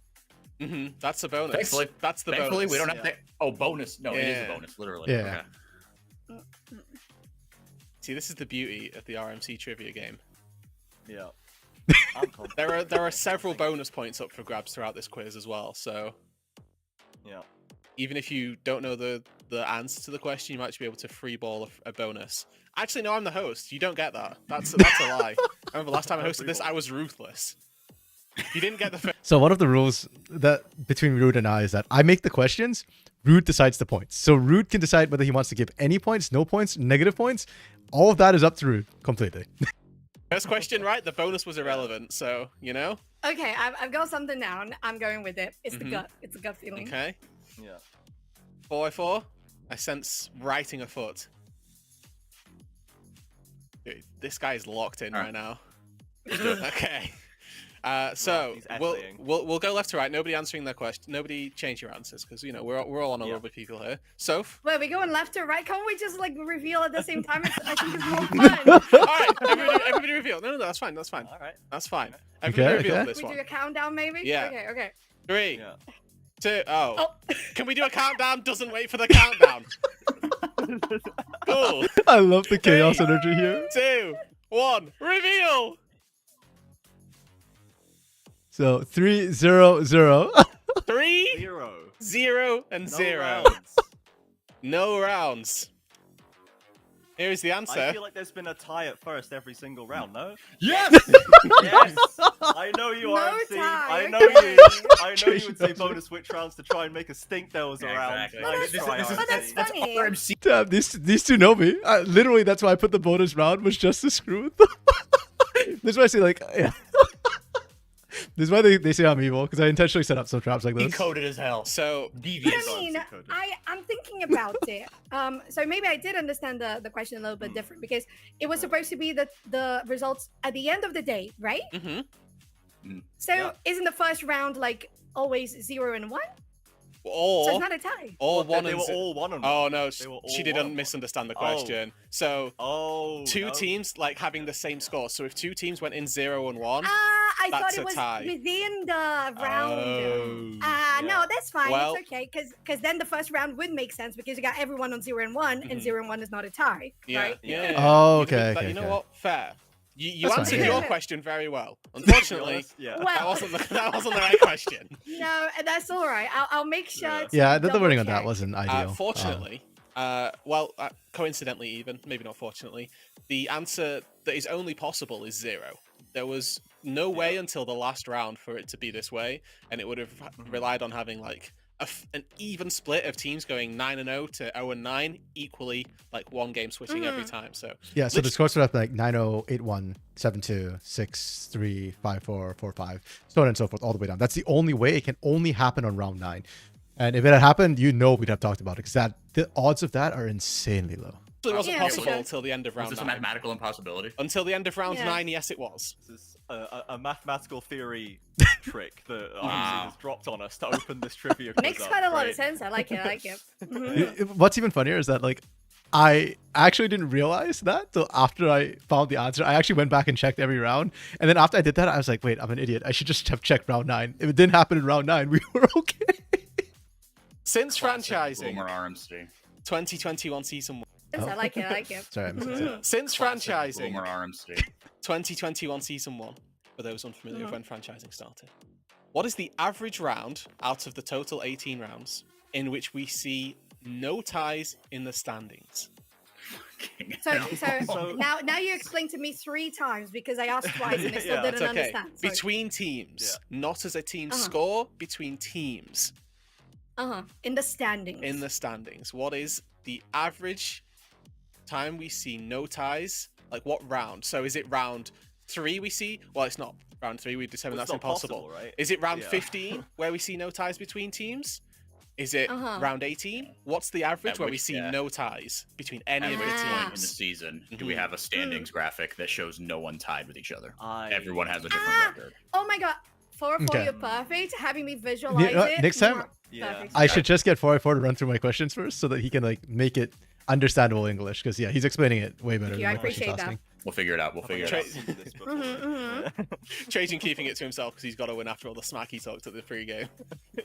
That's a bonus. Thankfully, That's the Thankfully, bonus. we don't have to. Oh, bonus. No, it is Yeah. a bonus, literally. Yeah. Okay. See, this is the beauty of the RMC trivia game. Yeah. I'm confident. There are several bonus points up for grabs throughout this quiz as well. So Yeah. even if you don't know the answer to the question, you might be able to free ball a bonus. Actually, no, I'm the host. You don't get that. That's a lie. I remember last time I hosted this, I was ruthless. You didn't get the first. So one of the rules that between Rude and I is that I make the questions, Rude decides the points. So Rude can decide whether he wants to give any points, no points, negative points. All of that is up to Rude completely. First question, right? The bonus was irrelevant, so you know. Okay, I've got something now. And I'm going with it. It's the gut. It's a gut feeling. Okay. Yeah. 4x4. I sense writing afoot. Dude, this guy's locked in right now. Okay. So he's we'll essaying. we'll go left to right. Nobody answering their question. Nobody change your answers because you know we're all on a little bit people here. Soph. Well, we going left or right? Can't we just like reveal at the same time? I think it's more fun. All right, everybody reveal. No, that's fine. That's fine. All right. That's fine. Everybody reveal okay. this We one. do a countdown, maybe. Yeah. Okay. 3, Yeah. 2. Oh. Oh. Can we do a countdown? Doesn't wait for the countdown. Cool. I love the chaos energy here. 2, 1. Reveal. So 3, 0, 0. 3, 0. 0, and No 0. rounds. No rounds. Here is the answer. I feel like there's been a tie at first every single round, no? Yes! Yes! I know you No RMC. tie, I know okay. you would say bonus which rounds to try and make us think there was a Yeah, round. exactly. Nice This is- try, this is- But that's RMC. funny. RMC. Damn, these two know me. Literally, that's why I put the bonus round was just to screw with them. This is why I say like, yeah. This is why they say I'm evil because I intentionally set up some traps like this. Decoded as hell. So, But Devious. I mean, Secret. I'm thinking about it. So maybe I did understand the question a little bit different because it was supposed to be the results at the end of the day, right? So Yeah. isn't the first round like always 0 and 1? So or it's not a tie. all They one were and ze- all 1 and 1. Oh no, They were all she 1 didn't and 1. misunderstand the Oh. question. So Oh. two no. teams like having the same score. So if 2 teams went in 0 and 1, I thought That's it a was tie. within the round. Oh. No, Yeah. that's fine. Well- It's okay because then the first round would make sense because you got everyone on 0 and 1, and 0 and 1 is not a tie, yeah, right? yeah. Oh, You okay, know, okay, You know okay. what? Fair. You That's fine. answered Yeah. your question very well. Unfortunately, Yeah. Well, that wasn't the right question. no, that's all right. I'll make sure. Yeah. to Yeah, the double wording on that check. wasn't ideal. Fortunately, coincidentally even, maybe not fortunately, the answer that is only possible is 0. There was no way until the last round for it to be this way, and it would have relied on having like an even split of teams going 9-0 to 0-9, equally like one game switching every time. So Yeah, so the scores would have like 9-0, 8-1, 7-2, 6-3, 5-4, 4-5, so on and so forth, all the way down. That's the only way. It can only happen on round 9. And if it had happened, we'd have talked about it because the odds of that are insanely low. it wasn't Yeah, possible sure. until the end of Was round this a 9. mathematical impossibility? Until the end of round Yeah. 9, yes, it was. This is a mathematical theory trick that RMC Wow. has dropped on us to open this trivia quiz Makes up, quite a lot right? of sense. I like it. I like it. Mhm. What's even funnier is that like I actually didn't realize that till after I found the answer. I actually went back and checked every round, and then after I did that, I was like, "Wait, I'm an idiot. I should just have checked round 9. If it didn't happen in round 9, we were okay." Since Classic franchising Boomer RMC. 2021 season 1, I like it. I like it. Sorry, I missed Mhm. it. Since franchising, Boomer RMC. 2021 Season 1, for those unfamiliar with when franchising started, what is the average round out of the total 18 rounds in which we see no ties in the standings? So now you explained to me 3 times because I asked twice and I still Yeah, didn't It's okay. understand. So, Between teams, not as a team Uh-huh. score, between teams in the standings. in the standings. What is the average time we see no ties? Like what round? So is it round 3 we see? Well, it's not round 3. We determined Well, it's that's not impossible. possible, right? Is it round Yeah. 15 where we see no ties between teams? Is it Uh-huh. round 18? What's the average At where we which- see yeah. no ties between any At of which the point in the teams? season do we Mhm. have a standings graphic that shows no one tied with each other? I... Everyone has a different record. Oh my god. 4-4, Okay. you're perfect. Having me visualize it. next time- mwah, Yeah. perfect. I should just get 4 to run through my questions first so that he can like make it understandable English. Because yeah, he's explaining it way better you, than I my questions appreciate that. asking. We'll figure it out. We'll figure it out. Seen this before. Trajan keeping it to himself because he's got to win after all the smack he talked at the pre-game.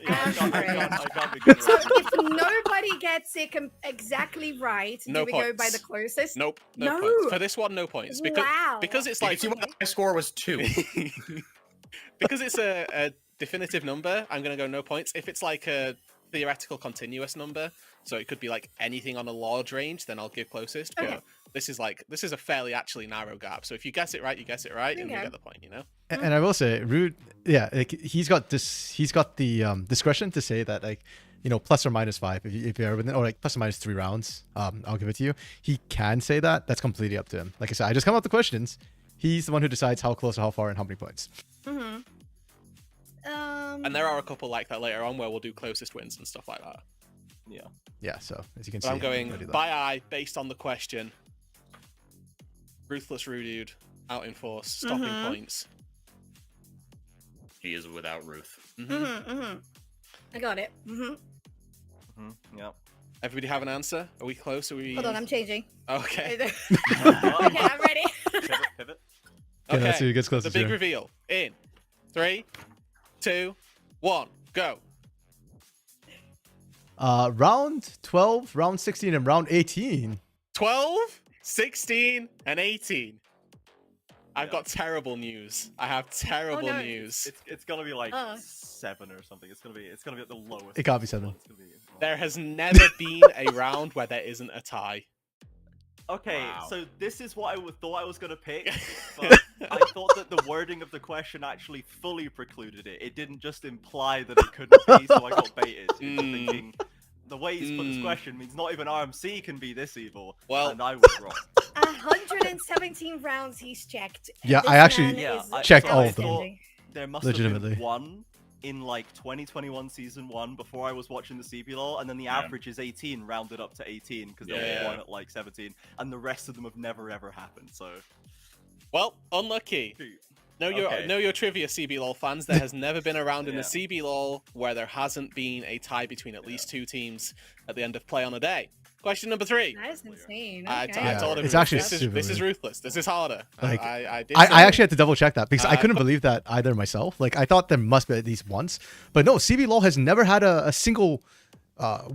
Yeah, I can't be So good at if nobody gets it exactly right, No do we go by points. the closest? Nope, no, No. points. For this one, no points. Because, Wow. because it's You like can see what my score was 2. because it's a definitive number, I'm going to go no points. If it's like a theoretical continuous number, so it could be like anything on a large range, then I'll give closest. Okay. But this is a fairly actually narrow gap. So if you guess it right, you guess it right, and you Okay. get the point, you know? And I will say, Rude, yeah, like, he's got the discretion to say that like, you know, plus or minus 5 if you're within, or like plus or minus 3 rounds. I'll give it to you. He can say that. That's completely up to him. Like I said, I just come up with the questions. He's the one who decides how close or how far and how many points. Mm-hmm. And there are a couple like that later on where we'll do closest wins and stuff like that. Yeah. Yeah, so as you can But see, I'm going I do that. by eye based on the question. Ruthless Rude out in force, stopping points. He is without Ruth. I got it. Yeah. Everybody have an answer? Are we close? Are we? Hold on, I'm changing. Okay. Okay, I'm ready. Pivot. Okay, let's see who gets The closest big here. reveal in 3, 2, 1, go. Round 12, round 16, and round 18. 12, 16, and 18. I've Yeah. got terrible news. I have terrible no. news. It's gonna be like Uh. 7 or something. It's gonna be at the lowest. It can't be 7. It's gonna be... There has never been a round where there isn't a tie. Okay, Wow. so this is what thought I was gonna pick, but I thought that the wording of the question actually fully precluded it. It didn't just imply that it couldn't be, so I got baited into thinking the way he's put this question means not even RMC can be this evil. Well- and I was wrong. 117 rounds he's checked. Yeah, This I actually man is checked so all I of them. thought outstanding. There must Legitimately. have been one in like 2021 season 1 before I was watching the CBLOL, and then the Yeah. average is 18, rounded up to 18 because there Yeah. was one at like 17, and the rest of them have never ever happened. So Well, unlucky. Know your trivia, CBLOL fans. There has never been a round in the CBLOL where there hasn't been a tie between at least 2 teams at the end of play on a day. Question number 3. That is insane. I Okay. Yeah, told him it's actually this is super this is weird. ruthless. This is harder. Like, I did. I say- actually had to double check that because I couldn't but- believe that either myself. Like I thought there must be at least once, but no, CBLOL has never had a single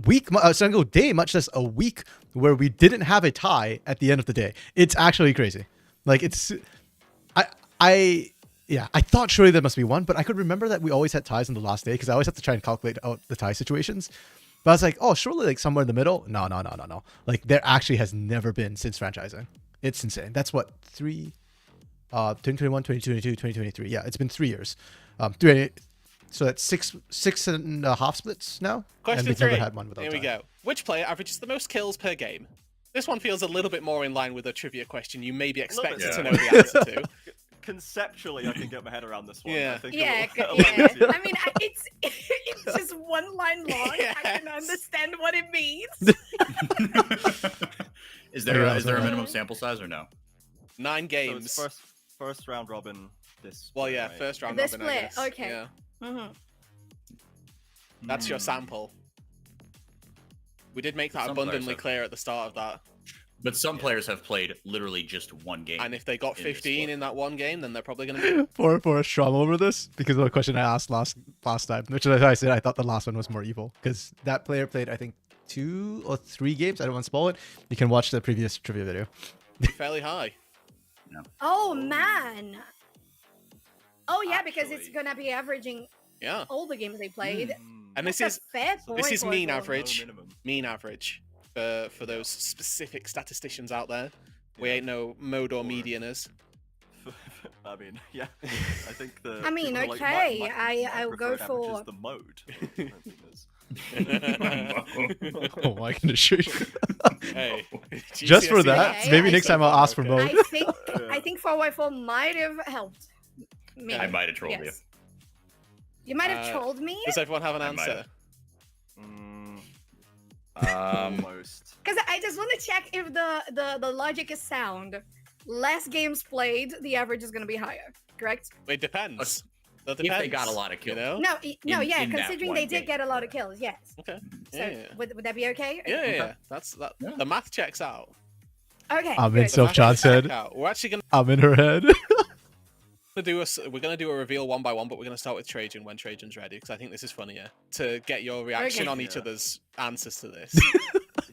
week, a single day, much less a week where we didn't have a tie at the end of the day. It's actually crazy. Like it's, I thought surely there must be one, but I could remember that we always had ties on the last day because I always have to try and calculate out the tie situations. But I was like, oh, surely like somewhere in the middle. No. Like there actually has never been since franchising. It's insane. That's what 2021, 2022, 2023. Yeah, it's been 3 years. So that's six and a half splits now. and Question we've 3. never had one without Here we tie. go. Which player averages the most kills per game? This one feels a little bit more in line with a trivia question you may be expected to know the answer to. conceptually, I can get my head around this one. Yeah. I think Yeah, a little easier. I mean, it's just one line long. I can Yes. understand what it means. Is there a minimum sample size or no? 9 So games. it's first round robin. This. Well, split, yeah, right? first round This robin, I split, guess. okay. Yeah. Mhm. That's your sample. We did make that Some players abundantly have- clear at the start of that. But some players have played literally just one game. And if they got in this 15 split. in that one game, then they're probably going to be... For a struggle over this because of the question I asked last time, which as I said, I thought the last one was more evil because that player played I think 2 or 3 games. I don't want to spoil it. You can watch the previous trivia video. Fairly high. Oh man. Oh yeah, because it's Actually. gonna be averaging Yeah. all the games they played. And That's this a fair so this point is for mean it, though. average. minimum. Mean average for those specific statisticians out there. We ain't no mode or Or- medianers. I mean, yeah. I think the. I mean, people are like, okay, my I'll go preferred average is for- the mode. I don't think there's- Oh, I can assure you. Hey. Just for GCSE. that, Okay, maybe I next see. time I'll ask for Okay. mode. I think 4x4 might have helped me. I might have trolled you. Yes. You might have trolled me Does everyone have an I might answer? Almost. because I just want to check if the logic is sound. Less games played, the average is going to be higher. Correct? It depends. That If depends. they got a lot of kills. You know? No, no, In- yeah. in that Considering one they did game. get a lot of kills, yes. Okay. So Yeah, yeah. would that be okay? Yeah, yeah. That's that. Yeah. The math checks out. Okay. I'm in good. so The math John checks said, out. We're actually I'm in her head. we're gonna do a reveal one by one, but we're gonna start with Trajan when Trajan's ready because I think this is funnier to get your reaction Okay. on each Yeah. other's answers to this.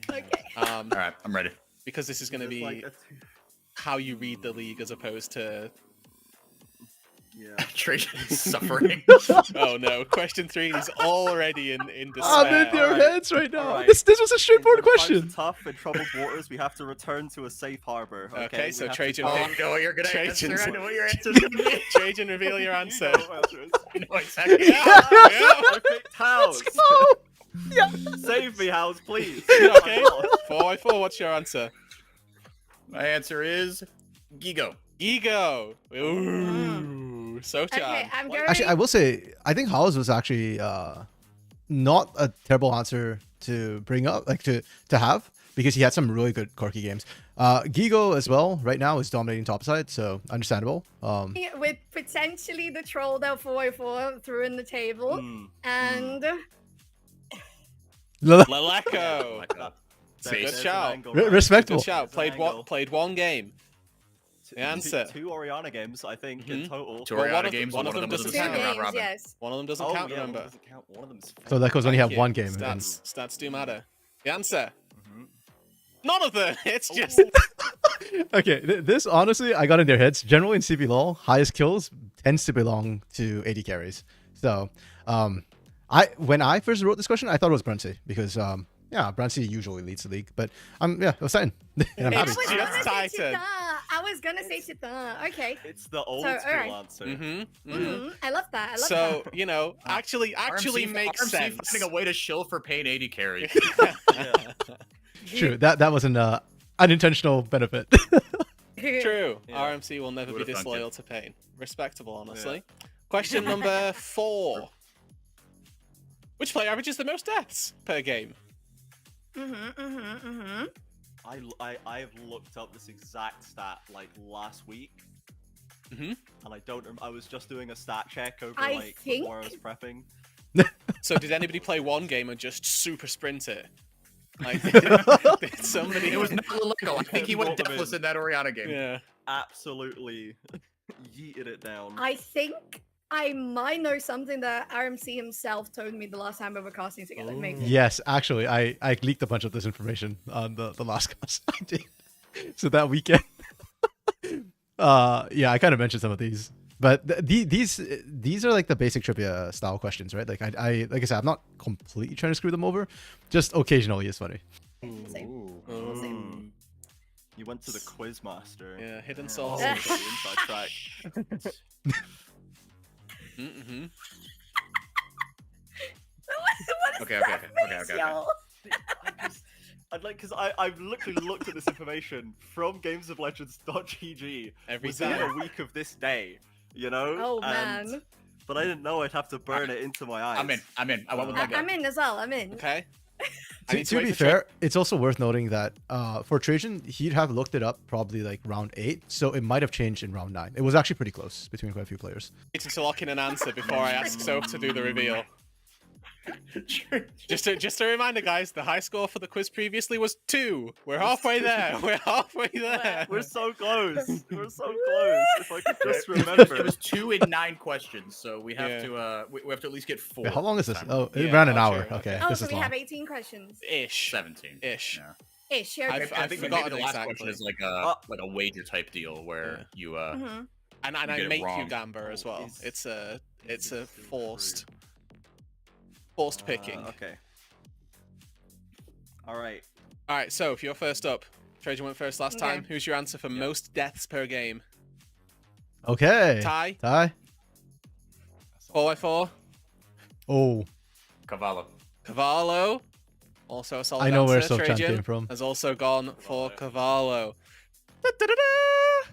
Okay. All right, I'm ready. Because this is gonna There's be like how you read the league as opposed to. yeah. Trajan's suffering. Oh no! Question 3 is already in despair. I'm in your Alright. heads right now. Alright. This was a straightforward When times are question. tough in troubled waters, we have to return to a safe harbor. Okay, Okay, We so have to Trajan go- Oh, I know what you're gonna Trajan's- answer. I know what your answer's gonna be. Trajan, reveal your answer. You know what answer is. I know exactly. Yeah, I picked House. Oh, Save me, House, please. Okay. 4x4. What's your answer? My answer is Gigo. Ego. Ooh. So Okay, charm. I'm going. actually, I will say, I think House was actually not a terrible answer to bring up, like to have, because he had some really good quirky games. Gigo as well, right now, is dominating topside, so understandable. with potentially the troll that 4x4 threw in the table, Mm. and Leleco. Like that. Good There's an shout. angle, Re- right? respectable. Good shout. There's an angle. Played one game. Two- The answer. Two Oriana games, I think, in Mhm. total. Two Well, Oriana one of- games, one of them was doesn't a two count. second round games, robin. yes. One of them doesn't Oh, count, yeah, one remember? doesn't count. One of them's So that goes when you have Thank one game. and- Stats do matter. The answer. Mhm. None of them. It's just. Okay, this honestly, I got in their heads. Generally in CBLOL, highest kills tends to belong to AD carries. So, when I first wrote this question, I thought it was Brunsey because, yeah, Brunsey usually leads the league. But yeah, it was Titan, and I'm I happy. was Just gonna say Titan. Chita. I was gonna say Chita. Okay. It's the old So, school alright. answer. Mm-hmm. I love that. I love So you know, actually RMC makes sense. finding a way to shill for pain 80 carry. Yeah. True, that was an unintentional benefit. that. True. Yeah. RMC will never be Would've thunk disloyal to pain. Respectable, honestly. Question number 4. Which player averages the most deaths per game? I've looked up this exact stat like last week. Mhm. And I don't. I was just doing a stat check over I like think- before I was prepping. So did anybody play one game and just super sprint it? Like did somebody? It was not Leleco. I think he went Brought them deathless in. in that Oriana game. Yeah. Absolutely yeeted it down. I think I might know something that RMC himself told me the last time we were casting together. Maybe. Yes, actually, I leaked a bunch of this information on the last cast I did. So that weekend, yeah, I kind of mentioned some of these, but these are like the basic trivia style questions, right? Like I like I said, I'm not completely trying to screw them over, just occasionally it's funny. Same. Mm. You went to the quiz master. Yeah, hidden Oh, soul. the inside track. Mm-hmm. What is Okay, that okay, face, okay. y'all? I'd like because I've literally looked at this information from GamesOfLegends.gg Every within time. a week of this day. You know? Oh And- man. But I didn't know I'd have to burn it into my eyes. I'm in. I went with my I'm gut. in as well. I'm in. Okay. I To, need to wait be for Tra- fair, it's also worth noting that for Trajan, he'd have looked it up probably like round 8, so it might have changed in round 9. It was actually pretty close between quite a few players. to lock in an answer before I ask Soph to do the reveal. Just a reminder, guys. The high score for the quiz previously was 2. We're halfway there. We're halfway there. We're so close. We're so close. If I could just It remember. was 2 in 9 questions, so we have Yeah. to we have to at least get 4. Wait, how long is this? time. Oh, Yeah, around an oh, hour. true, Okay, Oh, this so is we long. have 18 questions. Ish. 17. Ish. Yeah. Ish, yeah. I've- okay. I I think think we maybe got the it last exactly. question is like a wager type deal where Yeah. you Mhm. And You I get it make you wrong. gamble as well. Is- It's a is it forced true? picking. Okay. All right. All right, so if you're first up, Trajan went first last Okay. time. Who's your answer for most deaths per game? Okay. Ty, Ty. 4x4, Oh, Cavallo. Cavallo. Also a solid I know where answer. Sochan Trajan came from. has also gone for Cavallo. Da-da-da-da!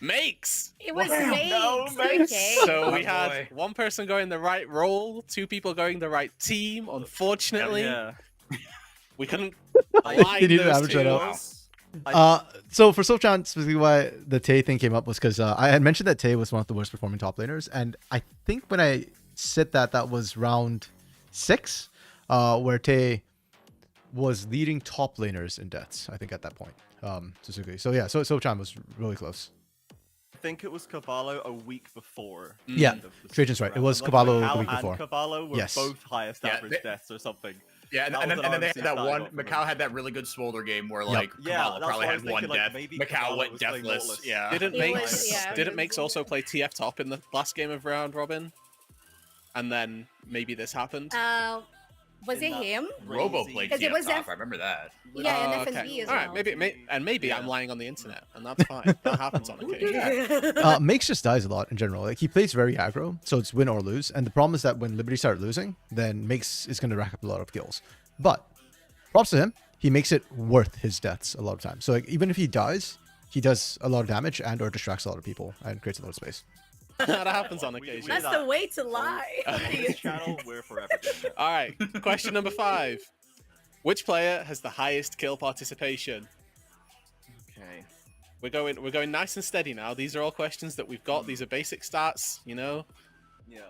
Makes. It was Wow. me. No, mate. Okay. So Oh, we had boy. one person going the right role, 2 people going the right team. Unfortunately, Yeah. we couldn't I- align You need to those average that two. out. So for Sochan, specifically why the Tay thing came up was because I had mentioned that Tay was one of the worst performing top laners, and I think when I said that was round 6, where Tay was leading top laners in deaths. I think at that point, specifically. So yeah, so Sochan was really close. I think it was Cavallo a week before. the Yeah, end of the Trajan's second right. It round. was Like, Cavallo the Macau week and before. Cavallo were Yes. both highest Yeah, average they- deaths or something. Yeah, and That then was an they had RMC that stat I one. got from Macau him. had that really good Smolder game where Yep. like Yeah, Cavallo that's probably what I had was one thinking, like, death. maybe Macau Cavallo went was playing deathless. Lawless. Yeah. Didn't It Makes was- yeah. didn't Makes also play TF top in the last game of round robin? And then maybe this happened. Was In it that him? Robo crazy- played 'Cause it TF was top. F- I remember that. Yeah, and Oh, FNB as All well. right, maybe Yeah. I'm lying on the internet, and that's fine. That happens on occasion. Makes just dies a lot in general. Like he plays very aggro, so it's win or lose. And the problem is that when Liberty start losing, then Makes is going to rack up a lot of kills. But props to him, he makes it worth his deaths a lot of times. So like even if he dies, he does a lot of damage and or distracts a lot of people and creates a lot of space. That happens on We- occasion. we- That's the way to lie. On this channel, we're forever doing that. All right, question number 5. Which player has the highest kill participation? Okay, we're going nice and steady now. These are all questions that we've got. These are basic stats, you know. Yeah.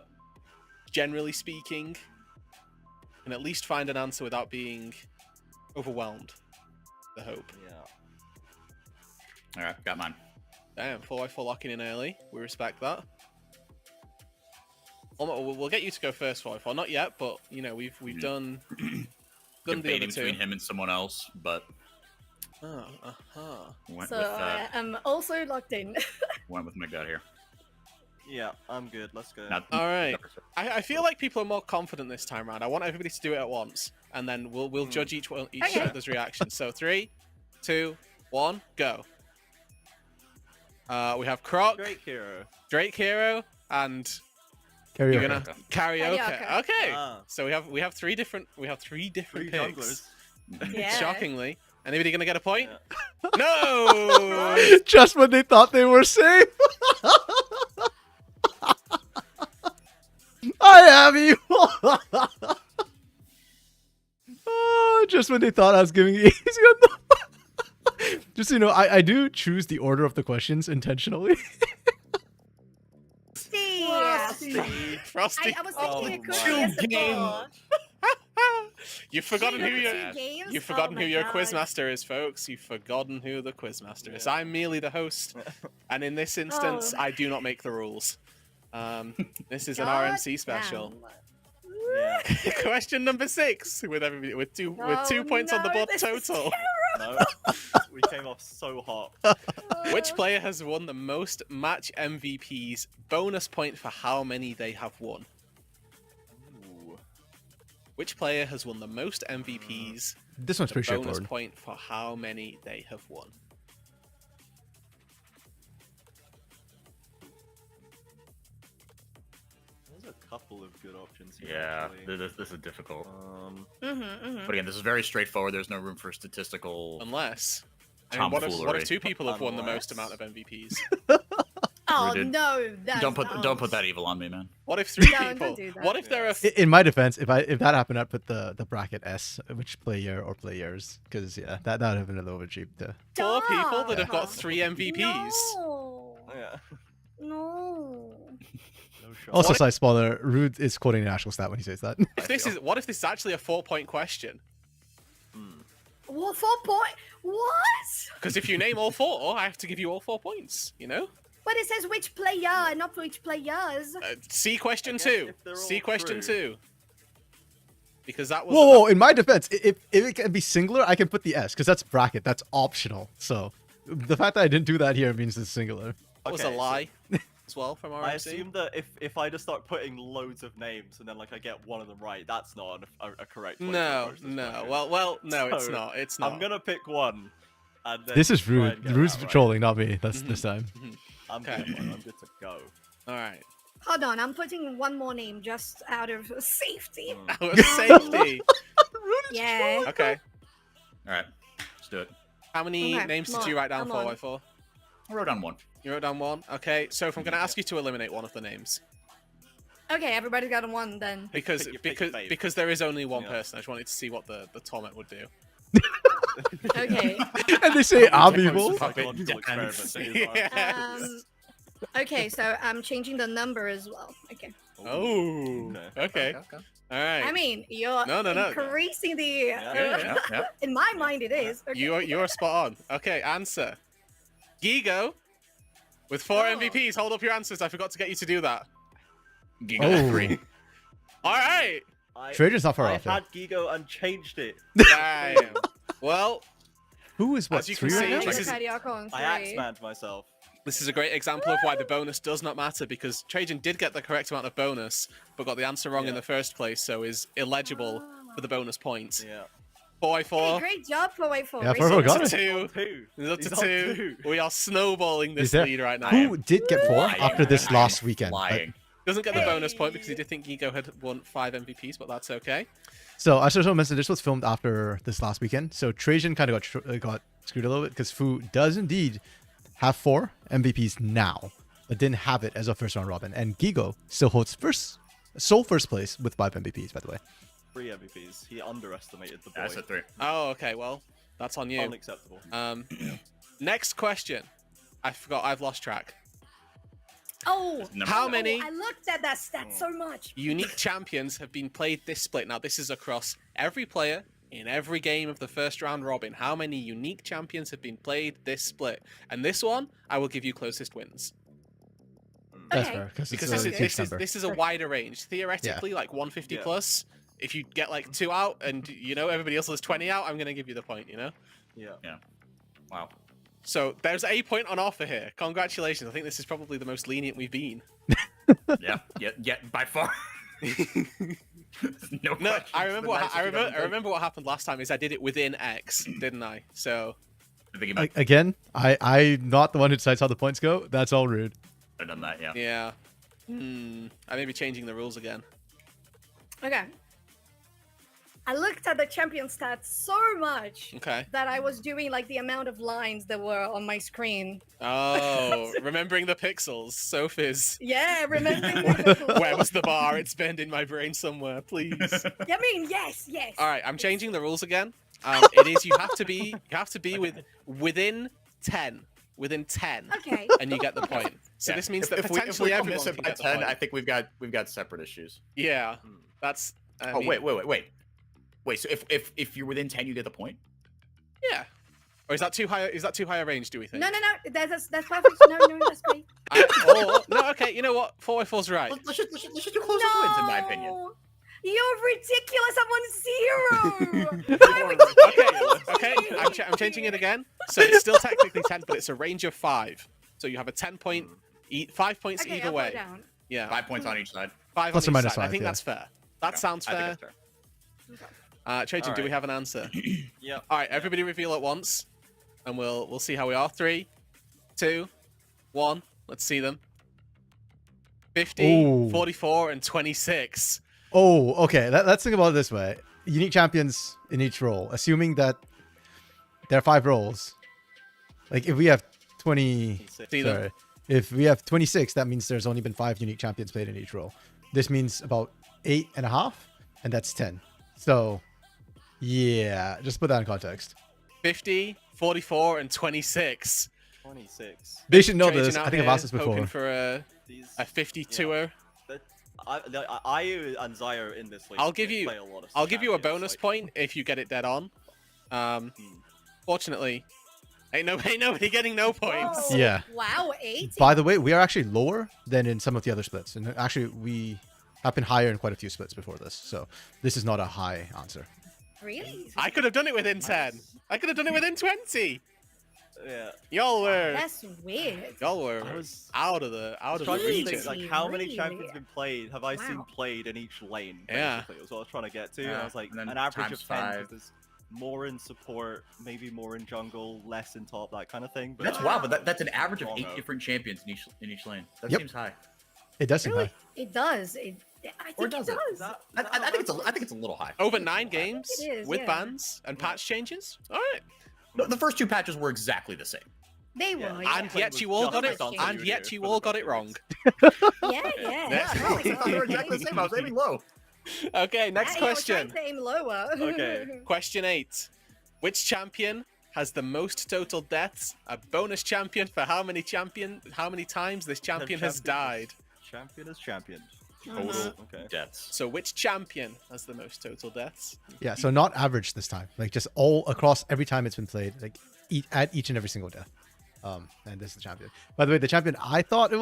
Generally speaking, can at least find an answer without being overwhelmed. The hope. Yeah. All right, got mine. Damn, 4x4 locking in early. We respect that. We'll get you to go first, 4x4. Not yet, but you know we've done the other Debating two. between him and someone else, but Oh, went So with I am also locked in. went with McDutt here. Yeah, I'm good. Let's go. Not, All right. I feel like people are more confident this time around. I want everybody to do it at once, and then we'll judge each Okay. other's reactions. So 3, 2, 1, go. We have Croc, Great hero. Drake Hero, and Karaoke. you're gonna karaoke. Karaoke. Okay. Ah. So we have three different Three picks. junglers. Yeah. Shockingly, anybody gonna get a point? Yeah. No. Just when they thought they were safe. I have you. Oh, just when they thought I was giving you easy on them. Just so you know, I do choose the order of the questions intentionally. Frosty. I was Oh thinking it could my be a God. support. You've forgotten who Two your games? you've forgotten Oh who my your God. quizmaster is, folks. You've forgotten who the quizmaster is. Yeah. I'm merely the host, and in this instance, Oh. I do not make the rules. This is an God RMC special. damn. Yeah. Question number 6 with everybody with two Oh, points on the no, board this is total. No. We came off so hot. Which player has won the most match MVPs? Bonus point for how many they have won. Ooh. Which player has won the most MVPs? This one's pretty Bonus straightforward. point for how many they have won. There's a couple of good options here. Yeah, actually. this is difficult. Mm-hmm. But again, this is very straightforward. There's no room for statistical. Unless. I mean, what Tomfoolery. if 2 people have won the most Unless. amount of MVPs? Oh Rooted. no! That's Don't put that evil on me, man. What if 3 No, people? don't do that. What if there are In my defense, if that happened, I'd put the bracket S, which player or players, because yeah, that would have been a little bit cheap to. 4 people that have Stop. got 3 MVPs? No. Yeah. No. No shot. Also, side spoiler, Rude is quoting an actual stat when he says that. What if this is actually a 4-point question? What 4 point? What? Because if you name all 4, I have to give you all 4 points. You know. But it says which player, not which players. See question guess 2. if they're See all question true. 2. Because that was. Whoa, in my defense, if it can be singular, I can put the S because that's bracket. That's optional. So the fact that I didn't do that here means it's singular. That was a Okay, so- lie as well from RMC. I assume that if I just start putting loads of names and then like I get one of them right, that's not a correct way to No, approach this no. question. Well, no, it's So, not. It's not. I'm gonna pick one. And then This is try Rude. and get Rude's that right. trolling, not me. That's this time. I'm Okay. good. I'm good to go. All right. Hold on, I'm putting one more name just out of safety. Out of safety. Yeah. Okay. All right, let's do it. How many Okay, names come did you on, write down come on. 4x4? I wrote down 1. You wrote down 1. Okay. So if I'm going to ask you to eliminate one of the names, Okay, everybody's got one then. because pick your fave. because there is only one Yeah. person, I just wanted to see what the torment would do. Okay. And they say I'm It's evil. a psychological experiment thing as well. Yes. Okay, so I'm changing the number as well. Okay. Oh. Okay. All right. I mean, you're No. increasing the. Yeah. In my mind, it is. Okay. You're spot on. Okay, answer. Gigo with 4 Oh. MVPs. Hold up your answers. I forgot to get you to do that. Giga Oh. 3. All right. Trader's not far I off. Yeah. had Gigo and changed it. Damn. Well, Who is what? As you can 3 see, right now? this This is- I Axemanned myself. this is a great example of why the bonus does not matter, because Trajan did get the correct amount of bonus, but got the answer wrong in Yeah. the first place, so is illegible for the bonus points. Yeah. 4x4. Hey, great job, 4x4. Yeah, Racing. 4x4 got It's it. a 2. Two. It's up to He's on 2. We are snowballing this Is there- lead right now. Who did get 4 Lying. after this I am last weekend? Lying. Doesn't get the bonus point Hey. because he did think Gigo had won 5 MVPs, but that's okay. So I should also mention this was filmed after this last weekend. So Trajan kind of got screwed a little bit because Fu does indeed have 4 MVPs now, but didn't have it as a first round robin. And Gigo still holds sole first place with 5 MVPs, by the way. 3 MVPs. He underestimated the boy. That's a 3. Oh, okay. Well, that's on you. Unacceptable. Next question. I forgot. I've lost track. Oh, How oh, many I looked at that stat so much. unique champions have been played this split? Now, this is across every player in every game of the first round robin. How many unique champions have been played this split? And this one, I will give you closest wins. That's Okay. fair because Because it's this a is, huge this, is, number. this is a wider range. Theoretically, like 150 Yeah. plus. If you get like 2 out and, you know, everybody else has 20 out, I'm going to give you the point, you know? Yeah. Wow. So there's a point on offer here. Congratulations. I think this is probably the most lenient we've been. Yeah. By far. No. No, question. I It's remember the what nicest I you've remember. ever I done. remember what happened last time. Is I did it within X, didn't I? So I think you might Again, I'm not the one who decides how the points go. That's all Rude. have done that. Yeah. yeah. I may be changing the rules again. Okay. I looked at the champion stats so much Okay. that I was doing like the amount of lines that were on my screen. Oh, remembering the pixels, Sophie's. Yeah, remember? Where was the bar? It's burned in my brain somewhere. Please. I mean, yes. All right, I'm changing the rules again. It is you have to be within 10. Within 10. Okay. And you get the point. So Yeah. this means that if we potentially don't everyone miss it can by get the 10, point. I think we've got separate issues. Yeah, that's. I mean, Wait. So if you're within 10, you get the point. Yeah. Or is that too high? Is that too high a range? Do we think? No. That's perfect. No, that's great. No. Okay. You know what? 4x4's right. Let's just do closest wins, in my opinion. You're ridiculous. I'm on 0. Why would you Okay. I'm changing it again. So it's still technically 10, but it's a range of 5. So you have a 10 point, 5 points Okay, either I'll put way. it down. Yeah. 5 points on each side. 5 Plus on or each minus side. I 5, think yeah. that's fair. That sounds I think fair. that's fair. Trajan, do we Alright. have an answer? Yeah. All right, everybody reveal at once, and we'll see how we are. 3, 2, 1. Let's see them. 50, Ooh. 44, and 26. Oh, okay. Let's think about it this way. Unique champions in each role, assuming that there are 5 roles. Like if we have 20, See them. sorry, if we have 26, that means there's only been 5 unique champions played in each role. This means about 8.5, and that's 10. So, yeah, just put that in context. 50, 44, and 26. 26. They should know Trajan this. out I think I've here asked this before. hoping for a These 52er. I and Zaya in this league. I'll give you- play a lot of I'll give you a champions, bonus like- point if you get it dead on. Fortunately, ain't nobody getting no points. Whoa. Yeah. Wow, 80. By the way, we are actually lower than in some of the other splits, and actually we have been higher in quite a few splits before this, so this is not a high answer. Really? I could have done it within 10. I could have done it within 20. Yeah. Y'all were That's weird. y'all were I was out of the trying to region. think, like, how many Really? champions been played have I seen Wow. played in each lane? Yeah. Basically, was what I was trying to get to. And Yeah, I was like, and then an average times of 10, 'cause 5. there's more in support, maybe more in jungle, less in top, that kind of thing. But That's Wow. wild, but that's an average of Wrong 8 out. different champions in each lane. That Yep. seems high. It does seem Really? high. It does. I Or think does it it? does. Is that- I think it's a little high. Over 9 games it is, with yeah. bans and patch changes. All right. No, the first 2 patches were exactly the same. They Yeah. were. And Yeah, yet you all got it. Just And yet you all got it wrong. yeah. Yeah. No, it's They were okay. exactly the same. I was aiming low. Okay, next Hey, I was question. trying to aim lower. Okay. Question 8. Which champion has the most total deaths? A bonus champion for how many times this champion has died? Champion is champion. Total Okay. deaths. So which champion has the most total deaths? Yeah, so not average this time. Like just all across every time it's been played, like at each and every single death. And this is the champion. By the way, the champion I thought it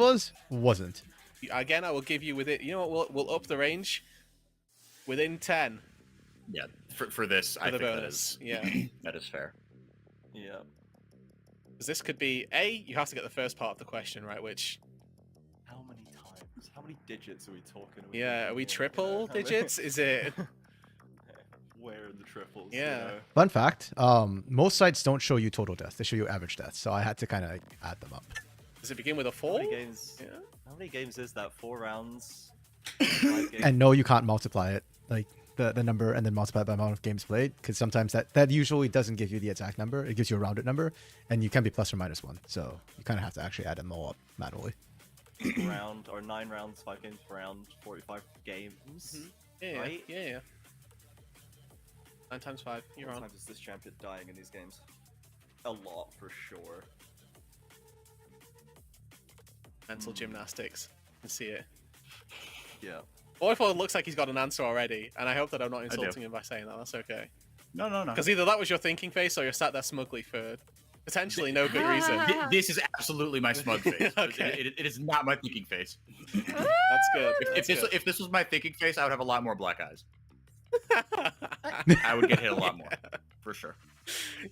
wasn't. Again, I will give you with it. You know what? We'll up the range. Within 10 Yeah, for this, for I the think bonus. Yeah. that is fair. Yeah. Because this could be you have to get the first part of the question right, which How many times? How many digits are we talking? are we triple How many- digits? Is it? Where in the triples? Yeah. Fun fact, most sites don't show you total death. They show you average death. So I had to kind of add them up. Does it begin with a How 4? many games? Yeah. How many games is that? 4 rounds. 5 games? And no, you can't multiply it, like the number and then multiply it by the amount of games played, because sometimes that usually doesn't give you the exact number. It gives you a rounded number, and you can be plus or minus 1. So you kind of have to actually add them all up manually. round or 9 rounds, 5 games per round, 45 games. Yeah. Right? Yeah. 9 times 5. You're How on. many times is this champion dying in these games? A lot for sure. Mental gymnastics. I can see it. Yeah. Boyford looks like he's got an answer already, and I hope that I'm not do. insulting him by saying that. That's okay. No. Because either that was your thinking face, or you're sat there smugly for potentially no good reason. This is absolutely my smug face. Okay. It is not my thinking face. That's good. If this was my thinking face, I would have a lot more black eyes. I would get hit a lot more, for sure.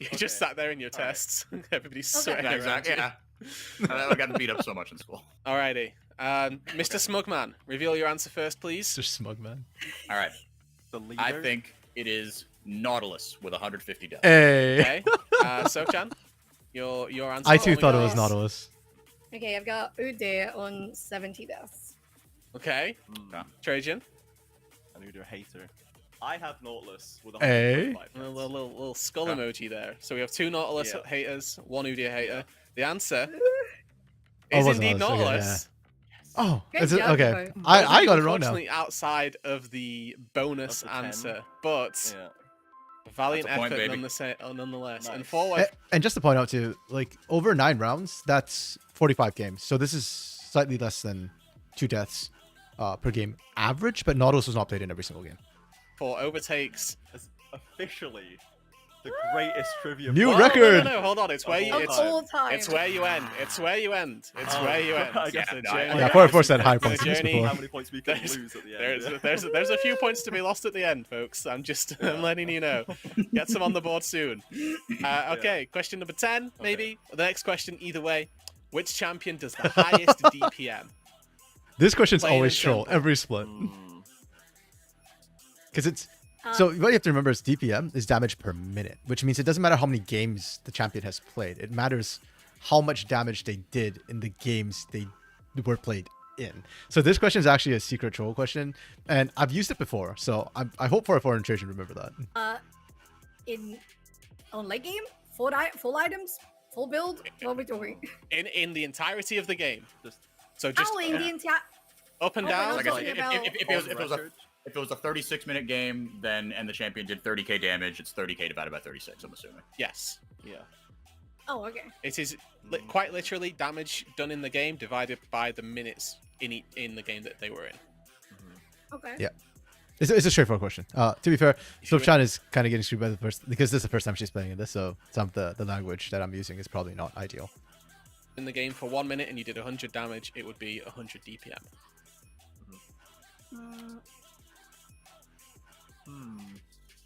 You just sat there in your tests. Everybody's sweating Yeah, around exactly. you. Yeah. I got beat up so much in school. Alrighty. Mr. Smugman, reveal your answer first, please. Just smug man. All right. The leader. I think it is Nautilus with 150 deaths. Hey. Okay. Sochan, your answer. I too Oh my thought it God. was Nautilus. Okay, I've got Ude on 70 deaths. Okay. Trajan. And who's your hater? I have Nautilus with Hey. 125 A deaths. little skull Yeah. emoji there. So we have 2 Nautilus Yeah. haters, 1 Udia hater. The answer Oh, is it was indeed Nautilus, okay, Nautilus. Oh, Good is it job, okay? boy. I got it wrong now. Unfortunately, outside of the bonus Of the 10. answer, but Yeah. valiant That's a point, effort baby. nonetheless. And Nice. forward, And just to point out too, like over 9 rounds, that's 45 games. So this is slightly less than 2 deaths per game average. But Nautilus was not played in every single game. for overtakes. It's officially the greatest trivia. New Oh, record. No, hold on. It's where you. Of It's, all time. it's where you end. It's where you end. It's Oh, where you end. I guess the it- journey. Yeah, 44 said high The points just journey- before. How many points we can There's- lose at the end? There's a few points to be lost at the end, folks. I'm letting you know. Get some on the board soon. Okay, question number 10, maybe. The next question, either way. Which champion does the highest DPM? This question's Plain always and troll simple. every split Mm, because it's. So what you have to remember is DPM is damage per minute, which means it doesn't matter how many games the champion has played. It matters how much damage they did in the games they were played in. So this question is actually a secret troll question, and I've used it before. So I hope for a foreign Trojan remember that. On late game, full items, full build. What are we doing? In the entirety of the game. Just So just Oh, in the entire. up and Oh, down. we're Like not I said, talking about- if it was a 36-minute game, then and the champion did 30k damage, it's 30k divided by 36. I'm assuming. Yes. yeah. Oh, okay. It is quite literally damage done in the game divided by the minutes in the game that they were in. Okay. Yeah. It's a straightforward question. To be fair, Sure. Chan is kind of getting screwed by the first because this is the first time she's playing in this, so some of the language that I'm using is probably not ideal. In the game for 1 minute and you did 100 damage, it would be 100 DPM.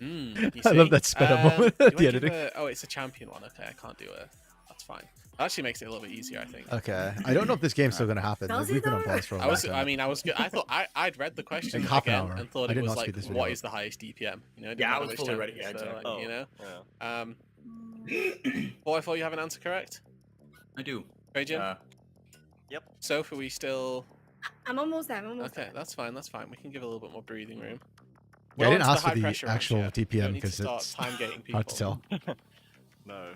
You I love see? that sped up moment do at I the give editing. Oh, it's a champion one. Okay, I can't do a. That's fine. That actually makes it a little bit easier, I think. Okay. I don't know if this game's still gonna happen. Does Like, it we've been on though? pause for a I long was. time. I mean, I was good. I thought I'd read the question Like half an again hour. and thought I it did was not like, speed this video what up. is the highest DPM? You know, it didn't Yeah, I matter was which fully time ready. it Yeah, was, exactly. Oh, you know. yeah. Boy, I thought you have an answer correct. I do. Trajan? Yep. Soph, are we still? I'm almost there. I'm almost Okay, that's fine. That's fine. We can give a little bit more breathing room. Yeah, I We're didn't on to ask for high the pressure rounds, actual yeah. We don't DPM need to because start it's time gating people. hard to tell. No.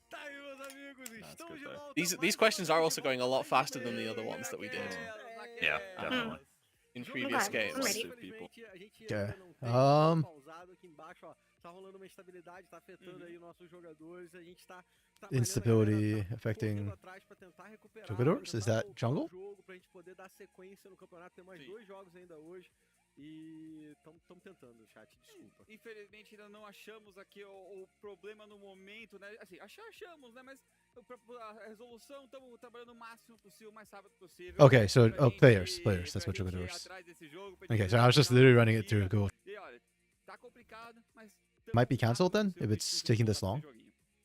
Tá aí, meus amigos, estamos de volta. These questions are also going a lot faster than the other ones that we did Yeah, definitely. in previous Okay, I'm games. ready. People. Okay. Pausado aqui embaixo, ó. Tá rolando uma instabilidade, tá afetando aí nossos jogadores. A gente tá trabalhando, Instability galera, tá affecting correndo atrás pra tentar recuperar, jogadores? pra Is tentar that voltar jungle? ao jogo, pra gente poder dar sequência no campeonato. Tem mais 2 jogos ainda hoje. E estamos tentando, chat, desculpa. Infelizmente ainda não achamos aqui o problema no momento, né? Assim, achamos, né? Mas a resolução estamos trabalhando o máximo possível, o mais rápido possível. Okay, so pra gente- players. pra That's what gente ir jogadores. atrás desse jogo, pra Okay, gente so I was just jogar literally o running it through possível. Google. E olha, tá complicado, mas Might be cancelled then if it's taking this long.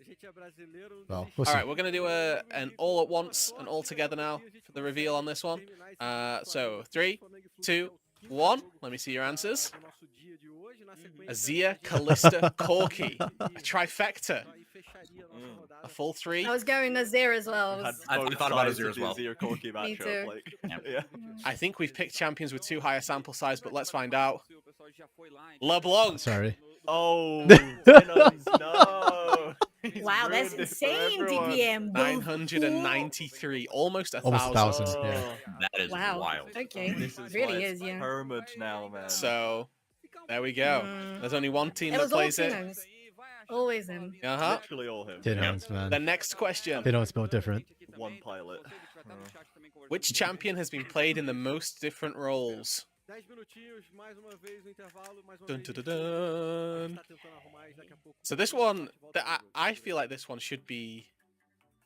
A gente é brasileiro, Well, desiste. we'll All see. right, we're going to do an all at once and all together now for the reveal on this one. So 3, 2, 1. Let me see your answers. Azia, Callista, Corki, a trifecta, a full 3. I was going Nazir as well. Had I both thought about sides Azir of as the well. Azir Corki matchup, too. like, Yeah. yeah. I think we've picked champions with too high a sample size, but let's find out. LeBlanc. Sorry. Oh, Dinos, no. He's Wow, that's ruined it for insane everyone. DPM. 993, almost a Almost 1,000. 1,000. Yeah. Oh, That is Wow. wild. Okay. This is Really why is, it's yeah. Hermage now, man. So there we go. Mm. There's only one team It that was all plays it. Tinos. Always him. Uh-huh. Literally all him. Tino's, man. The next question. Tino's built different. One pilot. Which champion has been played in the most different roles? 10 minutinhos, mais uma vez no intervalo, mais uma Dun, vez. dun, dun, dun. A gente tá tentando arrumar isso daqui a pouco. So this one, I feel like this one should be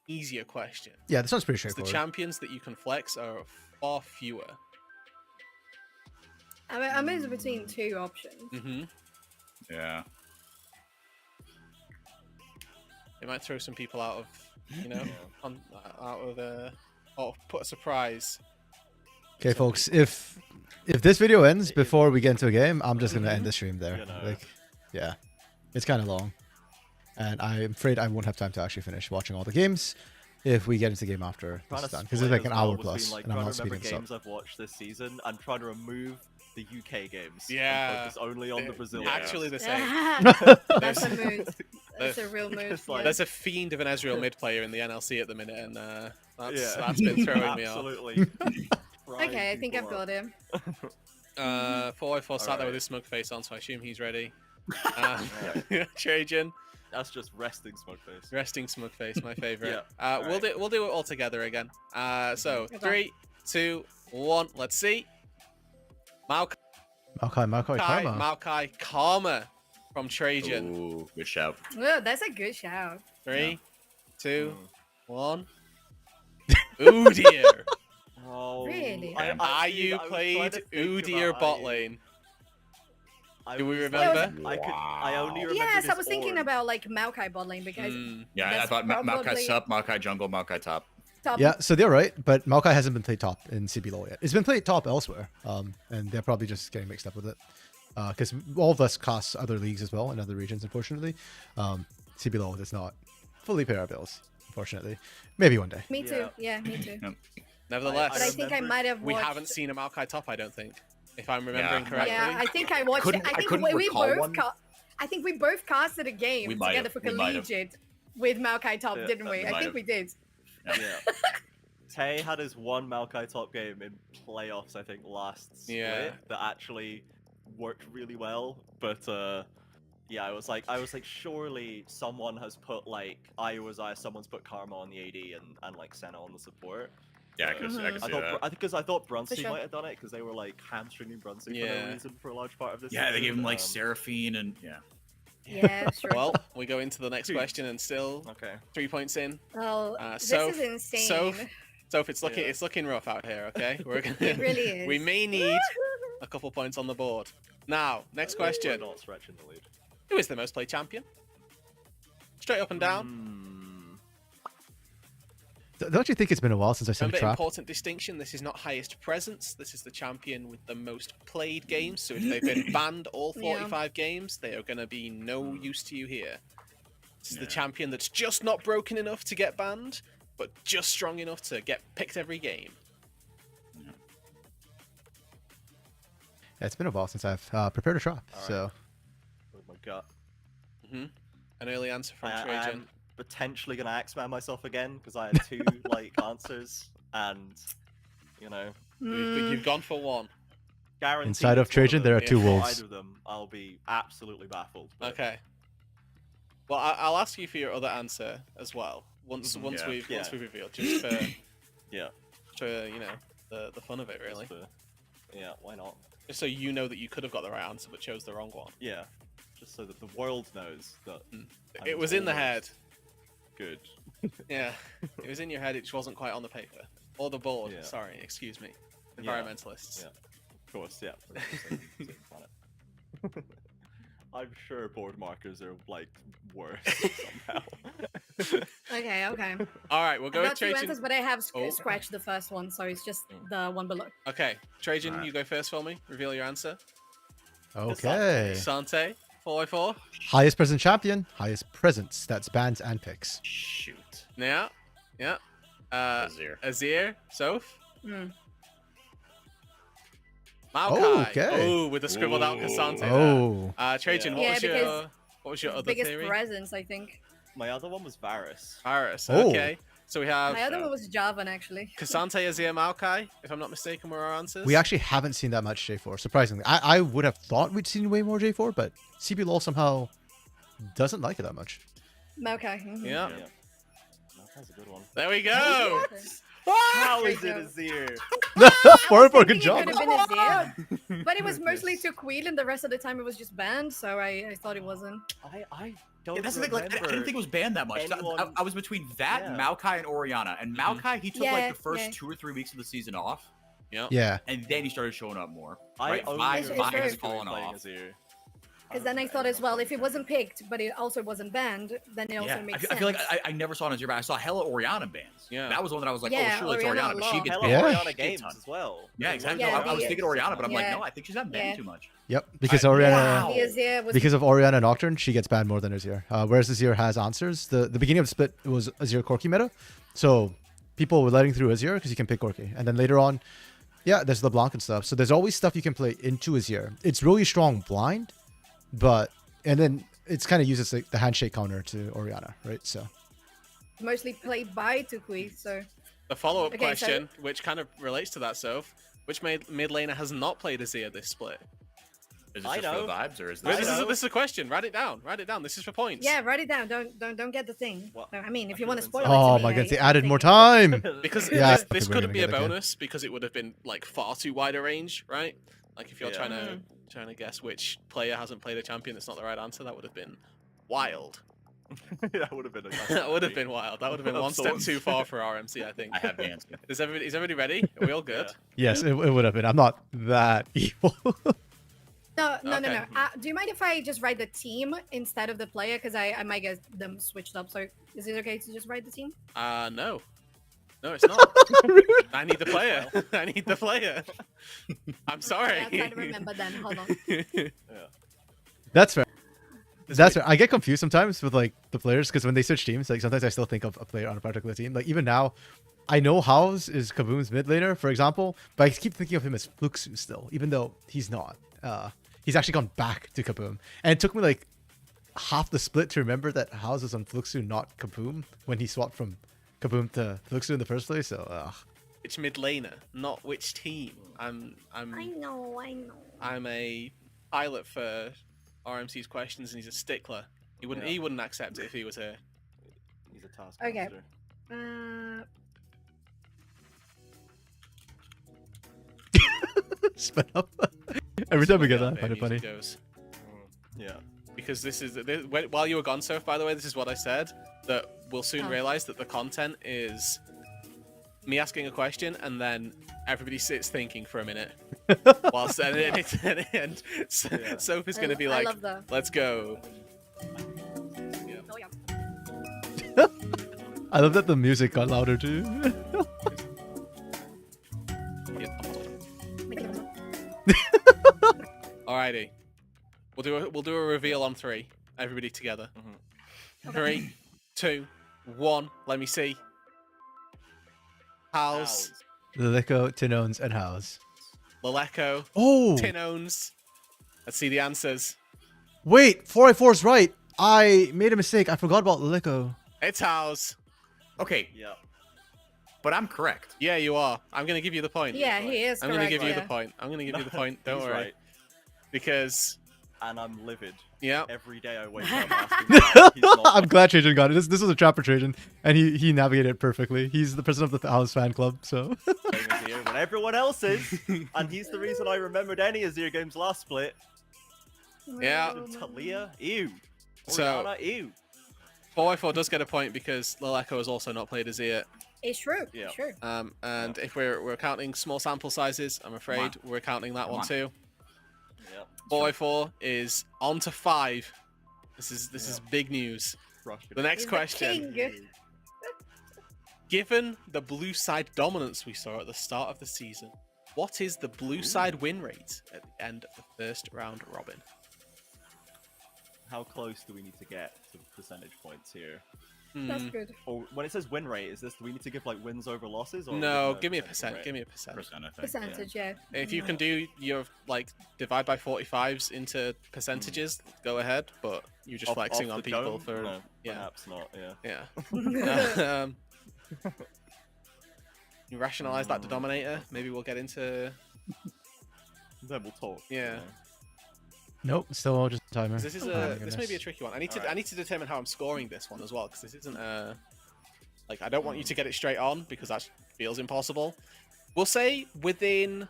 easier question. Yeah, this one's pretty The straightforward. champions that you can flex are far fewer. I'm in between 2 options. Mm-hmm. Yeah. It might throw some people out of, you know, out of or put a surprise. Okay, folks. If this video ends before we get into a game, I'm just gonna end the stream there. You know. Like, yeah, it's kind of long, and I'm afraid I won't have time to actually finish watching all the games if we get into the game after this is done, because it's like an hour plus, and I'm not speeding this up. games I've watched this season and trying to remove the UK games. Yeah. And focus only on the Brazilian. Actually the same. That's a mood. That's a real mood. It's like- There's a fiend of an Ezreal mid player in the NLC at the minute, and Yeah. that's been throwing me off. Absolutely. Okay, I think I've got him. 404 sat there Alright. with his smug face on, so I assume he's ready. Trajan, That's just resting smoke face. resting smug face, my favorite. Yeah. We'll do it all together again. So Okay. 3, 2, 1. Let's see. Maokai Maokai Karma. Karma from Trajan. Ooh, good shout. Oh, that's a good shout. 3, 2, Mm. 1. Ooh dear. Oh, Really? IU played Ooh dear bot lane. Do we was remember? like- I only remember. Yes, I was thinking about like Maokai bot lane because Mm. Yeah, I That's thought Maokai probably- sup, Maokai jungle, Maokai top. top. Yeah, so they're right, but Maokai hasn't been played top in CBLOL yet. It's been played top elsewhere, and they're probably just getting mixed up with it. Because all of us cast other leagues as well in other regions, unfortunately. CBLOL does not fully pay our bills, unfortunately. Maybe one day. Me too. Yeah, me too. Nevertheless, But I think I remember- might have we watched. haven't seen a Maokai top, I don't think. If I'm remembering Yeah. correctly. Yeah, I think I watched. couldn't- I I think couldn't we recall both. one. I think we both casted a game We might together have, for we might have. collegiate with Maokai top, Yeah, didn't we? we I might think have. we did. Yeah. Tay had his one Maokai top game in playoffs, I think, last split Yeah. that actually worked really well, but Yeah, I was like, surely someone has put like someone's put Karma on the AD and like Senna on the support. Yeah, I can see that. Because I thought Brunsey sure. might have done it because they were like hamstringing Brunsey for Yeah. no reason for a large part of this. Yeah, they season. gave him like Seraphine and yeah. Yeah, sure. Well, we go into the next question and still Okay. 3 points in. Well, Soph, this is insane. Soph, it's looking rough out here. Okay, we're gonna. It really is. We may need a couple points on the board. Now, next We're question: not stretching the lead. Who is the most played champion? Straight up and down. Don't you think it's been a while since I seen a Remember, trap? important distinction. This is not highest presence. This is the champion with the most played games. So if they've been banned all 45 games, they are going to be no use to you here. This is the champion that's just not broken enough to get banned, but just strong enough to get picked every game. Yeah, it's been a while since I've prepared a trap. All right. So Oh my god. An early answer from I'm Trajan. potentially gonna X-Man myself again because I had two like answers, and you know, You've gone for one. guaranteed Inside of it's one Trajan, there are them. two If not wolves. Either of them, I'll be absolutely baffled. But Okay. Well, I'll ask you for your other answer as well. Once Yeah. we've Yeah. revealed, just for yeah, for the fun of it, really. yeah, why not? Just so you know that you could have got the right answer but chose the wrong one. Yeah, just so that the world knows that It was in the head. Good. Yeah, it was in your head. It just wasn't quite on the paper or the board. Yeah. Sorry, excuse me. Yeah. Environmentalists. Yeah, of course. Yeah. Same planet. I'm sure board markers are like worse somehow. Okay. All right, we'll I go with got two Trajan. answers, but I have Oh. scratched the first one, so it's just the one below. Okay, Trajan, Alright. you go first for me. Reveal your answer. okay. Sante, 4x4. Highest present champion, highest presence. That's bans and picks. Shoot. Yeah. Azir. Azir, Soph. Hmm. Maokai. Okay. Oh, with the scribbled out Ooh. Cassante there. Oh, Trajan, Yeah, what because was your other Biggest theory? presence, I think. My other one was Varus. Varus. Oh. Okay. So we have My other one was Javan, actually. Cassante, Azir, Maokai. If I'm not mistaken, were our answers. we actually haven't seen that much J4. Surprisingly, I would have thought we'd seen way more J4, but CBLOL somehow doesn't like it that much. Okay. mhm. Yeah. Yeah. That's a good one. There we go. How There is you it go. Azir? For a good Thinking job. It could have been Azir, but it was mostly to Queen, and the rest of the time it was just banned, so I thought it wasn't. I don't Yeah, that's the thing. Like, I didn't think it was banned that much. anyone- I was between that, Yeah. Maokai, and Oriana. And Maokai, he took like Yeah, the first yeah. 2 or 3 weeks of the season off, Yeah. and then he started showing up more. I Right? only Vi It's Vi very has true. fallen playing off. Azir. Because then I thought as well, if it wasn't picked, but it also wasn't banned, then it also Yeah, makes I sense. feel like I never saw an Azir ban. I saw hella Oriana bans. Yeah. That was the one that I was like, Yeah, oh, surely it's Oriana Oriana, but she a lot. gets Hella banned. Yeah. Oriana a games ton. as well. Yeah, exactly. Yeah, I was the- thinking Oriana, but I'm like, yeah. no, I think she's not banned Yeah. too much. Yep. Because Wow. Oriana, The Azir was because of Oriana Nocturne, she gets banned more than Azir. Whereas Azir has answers. The beginning of the split was Azir Corki meta, so people were letting through Azir because you can pick Corki, and then later on, yeah, there's LeBlanc and stuff. So there's always stuff you can play into Azir. It's really strong blind, and then it's kind of uses like the handshake counter to Oriana, right? So mostly played by Tukui, so The follow-up Okay, so- question, which kind of relates to that, Soph. Which mid laner has not played Azir this split? Is it I just for the know. vibes, or is Wait, this? this is a question. Write it down. Write it down. This is for points. yeah, write it down. Don't get the thing. What? No, I mean, if I you want to could've spoil been it to oh me, my I- god, they I added think- more time. Because Yeah, this we're couldn't gonna be a get again. bonus because it would have been like far too wide a range, right? Like if you're Yeah. trying to guess which player hasn't played a champion, that's not the right answer. That would have been wild. That would have been. That would have been wild. That would have been Of one step sorts. too far for RMC, I think. I have the answer. Is everybody ready? Are we all good? Yes, it would have been. I'm not that evil. No. Okay. Do you mind if I just write the team instead of the player? Because I might get them switched up. So is it okay to just write the team? No. No, it's not. I need the player. I need the player. I'm sorry. I'll try to remember then. Hold on. That's fair. That's fair. I get confused sometimes with like the players because when they switch teams, like sometimes I still think of a player on a particular team. Like even now, I know House is Kaboom's mid laner, for example, but I keep thinking of him as Fluxu still, even though he's not. He's actually gone back to Kaboom, and it took me like half the split to remember that House was on Fluxu, not Kaboom, when he swapped from Kaboom to Fluxu in the first place. So Which mid laner, not which team. I'm I know. I'm a pilot for RMC's questions, and he's a stickler. He wouldn't. Yeah. He wouldn't accept it if he was here. He's a taskmaster. Okay. Spin up. Every time we get Yeah, that, I find it funny. music goes. Yeah. Because while you were gone, Soph, by the way, this is what I said, that we'll soon Oh. realize that the content is me asking a question and then everybody sits thinking for a minute. Whilst and Soph is going to be I like, love that. let's go. Oh, yeah. I love that the music got louder too. Alrighty. We'll do a reveal on 3. Everybody together. Mhm. 3, 2, 1. Let me see. House, Lilico, Tinones, and House. Leleco, Oh! Tinones. Let's see the answers. Wait, 4i4's right. I made a mistake. I forgot about Lilico. It's House. Okay, Yeah. but I'm correct. Yeah, you are. I'm gonna give you the point. Yeah, he is I'm correct. gonna give you yeah. the point. I'm gonna give you the point. Don't He's worry. right. Because And I'm livid. yeah, Every day I wake up asking why he's not. I'm glad Trajan got it. This was a trap for Trajan, and he navigated it perfectly. He's the president of the House fan club, so. playing Azir when everyone else is, and he's the reason I remembered any Azir games last split. Yeah. Talia, ew. So- Orianna, ew. 4x4 does get a point because Leleco has also not played Azir. It's true. Yeah. It's true. And if we're counting small sample sizes, I'm afraid we're counting that Come one on. too. Yeah. 4x4 is on to 5. This is big news. Rush The next He's the question. king. Given the blue side dominance we saw at the start of the season, what is the blue side win rate at the end of the first round robin? How close do we need to get to percentage points here? That's Hmm. good. Or when it says win rate, is this do we need to give like wins over losses? Or No, give give me a percentage percent. rate? Give me a percent. Percent, I think. Percentage, yeah. If you can do your like divide by 45s into percentages, go ahead. But you're just Off- flexing off on the people dome? for No, yeah, perhaps not. Yeah. yeah. You rationalize that denominator. Maybe we'll get into Then we'll talk. Yeah. Nope, still all just a timer. 'cause this is Oh my this may be a goodness. tricky one. I need to Alright. I need to determine how I'm scoring this one as well because this isn't like I don't want you to get it straight on because that feels impossible. We'll say within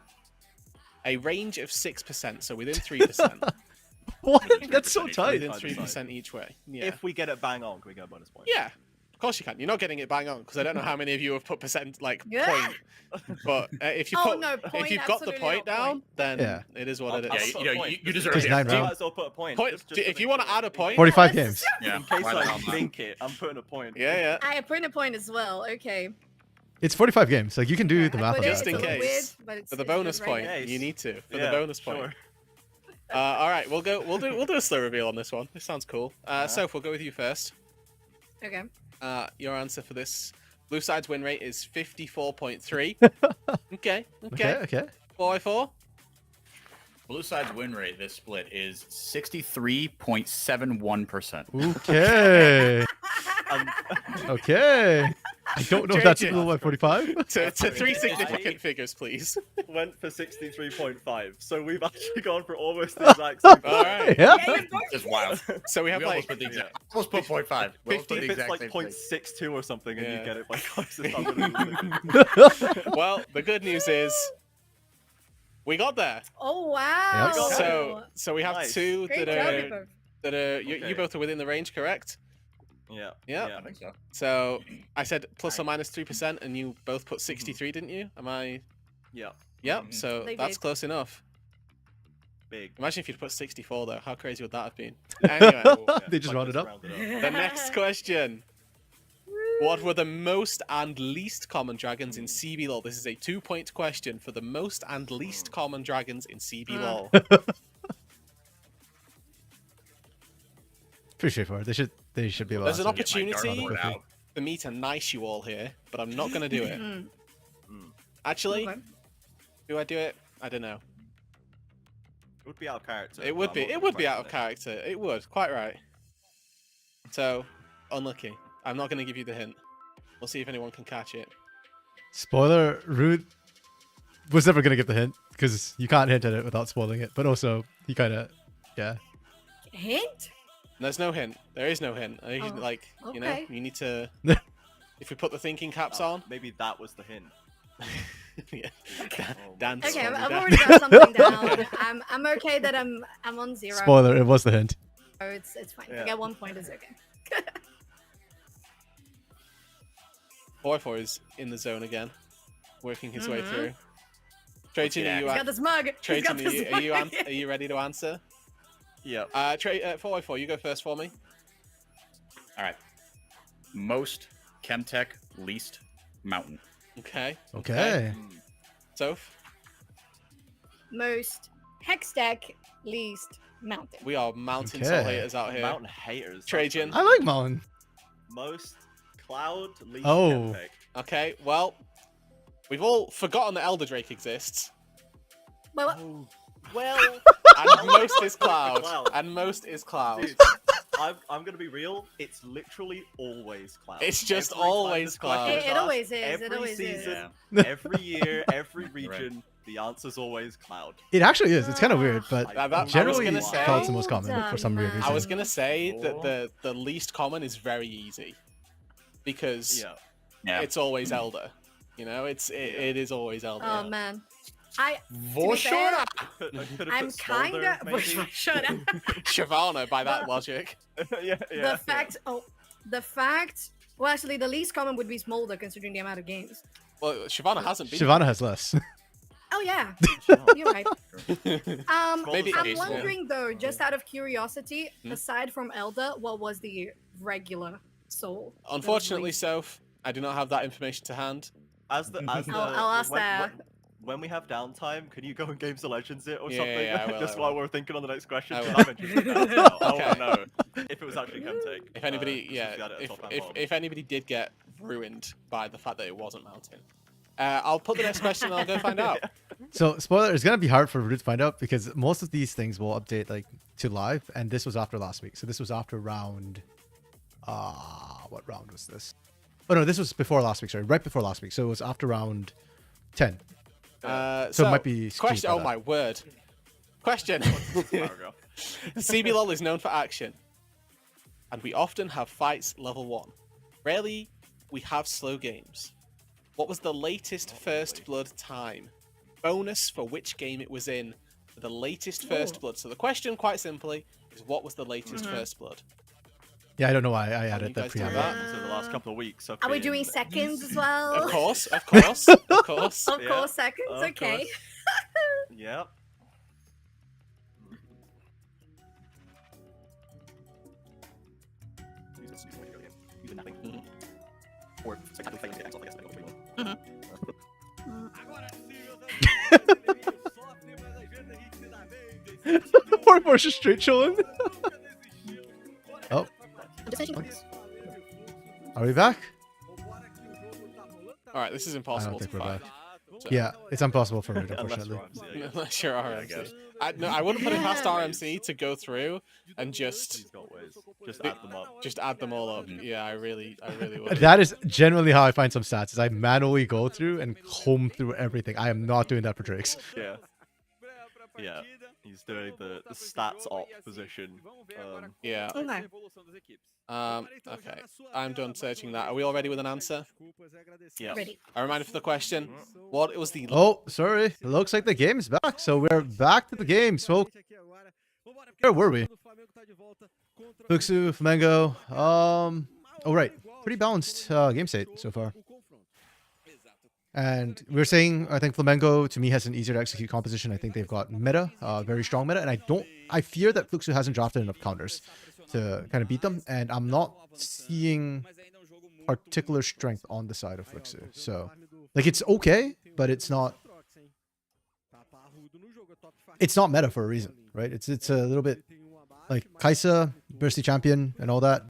a range of 6%, so within 3%. What? That's so tight. Within 3% each way. Yeah. If we get it bang on, can we get a bonus point? Yeah, of course you can. You're not getting it bang on because I don't know how many of you have put percent like Yeah. point. But if you Oh, put no, if point, you've got the absolutely point not down, point. then Yeah. it is what I'll- it I'll is. put Yeah, a point. you deserve Just it. 9 You rounds. might as well put a point. Point, just to if you make want to sure. add a point, 45 Yes. games. Yeah, In case why the I hell not? think it, I'm putting a point. yeah, I put in a point as well. Okay. It's 45 games. Like you can do the I math put on it, Just that. in it's a little case. weird, but it's, for the it's good bonus right point, now. Yes. you need to for Yeah, the bonus point. sure. All right, we'll do a slow reveal on this one. This sounds cool. Soph, we'll go with you first. Okay. Your answer for this blue side's win rate is 54.3. Okay. Okay. 4x4. Blue side's win rate this split is 63.71%. Okay. And Okay. I don't know if that's JJ. equal by 45. To 3 I- significant figures, please. went for 63.5. So we've actually gone for almost the exact same. All right. Yeah. Yeah, you both It's wild. So we have We almost like put the exact. Almost put 0.5. We almost put If the it's exact like same thing. 0.62 or something and Yeah. you get it by twice as much. well, the good news is we got there. Oh wow. Yep. So we have Nice. two Great that job, you are both. you Okay. both are within the range, correct? Yeah. Yeah. I think so. So I said plus or minus 3%, and you both put 63, didn't you? Am I? Yeah. Yep. Mhm. So They that's did. close enough. Big. Imagine if you'd put 64 though. How crazy would that have been? Anyway, They just rounded up. the next question. What were the most and least common dragons in CBLOL? This is a 2-point question for the most and least common dragons in CBLOL. Pretty straightforward. They should be able There's to an answer. Get my dart opportunity board out. for me to nice you all here, but I'm not going to do it. Mm, Actually, okay. do I do it? I don't know. It would be out of character. It would but be. I'm not It would be gonna out of question character. It would. Quite right. So, unlucky. I'm not going to give you the hint. We'll see if anyone can catch it. Spoiler: Rude was never gonna get the hint because you can't hint at it without spoiling it. But also, he kind of, yeah. Hint? There's no hint. There is no hint. I usually, Oh, like, you know, okay. you need to. If we put the thinking caps on. Maybe that was the hint. Yeah. Oh, Dance. Okay, slowly I've down. already got something down. I'm okay that I'm on 0. Spoiler, it was the hint. So it's fine. Yeah. I get 1 point. It's okay. 4 is in the zone again, working his way Mhm. through. Trajan, are you He's got this mug. He's got Trajan, this mug. are you ready to answer? Yeah. 4 you go first for me. All right. Most Chemtech, least mountain. Okay. Okay. Soph, Most hex deck, least mountain. we are mountain Okay. soul haters out here. Mountain haters. Trajan. I like Mountain. Most cloud, least Oh. Chemtech. Okay, well, we've all forgotten that Elder Drake exists. Well, Oh. Well, And most is Cloud. Cloud. And most is Cloud. dude, I'm gonna be real. It's literally always cloud. It's just Every time always this question Cloud. is It always asked, is, it Every always is. season, Yeah. every year, every region, the answer's always cloud. It actually is. It's kind of weird, but I was generally gonna say- Cloud's the most common Hold for some weird on, reason. I was gonna say that the least common is very easy. Because Yeah. Yeah. it's always Elder. You know, it is always Elder. oh man, I For fair, I'm I'm kinda. Shut up. Shyvana, by that logic. yeah, The fact. Well, actually, the least common would be Smolder, considering the amount of games. Well, Shyvana hasn't been. Shyvana has less. Oh yeah, you're right. Maybe I'm Ace, yeah. wondering though, just out of curiosity, aside from Elder, what was the regular soul? that was Unfortunately, released? Soph, I do not have that information to hand. I'll ask that. When we have downtime, can you go and Games of Legends it or Yeah, something? yeah, I will, Just I while will. we're thinking on the next question. I 'Cause will. I'm interested now. I Okay. want to know if it was actually Chemtech. If anybody, since yeah, we had it at top and if bottom. if anybody did get ruined by the fact that it wasn't Mountain, I'll put the next question and I'll go find out. So, spoiler, it's gonna be hard for Rude to find out because most of these things will update like to live, and this was after last week. So this was after round. What round was this? Oh no, this was before last week. Sorry, right before last week. So it was after round 10. So it might be skewed question. by Oh that. my word! Question. CBLOL is known for action, and we often have fights level 1. Rarely, we have slow games. What was the latest First Blood time? Bonus for which game it was in for the latest First Blood. So the question, quite simply, is what was the latest First Blood? Yeah, I don't know why I you added that guys do preamble. that? So the last couple of weeks. Have Are we been doing seconds as well? Of course, of course, of course. Of Yeah, course, seconds. of Okay. course. Yep. Poor Porsche straight chilling. Oh, are we back? All right, this is impossible to think we're find. back. Yeah, it's impossible for Rude, Unless unfortunately. Rhymes, yeah, yeah. Unless you're I RMC. guess. No, I wouldn't put it past Yeah. RMC to go through and just He's got ways. Just add them up. add them all up. Yeah, I really would. That is generally how I find some stats. Is I manually go through and comb through everything. I am not doing that for Drakes. Yeah. Yeah. He's doing the stats op position. Yeah. Okay. Okay. I'm done searching that. Are we all ready with an answer? Yeah. Ready. A reminder for the question. What was the Oh, sorry. It looks like the game's back. So we're back to the game. So where were we? Fuxu, Flamengo. Oh right, pretty balanced game state so far. And we were saying, I think Flamengo to me has an easier to execute composition. I think they've got meta, very strong meta, and I fear that Fluxu hasn't drafted enough counters to kind of beat them, and I'm not seeing particular strength on the side of Fluxu. So, like, it's okay, but it's not meta for a reason, right? It's a little bit like Kaisa, Bursty Champion, and all that.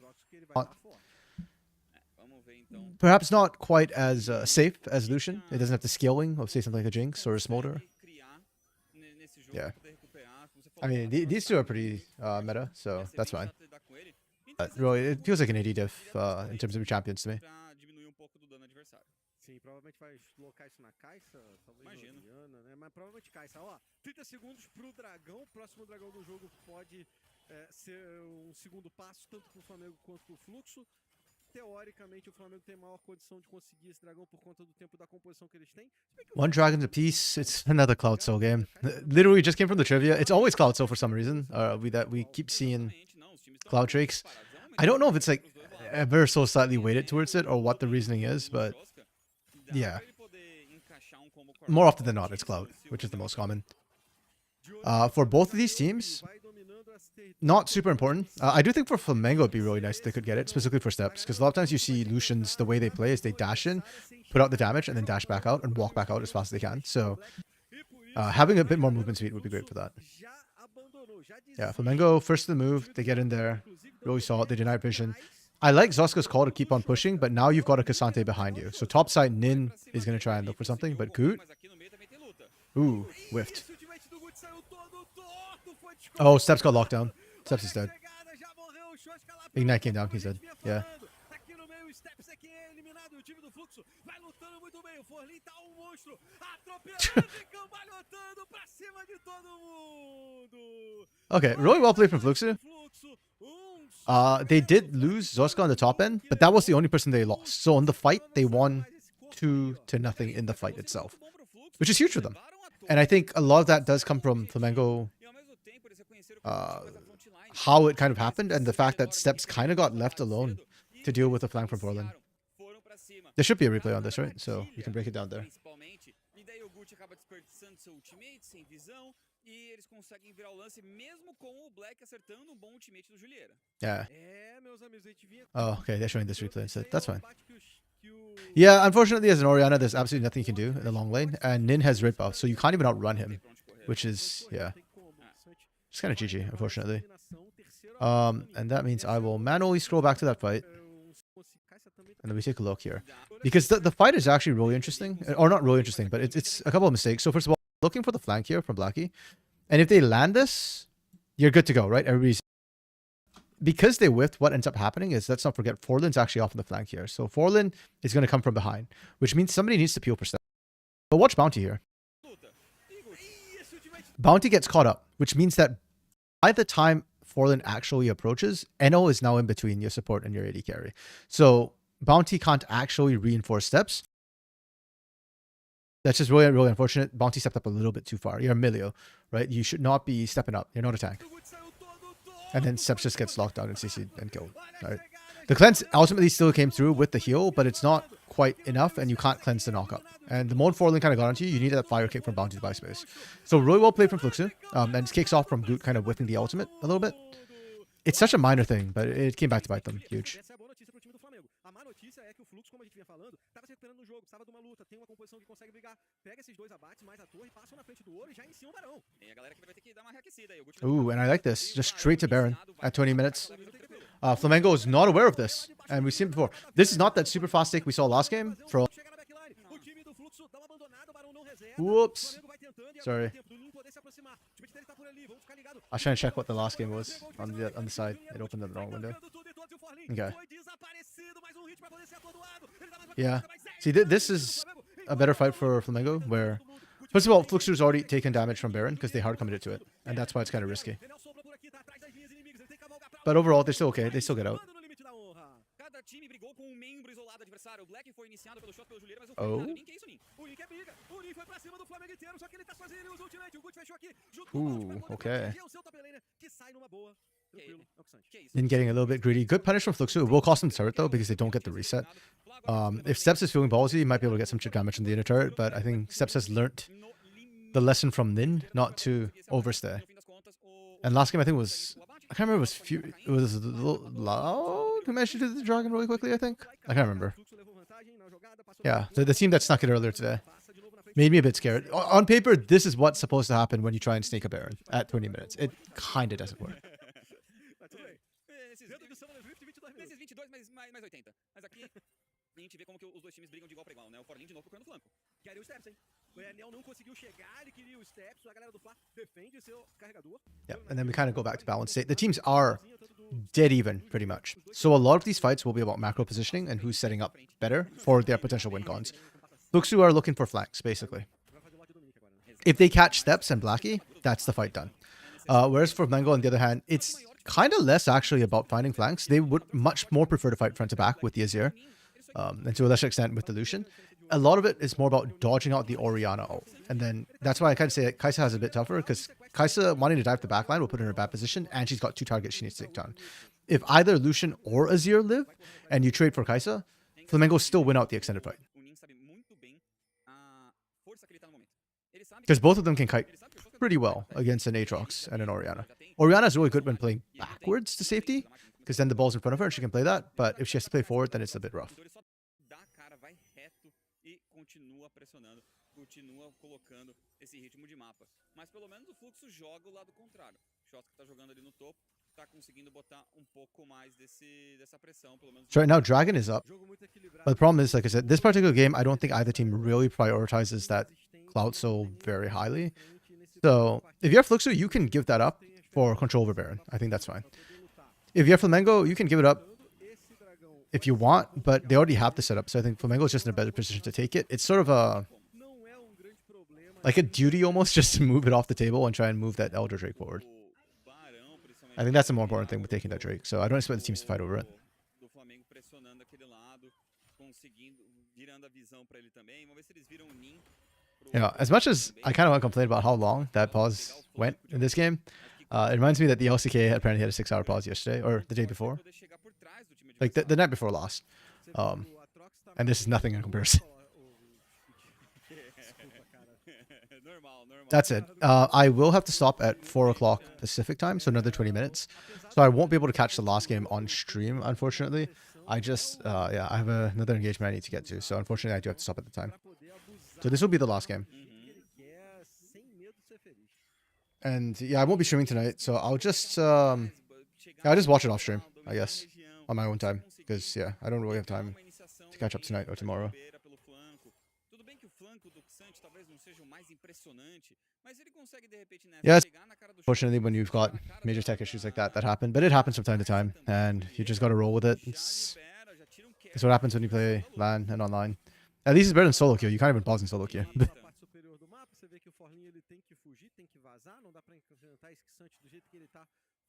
Perhaps not quite as safe as Lucian. It doesn't have the scaling of, say, something like a Jinx or a Smolder. Yeah. I mean, these two are pretty meta, so that's fine. But really, it feels like an AD diff in terms of champions to me. Sim, provavelmente vai locar isso na Caixa, talvez na Diana, né? Mas provavelmente Caixa. Ó, 30 segundos pro dragão. Próximo dragão do jogo pode ser segundo passo tanto pro Flamengo quanto pro Fluxo. Teoricamente, o Flamengo tem maior condição de conseguir esse dragão por conta do tempo da composição que eles têm. One dragon apiece. It's another Cloud Soul game. Literally just came from the trivia. It's always Cloud Soul for some reason. We keep seeing Cloud Drakes. I don't know if it's like ever so slightly weighted towards it or what the reasoning is, but yeah. More often than not, it's Cloud, which is the most common. For both of these teams, not super important. I do think for Flamengo it'd be really nice if they could get it, specifically for steps, because a lot of times you see Lucians, the way they play is they dash in, put out the damage, and then dash back out and walk back out as fast as they can. So having a bit more movement speed would be great for that. Yeah, Flamengo, first to the move, they get in there, really solid, they deny vision. I like Zoska's call to keep on pushing, but now you've got a Cassante behind you. So top side, Nin is going to try and look for something, but Goot, ooh, whiffed. Oh, Steps got locked down. Steps is dead. Ignite came down, he's dead. Yeah. Okay, really well played from Fluxu. They did lose Zoska on the top end, but that was the only person they lost. So on the fight, they won 2-0 in the fight itself, which is huge for them. And I think a lot of that does come from Flamengo, how it kind of happened, and the fact that Steps kind of got left alone to deal with the flank from Portland. There should be a replay on this, right? So you can break it down there. Yeah. Oh, okay, they're showing this replay instead. That's fine. Yeah, unfortunately, as an Orianna, there's absolutely nothing you can do in the long lane, and Nin has red buff, so you can't even outrun him, which is, yeah, it's kind of GG, unfortunately. And that means I will manually scroll back to that fight, and then we take a look here, because the fight is actually really interesting, or not really interesting, but it's a couple of mistakes. So first of all, looking for the flank here from Blackie, and if they land this, you're good to go, right? Everybody's, because they whiffed, what ends up happening is, let's not forget, Forlin's actually off on the flank here. So Forlin is going to come from behind, which means somebody needs to peel per step. But watch Bounty here. Bounty gets caught up, which means that by the time Forlin actually approaches, Eno is now in between your support and your AD carry. So Bounty can't actually reinforce steps. That's just really, really unfortunate. Bounty stepped up a little bit too far. You're Emilio, right? You should not be stepping up. You're not a tank. And then Steps just gets locked down and CC'd and killed. Right? The cleanse ultimately still came through with the heal, but it's not quite enough, and you can't cleanse the knockup. And the moment Forlin kind of got onto you, you need that fire kick from Bounty to buy space. So really well played from Fluxu. And it kicks off from Goot kind of whiffing the ultimate a little bit. It's such a minor thing, but it came back to bite them. Huge. Ooh, and I like this. Just straight to Baron at 20 minutes. Flamengo is not aware of this, and we've seen it before. This is not that super fast take we saw last game. Whoops. Sorry. I was trying to check what the last game was on the side. It opened up the wrong window. Okay. Yeah. See, this is a better fight for Flamengo, where, first of all, Fluxu's already taken damage from Baron because they hard committed to it, and that's why it's kind of risky. But overall, they're still okay. They still get out. Oh. Ooh, okay. Then getting a little bit greedy. Good punish from Fluxu. It will cost them turret though, because they don't get the reset. If Steps is feeling ballsy, he might be able to get some chip damage in the inner turret, but I think Steps has learnt the lesson from Nin not to overstay. And last game I think was, I can't remember, it was Loud who managed to do the dragon really quickly, I think. I can't remember. Yeah, the team that snuck it earlier today made me a bit scared. On paper, this is what's supposed to happen when you try and sneak a Baron at 20 minutes. It kind of doesn't work. Yeah, and then we kind of go back to balance state. The teams are dead even, pretty much. So a lot of these fights will be about macro positioning and who's setting up better for their potential win cons. Fluxu are looking for flanks, basically. If they catch Steps and Blackie, that's the fight done. Whereas for Mango, on the other hand, it's kind of less actually about finding flanks. They would much more prefer to fight front to back with the Azir, and to a lesser extent with the Lucian. A lot of it is more about dodging out the Orianna ult. And then that's why I kind of say that Kai'Sa has a bit tougher, because Kai'Sa wanting to dive the backline will put her in a bad position, and she's got 2 targets she needs to take down. If either Lucian or Azir live, and you trade for Kai'Sa, Flamengo still win out the extended fight. Because both of them can kite pretty well against an Aatrox and an Orianna. Orianna is really good when playing backwards to safety, because then the ball's in front of her and she can play that. But if she has to play forward, then it's a bit rough. So right now, Dragon is up. But the problem is, like I said, this particular game, I don't think either team really prioritizes that Cloud Soul very highly. So if you have Fluxo, you can give that up for control over Baron. I think that's fine. If you have Flamengo, you can give it up if you want, but they already have the setup. So I think Flamengo is just in a better position to take it. It's sort of a like a duty almost, just to move it off the table and try and move that Elder Drake forward. I think that's the more important thing with taking that Drake. So I don't expect the teams to fight over it. Yeah, as much as I kind of want to complain about how long that pause went in this game, it reminds me that the LCK apparently had a 6-hour pause yesterday, or the day before. Like the night before last. And this is nothing in comparison. That's it. I will have to stop at 4 o'clock Pacific time, so another 20 minutes. So I won't be able to catch the last game on stream, unfortunately. I just, yeah, I have another engagement I need to get to, so unfortunately I do have to stop at the time. So this will be the last game. And yeah, I won't be streaming tonight, so I'll just watch it off stream, I guess, on my own time. Because, yeah, I don't really have time to catch up tonight or tomorrow. Yeah, unfortunately, when you've got major tech issues like that happen, but it happens from time to time, and you just gotta roll with it. It's what happens when you play LAN and online. At least it's better than solo queue. You can't even pause in solo queue.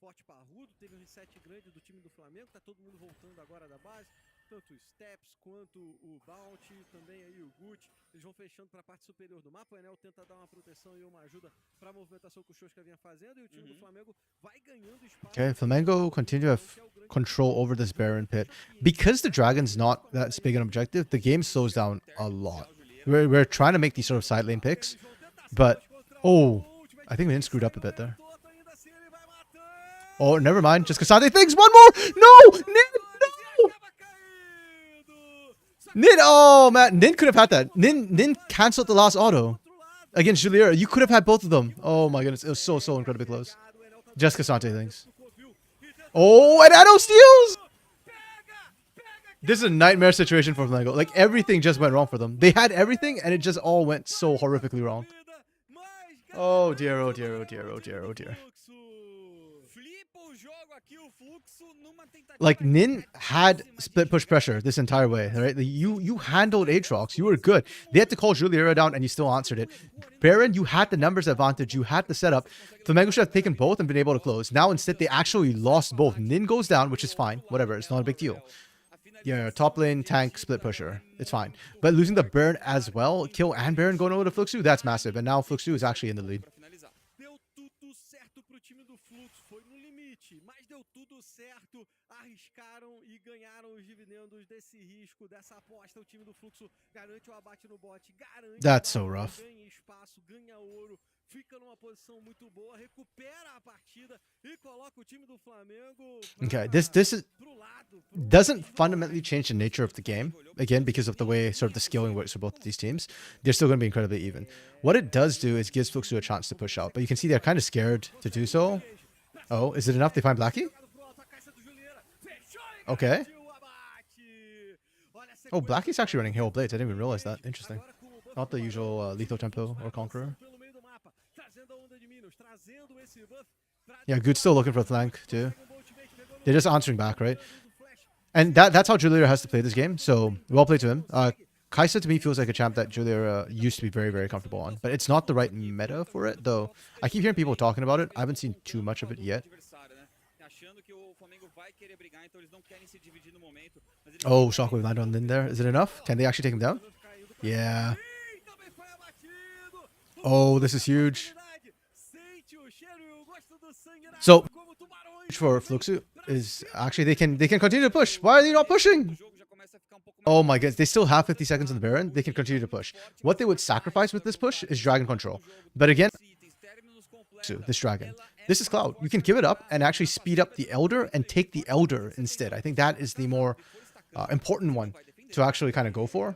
Forte parrudo, teve reset grande do time do Flamengo, tá todo mundo voltando agora da base, tanto o Steps quanto o Bounty, também aí o Gucci, eles vão fechando para a parte superior do mapa, o Enel tenta dar uma proteção e uma ajuda para a movimentação que o Shoska vinha fazendo, e o time do Flamengo vai ganhando espaço. Okay, Flamengo continue to have control over this Baron pit. Because the Dragon's not that big an objective, the game slows down a lot. We're trying to make these sort of side lane picks, but, oh, I think we didn't screwed up a bit there. Oh, never mind. Just Cassandre thinks one more. No, Nin, no. Nin, oh man, Nin could have had that. Nin canceled the last auto against Juliera. You could have had both of them. Oh my goodness, it was so incredibly close. Just Cassandre thinks. Oh, and Addo steals. This is a nightmare situation for Flamengo. Like everything just went wrong for them. They had everything, and it just all went so horrifically wrong. Oh dear, oh dear, oh dear, oh dear, oh dear. Like Nin had split push pressure this entire way, right? You handled Aatrox, you were good. They had to call Juliera down and you still answered it. Baron, you had the numbers advantage, you had the setup. Flamengo should have taken both and been able to close. Now instead they actually lost both. Nin goes down, which is fine, whatever, it's not a big deal. Yeah, top lane, tank, split pusher, it's fine. But losing the Baron as well, kill and Baron going over to Fluxu, that's massive. And now Fluxu is actually in the lead. Certo, arriscaram e ganharam os dividendos desse risco, dessa aposta. O time do Fluxo garante o abate no bot, garante That's so rough. ganha espaço, ganha ouro, fica numa posição muito boa, recupera a partida e coloca o time do Flamengo. Okay, this doesn't fundamentally change the nature of the game, again, because of the way sort of the skilling works for both of these teams. They're still going to be incredibly even. What it does do is gives Fluxo a chance to push out, but you can see they're kind of scared to do so. Oh, is it enough? They find Blackie? Okay. Oh, Blackie's actually running Hail Blades. I didn't even realize that. Interesting. Not the usual Lethal Tempo or Conqueror. Yeah, Good's still looking for a flank too. They're just answering back, right? And that's how Juliera has to play this game. So, well played to him. Kai'Sa to me feels like a champ that Juliera used to be very, very comfortable on. But it's not the right meta for it, though. I keep hearing people talking about it. I haven't seen too much of it yet. Oh, Shockwave landed on Lin there. Is it enough? Can they actually take him down? Yeah. Oh, this is huge. So for Fluxu is actually they can continue to push. Why are they not pushing? Oh my goodness, they still have 50 seconds on the Baron. They can continue to push. What they would sacrifice with this push is Dragon Control. But again, this Dragon. This is Cloud. You can give it up and actually speed up the Elder and take the Elder instead. I think that is the more important one to actually kind of go for.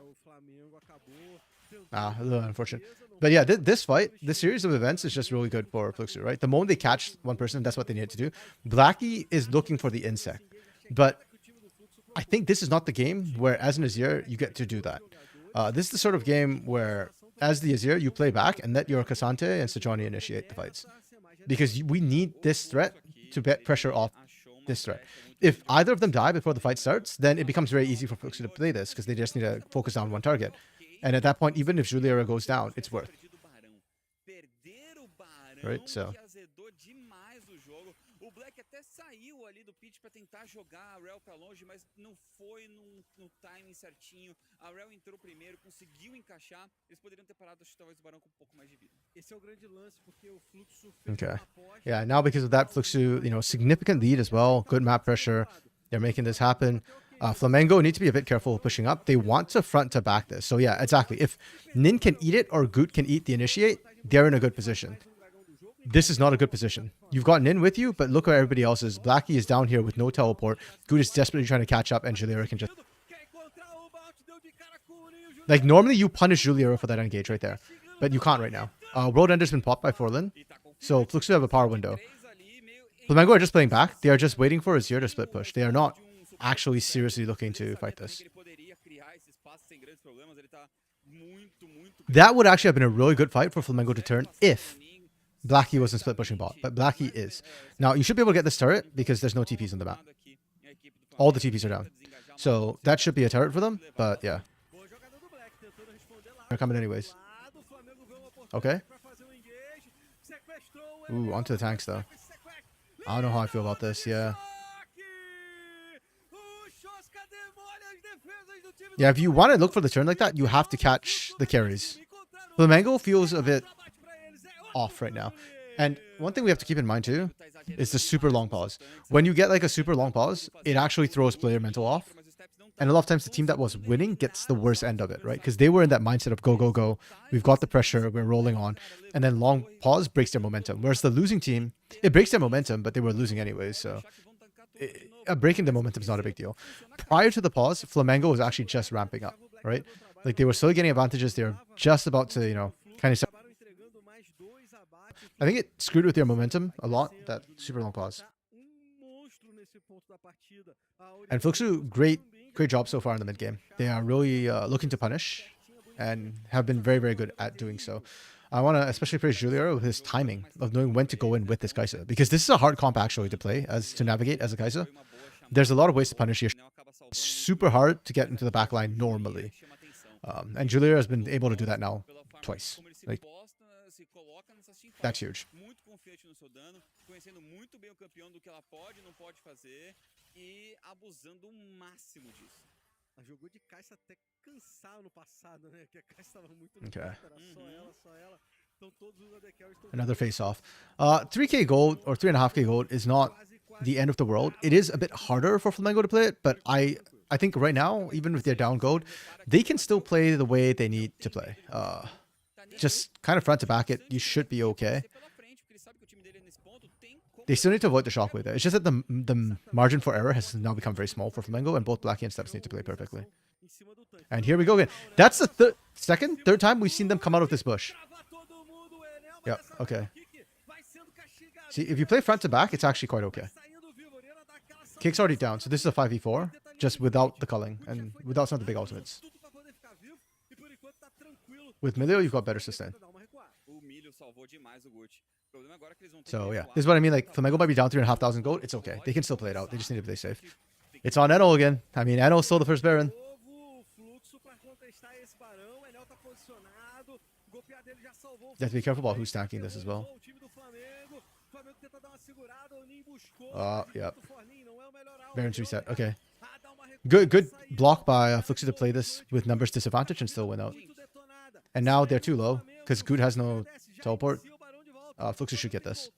A little unfortunate. But yeah, this fight, this series of events is just really good for Fluxu, right? The moment they catch one person, that's what they need to do. Blackie is looking for the insect. But I think this is not the game where, as an Azir, you get to do that. This is the sort of game where, as the Azir, you play back and let your Cassante and Sejuani initiate the fights. Because we need this threat to get pressure off this threat. If either of them die before the fight starts, then it becomes very easy for Fluxu to play this, because they just need to focus on one target. And at that point, even if Juliera goes down, it's worth. Right, so... Okay. Yeah, now because of that, Fluxu, you know, significant lead as well. Good map pressure. They're making this happen. Flamengo need to be a bit careful pushing up. They want to front to back this. So yeah, exactly. If Nin can eat it or Goot can eat the initiate, they're in a good position. This is not a good position. You've got Nin with you, but look where everybody else is. Blackie is down here with no teleport. Goot is desperately trying to catch up, and Juliera can just... Like, normally you punish Juliera for that engage right there, but you can't right now. World Ender's been popped by Forlin, so Fluxu have a power window. Flamengo are just playing back. They are just waiting for Azir to split push. They are not actually seriously looking to fight this. That would actually have been a really good fight for Flamengo to turn if Blackie wasn't split pushing bot, but Blackie is. Now, you should be able to get this turret because there's no TPs on the map. All the TPs are down. So that should be a turret for them, but yeah. They're coming anyways. Okay. Ooh, onto the tanks though. I don't know how I feel about this, yeah. Yeah, if you want to look for the turn like that, you have to catch the carries. Flamengo feels a bit off right now. And one thing we have to keep in mind too is the super long pause. When you get like a super long pause, it actually throws player mental off. And a lot of times the team that was winning gets the worst end of it, right? Because they were in that mindset of go, go, go. We've got the pressure, we're rolling on. And then long pause breaks their momentum. Whereas the losing team, it breaks their momentum, but they were losing anyways. So breaking the momentum is not a big deal. Prior to the pause, Flamengo was actually just ramping up, right? Like they were still getting advantages. They were just about to, you know, kind of... I think it screwed with their momentum a lot, that super long pause. And Fluxu, great job so far in the mid game. They are really looking to punish and have been very, very good at doing so. I want to especially praise Juliera with his timing of knowing when to go in with this Kai'Sa, because this is a hard comp actually to play, to navigate as a Kai'Sa. There's a lot of ways to punish here. It's super hard to get into the backline normally. And Juliera has been able to do that now twice. Like, that's huge. Okay. Another face-off. 3k gold or 3.5k gold is not the end of the world. It is a bit harder for Flamengo to play it, but I think right now, even with their down gold, they can still play the way they need to play. Just kind of front to back it, you should be okay. They still need to avoid the shockwave there. It's just that the margin for error has now become very small for Flamengo, and both Blackie and Steps need to play perfectly. And here we go again. That's the third time we've seen them come out of this bush. Yep, okay. See, if you play front to back, it's actually quite okay. Kick's already down, so this is a 5v4, just without the culling, and without some of the big ultimates. With Milio, you've got better sustain. So yeah, this is what I mean, like, Flamengo might be down 3,500 gold, it's okay. They can still play it out, they just need to play safe. It's on Enel again. I mean, Enel stole the first Baron. You have to be careful about who's stacking this as well. Yeah. Baron's reset. Okay. Good block by Fluxu to play this with numbers disadvantage and still win out. And now they're too low because Good has no teleport. Fluxu should get this.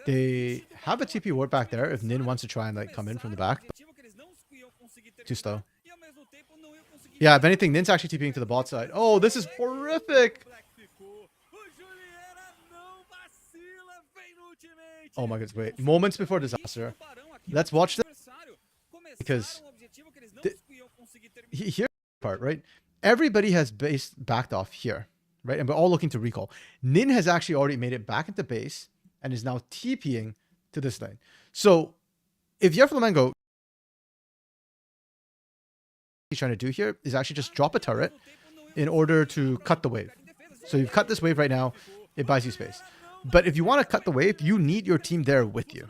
They have a TP ward back there if Nin wants to try and like come in from the back. Too slow. Yeah, if anything, Nin's actually TPing to the bot side. Oh, this is horrific. Oh my goodness, wait. Moments before disaster. Let's watch this. Because here's the part, right? Everybody has base backed off here, right? And we're all looking to recall. Nin has actually already made it back into base and is now TPing to this lane. So if you're Flamengo, he's trying to do here is actually just drop a turret in order to cut the wave. So you've cut this wave right now, it buys you space. But if you want to cut the wave, you need your team there with you.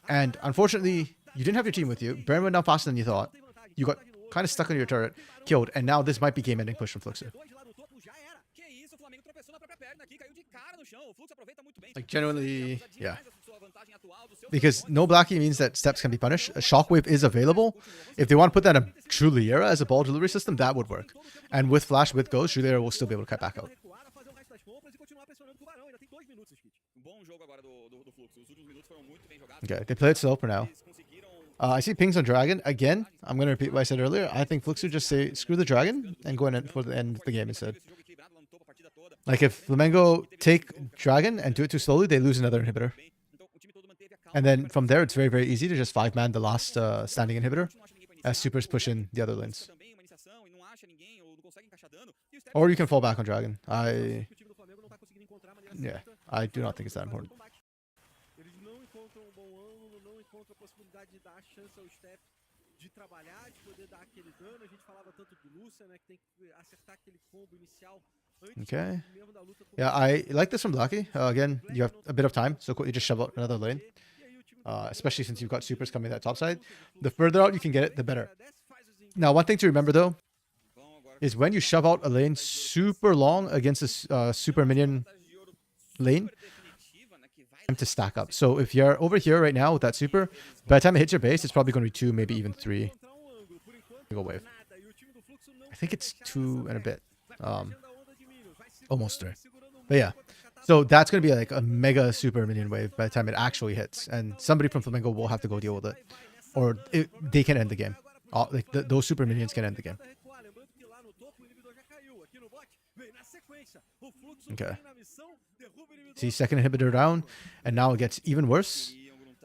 And unfortunately, you didn't have your team with you. Baron went down faster than you thought. You got kind of stuck on your turret, killed, and now this might be game-ending push from Fluxu. Like, genuinely, yeah. Because no Blackie means that steps can be punished. A Shockwave is available. If they want to put that in Juliera as a ball delivery system, that would work. And with Flash, with Ghost, Juliera will still be able to cut back out. Okay, they play it slow for now. I see pings on Dragon. Again, I'm going to repeat what I said earlier. I think Fluxu just say, screw the Dragon and go in for the end of the game instead. Like, if Flamengo take Dragon and do it too slowly, they lose another inhibitor. And then from there, it's very, very easy to just 5-man the last standing inhibitor as supers push in the other lanes. Or you can fall back on Dragon. Yeah, I do not think it's that important. Okay. Yeah, I like this from Blackie. Again, you have a bit of time, so you just shove out another lane. Especially since you've got supers coming that top side. The further out you can get it, the better. Now, one thing to remember though, is when you shove out a lane super long against a super minion lane, to stack up. So if you're over here right now with that super, by the time it hits your base, it's probably going to be 2, maybe even 3. Single wave. I think it's 2 and a bit. Almost 3. But yeah. So that's going to be like a mega super minion wave by the time it actually hits. And somebody from Flamengo will have to go deal with it. Or they can end the game. Like those super minions can end the game. Okay. See, second inhibitor down, and now it gets even worse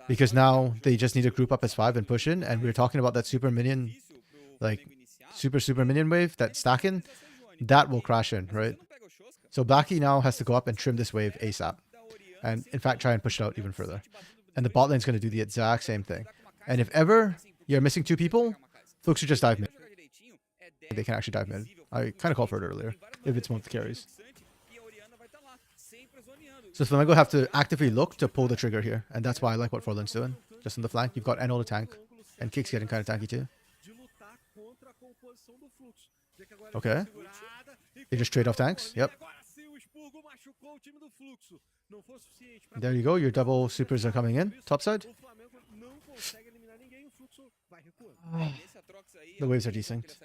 because now they just need to group up as 5 and push in. And we were talking about that super minion, like super minion wave, that stacking, that will crash in, right? So Blackie now has to go up and trim this wave ASAP, and in fact try and push it out even further. And the bot lane's going to do the exact same thing. And if ever you're missing 2 people, folks should just dive mid. They can actually dive mid. I kind of called for it earlier if it's one of the carries. So Flamengo have to actively look to pull the trigger here. And that's why I like what Forlan's doing. Just on the flank, you've got Enel to tank. And Kick's getting kind of tanky too. Okay. They just trade off tanks. Yep. There you go. Your double supers are coming in. Top side. The waves are decent.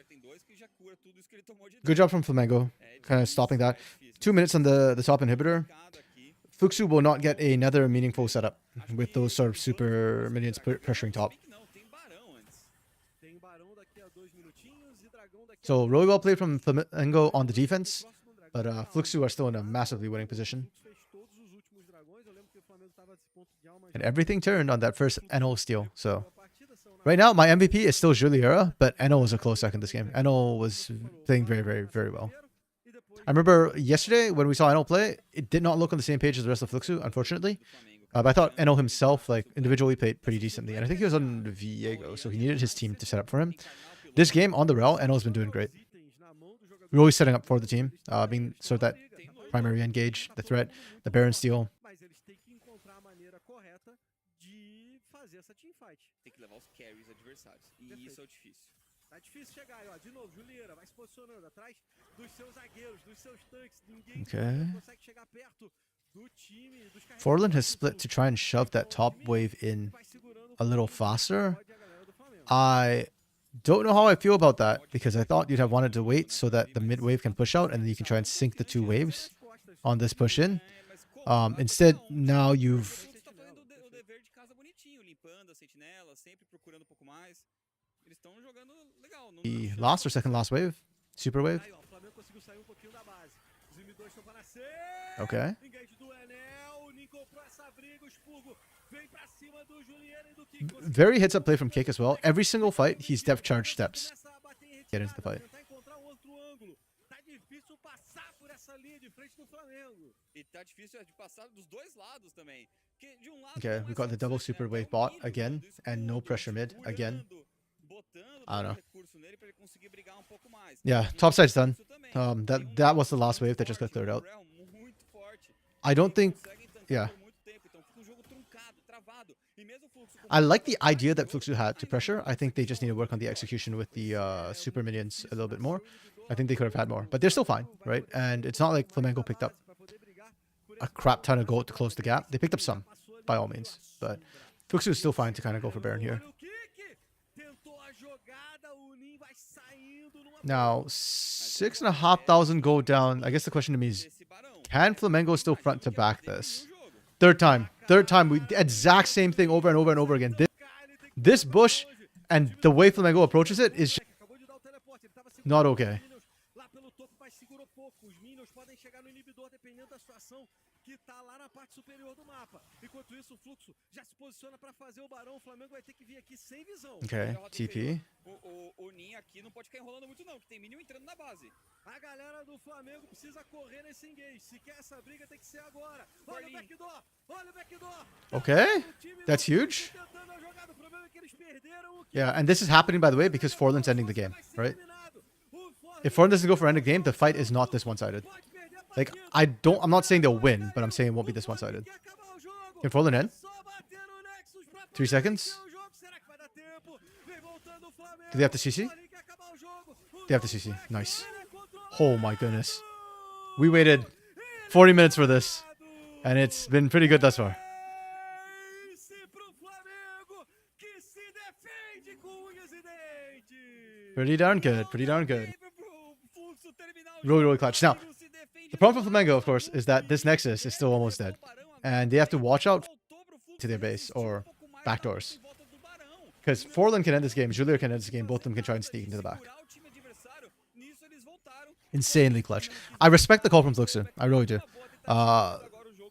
Good job from Flamengo. Kind of stopping that. 2 minutes on the top inhibitor. Fluxu will not get another meaningful setup with those sort of super minions pressuring top. So really well played from Flamengo on the defense, but Fluxu are still in a massively winning position. And everything turned on that first Enel steal. So right now, my MVP is still Juliera, but Enel was a close second this game. Enel was playing very, very, very well. I remember yesterday when we saw Enel play, it did not look on the same page as the rest of Fluxu, unfortunately. But I thought Enel himself, like individually, played pretty decently. And I think he was on Viego, so he needed his team to set up for him. This game on the rel, Enel's been doing great. We're always setting up for the team, being sort of that primary engage, the threat, the Baron steal. Tá difícil chegar aí, ó. De novo, Julieira vai se posicionando atrás dos seus zagueiros, dos seus tanques. Ninguém Okay. consegue chegar perto do time, dos Forlan has carregadores do split to Fluxo. try and shove that Então, o top time wave in vai segurando o a little Flamengo, faster. pode a galera do Flamengo. I don't know how I feel about that because I thought you'd have wanted to wait so that the mid wave can push out and then you can try and sync the two waves on this push in. Instead, now you've Você tá fazendo o dever de casa bonitinho, limpando a sentinela, sempre procurando um pouco mais. Eles estão jogando legal. the last or second last wave, super wave. Aí, ó, o Flamengo conseguiu sair um pouquinho da base. Os M2 estão para nascer. Okay. Engage do Enel, o Nin comprou essa briga, o Spurgo vem pra cima do Julieira e do Kik. Very heads up play from Cake as well. Every single fight, he's depth charge steps. Get into the fight. Tentar encontrar um outro ângulo. Tá difícil passar por essa linha de frente do Flamengo. E tá difícil de passar dos dois lados também. Porque de um lado Okay, we got the double super wave bot again and no pressure mid again. I don't know. Yeah, top side's done. That was the last wave that just got cleared out. I don't think, yeah. I like the idea that Fluxu had to pressure. I think they just need to work on the execution with the super minions a little bit more. I think they could have had more, but they're still fine, right? And it's not like Flamengo picked up a crap ton of gold to close the gap. They picked up some, by all means, but Fluxu is still fine to kind of go for Baron here. Now, 6,500 gold down. I guess the question to me is, can Flamengo still front to back this? Third time, we exact same thing over and over and over again. This bush and the way Flamengo approaches it is not okay. Que tá lá na parte superior do mapa. Enquanto isso, o Fluxo já se posiciona para fazer o Barão. O Flamengo vai ter que vir aqui sem visão. Okay, TP. O Nin aqui não pode ficar enrolando muito não, que tem minion entrando na base. A galera do Flamengo precisa correr nesse engage. Se quer essa briga, tem que ser agora. Olha o backdoor! Olha o backdoor! Okay, that's huge. Yeah, and this is happening, by the way, because Forlan's ending the game, right? If Forlan doesn't go for end of game, the fight is not this one-sided. Like, I'm not saying they'll win, but I'm saying it won't be this one-sided. Can Forlan end? 3 seconds? Do they have the CC? They have the CC. Nice. Oh my goodness. We waited 40 minutes for this, and it's been pretty good thus far. Pretty darn good. Pretty darn good. Really, really clutch. Now, the problem for Flamengo, of course, is that this Nexus is still almost dead. And they have to watch out to their base or backdoors. Because Forlan can end this game, Julier can end this game, both of them can try and sneak into the back. Insanely clutch. I respect the call from Fluxu. I really do.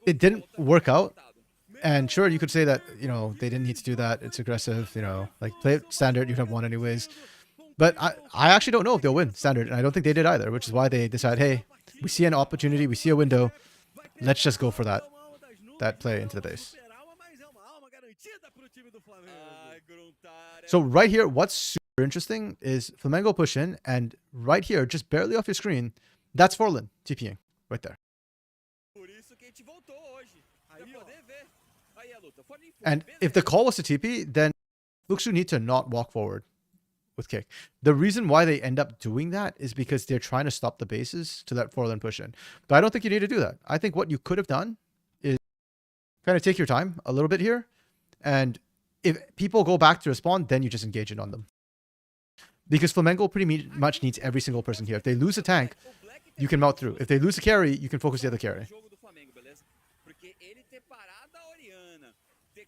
It didn't work out. And sure, you could say that, you know, they didn't need to do that. It's aggressive, you know, like play it standard, you'd have won anyways. But I actually don't know if they'll win standard, and I don't think they did either, which is why they decide, hey, we see an opportunity, we see a window, let's just go for that play into the base. So right here, what's super interesting is Flamengo push in, and right here, just barely off your screen, that's Forlan TPing right there. And if the call was to TP, then Fluxu need to not walk forward with kick. The reason why they end up doing that is because they're trying to stop the bases to let Forlan push in. But I don't think you need to do that. I think what you could have done is kind of take your time a little bit here. And if people go back to respawn, then you just engage it on them. Because Flamengo pretty much needs every single person here. If they lose a tank, you can mount through. If they lose a carry, you can focus the other carry.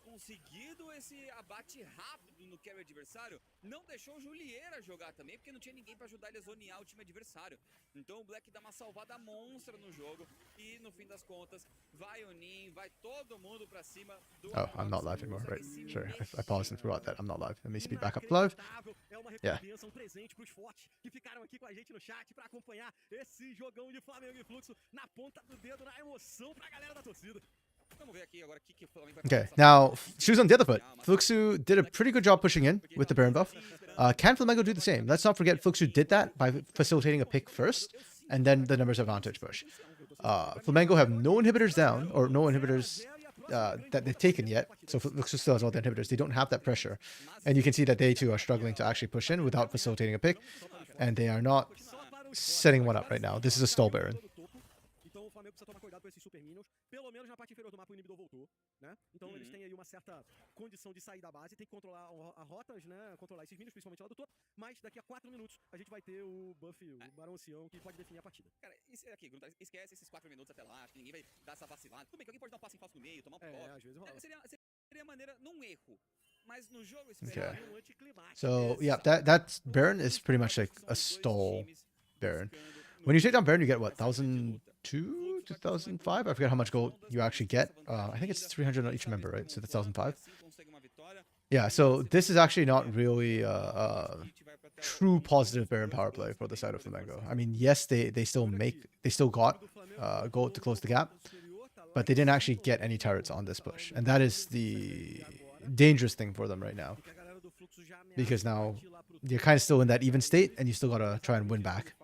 Conseguido esse abate rápido no carry adversário, não deixou o Julieira jogar também, porque não tinha ninguém para ajudar ele a zonear o time adversário. Então o Black dá uma salvada monstra no jogo e no fim das contas vai o Nin, vai todo mundo para cima do... Oh, I'm not live anymore, right? Sure, I paused and forgot that I'm not live. Let me speed back up to live. Yeah. Que ficaram aqui com a gente no chat para acompanhar esse jogão de Flamengo e Fluxo na ponta do dedo, na emoção pra galera da torcida. Okay, now, shoes on the other foot. Fluxu did a pretty good job pushing in with the Baron buff. Can Flamengo do the same? Let's not forget Fluxu did that by facilitating a pick first, and then the numbers advantage push. Flamengo have no inhibitors down, or no inhibitors that they've taken yet. So Fluxus still has all the inhibitors. They don't have that pressure, and you can see that they too are struggling to actually push in without facilitating a pick, and they are not setting one up right now. This is a stall Baron. Então o Flamengo precisa tomar cuidado com esses super minions. Pelo menos na parte inferior do mapa o inibidor voltou, né? Então eles têm aí uma certa condição de sair da base, tem que controlar a rotas, né? Controlar esses minions, principalmente lá do topo. Mas daqui a 4 minutos a gente vai ter o buff, o Barão Ancião, que pode definir a partida. Cara, isso aqui, Grunta, esquece esses 4 minutos até lá, acho que ninguém vai dar essa vacilada. Tudo bem que alguém pode dar um passo em falso no meio, tomar um pick-off. Às vezes rola. Seria maneira, não erro, mas no jogo Okay. Um anticlimático. So yeah, that Baron is pretty much like a stall Baron. When you take down Baron, you get what, 1,002, 2,005? I forget how much gold you actually get. I think it's 300 on each member, right? So that's 1,005. Yeah, so this is actually not really true positive Baron power play for the side of Flamengo. I mean, yes, they still got gold to close the gap, but they didn't actually get any turrets on this push, and that is the dangerous thing for them right now, because now you're kind of still in that even state, and you still gotta try and win back.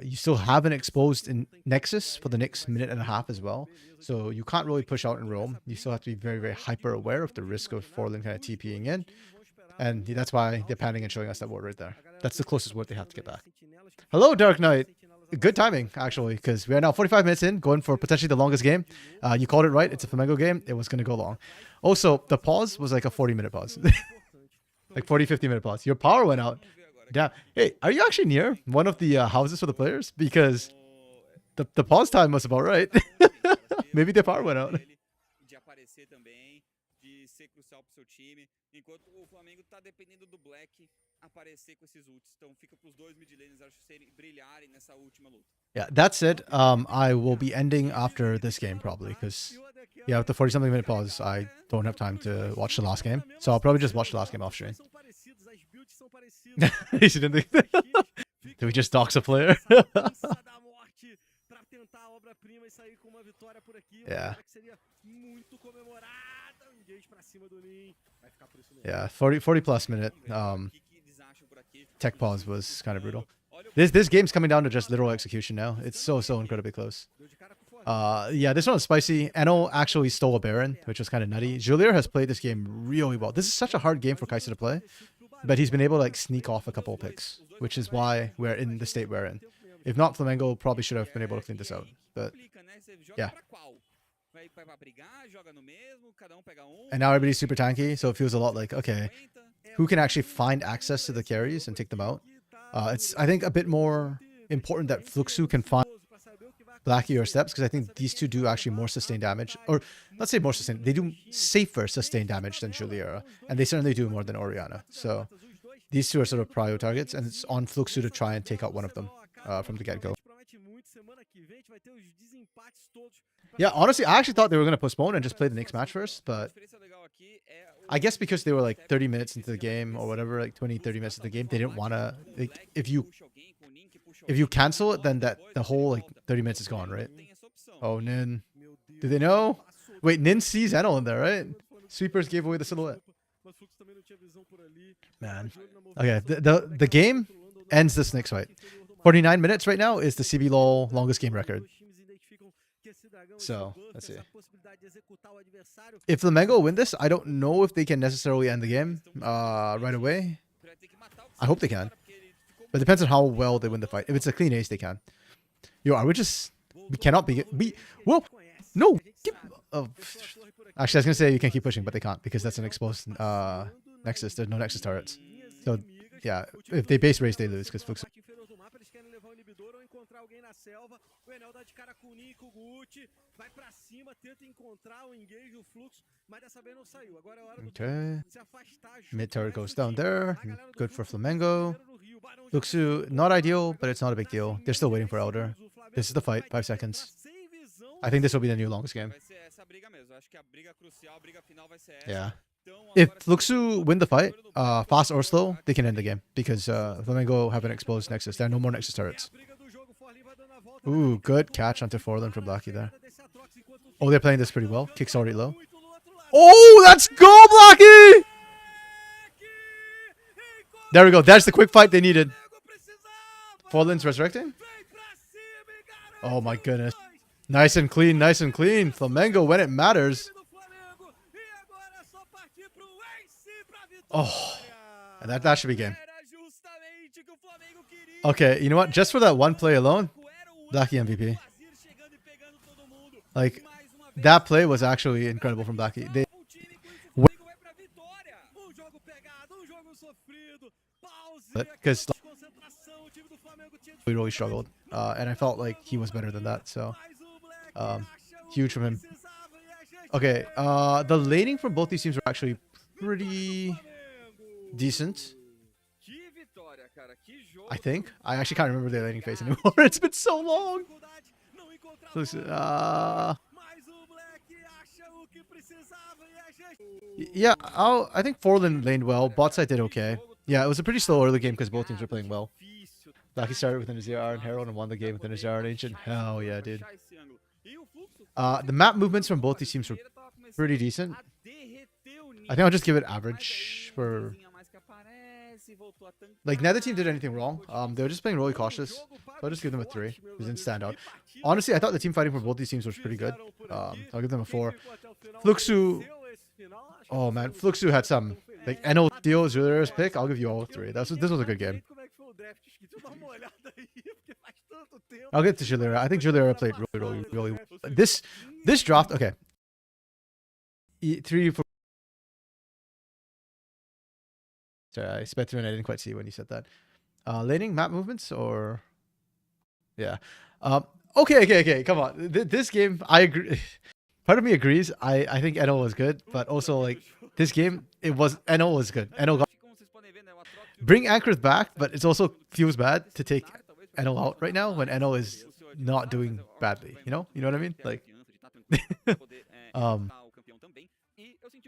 You still haven't exposed in Nexus for the next minute and a half as well, so you can't really push out and roam. You still have to be very, very hyper aware of the risk of Forlin kind of TPing in, and that's why they're panning and showing us that ward right there. That's the closest ward they have to get back. Hello, Dark Knight. Good timing, actually, because we are now 45 minutes in, going for potentially the longest game. You called it right. It's a Flamengo game. It was going to go long. Also, the pause was like a 40-minute pause. Like 40, 50-minute pause. Your power went out. Damn. Hey, are you actually near one of the houses for the players? Because the pause time was about right. Maybe their power went out. De aparecer também, de ser crucial pro seu time, enquanto o Flamengo tá dependendo do Black aparecer com esses ults. Então fica pros dois mid laners brilharem nessa última luta. Yeah, that's it. I will be ending after this game probably, because yeah, with the 40-something minute pause, I don't have time to watch the last game. So I'll probably just watch the last game off stream. Did we just dox a player? Yeah. Yeah, 40 plus minute tech pause was kind of brutal. This game's coming down to just literal execution now. It's so incredibly close. Yeah, this one was spicy. Eno actually stole a Baron, which was kind of nutty. Julier has played this game really well. This is such a hard game for Kaiser to play, but he's been able to like sneak off a couple of picks, which is why we're in the state we're in. If not, Flamengo probably should have been able to clean this out. But yeah. And now everybody's super tanky, so it feels a lot like, okay, who can actually find access to the carries and take them out? It's, I think, a bit more important that Fluxu can find Blackie or Steps, because I think these two do actually more sustained damage. Or, let's say more sustained. They do safer sustained damage than Juliera, and they certainly do more than Oriana. So these two are sort of prio targets, and it's on Fluxu to try and take out one of them from the get-go. Yeah, honestly, I actually thought they were going to postpone and just play the next match first, but I guess because they were like 30 minutes into the game or whatever, like 20, 30 minutes into the game, they didn't want to, like, if you cancel it, then the whole like 30 minutes is gone, right? Oh, Nin. Do they know? Wait, Nin sees Enel in there, right? Sweepers gave away the silhouette. Man. Okay, the game ends this next fight. 49 minutes right now is the CBLOL longest game record. So, let's see. If Flamengo win this, I don't know if they can necessarily end the game right away. I hope they can. But it depends on how well they win the fight. If it's a clean ace, they can. Yo, are we just... We cannot be... Whoa! No! Oh. Actually, I was going to say you can keep pushing, but they can't, because that's an exposed Nexus. There's no Nexus turrets. So, yeah, if they base race, they lose, because Flux... Okay. Mid turret goes down there. Good for Flamengo. Fluxu, not ideal, but it's not a big deal. They're still waiting for Elder. This is the fight. 5 seconds. I think this will be the new longest game. Yeah. If Fluxu win the fight, fast or slow, they can end the game, because Flamengo have an exposed Nexus. There are no more Nexus turrets. Ooh, good catch onto Forlin from Blackie there. Oh, they're playing this pretty well. Kick's already low. Oh, let's go, Blackie! There we go. That's the quick fight they needed. Forlin's resurrecting? Oh my goodness. Nice and clean, nice and clean. Flamengo when it matters. Oh, and that should be game. Okay, you know what? Just for that one play alone, Blackie MVP. Like, that play was actually incredible from Blackie. Because we really struggled, and I felt like he was better than that. So, huge from him. Okay, the laning from both these teams were actually pretty decent. I think. I actually can't remember their laning phase anymore. It's been so long. Yeah, I think Forlin laned well. Bot side did okay. Yeah, it was a pretty slow early game because both teams were playing well. Blackie started with an ZR and Herald and won the game with an ZR and Ancient. Hell yeah, dude. The map movements from both these teams were pretty decent. I think I'll just give it average for... Like, neither team did anything wrong. They were just playing really cautious. So I'll just give them a 3. It didn't stand out. Honestly, I thought the team fighting for both these teams was pretty good. I'll give them a 4. Fluxu... Oh, man. Fluxu had some... Like, NO Steal, Julier's pick. I'll give you all 3. This was a good game. I'll get to Juliera. I think Juliera played really well. This draft... Okay. 3, 4... Sorry, I sped through and I didn't quite see when you said that. Laning map movements or... Yeah. Okay. Come on. This game, I agree. Part of me agrees. I think NO was good, but also like this game, NO was good. NO got... Bring Anchors back, but it also feels bad to take NO out right now when NO is not doing badly. You know what I mean? Like...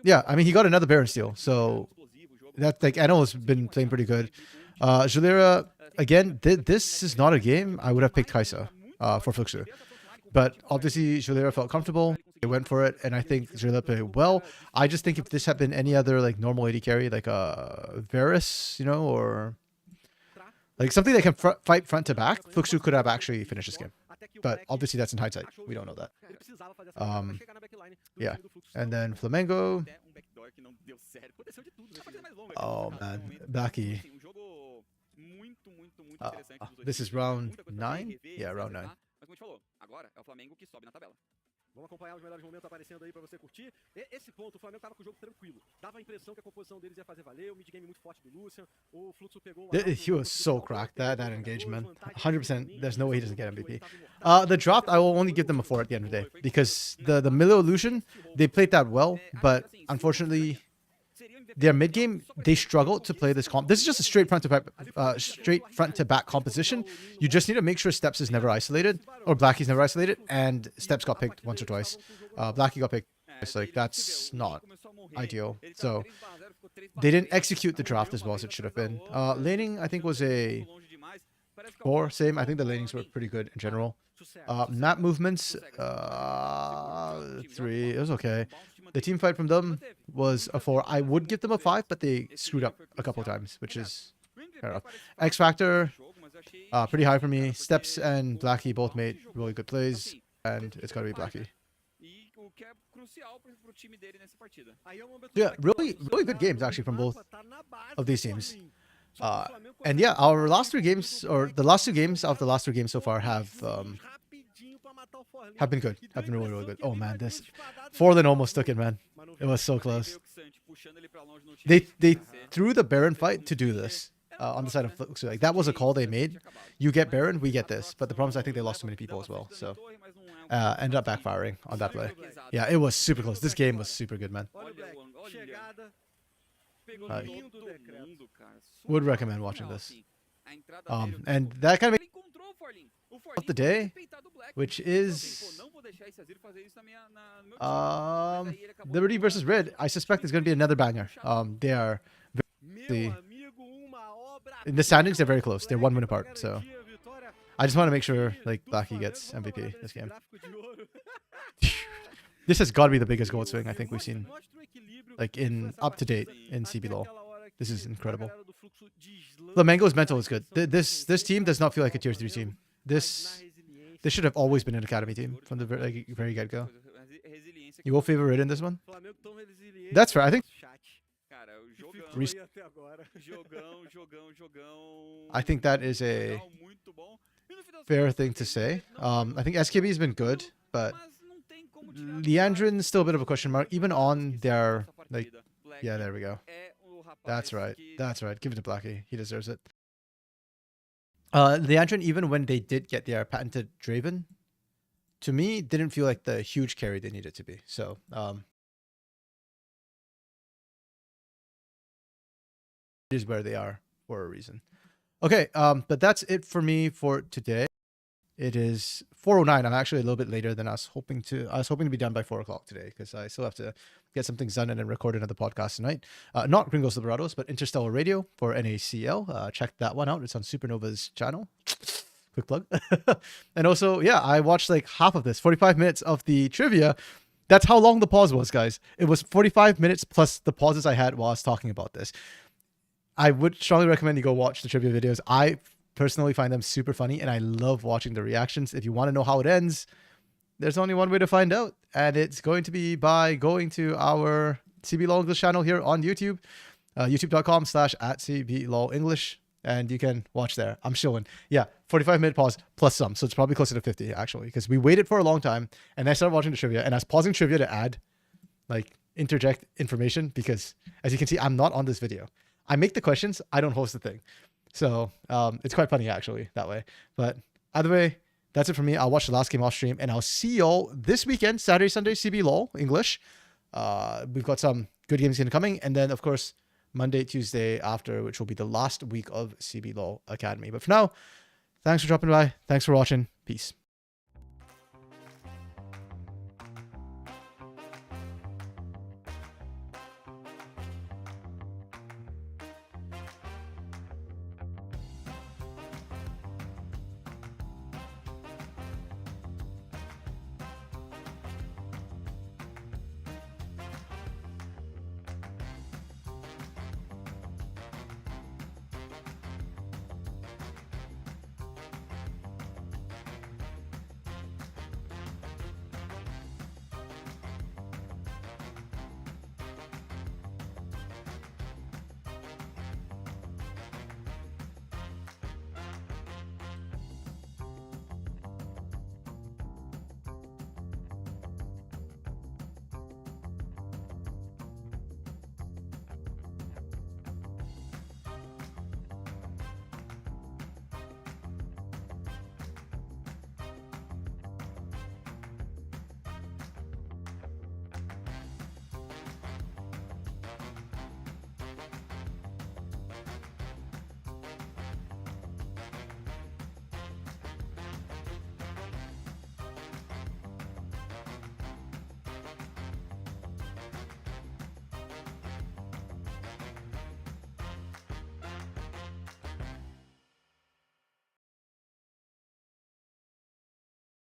Yeah, I mean, he got another Baron steal, so... That like NO has been playing pretty good. Juliera, again, this is not a game I would have picked Kaisa for Fluxu. But obviously Juliera felt comfortable. They went for it, and I think Juliera played well. I just think if this had been any other like normal AD carry, like Varus, or like something that can fight front to back, Fluxu could have actually finished this game. But obviously that's in hindsight. We don't know that. Yeah. And then Flamengo. Oh man, Blackie. This is round 9? Yeah, round 9. Vamos acompanhar os melhores momentos aparecendo aí pra você curtir. Esse ponto, o Flamengo tava com o jogo tranquilo. Dava a impressão que a composição deles ia fazer valer. O mid game muito forte do Lucian. O Fluxo pegou... He was so cracked, that engagement. 100%, there's no way he doesn't get MVP. The drop, I will only give them a 4 at the end of the day. Because the Milo illusion, they played that well. But unfortunately, their mid game, they struggled to play this comp. This is just a straight front to back composition. You just need to make sure Steps is never isolated, or Blackie's never isolated, and Steps got picked once or twice. Blackie got picked. It's like that's not ideal. So they didn't execute the draft as well as it should have been. Laning, I think, was a 4. Same. I think the lanings were pretty good in general. Map movements, 3. It was okay. The team fight from them was a 4. I would give them a 5, but they screwed up a couple of times, which is fair enough. X Factor, pretty high for me. Steps and Blackie both made really good plays, and it's got to be Blackie. Yeah, really good games actually from both of these teams. And yeah, our last 3 games, or the last 2 games of the last 3 games so far have been good. Have been really good. Oh man, this Forlin almost took it, man. It was so close. They threw the Baron fight to do this on the side of Fluxu. Like that was a call they made. You get Baron, we get this. But the problem is I think they lost too many people as well. So ended up backfiring on that play. Yeah, it was super close. This game was super good, man. Would recommend watching this. And that kind of of the day, which is Liberty versus Red. I suspect it's going to be another banger. They are very, in the standings, they're very close. They're 1 win apart. So I just want to make sure like Blackie gets MVP this game. This has got to be the biggest gold swing I think we've seen, like in up to date in CBLOL. This is incredible. Flamengo's mental is good. This team does not feel like a tier 3 team. This They should have always been an academy team from the very get-go. You will favor it in this one? Flamengo tão resiliente. That's fair. I think Chat. Cara, o jogão, Res- Aí até agora. jogão. I think that is a Legal, muito bom. E no final das fair contas, thing to ele say. não I think SKB has been good, but mas não tem como tirar do Leandrin's still a bit of a question mark, even on their essa like. partida. Black Yeah, there we go. é o rapaz That's right. que That's right. Give it to Blackie. He deserves it. Leandrin, even when they did get their patented Draven, to me, didn't feel like the huge carry they needed to be. So, it is where they are for a reason. Okay, but that's it for me for today. It is 4:09. I'm actually a little bit later than I was hoping to. I was hoping to be done by 4 o'clock today because I still have to get some things done and then record another podcast tonight. Not Gringos Liberados, but Interstellar Radio for NACL. Check that one out. It's on Supernova's channel. Quick plug. And also, yeah, I watched like half of this, 45 minutes of the trivia. That's how long the pause was, guys. It was 45 minutes plus the pauses I had while I was talking about this. I would strongly recommend you go watch the trivia videos. I personally find them super funny and I love watching the reactions. If you want to know how it ends, there's only one way to find out, and it's going to be by going to our CBLOL English channel here on YouTube, youtube.com/@CBLOL English, and you can watch there. I'm showing, yeah, 45-minute pause plus some, so it's probably closer to 50 actually, because we waited for a long time, and I started watching the trivia, and I was pausing trivia to add, like, interject information, because as you can see, I'm not on this video. I make the questions, I don't host the thing. So it's quite funny actually that way. But either way, that's it for me. I'll watch the last game off stream, and I'll see y'all this weekend, Saturday, Sunday, CBLOL English. We've got some good games coming, and then of course Monday, Tuesday after, which will be the last week of CBLOL Academy. But for now, thanks for dropping by. Thanks for watching. Peace.